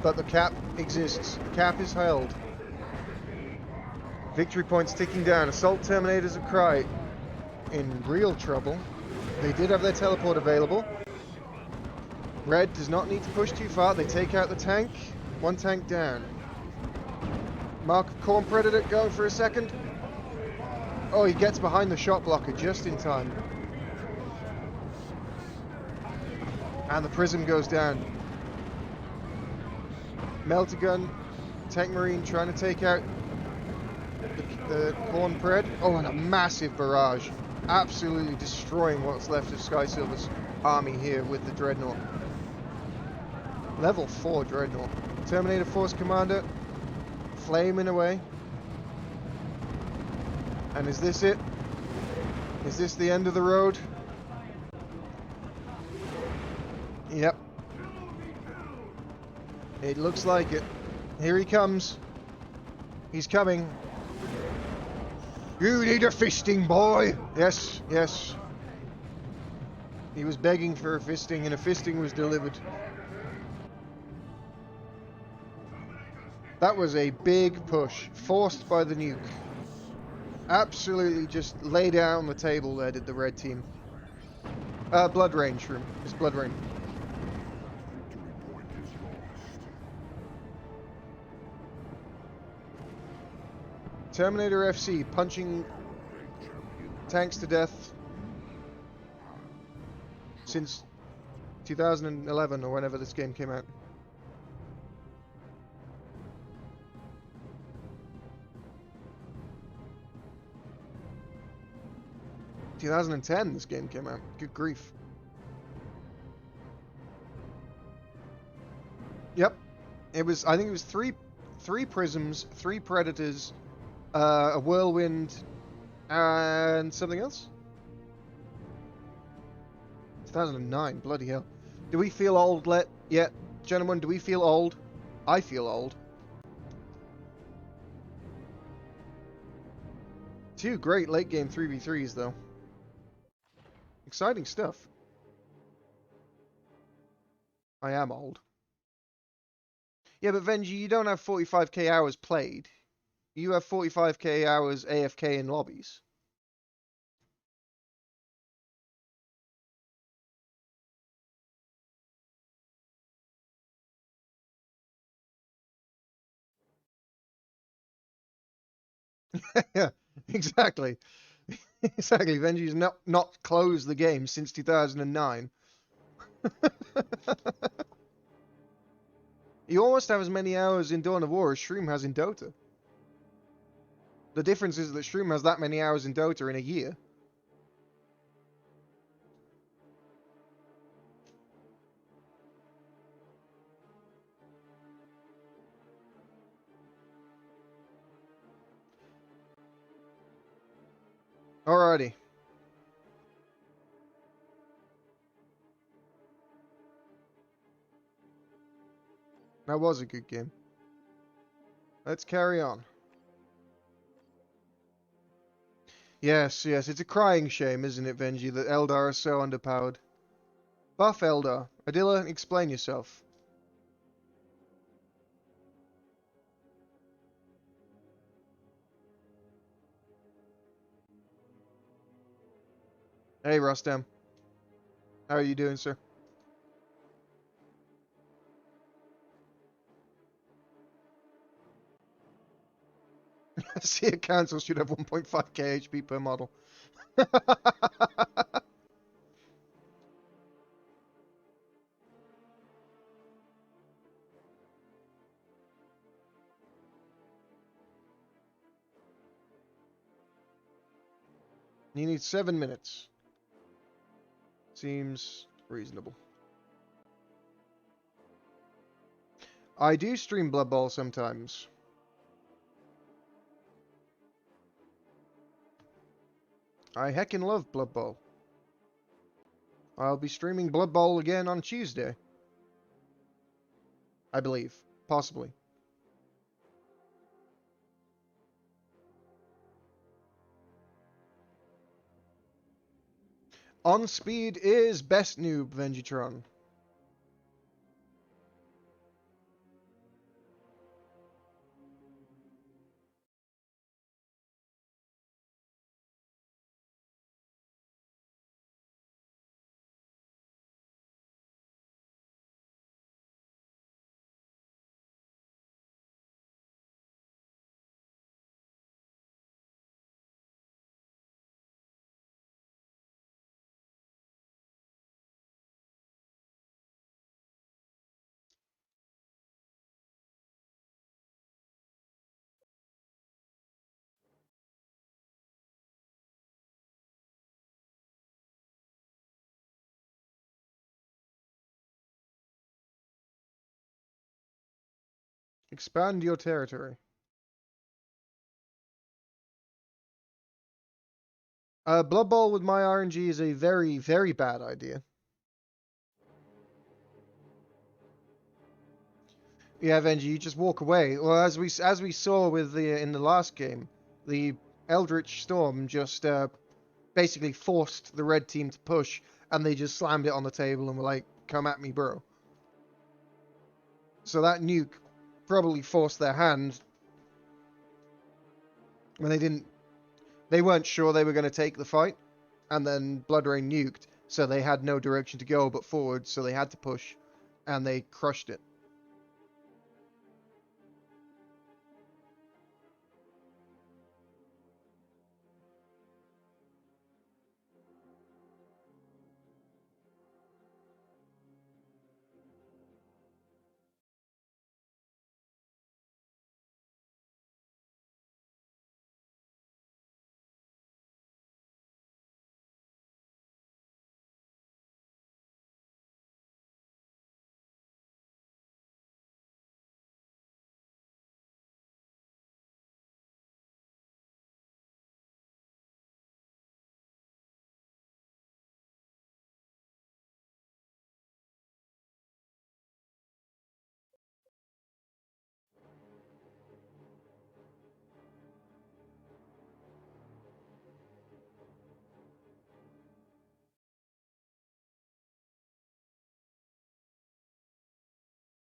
but the cap exists. The cap is held. Victory points ticking down. Assault Terminators of Cry in real trouble. They did have their teleport available. Red does not need to push too far. They take out the tank. 1 tank down. Mark of Corn Predator going for a second. Oh, he gets behind the shot blocker just in time. And the Prism goes down. Meltagun, Tank Marine trying to take out the Corn Pred. Oh, and a massive barrage. Absolutely destroying what's left of Sky Silver's army here with the Dreadnought. Level 4 Dreadnought. Terminator Force Commander flaming away. And is this it? Is this the end of the road? Yep. It looks like it. Here he comes. He's coming. You need a fisting, boy! Yes, yes. He was begging for a fisting, and a fisting was delivered. That was a big push, forced by the nuke. Absolutely just lay down the table there, did the red team. Blood Rain, Shroom. It's Blood Rain. Victory point is lost. Terminator FC punching tanks to death since 2011 or whenever this game came out. In 2010 this game came out. Good grief. Yep. It was, I think it was three prisms, 3 predators, a whirlwind, and something else? 2009, bloody hell. Do we feel old yet? Gentlemen, do we feel old? I feel old. 2 great late game 3v3s though. Exciting stuff. I am old. Yeah, but Venji, you don't have 45k hours played. You have 45k hours AFK in lobbies. Yeah, exactly. Exactly. Venji's not closed the game since 2009. You almost have as many hours in Dawn of War as Shroom has in Dota. The difference is that Shroom has that many hours in Dota in a year. Alrighty. That was a good game. Let's carry on. Yes, yes, it's a crying shame, isn't it, Venji, that Eldar are so underpowered. Buff Eldar. Adila, explain yourself. Hey, Rostam. How are you doing, sir? Seer Council should have 1.5k HP per model. You need 7 minutes. Seems reasonable. I do stream Blood Bowl sometimes. I heckin' love Blood Bowl. I'll be streaming Blood Bowl again on Tuesday. I believe. Possibly. On speed is best noob, Vengitron. Expand your territory. Blood Bowl with my RNG is a very, very bad idea. Yeah, Venji, you just walk away. Well, as we saw with the in the last game, the Eldritch Storm just basically forced the red team to push, and they just slammed it on the table and were like, "Come at me, bro." So that nuke probably forced their hand when they weren't sure they were going to take the fight, and then Blood Rain nuked, so they had no direction to go but forward, so they had to push, and they crushed it.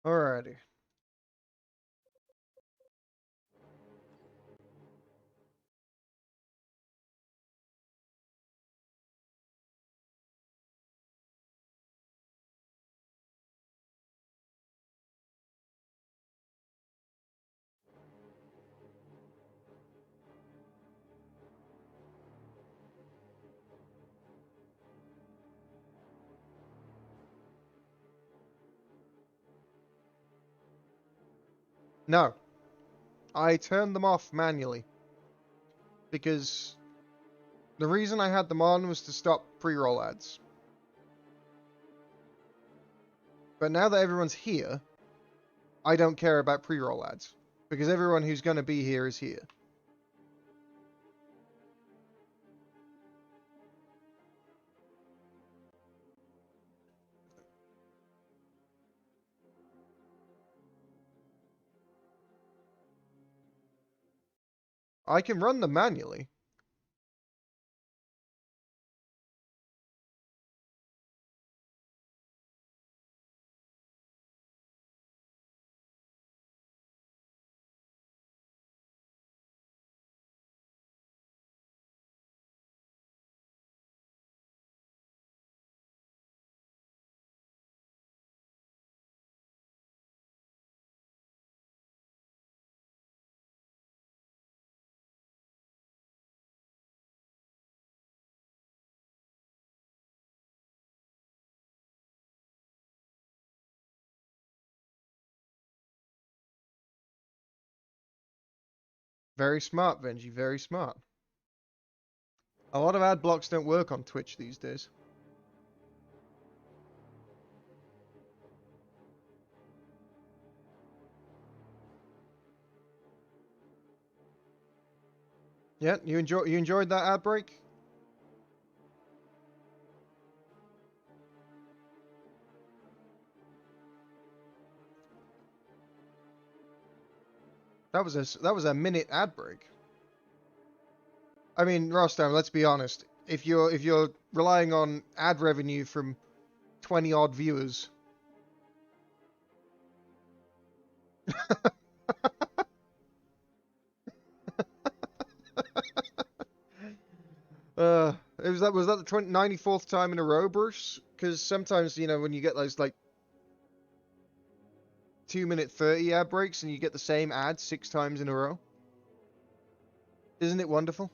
Alrighty. No. I turned them off manually. Because the reason I had them on was to stop pre-roll ads. But now that everyone's here, I don't care about pre-roll ads. Because everyone who's going to be here is here. I can run them manually. Very smart, Benji. Very smart. A lot of ad blocks don't work on Twitch these days. Yeah, you enjoyed that ad break? That was a minute ad break. I mean, Rostam, let's be honest. If you're relying on ad revenue from 20 odd viewers, was that the 94th time in a row, Bruce? Because sometimes, you know, when you get those like 2-minute 30 ad breaks and you get the same ad 6 times in a row, isn't it wonderful?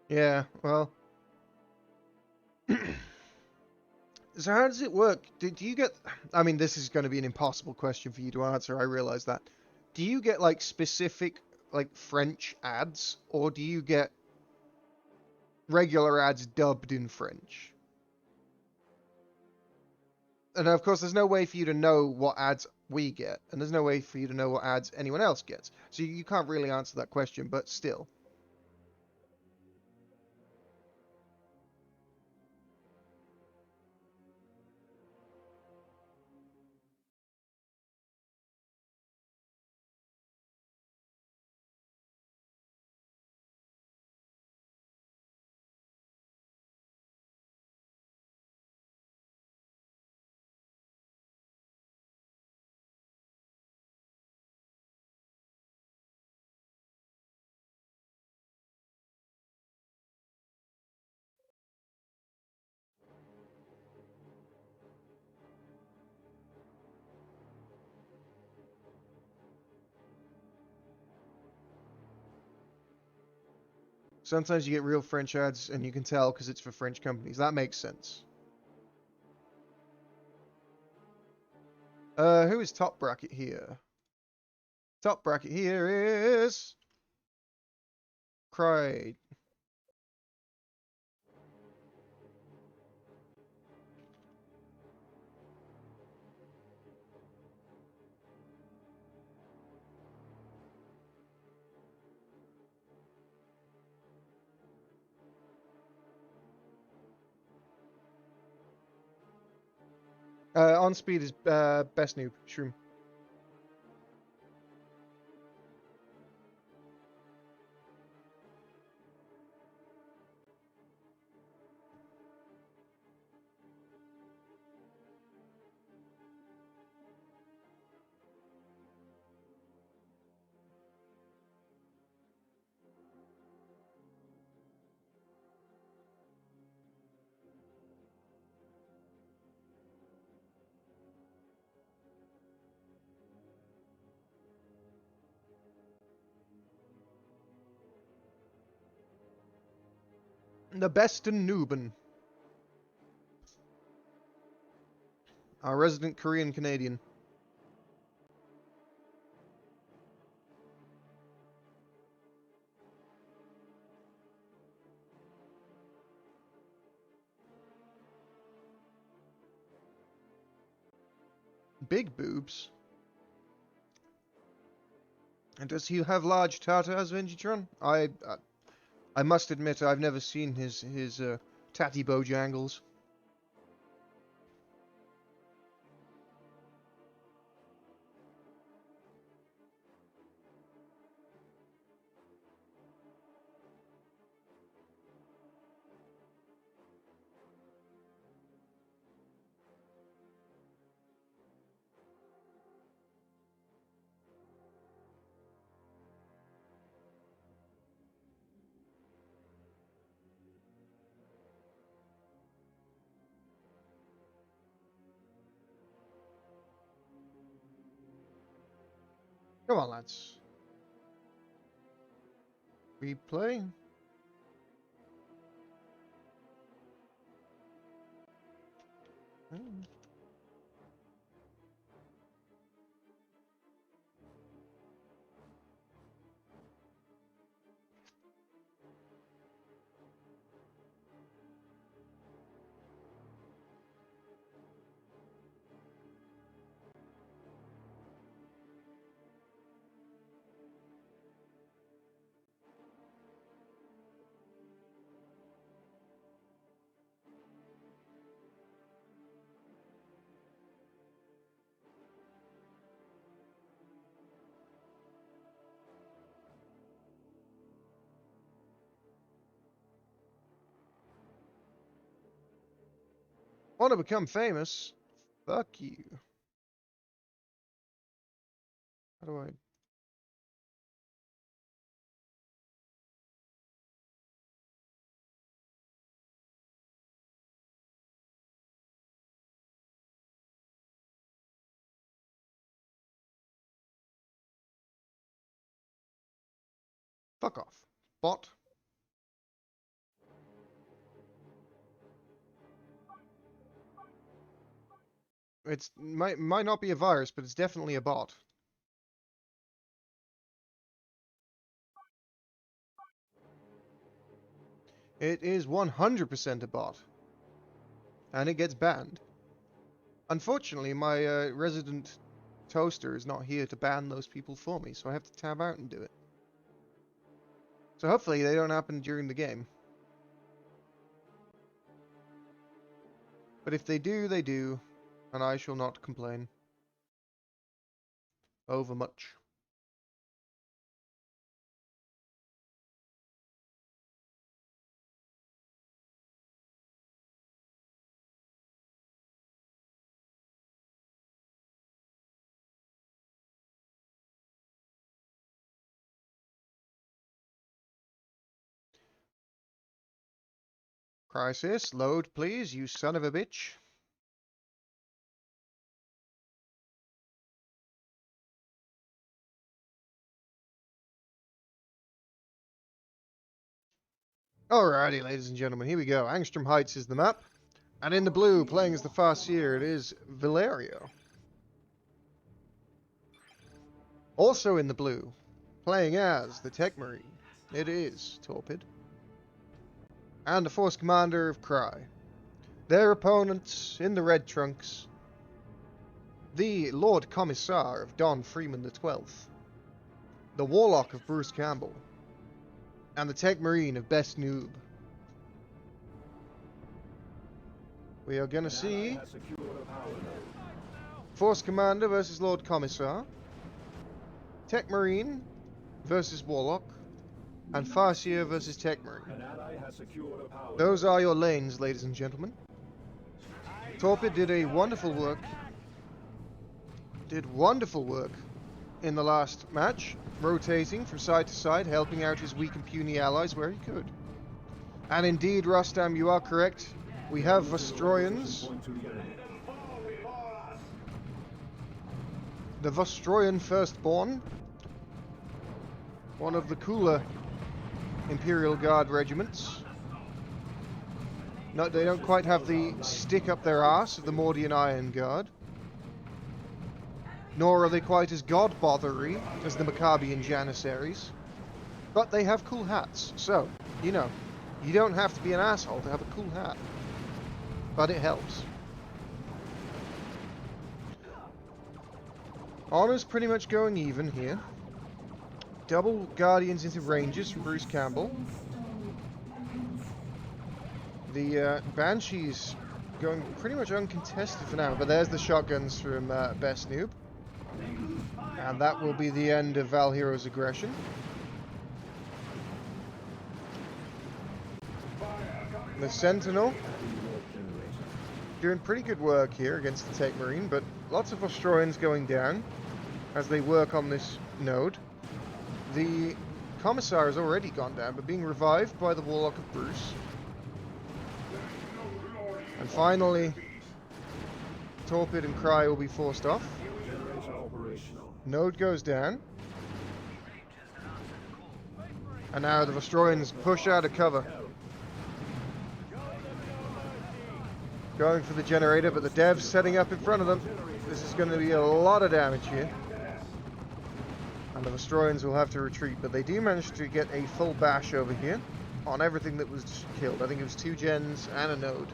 Yeah, well. So how does it work? Do you get... I mean, this is going to be an impossible question for you to answer, I realize that. Do you get, like, specific, like, French ads? Or do you get regular ads dubbed in French? And, of course, there's no way for you to know what ads we get. And there's no way for you to know what ads anyone else gets. So you can't really answer that question, but still. Sometimes you get real French ads, and you can tell because it's for French companies. That makes sense. Who is top bracket here? Top bracket here is... Cried. On speed is best noob, Shroom. The best in Nooben. Our resident Korean Canadian. Big boobs. And does he have large tatas, Vengitron? I must admit I've never seen his tatty bojangles. Come on, lads. Replay. Want to become famous? Fuck you. How do I... Fuck off. Bot. It's might not be a virus, but it's definitely a bot. It is 100% a bot. And it gets banned. Unfortunately, my resident toaster is not here to ban those people for me, so I have to tab out and do it. So hopefully they don't happen during the game. But if they do, they do, and I shall not complain over much. Crisis, load please, you son of a bitch. Alrighty, ladies and gentlemen, here we go. Angstrom Heights is the map. And in the blue, playing as the Farseer, it is Valerio. Also in the blue, playing as the Tech Marine, it is Torpid. And the Force Commander of Cry. Their opponents in the red trunks, the Lord Commissar of Don Freeman XII, the Warlock of Bruce Campbell, and the Tech Marine of Best Noob. We are gonna see Force Commander versus Lord Commissar, Tech Marine versus Warlock, and Farseer versus Tech Marine. Those are your lanes, ladies and gentlemen. Torpid did wonderful work in the last match, rotating from side to side, helping out his weak and puny allies where he could. And indeed, Rustam, you are correct. We have Vostroyans. The Vostroyan Firstborn, one of the cooler Imperial Guard regiments. No, they don't quite have the stick up their arse of the Mordian Iron Guard. Nor are they quite as god-bothery as the Maccabean Janissaries. But they have cool hats, so, you know, you don't have to be an asshole to have a cool hat. But it helps. Honor's pretty much going even here. Double Guardians into Rangers from Bruce Campbell. The Banshee's going pretty much uncontested for now, but there's the shotguns from Best Noob. And that will be the end of Val Hero's aggression. The Sentinel doing pretty good work here against the Tech Marine, but lots of Australians going down as they work on this node. The Commissar has already gone down, but being revived by the Warlock of Bruce. And finally, Torpid and Cry will be forced off. Node goes down. And now the Vestroyans push out of cover. Going for the generator, but the devs setting up in front of them. This is going to be a lot of damage here. And the Vestroyans will have to retreat, but they do manage to get a full bash over here on everything that was killed. I think it was 2 gens and a node.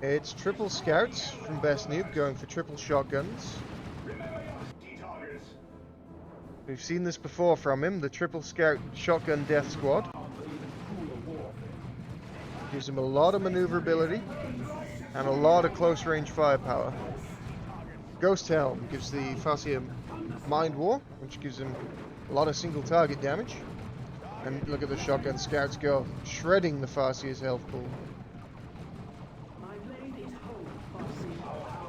It's triple scouts from Best Noob going for triple shotguns. We've seen this before from him, the triple scout shotgun death squad. Gives him a lot of maneuverability and a lot of close range firepower. Ghost Helm gives the Fascia Mind War, which gives him a lot of single target damage. And look at the shotgun scouts go, shredding the Fascia's health pool.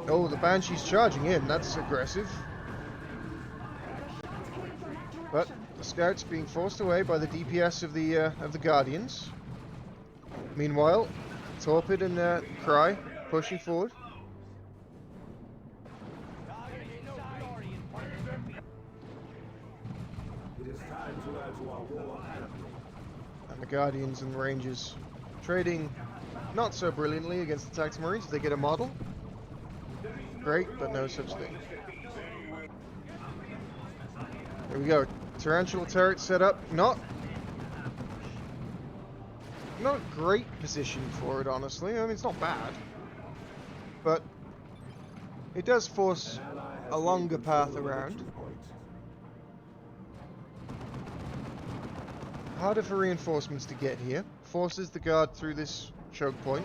Oh, the Banshee's charging in, that's aggressive. But the scouts being forced away by the DPS of the Guardians. Meanwhile, Torpid and Cry pushing forward. It is time to add to our war panoply. And the Guardians and Rangers trading not so brilliantly against the Tactical Marines. They get a model. Great, but no such thing. Here we go. Tarantula turret set up. Not a great position for it, honestly. I mean, it's not bad. But it does force a longer path around. Harder for reinforcements to get here. Forces the guard through this choke point.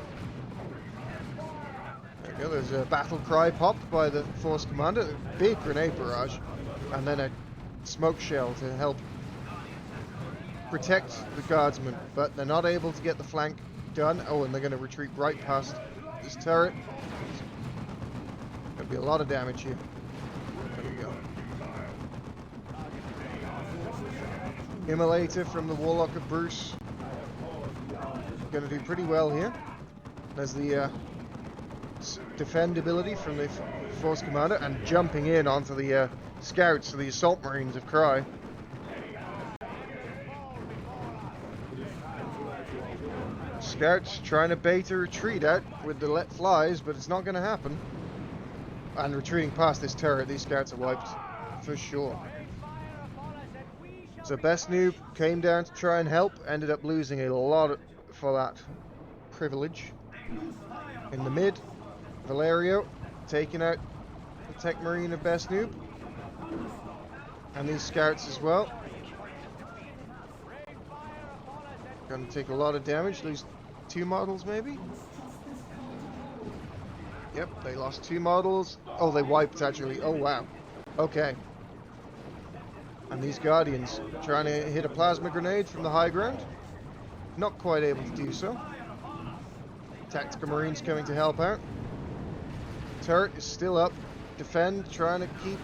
There we go, there's a battle cry popped by the force commander. Big grenade barrage. And then a smoke shell to help protect the guardsmen. But they're not able to get the flank done. Oh, and they're going to retreat right past this turret. Going to be a lot of damage here. There we go. Immolator from the Warlock of Bruce. Going to do pretty well here. There's the defendability from the Force Commander and jumping in onto the scouts, the Assault Marines of Cry. Scouts trying to bait a retreat out with the let flies, but it's not going to happen. And retreating past this turret, these scouts are wiped for sure. So Best Noob came down to try and help, ended up losing a lot for that privilege. In the mid, Valerio taking out the Tech Marine of Best Noob. And these scouts as well. Going to take a lot of damage, lose 2 models maybe? Yep, they lost 2 models. Oh, they wiped actually. Oh, wow. Okay. And these Guardians trying to hit a plasma grenade from the high ground. Not quite able to do so. Tactical Marines coming to help out. Turret is still up. Defend, trying to keep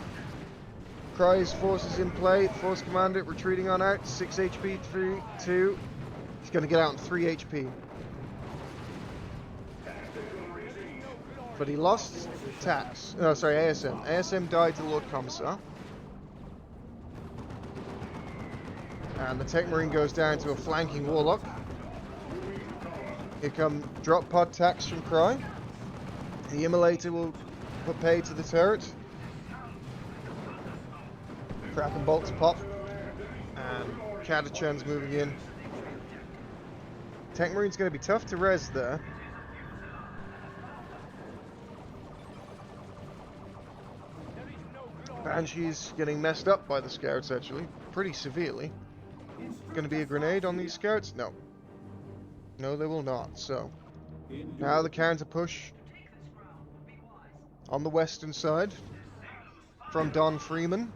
Cry's forces in play. Force Commander retreating on out. 6 HP, 3, 2. He's going to get out on 3 HP. But he lost Tax. Oh, sorry, ASM. ASM died to Lord Commissar. And the Tech Marine goes down to a flanking Warlock. Here come drop pod Tax from Cry. The Immolator will put pay to the turret. Kraken bolts pop. And Catachan's moving in. Tech Marine's going to be tough to res there. Banshee's getting messed up by the scouts actually, pretty severely. Going to be a grenade on these scouts? No. No, they will not. So, now the counter push on the western side from Don Freeman,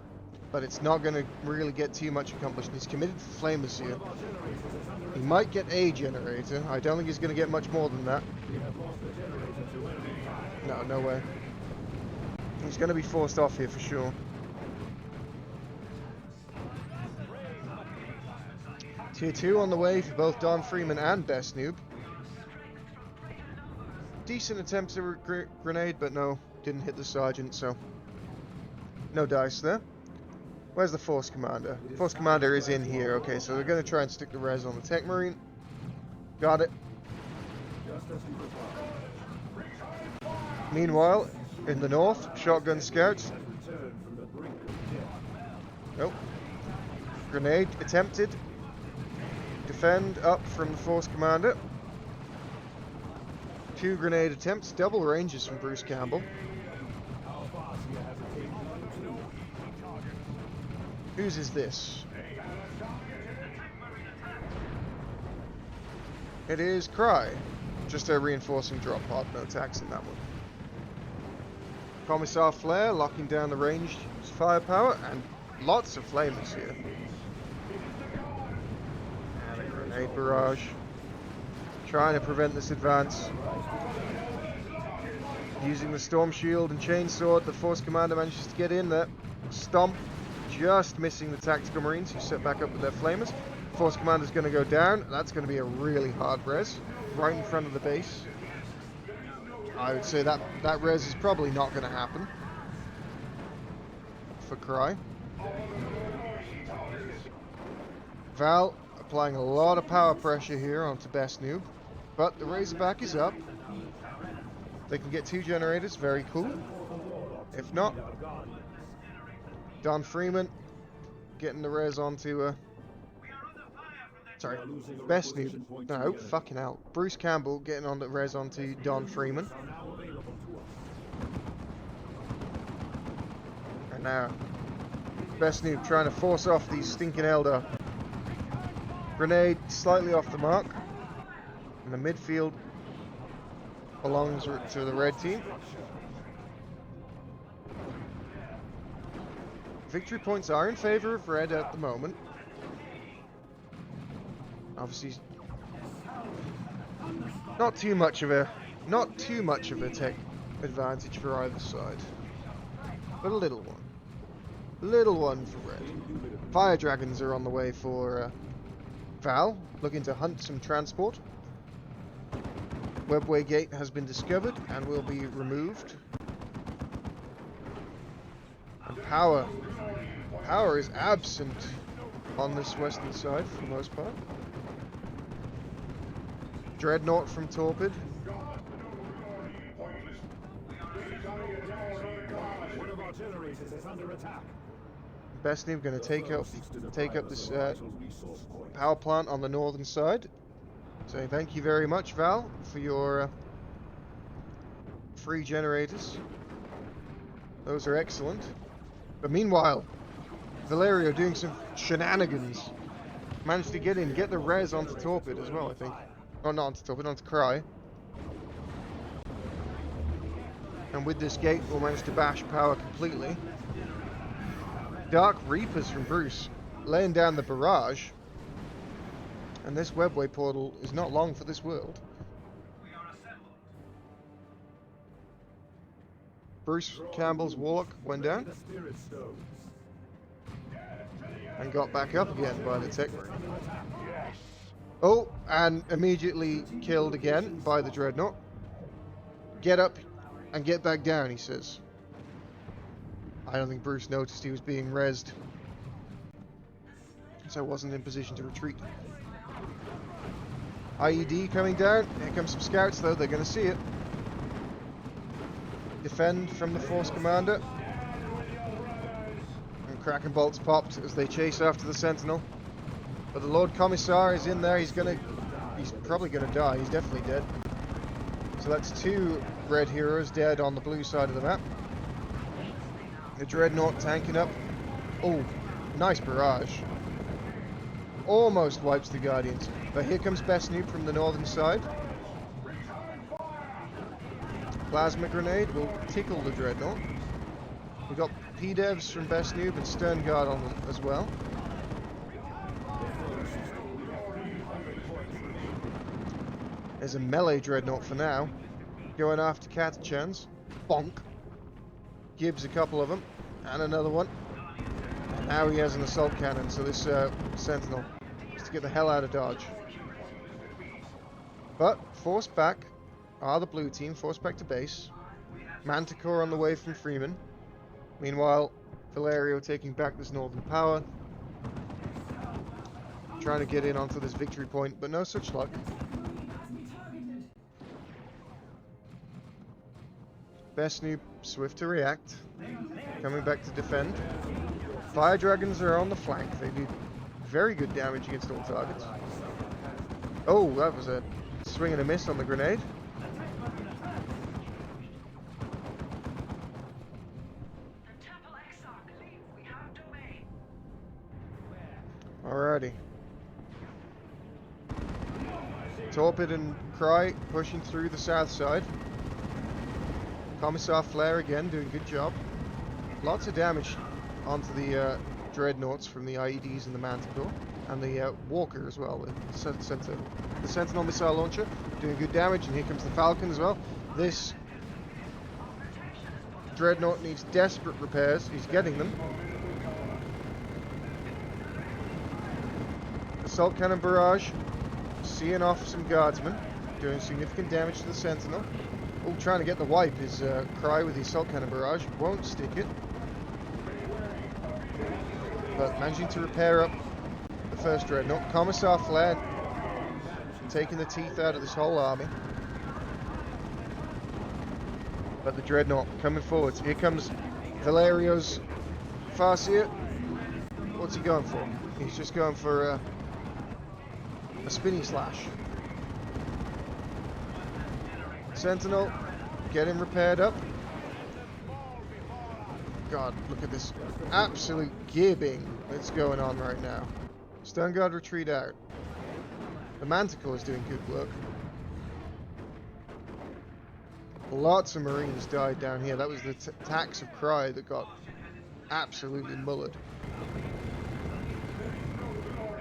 but it's not going to really get too much accomplished. He's committed to Flamers here. He might get a generator. I don't think he's going to get much more than that. No, no way. He's going to be forced off here for sure. Tier 2 on the way for both Don Freeman and Best Noob. Decent attempt at a grenade, but no, didn't hit the sergeant, so no dice there. Where's the Force Commander? Force Commander is in here. Okay, so we're going to try and stick the res on the Tech Marine. Got it. Meanwhile, in the north, shotgun scouts. Nope. Grenade attempted. Defend up from the Force Commander. 2 grenade attempts, double ranges from Bruce Campbell. Whose is this? It is Cry. Just a reinforcing drop pod, no attacks in that one. Commissar Flare locking down the ranged firepower, and lots of flamers here. And a grenade barrage. Trying to prevent this advance. Using the Storm Shield and Chainsword, the Force Commander manages to get in there. Stomp, just missing the Tactical Marines who set back up with their flamers. Force Commander's going to go down. That's going to be a really hard res. Right in front of the base. I would say that res is probably not going to happen. For Cry. Val applying a lot of power pressure here onto Best Noob. But the Razorback is up. They can get 2 generators, very cool. If not, Don Freeman getting the res onto sorry, Best Noob. No, fucking hell. Bruce Campbell getting on the res onto Don Freeman. And now, Best Noob trying to force off these stinking Eldar. Grenade slightly off the mark. And the midfield belongs to the red team. Victory points are in favor of red at the moment. Obviously, not too much of a tech advantage for either side, but a little one. Little one for red. Fire dragons are on the way for Val, looking to hunt some transport. Webway gate has been discovered and will be removed. And power is absent on this western side for the most part. Dreadnought from Torpid. Best Noob going to take up this power plant on the northern side. So thank you very much, Val, for your free generators. Those are excellent. But meanwhile, Valerio doing some shenanigans. Managed to get the res onto Torpid as well, I think. Oh, not onto Torpid, onto Cry. And with this gate, we'll manage to bash power completely. Dark Reapers from Bruce, laying down the barrage. And this webway portal is not long for this world. Bruce Campbell's Warlock went down. And got back up again by the Tech Marine. Oh, and immediately killed again by the Dreadnought. Get up and get back down, he says. I don't think Bruce noticed he was being rezzed, so I wasn't in position to retreat. IED coming down. Here comes some scouts though, they're going to see it. Defend from the Force Commander. And Kraken bolts popped as they chase after the Sentinel. But the Lord Commissar is in there, he's probably going to die, he's definitely dead. So that's 2 red heroes dead on the blue side of the map. The Dreadnought tanking up. Oh, nice barrage. Almost wipes the Guardians. But here comes Best Noob from the northern side. Plasma Grenade will tickle the Dreadnought. We've got P-Devs from Best Noob and Stern Guard on as well. There's a melee Dreadnought for now. Going after Catachans. Bonk. Gibbs a couple of them. And another one. And now he has an assault cannon, so this Sentinel has to get the hell out of Dodge. But, forced back are the blue team, forced back to base. Manticore on the way from Freeman. Meanwhile, Valerio taking back this northern power. Trying to get in onto this victory point, but no such luck. Best Noob swift to react. Coming back to defend. Fire Dragons are on the flank. They do very good damage against all targets. Oh, that was a swing and a miss on the grenade. Alrighty. Torpid and Cry pushing through the south side. Commissar Flare again doing a good job. Lots of damage onto the Dreadnoughts from the IEDs and the Manticore. And the Walker as well, the Sentinel missile launcher doing good damage. And here comes the Falcon as well. This Dreadnought needs desperate repairs. He's getting them. Assault Cannon Barrage seeing off some Guardsmen, doing significant damage to the Sentinel. Oh, trying to get the wipe is Cry with the Assault Cannon Barrage. Won't stick it. But managing to repair up the first Dreadnought. Commissar Flare taking the teeth out of this whole army. But the Dreadnought coming forwards. Here comes Valerio's Farseer. What's he going for? He's just going for a spinny slash. Sentinel, get him repaired up. God, look at this absolute gibbing that's going on right now. Stone Guard retreat out. The Manticore is doing good work. Lots of Marines died down here. That was the attacks of Cry that got absolutely mullered.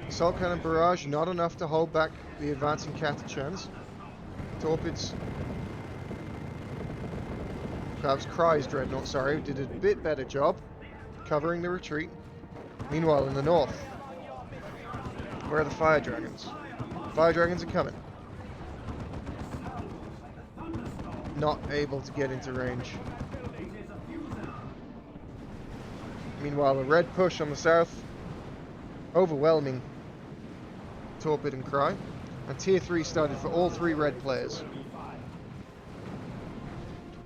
Assault Cannon Barrage, not enough to hold back the advancing Catachans. Torpids. Perhaps Cry's Dreadnought, sorry, did a bit better job covering the retreat. Meanwhile, in the north, where are the Fire Dragons? Fire Dragons are coming. Not able to get into range. Meanwhile, a red push on the south, overwhelming Torpid and Cry. And tier 3 started for all 3 red players.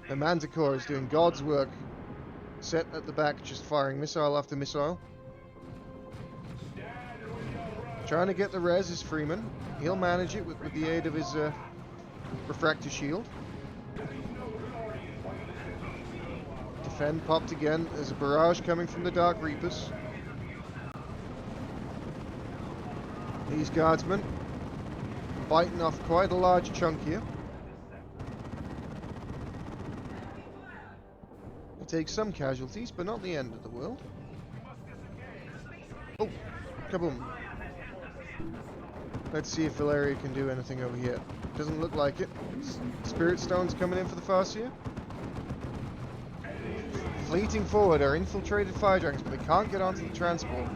The Manticore is doing God's work. Set at the back, just firing missile after missile. Trying to get the res is Freeman. He'll manage it with the aid of his refractor shield. Defend popped again. There's a barrage coming from the Dark Reapers. These Guardsmen biting off quite a large chunk here. They take some casualties, but not the end of the world. Oh, kaboom. Let's see if Valeria can do anything over here. Doesn't look like it. Spirit Stone's coming in for the Farseer. Fleeting forward are infiltrated Fire Dragons, but they can't get onto the transport.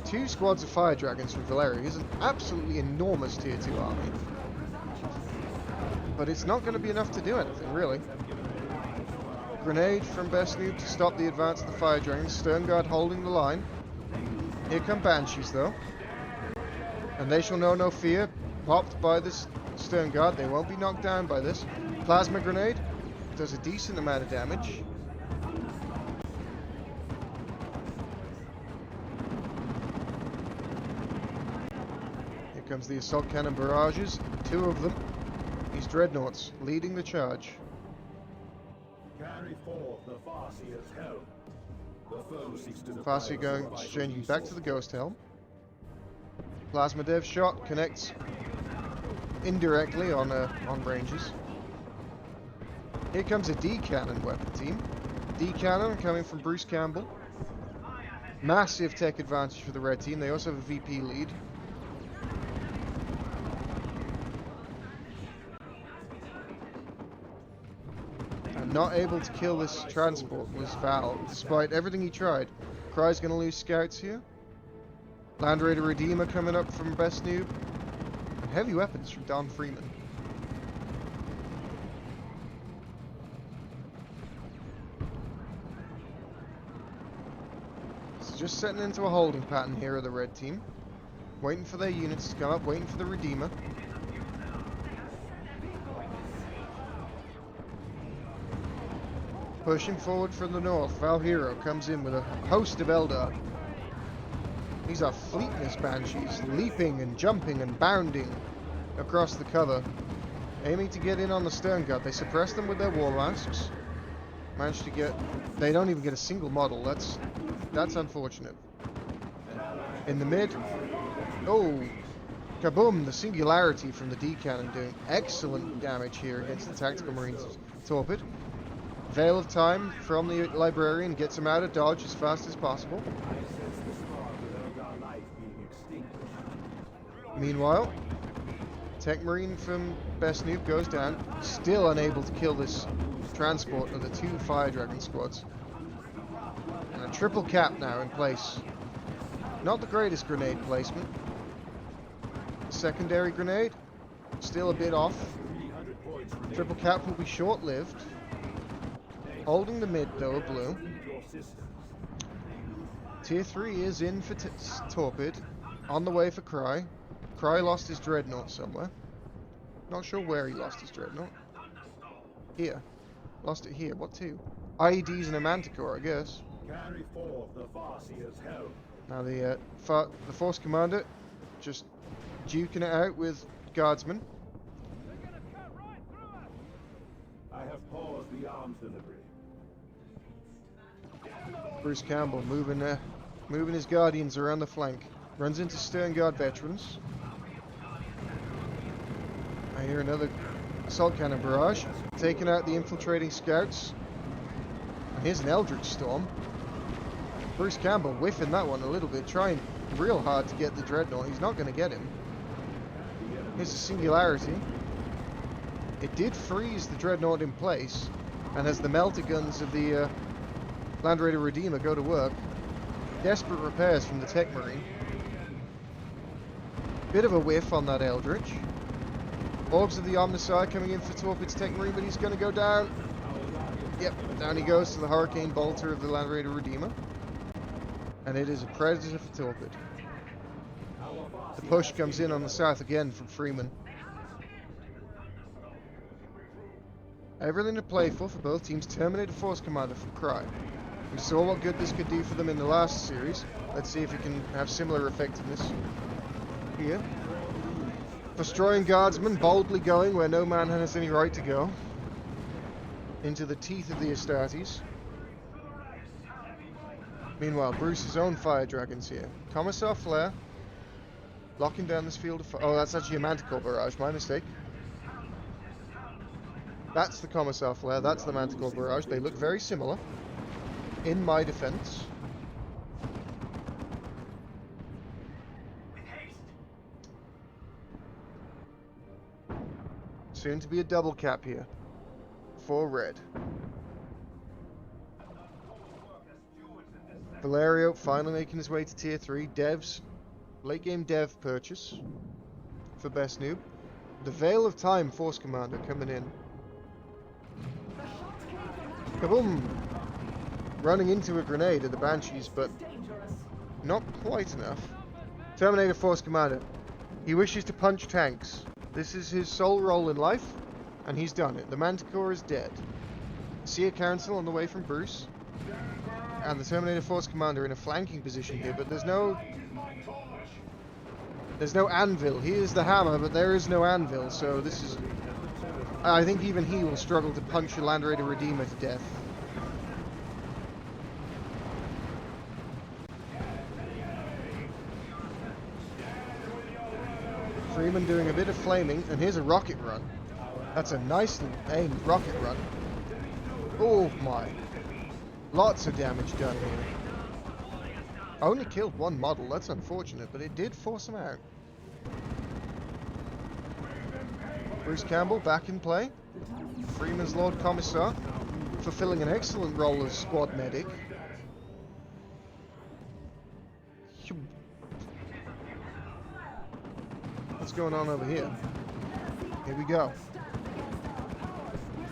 2 squads of Fire Dragons from Valeria is an absolutely enormous tier 2 army. But it's not going to be enough to do anything, really. Grenade from Best Noob to stop the advance of the Fire Dragons. Stern Guard holding the line. Here come Banshees, though. And they shall know no fear. Popped by this Stern Guard. They won't be knocked down by this. Plasma Grenade does a decent amount of damage. Comes the Assault Cannon Barrages, 2 of them. These Dreadnoughts leading the charge. Carry forth the Farseer's helm. The foe seeks to Farseer going, exchanging back to the Ghost Helm. Plasma Dev shot connects indirectly on ranges. Here comes a D-Cannon weapon team. D-Cannon coming from Bruce Campbell. Massive tech advantage for the red team. They also have a VP lead. Not able to kill this transport was Val, despite everything he tried. Cry's going to lose scouts here. Land Raider Redeemer coming up from Best Noob. And heavy weapons from Don Freeman. just setting into a holding pattern here of the red team. Waiting for their units to come up, waiting for the Redeemer. Pushing forward from the north, Valhero comes in with a host of Eldar. These are fleetness banshees, leaping and jumping and bounding across the cover, aiming to get in on the stern guard. They suppress them with their war masks. Managed to get... They don't even get a single model. That's unfortunate. In the mid... Oh! Kaboom! The Singularity from the D-Cannon doing excellent damage here against the Tactical Marines Torpid. Veil of Time from the Librarian gets him out of dodge as fast as possible. Meanwhile, Tech Marine from Best Noob goes down, still unable to kill this transport of the 2 Fire Dragon squads. And a triple cap now in place. Not the greatest grenade placement. Secondary grenade, still a bit off. Triple cap will be short-lived. Holding the mid though, a blue. Tier 3 is in for Torpid. On the way for Cry. Cry lost his Dreadnought somewhere. Not sure where he lost his Dreadnought. Here. Lost it here. What to? IEDs and a Manticore, I guess. Carry forth the Farseer's help. Now the Force Commander just duking it out with Guardsmen. I have paused the arms delivery. Bruce Campbell moving his Guardians around the flank. Runs into Stern Guard veterans. I hear another assault cannon barrage, taking out the infiltrating scouts. And here's an Eldritch Storm. Bruce Campbell whiffing that one a little bit, trying real hard to get the Dreadnought. He's not going to get him. Here's a Singularity. It did freeze the Dreadnought in place, and as the melter guns of the Land Raider Redeemer go to work, desperate repairs from the Tech Marine. Bit of a whiff on that Eldritch. Orbs of the Omnissiah coming in for Torpid's Tech Marine, but he's going to go down. Yep, down he goes to the Hurricane Bolter of the Land Raider Redeemer. And it is a Predator for Torpid. The push comes in on the south again from Freeman. Everything to play for both teams. Terminator Force Commander from Cry. We saw what good this could do for them in the last series. Let's see if it can have similar effectiveness here. Destroying Guardsmen, boldly going where no man has any right to go. Into the teeth of the Astartes. Meanwhile, Bruce's own Fire Dragons here. Commissar Flare. Locking down this field of fire. Oh, that's actually a Manticore barrage, my mistake. That's the Commissar Flare, that's the Manticore barrage. They look very similar. In my defense. Soon to be a double cap here. For red. Valerio finally making his way to tier 3. Devs. Late game dev purchase. For Best Noob. The Veil of Time Force Commander coming in. Kaboom! Running into a grenade at the Banshees, but not quite enough. Terminator Force Commander. He wishes to punch tanks. This is his sole role in life, and he's done it. The Manticore is dead. Seer Council on the way from Bruce. And the Terminator Force Commander in a flanking position here, but there's no anvil. He is the hammer, but there is no anvil, so this is... I think even he will struggle to punch a Land Raider Redeemer to death. Freeman doing a bit of flaming, and here's a rocket run. That's a nicely aimed rocket run. Oh my. Lots of damage done here. Only killed one model, that's unfortunate, but it did force him out. Bruce Campbell back in play. Freeman's Lord Commissar, fulfilling an excellent role as squad medic. What's going on over here? Here we go.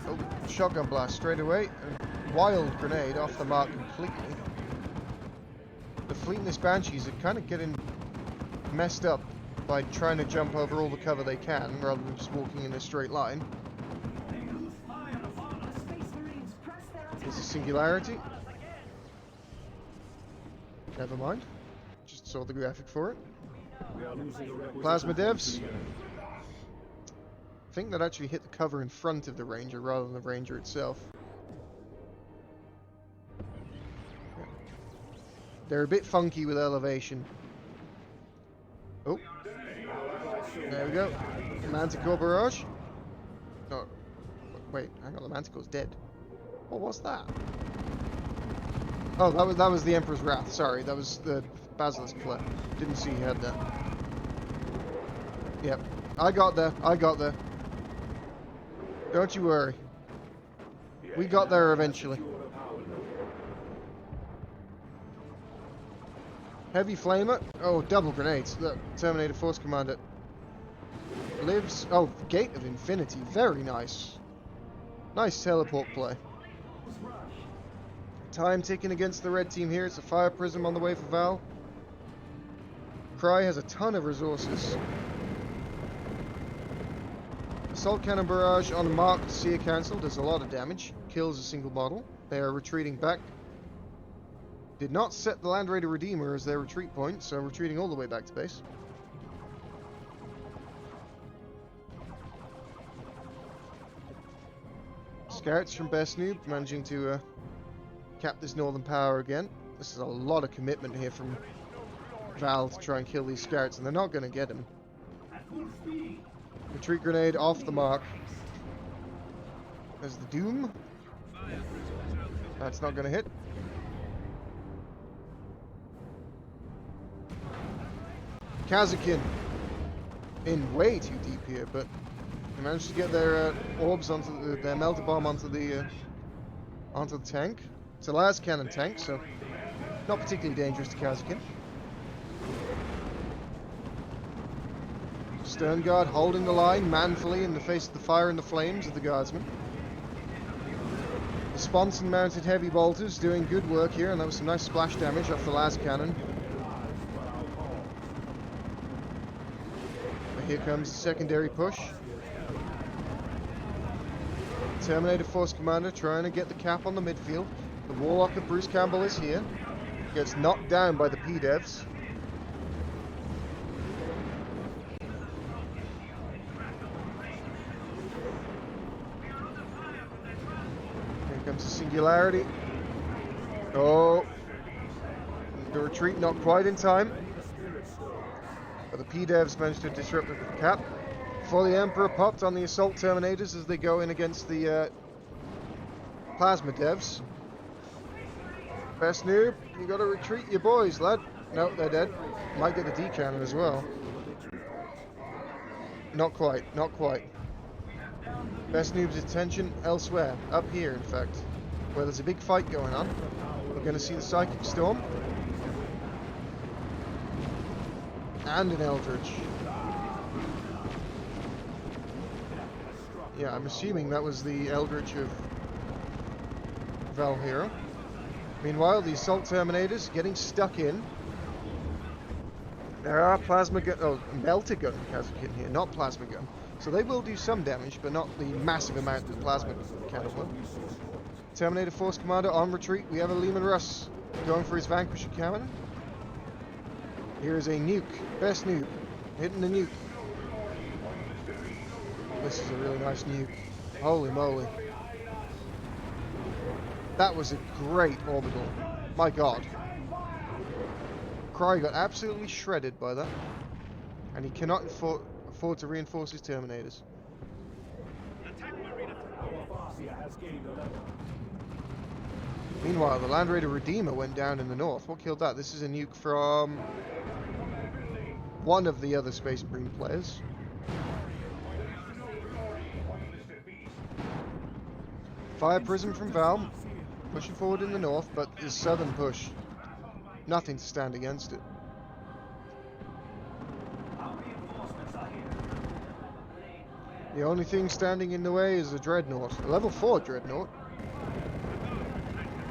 Oh, shotgun blast straight away. A wild grenade off the mark completely. The fleet and this Banshees are kind of getting messed up by trying to jump over all the cover they can rather than just walking in a straight line. There's a singularity. Never mind. Just saw the graphic for it. We are losing a requisite Plasma devs. to the enemy. I think that actually hit the cover in front of the Ranger rather than the Ranger itself. Yeah. They're a bit funky with elevation. Oh. There we go. Manticore barrage. No. Wait, hang on, the Manticore's dead. What was that? Oh, that was the Emperor's Wrath. Sorry, that was the Basilisk flare. Didn't see he had that. Yep. I got there. I got there. Don't you worry. We got there eventually. Heavy flamer. Oh, double grenades. Look, Terminator Force Commander lives. Oh, Gate of Infinity. Very nice. Nice teleport play. Time ticking against the red team here. It's a fire prism on the way for Val. Cry has a ton of resources. Assault cannon barrage on marked Seer Council does a lot of damage. Kills a single model. They are retreating back. Did not set the Land Raider Redeemer as their retreat point, so retreating all the way back to base. Scouts from Best Noob managing to cap this northern power again. This is a lot of commitment here from Val to try and kill these scouts, and they're not going to get him. Retreat grenade off the mark. There's the Doom. That's not going to hit. Kazakin in way too deep here, but they managed to get their orbs onto their melter bomb onto the tank. It's a las cannon tank, so not particularly dangerous to Kazakin. Stern Guard holding the line manfully in the face of the fire and the flames of the guardsmen. The Sponson mounted heavy bolters doing good work here, and that was some nice splash damage off the las cannon. But here comes the secondary push. Terminator Force Commander trying to get the cap on the midfield. The Warlock of Bruce Campbell is here. Gets knocked down by the P-Devs. Here comes the Singularity. Oh. The retreat not quite in time. But the P-Devs managed to disrupt the cap. Before the Emperor popped on the Assault Terminators as they go in against the Plasma Devs. Best Noob, you gotta retreat your boys, lad. No, they're dead. Might get the D-cannon as well. Not quite, not quite. Best Noob's attention elsewhere. Up here, in fact. Where there's a big fight going on. We're gonna see the Psychic Storm. And an Eldritch. Yeah, I'm assuming that was the Eldritch of Val Hero. Meanwhile, the Assault Terminators getting stuck in. There are Plasma Gun... Oh, Melter Gun Kazakin here, not Plasma Gun. So they will do some damage, but not the massive amount that Plasma Cannon will. Terminator Force Commander on retreat. We have a Lehman Russ going for his Vanquisher Cannon. Here is a nuke. Best Noob. Hitting the nuke. This is a really nice nuke. Holy moly. That was a great orbital. My god. Cry got absolutely shredded by that. And he cannot afford to reinforce his Terminators. Meanwhile, the Land Raider Redeemer went down in the north. What killed that? This is a nuke from one of the other Space Marine players. Fire Prism from Val. Pushing forward in the north, but the southern push. Nothing to stand against it. The only thing standing in the way is a Dreadnought. A level 4 Dreadnought.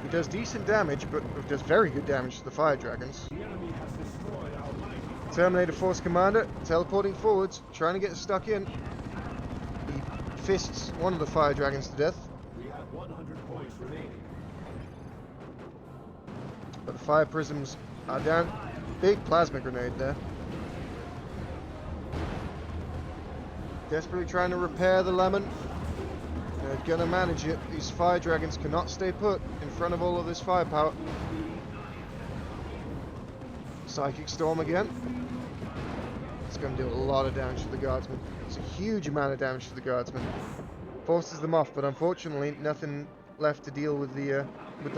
He does decent damage, but does very good damage to the fire dragons. The enemy has destroyed our mighty Terminator Force Commander teleporting forwards, trying to get stuck in. He fists one of the fire dragons to death, We have 100 points remaining. but the fire prisms are down. Big plasma grenade there. Desperately trying to repair the lemon. They're gonna manage it. These fire dragons cannot stay put in front of all of this firepower. Psychic Storm again. It's gonna do a lot of damage to the guardsmen. It's a huge amount of damage to the guardsmen. Forces them off, but unfortunately nothing left to deal with the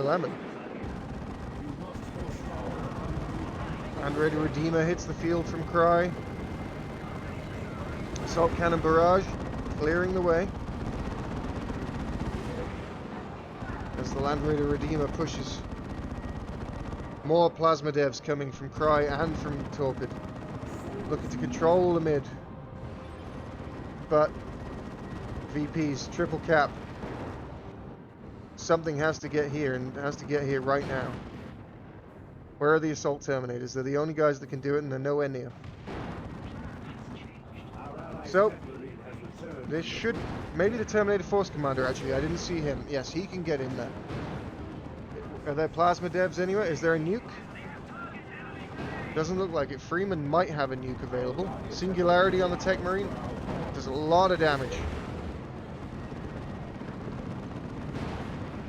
lemon. Land Raider Redeemer hits the field from Cry. Assault Cannon Barrage clearing the way as the Land Raider Redeemer pushes. More plasma devs coming from Cry and from Torpid, looking to control the mid, but VPs triple cap. Something has to get here, and has to get here right now. Where are the Assault Terminators? They're the only guys that can do it, and they're nowhere near. So, this should... Maybe the Terminator Force Commander, actually. I didn't see him. Yes, he can get in there. Are there plasma devs anywhere? Is there a nuke? Doesn't look like it. Freeman might have a nuke available. Singularity on the Tech Marine. Does a lot of damage.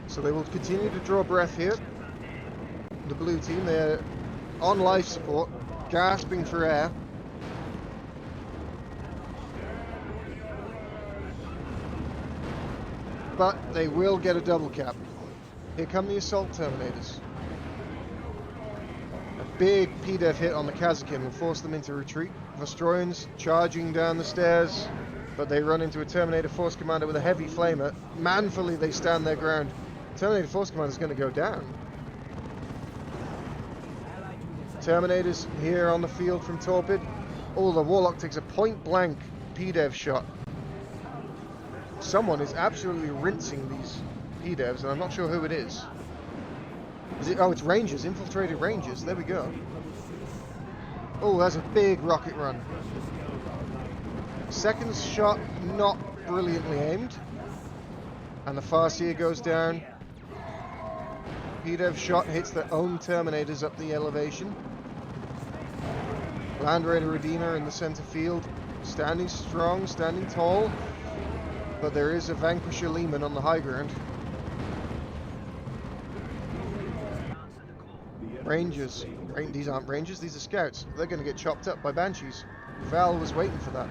So they will continue to draw breath here. The blue team, they're on life support, gasping for air. But they will get a double cap. Here come the Assault Terminators. A big PDEV hit on the Kazakin will force them into retreat. Vostroyans charging down the stairs, but they run into a Terminator Force Commander with a heavy flamer. Manfully they stand their ground. Terminator Force Commander is going to go down. Terminators here on the field from Torpid. Oh, the Warlock takes a point-blank PDEV shot. Someone is absolutely rinsing these PDEVs, and I'm not sure who it is. Is it? Oh, it's Rangers. Infiltrated Rangers. There we go. Oh, that's a big rocket run. Second shot, not brilliantly aimed. And the Farseer goes down. PDEV shot hits their own Terminators up the elevation. Land Raider Redeemer in the center field, standing strong, standing tall, but there is a Vanquisher Lehman on the high ground. Rangers. These aren't Rangers, these are Scouts. They're going to get chopped up by Banshees. Val was waiting for that.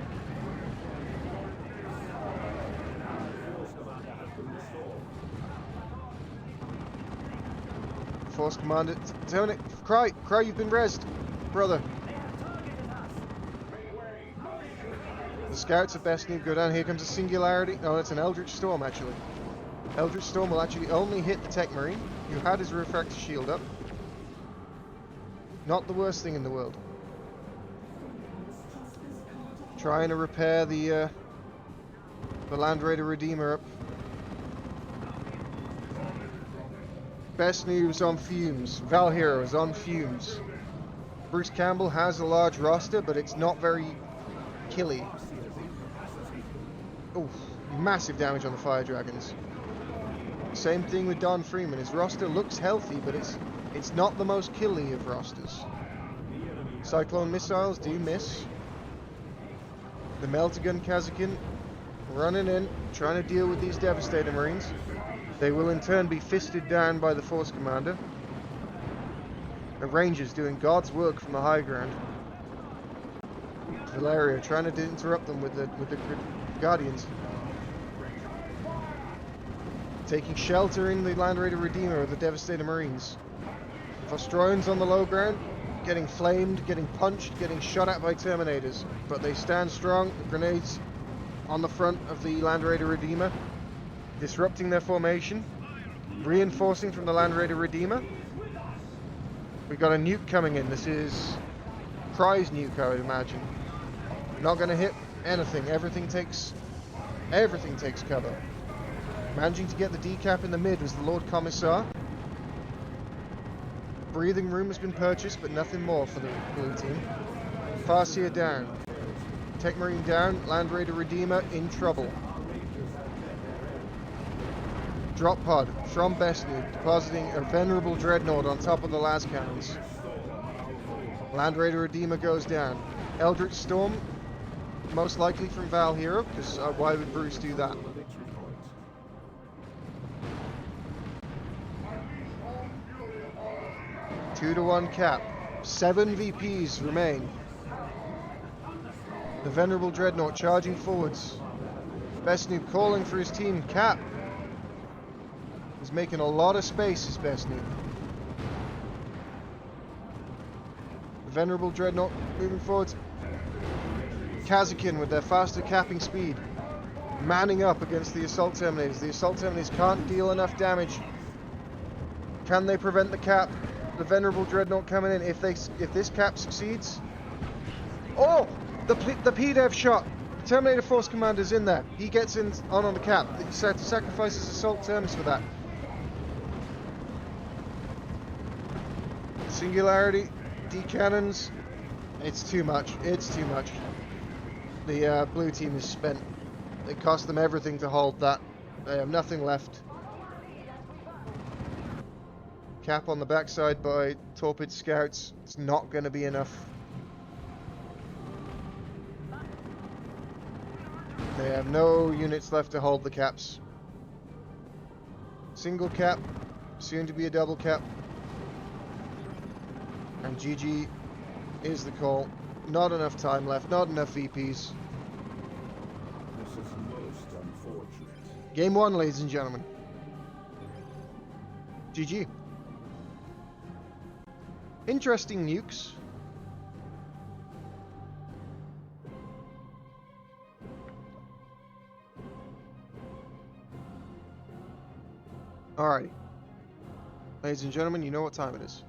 Force Commander, Terminate, Cry, you've been rezzed, brother. The Scouts are best need go down. Here comes a Singularity. Oh, that's an Eldritch Storm, actually. Eldritch Storm will actually only hit the Tech Marine, who had his refractor shield up. Not the worst thing in the world. Trying to repair the Land Raider Redeemer up. Best news on fumes. Val Hero is on fumes. Bruce Campbell has a large roster, but it's not very killy. Oh, massive damage on the Fire Dragons. Same thing with Don Freeman. His roster looks healthy, but it's not the most killy of rosters. Cyclone missiles do miss. The Meltagun Kazakin running in, trying to deal with these Devastator Marines. They will in turn be fisted down by the Force Commander. The Rangers doing God's work from the high ground. Valeria trying to interrupt them with the Guardians. Taking shelter in the Land Raider Redeemer of the Devastator Marines. Vostroyans on the low ground, getting flamed, getting punched, getting shot at by Terminators. But they stand strong. The grenades on the front of the Land Raider Redeemer, disrupting their formation. Reinforcing from the Land Raider Redeemer. We've got a nuke coming in. This is Cry's nuke, I would imagine. Not going to hit anything. Everything takes cover. Managing to get the decap in the mid was the Lord Commissar. breathing room has been purchased, but nothing more for the blue team. Farseer down. Tech Marine down. Land Raider Redeemer in trouble. Drop pod from Bestnube, depositing a venerable dreadnought on top of the las cannons. Land Raider Redeemer goes down. Eldritch Storm, most likely from Val Hero, because why would Bruce do that? 2-1 cap. 7 VPs remain. The venerable dreadnought charging forwards. Bestnube calling for his team. Cap. He's making a lot of space, his Bestnube. The venerable dreadnought moving forwards. Kazakin with their faster capping speed, manning up against the assault terminators. The assault terminators can't deal enough damage. Can they prevent the cap? The venerable dreadnought coming in. If this cap succeeds, oh, the PDEV shot. The Terminator Force Commander's in there. He gets in on the cap. He sacrifices assault terms for that. Singularity, D-cannons. It's too much. It's too much. The blue team is spent. It cost them everything to hold that. They have nothing left. Cap on the backside by torpid scouts. It's not going to be enough. They have no units left to hold the caps. Single cap, soon to be a double cap. And GG is the call. Not enough time left, not enough VPs. This is most unfortunate. Game 1, ladies and gentlemen. GG. Interesting nukes. Alrighty. Ladies and gentlemen, you know what time it is.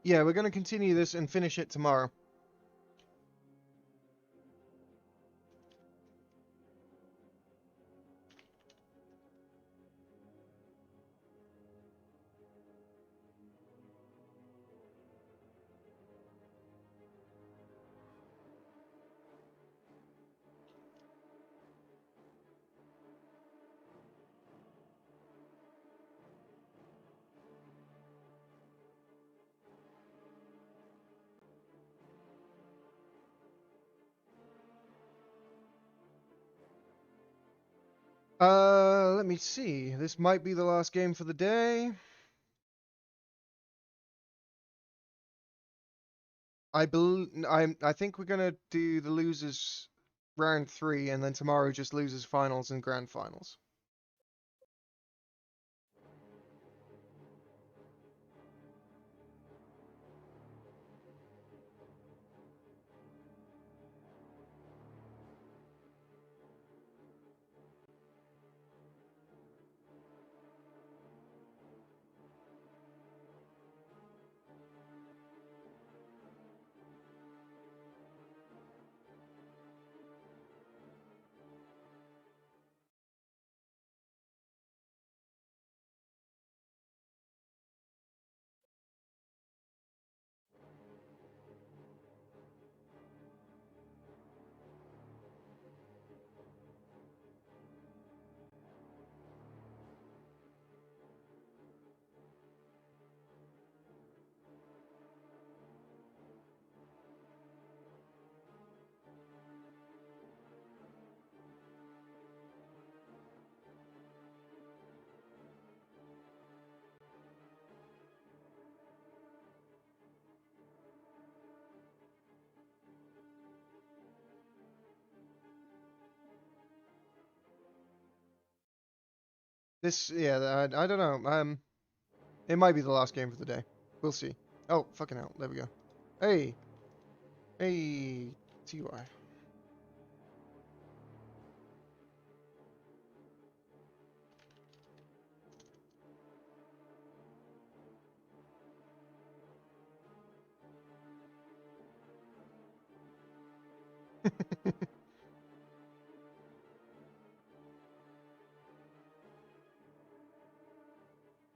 Yeah, we're going to continue this and finish it tomorrow. Let me see. This might be the last game for the day. I think we're gonna do the losers round 3, and then tomorrow just losers finals and grand finals. I don't know. It might be the last game for the day. We'll see. Oh, fucking hell. There we go. Hey. Hey. TY.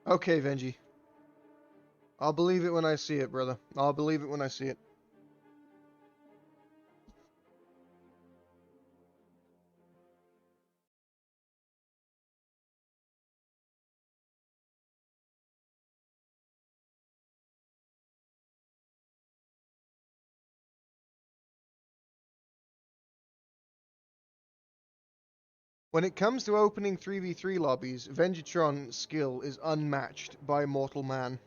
Okay, Venji. I'll believe it when I see it, brother. I'll believe it when I see it. When it comes to opening 3v3 lobbies, Venjitron's skill is unmatched by mortal man.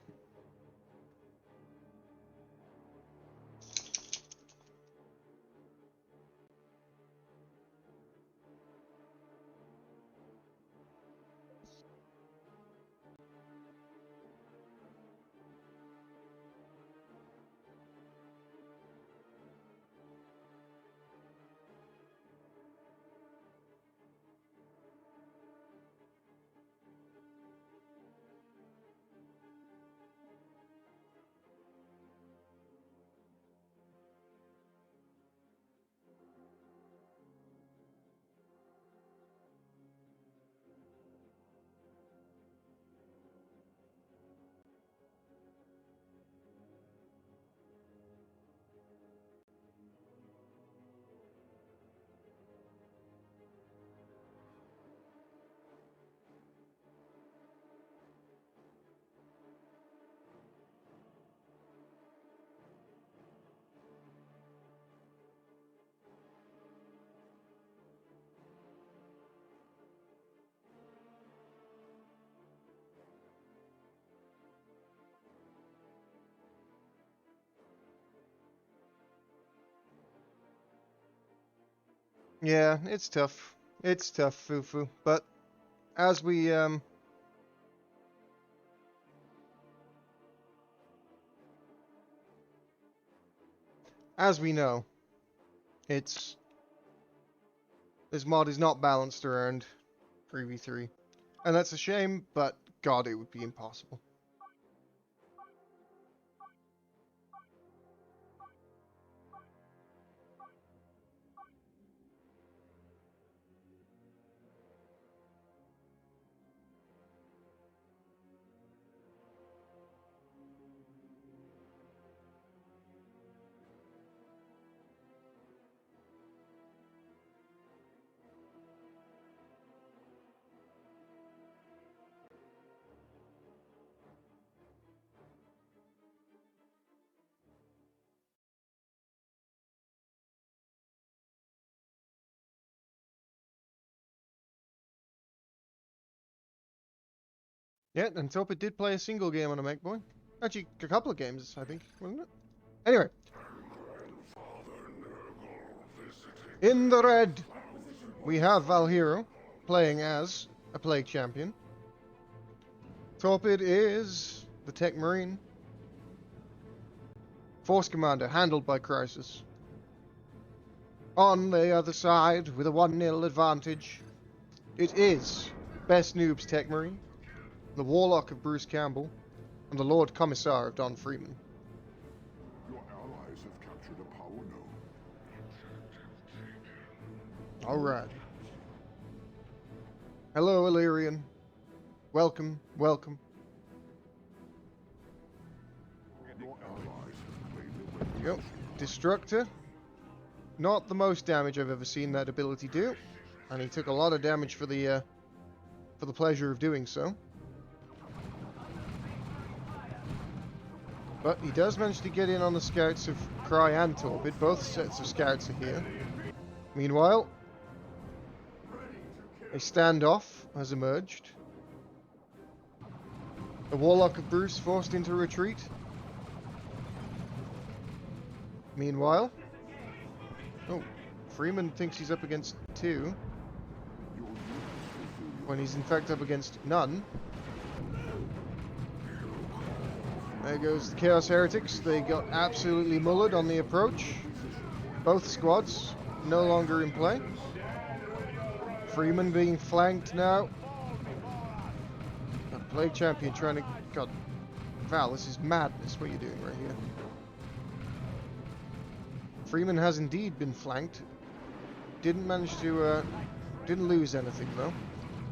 Yeah, it's tough. It's tough, Fufu. But as we know, it's this mod is not balanced around 3v3. And that's a shame, but god, it would be impossible. Yeah, and Topa did play a single game on a Mech Boy. Actually, a couple of games, I think, wasn't it? Anyway, In the red, we have Valhero playing as a Plague Champion. Torpid is the Tech Marine. Force Commander, handled by Crisis. On the other side, with a 1-0 advantage, it is Best Noob's Tech Marine, the Warlock of Bruce Campbell, and the Lord Commissar of Don Freeman. Your allies have captured a power node. Alright. Hello, Illyrian. Welcome, welcome. Your allies have claimed the Yep. Destructor. Not the most damage I've ever seen that ability do, and he took a lot of damage for the pleasure of doing so. But he does manage to get in on the scouts of Cry and Torpid. Both sets of scouts are here. Meanwhile, a standoff has emerged. The Warlock of Bruce forced into retreat. Meanwhile, oh, Freeman thinks he's up against 2, when he's in fact up against none. There goes the Chaos Heretics. They got absolutely mullered on the approach. Both squads no longer in play. Freeman being flanked now. A Plague Champion trying to... God, Val, this is madness what you're doing right here. Freeman has indeed been flanked. Didn't manage to... didn't lose anything though.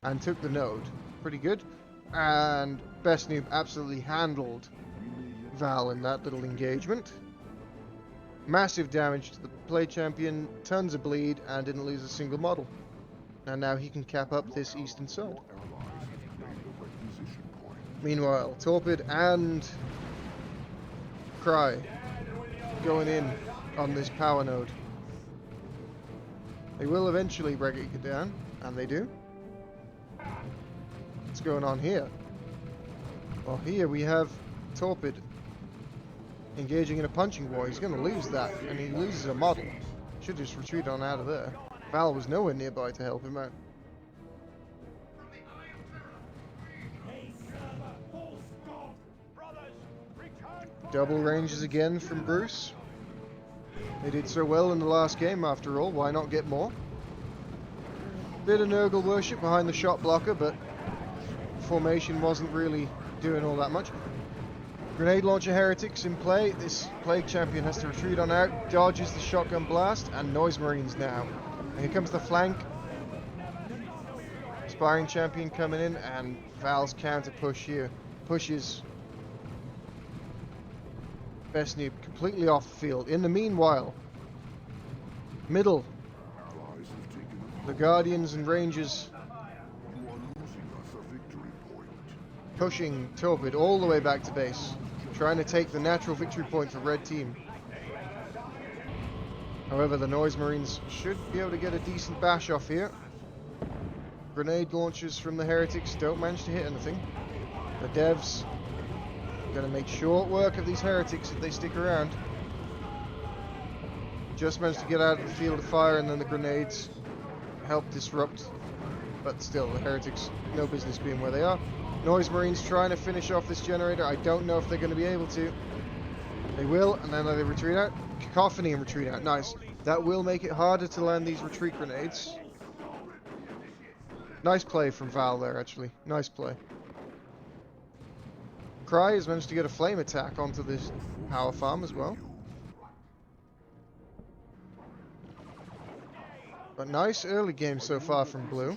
And took the node. Pretty good. And Best Noob absolutely handled Val in that little engagement. Massive damage to the Plague Champion, tons of bleed, and didn't lose a single model. And now he can cap up this eastern side. Meanwhile, Torpid and Cry going in on this power node. They will eventually break it down, and they do. What's going on here? Well, here we have Torpid engaging in a punching war. He's going to lose that, and he loses a model. Should just retreat on out of there. Val was nowhere nearby to help him out. Double ranges again from Bruce. They did so well in the last game after all, why not get more? Bit of Nurgle worship behind the shot blocker, but formation wasn't really doing all that much. Grenade launcher heretics in play. This Plague Champion has to retreat on out, dodges the shotgun blast, and Noise Marines now. And here comes the flank. Aspiring Champion coming in, and Val's counter push here. Pushes Best Noob completely off the field. In the meanwhile, middle, the Guardians and Rangers pushing Torpid all the way back to base, trying to take the natural victory point for Red Team. However, the Noise Marines should be able to get a decent bash off here. Grenade launchers from the Heretics don't manage to hit anything. The Devs are going to make short work of these Heretics if they stick around. Just managed to get out of the field of fire, and then the grenades help disrupt. But still, the Heretics, no business being where they are. Noise Marines trying to finish off this generator. I don't know if they're going to be able to. They will, and then they retreat out. Cacophony and retreat out. Nice. That will make it harder to land these retreat grenades. Nice play from Val there, actually. Nice play. Cry has managed to get a flame attack onto this power farm as well. But nice early game so far from Blue.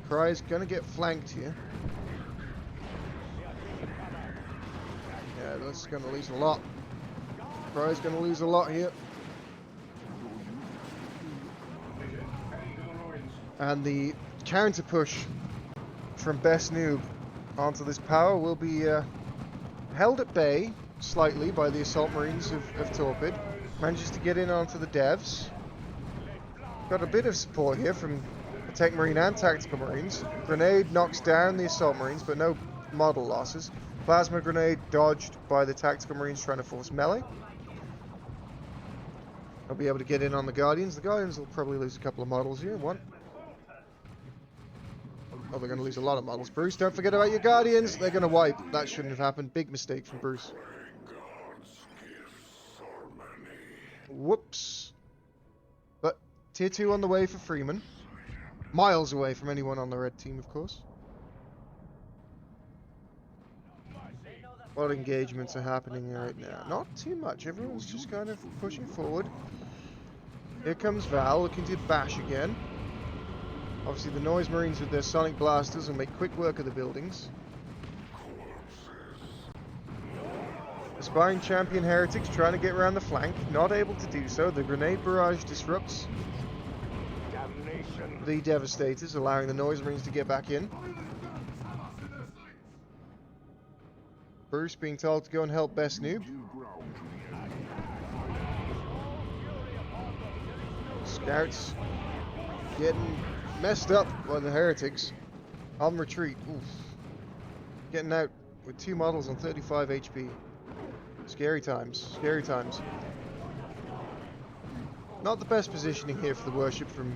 Cry's gonna get flanked here. Yeah, that's gonna lose a lot. Cry's gonna lose a lot here. And the counter push from Best Noob onto this power will be held at bay slightly by the Assault Marines of Torpid. Manages to get in onto the Devs. Got a bit of support here from the Tech Marine and Tactical Marines. Grenade knocks down the Assault Marines, but no model losses. Plasma Grenade dodged by the Tactical Marines trying to force melee. I'll be able to get in on the Guardians. The Guardians will probably lose a couple of models here. One. Oh, they're going to lose a lot of models. Bruce, don't forget about your Guardians. They're going to wipe. That shouldn't have happened. Big mistake from Bruce. Whoops. But tier 2 on the way for Freeman. Miles away from anyone on the red team, of course. What engagements are happening right now? Not too much. Everyone's just kind of pushing forward. Here comes Val looking to bash again. Obviously the Noise Marines with their sonic blasters will make quick work of the buildings. Aspiring Champion Heretics trying to get around the flank. Not able to do so. The grenade barrage disrupts the Devastators, allowing the Noise Marines to get back in. Bruce being told to go and help Best Noob. Scouts getting messed up by the Heretics. On retreat. Oof. Getting out with 2 models on 35 HP. Scary times. Scary times. Not the best positioning here for the worship from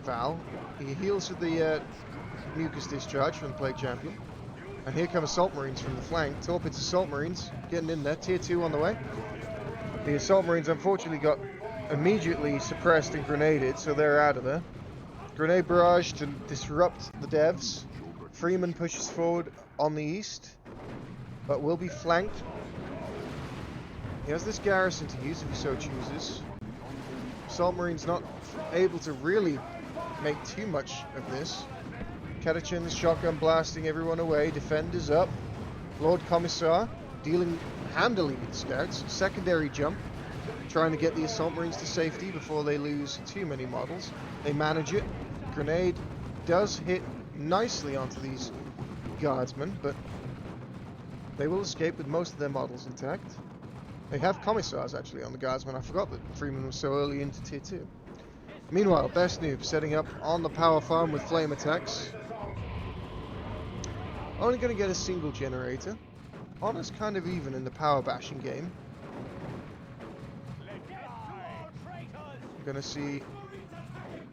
Val. He heals with the mucus discharge from the Plague Champion. And here come Assault Marines from the flank. Torpid's Assault Marines getting in there. Tier 2 on the way. The Assault Marines unfortunately got immediately suppressed and grenaded, so they're out of there. Grenade barrage to disrupt the devs. Freeman pushes forward on the east, but will be flanked. He has this garrison to use if he so chooses. Assault Marines not able to really make too much of this. Catachin's shotgun blasting everyone away. Defenders up. Lord Commissar dealing handily with the scouts. Secondary jump. Trying to get the Assault Marines to safety before they lose too many models. They manage it. Grenade does hit nicely onto these guardsmen, but they will escape with most of their models intact. They have Commissars actually on the guardsmen. I forgot that Freeman was so early into tier 2. Meanwhile, Best Noob setting up on the power farm with flame attacks. Only going to get a single generator. Honor's kind of even in the power bashing game. I'm going to see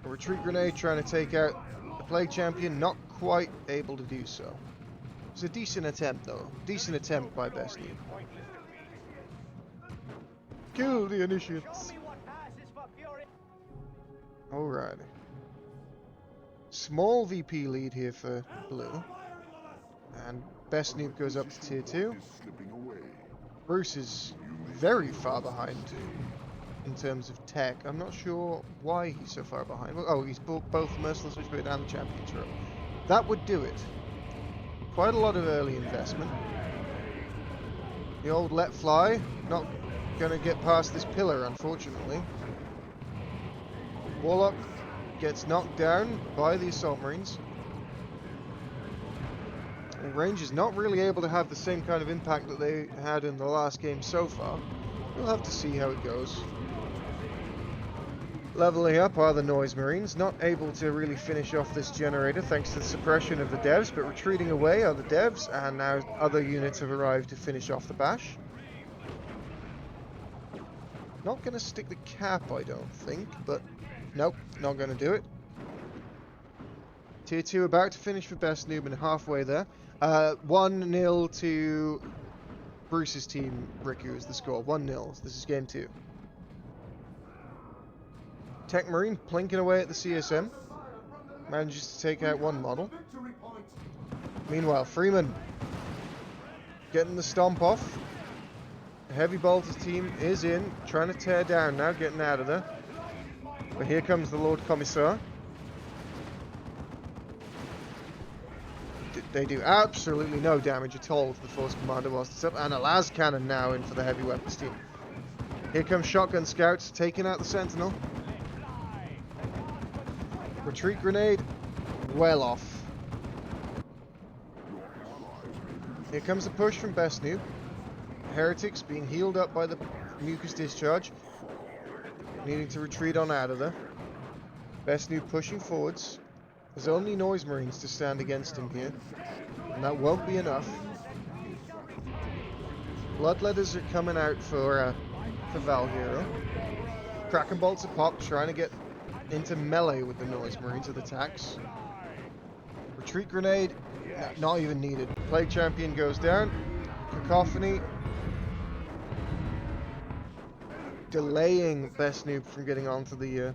a retreat grenade trying to take out the Plague Champion. Not quite able to do so. It's a decent attempt though. Decent attempt by Best Noob. Kill the initiates. Alrighty. Small VP lead here for Blue. And Best Noob goes up to tier 2. Bruce is very far behind in terms of tech. I'm not sure why he's so far behind. Oh, he's both Merciless Switchblade and the Champion's Row. That would do it. Quite a lot of early investment. The old let fly, not going to get past this pillar, unfortunately. Warlock gets knocked down by the Assault Marines. And Ranger's not really able to have the same kind of impact that they had in the last game so far. We'll have to see how it goes. Leveling up are the Noise Marines, not able to really finish off this generator thanks to the suppression of the devs, but retreating away are the devs, and now other units have arrived to finish off the bash. Not going to stick the cap, I don't think, but nope, not going to do it. Tier 2 about to finish for Best Noob and halfway there. 1-0 to Bruce's team, Riku is the score. 1-0. This is game 2. Tech Marine plinking away at the CSM. Manages to take out one model. Meanwhile, Freeman getting the stomp off. The Heavy Bolter's team is in, trying to tear down now, getting out of there. But here comes the Lord Commissar. They do absolutely no damage at all to the Force Commander whilst it's up. And a las cannon now in for the Heavy Weapons team. Here comes Shotgun Scouts, taking out the Sentinel. Retreat grenade, well off. Here comes the push from Best Noob. Heretics being healed up by the mucus discharge. Needing to retreat on out of there. Best Noob pushing forwards. There's only Noise Marines to stand against him here. And that won't be enough. Bloodletters are coming out for Val Hero. Kraken bolts are popped, trying to get into melee with the Noise Marines with attacks. Retreat grenade, not even needed. Plague Champion goes down. Cacophony delaying Best Noob from getting onto the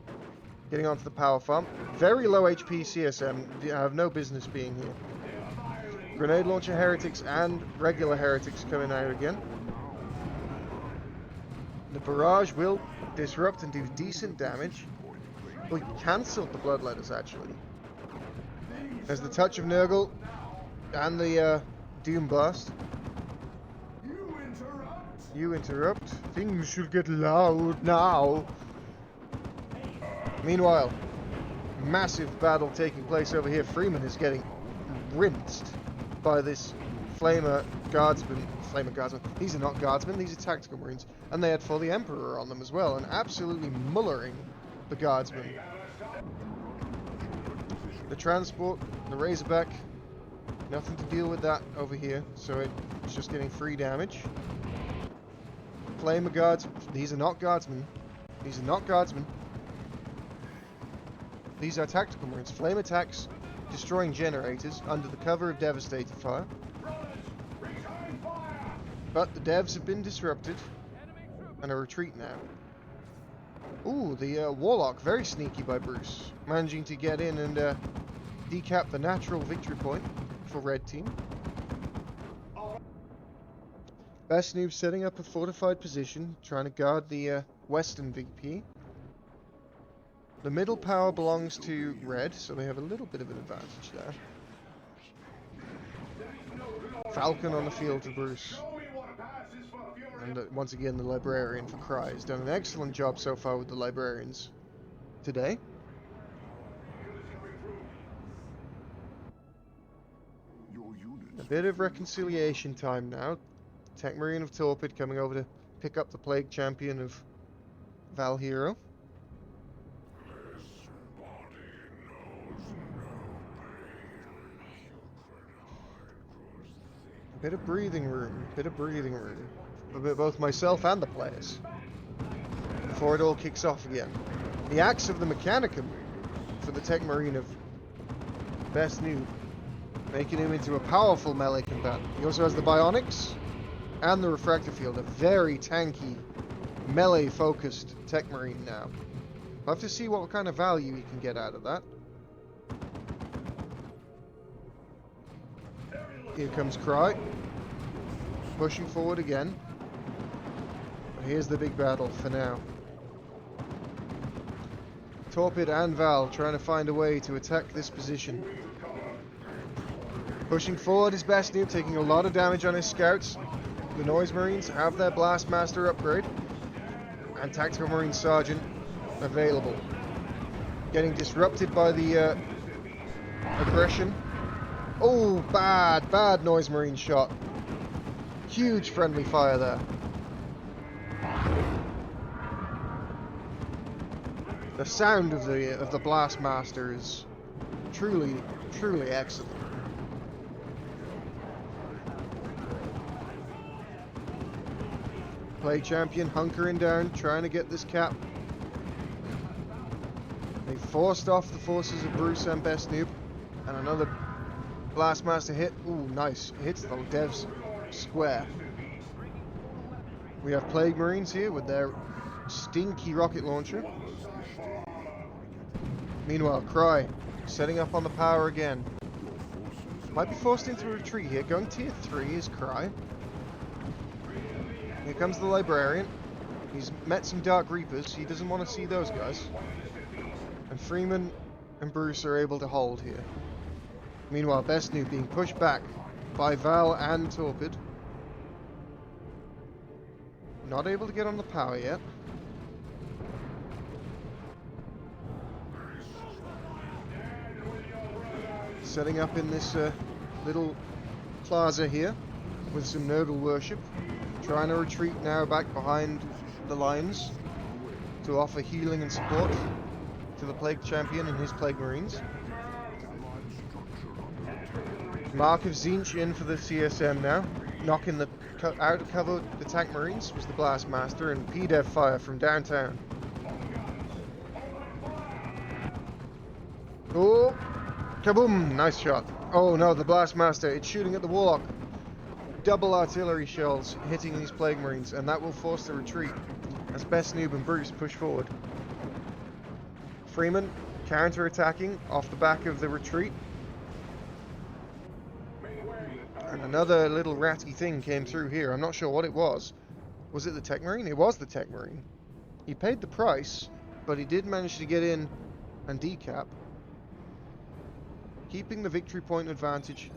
power farm. Very low HP CSM. Have no business being here. Grenade launcher heretics and regular heretics coming out again. The barrage will disrupt and do decent damage. We cancelled the bloodletters actually. There's the touch of Nurgle and the Doom Blast. You interrupt. Things should get loud now. Meanwhile, massive battle taking place over here. Freeman is getting rinsed by this Flamer Guardsman. These are not Guardsmen, these are Tactical Marines. And they had for the Emperor on them as well, and absolutely mullering the Guardsmen. The transport, the Razorback, nothing to deal with that over here, so it's just getting free damage. Flamer Guards, these are not Guardsmen. These are not Guardsmen. These are Tactical Marines. Flame attacks, destroying generators under the cover of Devastator fire. But the devs have been disrupted and a retreat now. Ooh, the Warlock, very sneaky by Bruce, managing to get in and decap the natural victory point for Red Team. Best Noob setting up a fortified position, trying to guard the Western VP. The middle power belongs to Red, so they have a little bit of an advantage there. Falcon on the field to Bruce. And once again, the Librarian for Cry has done an excellent job so far with the Librarians today. A bit of reconciliation time now. Tech Marine of Torpid coming over to pick up the Plague Champion of Val Hero. A bit of breathing room, for both myself and the players, before it all kicks off again. The Axe of the Mechanicum for the Tech Marine of Best Noob, making him into a powerful melee combatant. He also has the Bionics and the Refractor Field, a very tanky, melee-focused Tech Marine now. I'll have to see what kind of value he can get out of that. Here comes Cry, pushing forward again. But here's the big battle for now. Torpid and Val trying to find a way to attack this position. Pushing forward is Best Noob, taking a lot of damage on his scouts. The Noise Marines have their Blastmaster upgrade. And Tactical Marine Sergeant available. Getting disrupted by the aggression. Oh, bad Noise Marine shot. Huge friendly fire there. The sound of the Blastmaster is truly excellent. Plague Champion hunkering down, trying to get this cap. They forced off the forces of Bruce and Best Noob, and another Blastmaster hit. Ooh, nice. Hits the devs square. We have Plague Marines here with their stinky rocket launcher. Meanwhile, Cry setting up on the power again. Might be forced into a retreat here. Going tier 3 is Cry. Here comes the Librarian. He's met some Dark Reapers. He doesn't want to see those guys. And Freeman and Bruce are able to hold here. Meanwhile, Best Noob being pushed back by Val and Torpid. Not able to get on the power yet. Setting up in this little plaza here with some Nurgle worship. Trying to retreat now back behind the lines to offer healing and support to the Plague Champion and his Plague Marines. Mark of Zinch in for the CSM now. Knocking the out of cover the Tank Marines was the Blastmaster, and PDev fire from downtown Oh, kaboom! Nice shot. Oh no, the Blastmaster, it's shooting at the Warlock. Double artillery shells hitting these Plague Marines, and that will force the retreat as Best Noob and Bruce push forward. Freeman counter-attacking off the back of the retreat. And another little ratty thing came through here. I'm not sure what it was. Was it the Tech Marine? It was the Tech Marine. He paid the price, but he did manage to get in and decap, keeping the victory point advantage.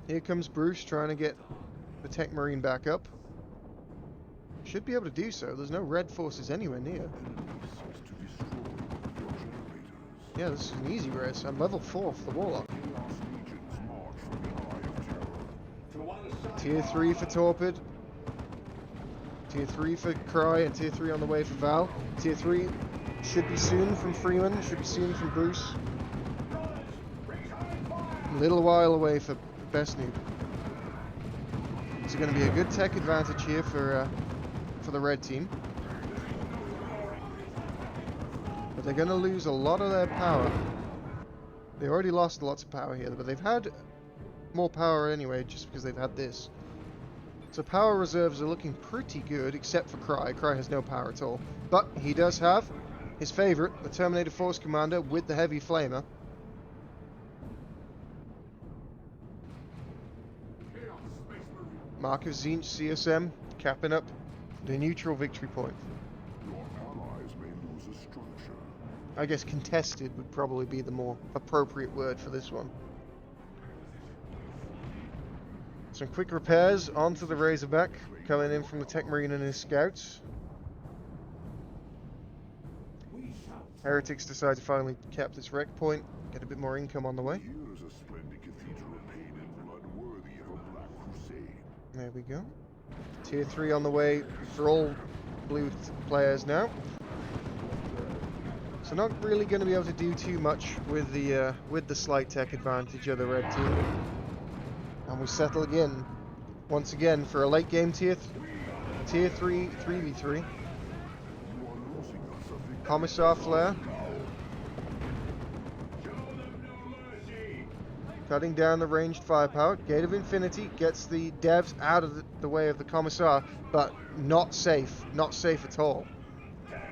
Here comes Bruce trying to get the Tech Marine back up. Should be able to do so. There's no red forces anywhere near. Yeah, this is an easy res. I'm level 4 for the Warlock. Tier 3 for Torpid. Tier 3 for Cry, and Tier 3 on the way for Val. Tier 3 should be soon from Freeman, should be soon from Bruce. A little while away for Best Noob. It's going to be a good tech advantage here for the red team. But they're going to lose a lot of their power. They already lost lots of power here, but they've had more power anyway, just because they've had this. So power reserves are looking pretty good, except for Cry. Cry has no power at all. But he does have his favourite, the Terminator Force Commander with the Heavy Flamer. Mark of Zinch CSM capping up the neutral victory point. Your allies may lose a structure. I guess contested would probably be the more appropriate word for this one. Some quick repairs onto the Razorback, coming in from the Tech Marine and his scouts. Heretics decide to finally cap this wreck point, get a bit more income on the way. Here is a splendid cathedral of pain and blood worthy of a black crusade. There we go. Tier 3 on the way for all blue players now. So not really going to be able to do too much with the slight tech advantage of the red team. And we settle again, once again, for a late game tier 3 3v3. Commissar Flare. Cutting down the ranged firepower. Gate of Infinity gets the devs out of the way of the Commissar, but not safe. Not safe at all.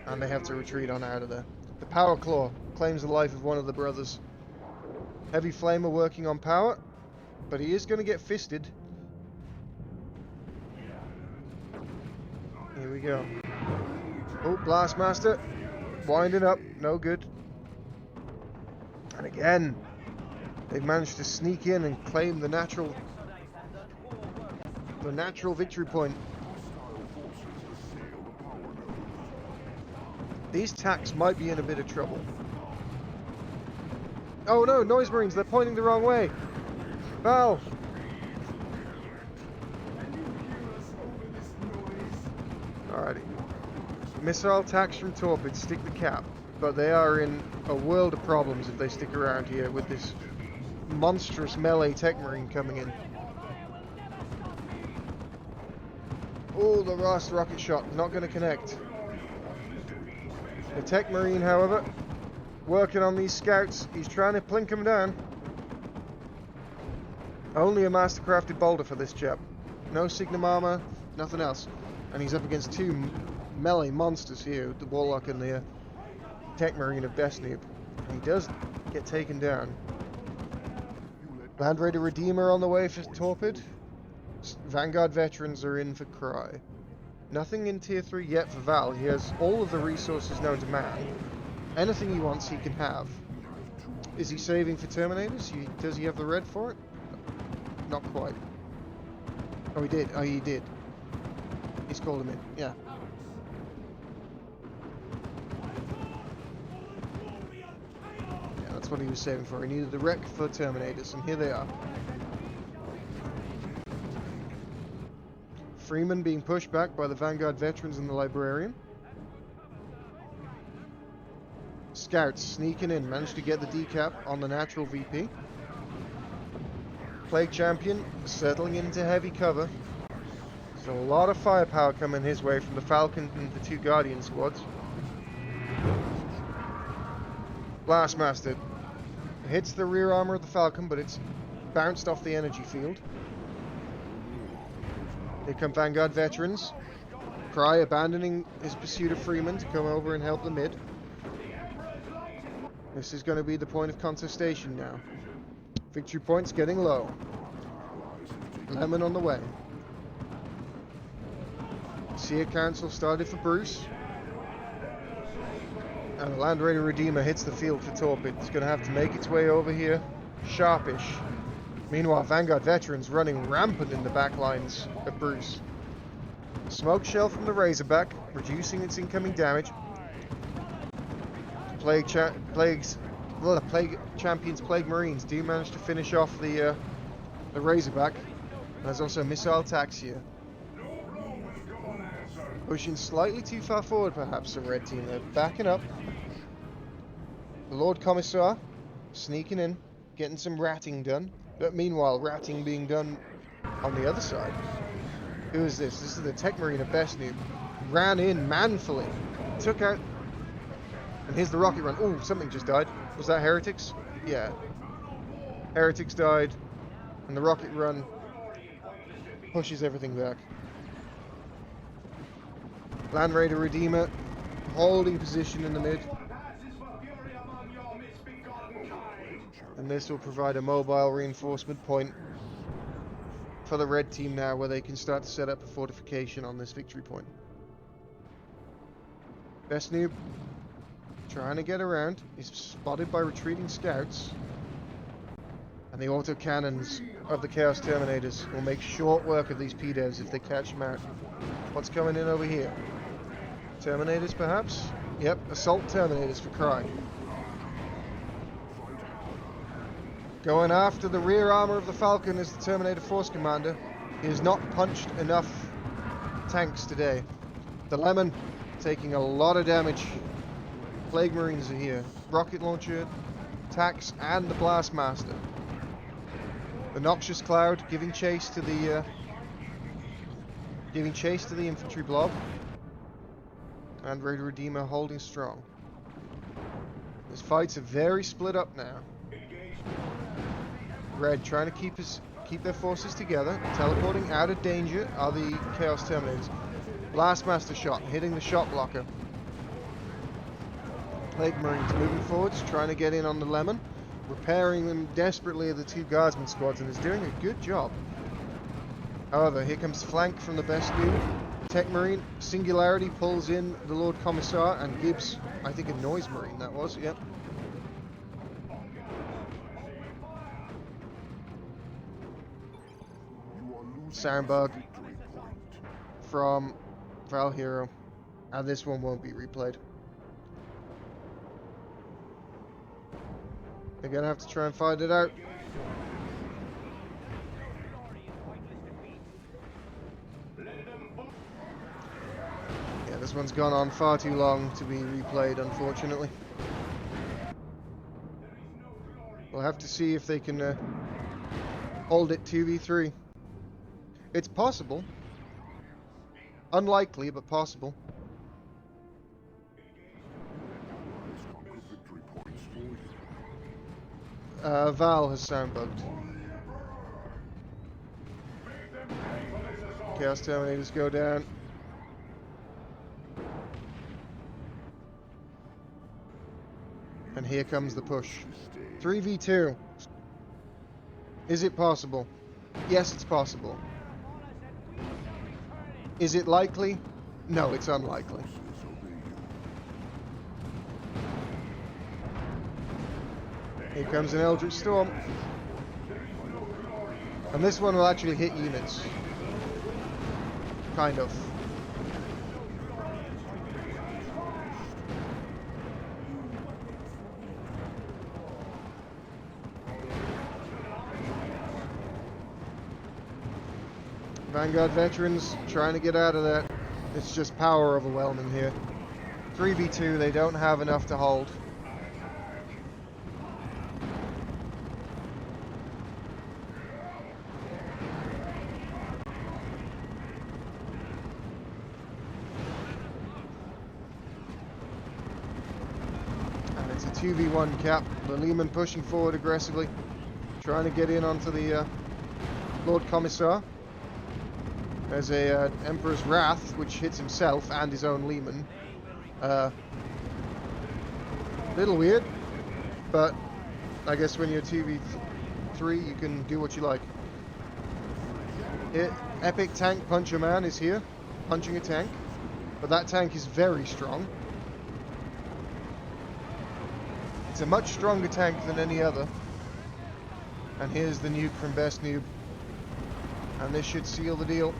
And they have to retreat on out of there. The Power Claw claims the life of one of the brothers. Heavy Flamer working on power, but he is going to get fisted. Here we go. Oh, Blastmaster. Winding up. No good. And again, they've managed to sneak in and claim the natural victory point. These tacks might be in a bit of trouble. Oh no, Noise Marines, they're pointing the wrong way. Val! Alrighty. Missile attacks from Torpid stick the cap, but they are in a world of problems if they stick around here with this monstrous melee Tech Marine coming in. Oh, the last rocket shot, not going to connect. The Tech Marine, however, working on these scouts, he's trying to plink them down. Only a mastercrafted boulder for this chap. No Signum armor, nothing else. And he's up against two melee monsters here, the Warlock and the Tech Marine of Best Noob. And he does get taken down. Land Raider Redeemer on the way for Torpid. Vanguard Veterans are in for Cry. Nothing in Tier 3 yet for Val. He has all of the resources known to man. Anything he wants, he can have. Is he saving for Terminators? Does he have the red for it? Not quite. Oh, he did. Oh, he did. He's called him in. Yeah. Yeah, that's what he was saving for. He needed the wreck for Terminators, and here they are. Freeman being pushed back by the Vanguard Veterans and the Librarian. Scouts sneaking in, managed to get the decap on the natural VP. Plague Champion settling into heavy cover. So a lot of firepower coming his way from the Falcon and the two Guardian squads. Blastmaster hits the rear armor of the Falcon, but it's bounced off the energy field. Here come Vanguard veterans. Cry abandoning his pursuit of Freeman to come over and help the mid. This is going to be the point of contestation now. Victory points getting low. Lemon on the way. Seer Council started for Bruce. And the Land Raider Redeemer hits the field for Torpid. It's going to have to make its way over here. Sharpish. Meanwhile, Vanguard veterans running rampant in the back lines of Bruce. Smoke shell from the Razorback, reducing its incoming damage. Plague Champions Plague Marines do manage to finish off the Razorback. There's also missile attacks here. Pushing slightly too far forward, perhaps, the red team. They're backing up. The Lord Commissar sneaking in, getting some ratting done. But meanwhile, ratting being done on the other side. Who is this? This is the Tech Marine of Best Noob. Ran in manfully. Took out... And here's the rocket run. Ooh, something just died. Was that Heretics? Yeah. Heretics died. And the rocket run pushes everything back. Land Raider Redeemer holding position in the mid. And this will provide a mobile reinforcement point for the red team now, where they can start to set up a fortification on this victory point. Best Noob trying to get around. He's spotted by retreating scouts. And the autocannons of the Chaos Terminators will make short work of these P-Devs if they catch them out. What's coming in over here? Terminators, perhaps? Yep, Assault Terminators for Cry. Going after the rear armor of the Falcon is the Terminator Force Commander. He has not punched enough tanks today. The Lemon taking a lot of damage. Plague Marines are here. Rocket Launcher, Tax, and the Blastmaster. The Noxious Cloud giving chase to the infantry blob. And Raider Redeemer holding strong. These fights are very split up now. Red trying to keep their forces together. Teleporting out of danger are the Chaos Terminators. Blastmaster shot hitting the shot blocker. Plague Marines moving forwards, trying to get in on the Lemon. Repairing them desperately, the two Guardsman squads, and is doing a good job. However, here comes flank from the Best Noob. Tech Marine, Singularity pulls in the Lord Commissar, and Gibbs, I think a Noise Marine that was, yep. Soundbug from Val Hero, and this one won't be replayed. They're gonna have to try and find it out. Yeah, this one's gone on far too long to be replayed, unfortunately. We'll have to see if they can hold it 2v3. It's possible. Unlikely, but possible. Val has soundbugged. Chaos Terminators go down. And here comes the push. 3v2. Is it possible? Yes, it's possible. Is it likely? No, it's unlikely. Here comes an Eldritch Storm. And this one will actually hit units. Kind of. Vanguard veterans trying to get out of that. It's just power overwhelming here. 3v2, they don't have enough to hold. 2v1 cap. The Lehman pushing forward aggressively, trying to get in onto the Lord Commissar. There's a Emperor's Wrath, which hits himself and his own Lehman. Little weird, but I guess when you're 2v3, you can do what you like. Epic Tank Puncher Man is here, punching a tank, but that tank is very strong. It's a much stronger tank than any other. And here's the nuke from Best Noob, and this should seal the deal.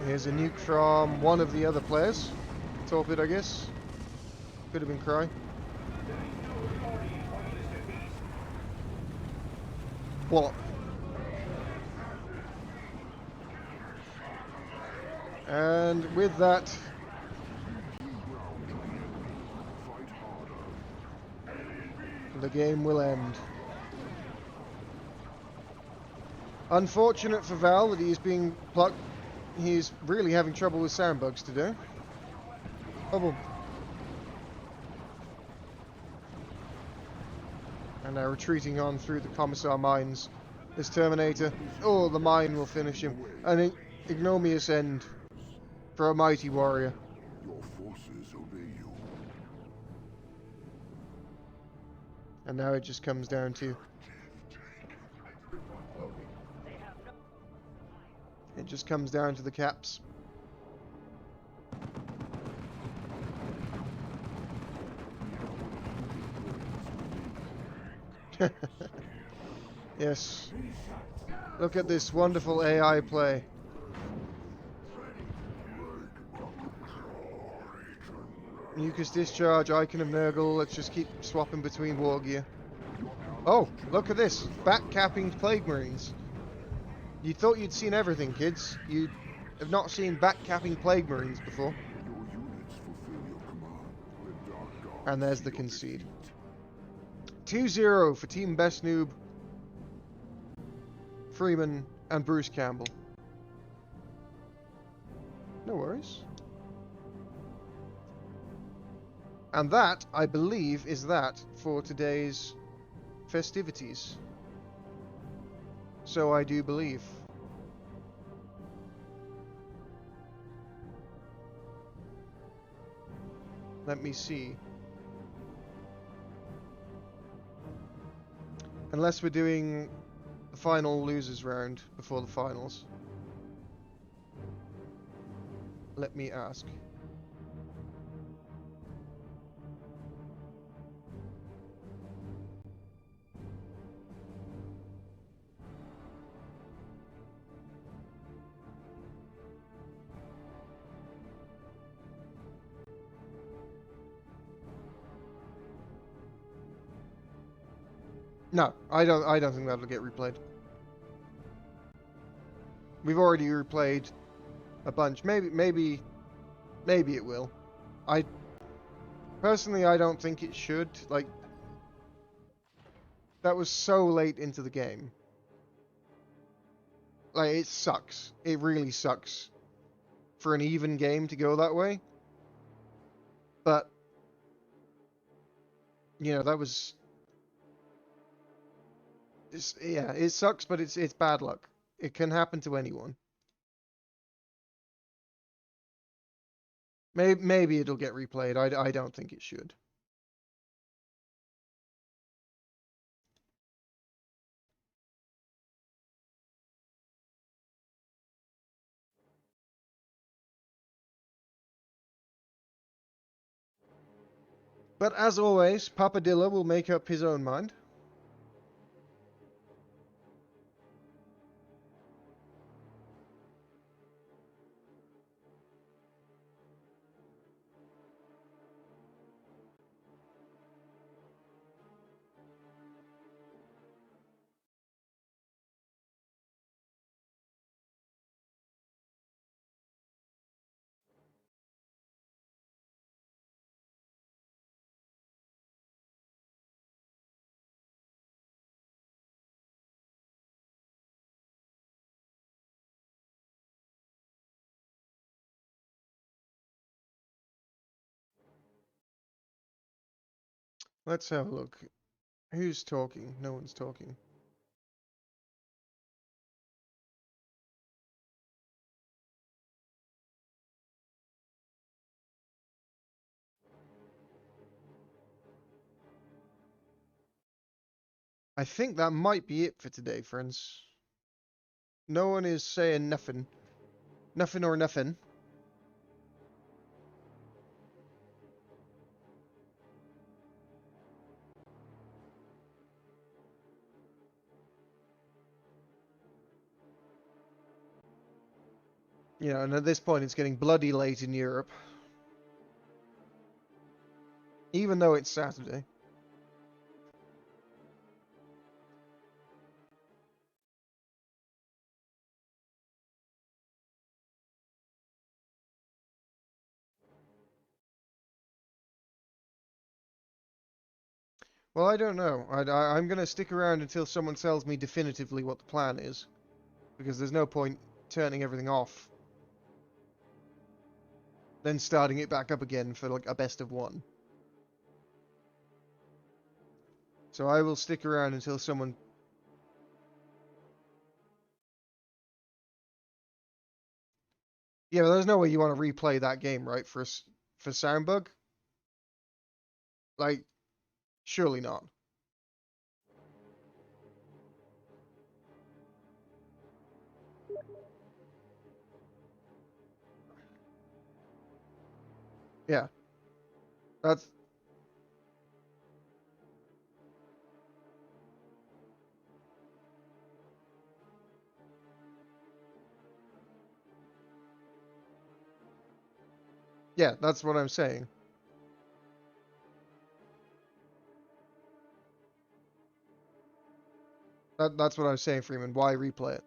Here's a nuke from one of the other players. Torpid, I guess. Could have been Cry. Wallop. And with that, the game will end. Unfortunate for Val that he is being plucked. He's really having trouble with sound bugs today. Bubble. And now retreating on through the Commissar mines. This Terminator. Oh, the mine will finish him. An ignominious end for a mighty warrior. Your forces obey you. And now it just comes down to... It just comes down to the caps. Yes. Look at this wonderful AI play. Mucus Discharge, Icon of Nurgle. Let's just keep swapping between war gear. Oh, look at this. Back-capping Plague Marines. You thought you'd seen everything, kids. You have not seen back-capping Plague Marines before. Your units fulfill your command. The Dark God And there's the concede. 2-0 for Team Best Noob, Freeman, and Bruce Campbell. No worries. And that, I believe, is that for today's festivities. So I do believe. Let me see. Unless we're doing the final losers round before the finals. Let me ask. No, I don't think that'll get replayed. We've already replayed a bunch. Maybe it will. Personally, I don't think it should. Like, that was so late into the game. Like, it sucks. It really sucks for an even game to go that way. But, you know, that was... yeah, it sucks, but it's bad luck. It can happen to anyone. Maybe it'll get replayed. I don't think it should. But as always, Papa Adila will make up his own mind. Let's have a look. Who's talking? No one's talking. I think that might be it for today, friends. No one is saying nothing. Nothing or nothing. You know, and at this point it's getting bloody late in Europe. Even though it's Saturday. Well, I don't know. I'm going to stick around until someone tells me definitively what the plan is. Because there's no point turning everything off. Then starting it back up again for like a best of one. So I will stick around until someone... Yeah, but there's no way you want to replay that game, right? For sound bug? Like, surely not. Yeah. That's... Yeah, that's what I'm saying. That's what I'm saying, Freeman. Why replay it?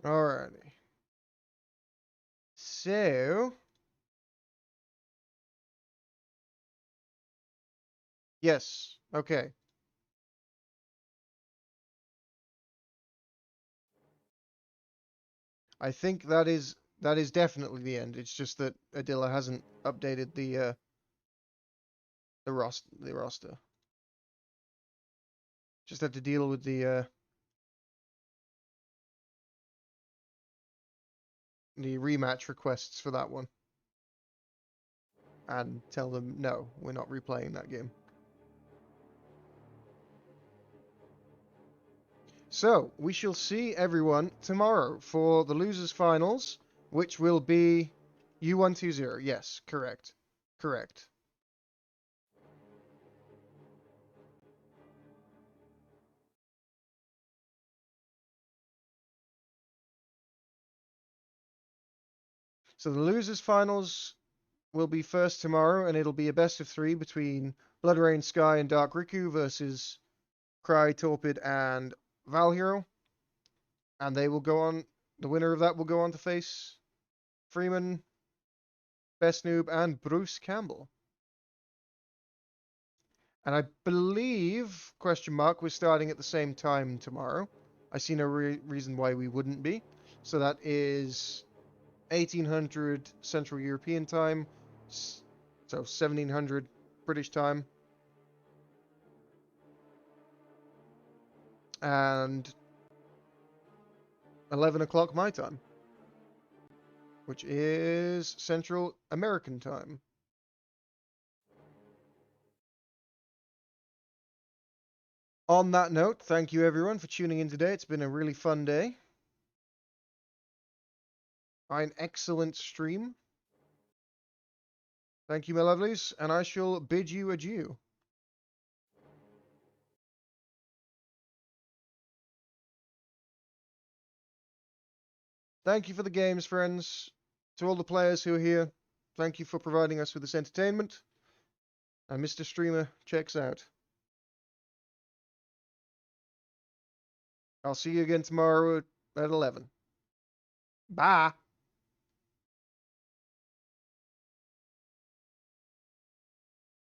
Alrighty. So... Yes. Okay. I think that is definitely the end. It's just that Adila hasn't updated the roster. Just had to deal with the rematch requests for that one. and tell them, no, we're not replaying that game. So, we shall see everyone tomorrow for the losers finals, which will be U120. Yes, correct. Correct. So the losers finals will be first tomorrow, and it'll be a best of 3 between Blood Rain Sky and Dark Riku versus Cry, Torpid, and Valhero. And they will go on, the winner of that will go on to face Freeman, Best Noob, and Bruce Campbell. And I believe, question mark, we're starting at the same time tomorrow. I see no reason why we wouldn't be. So that is 1800 Central European time, so 1700 British time. And 11 o'clock my time, which is Central American time. On that note, thank you everyone for tuning in today. It's been a really fun day. An excellent stream. Thank you, my lovelies, and I shall bid you adieu. Thank you for the games, friends. To all the players who are here, thank you for providing us with this entertainment. And Mr. Streamer checks out. I'll see you again tomorrow at 11. Bye.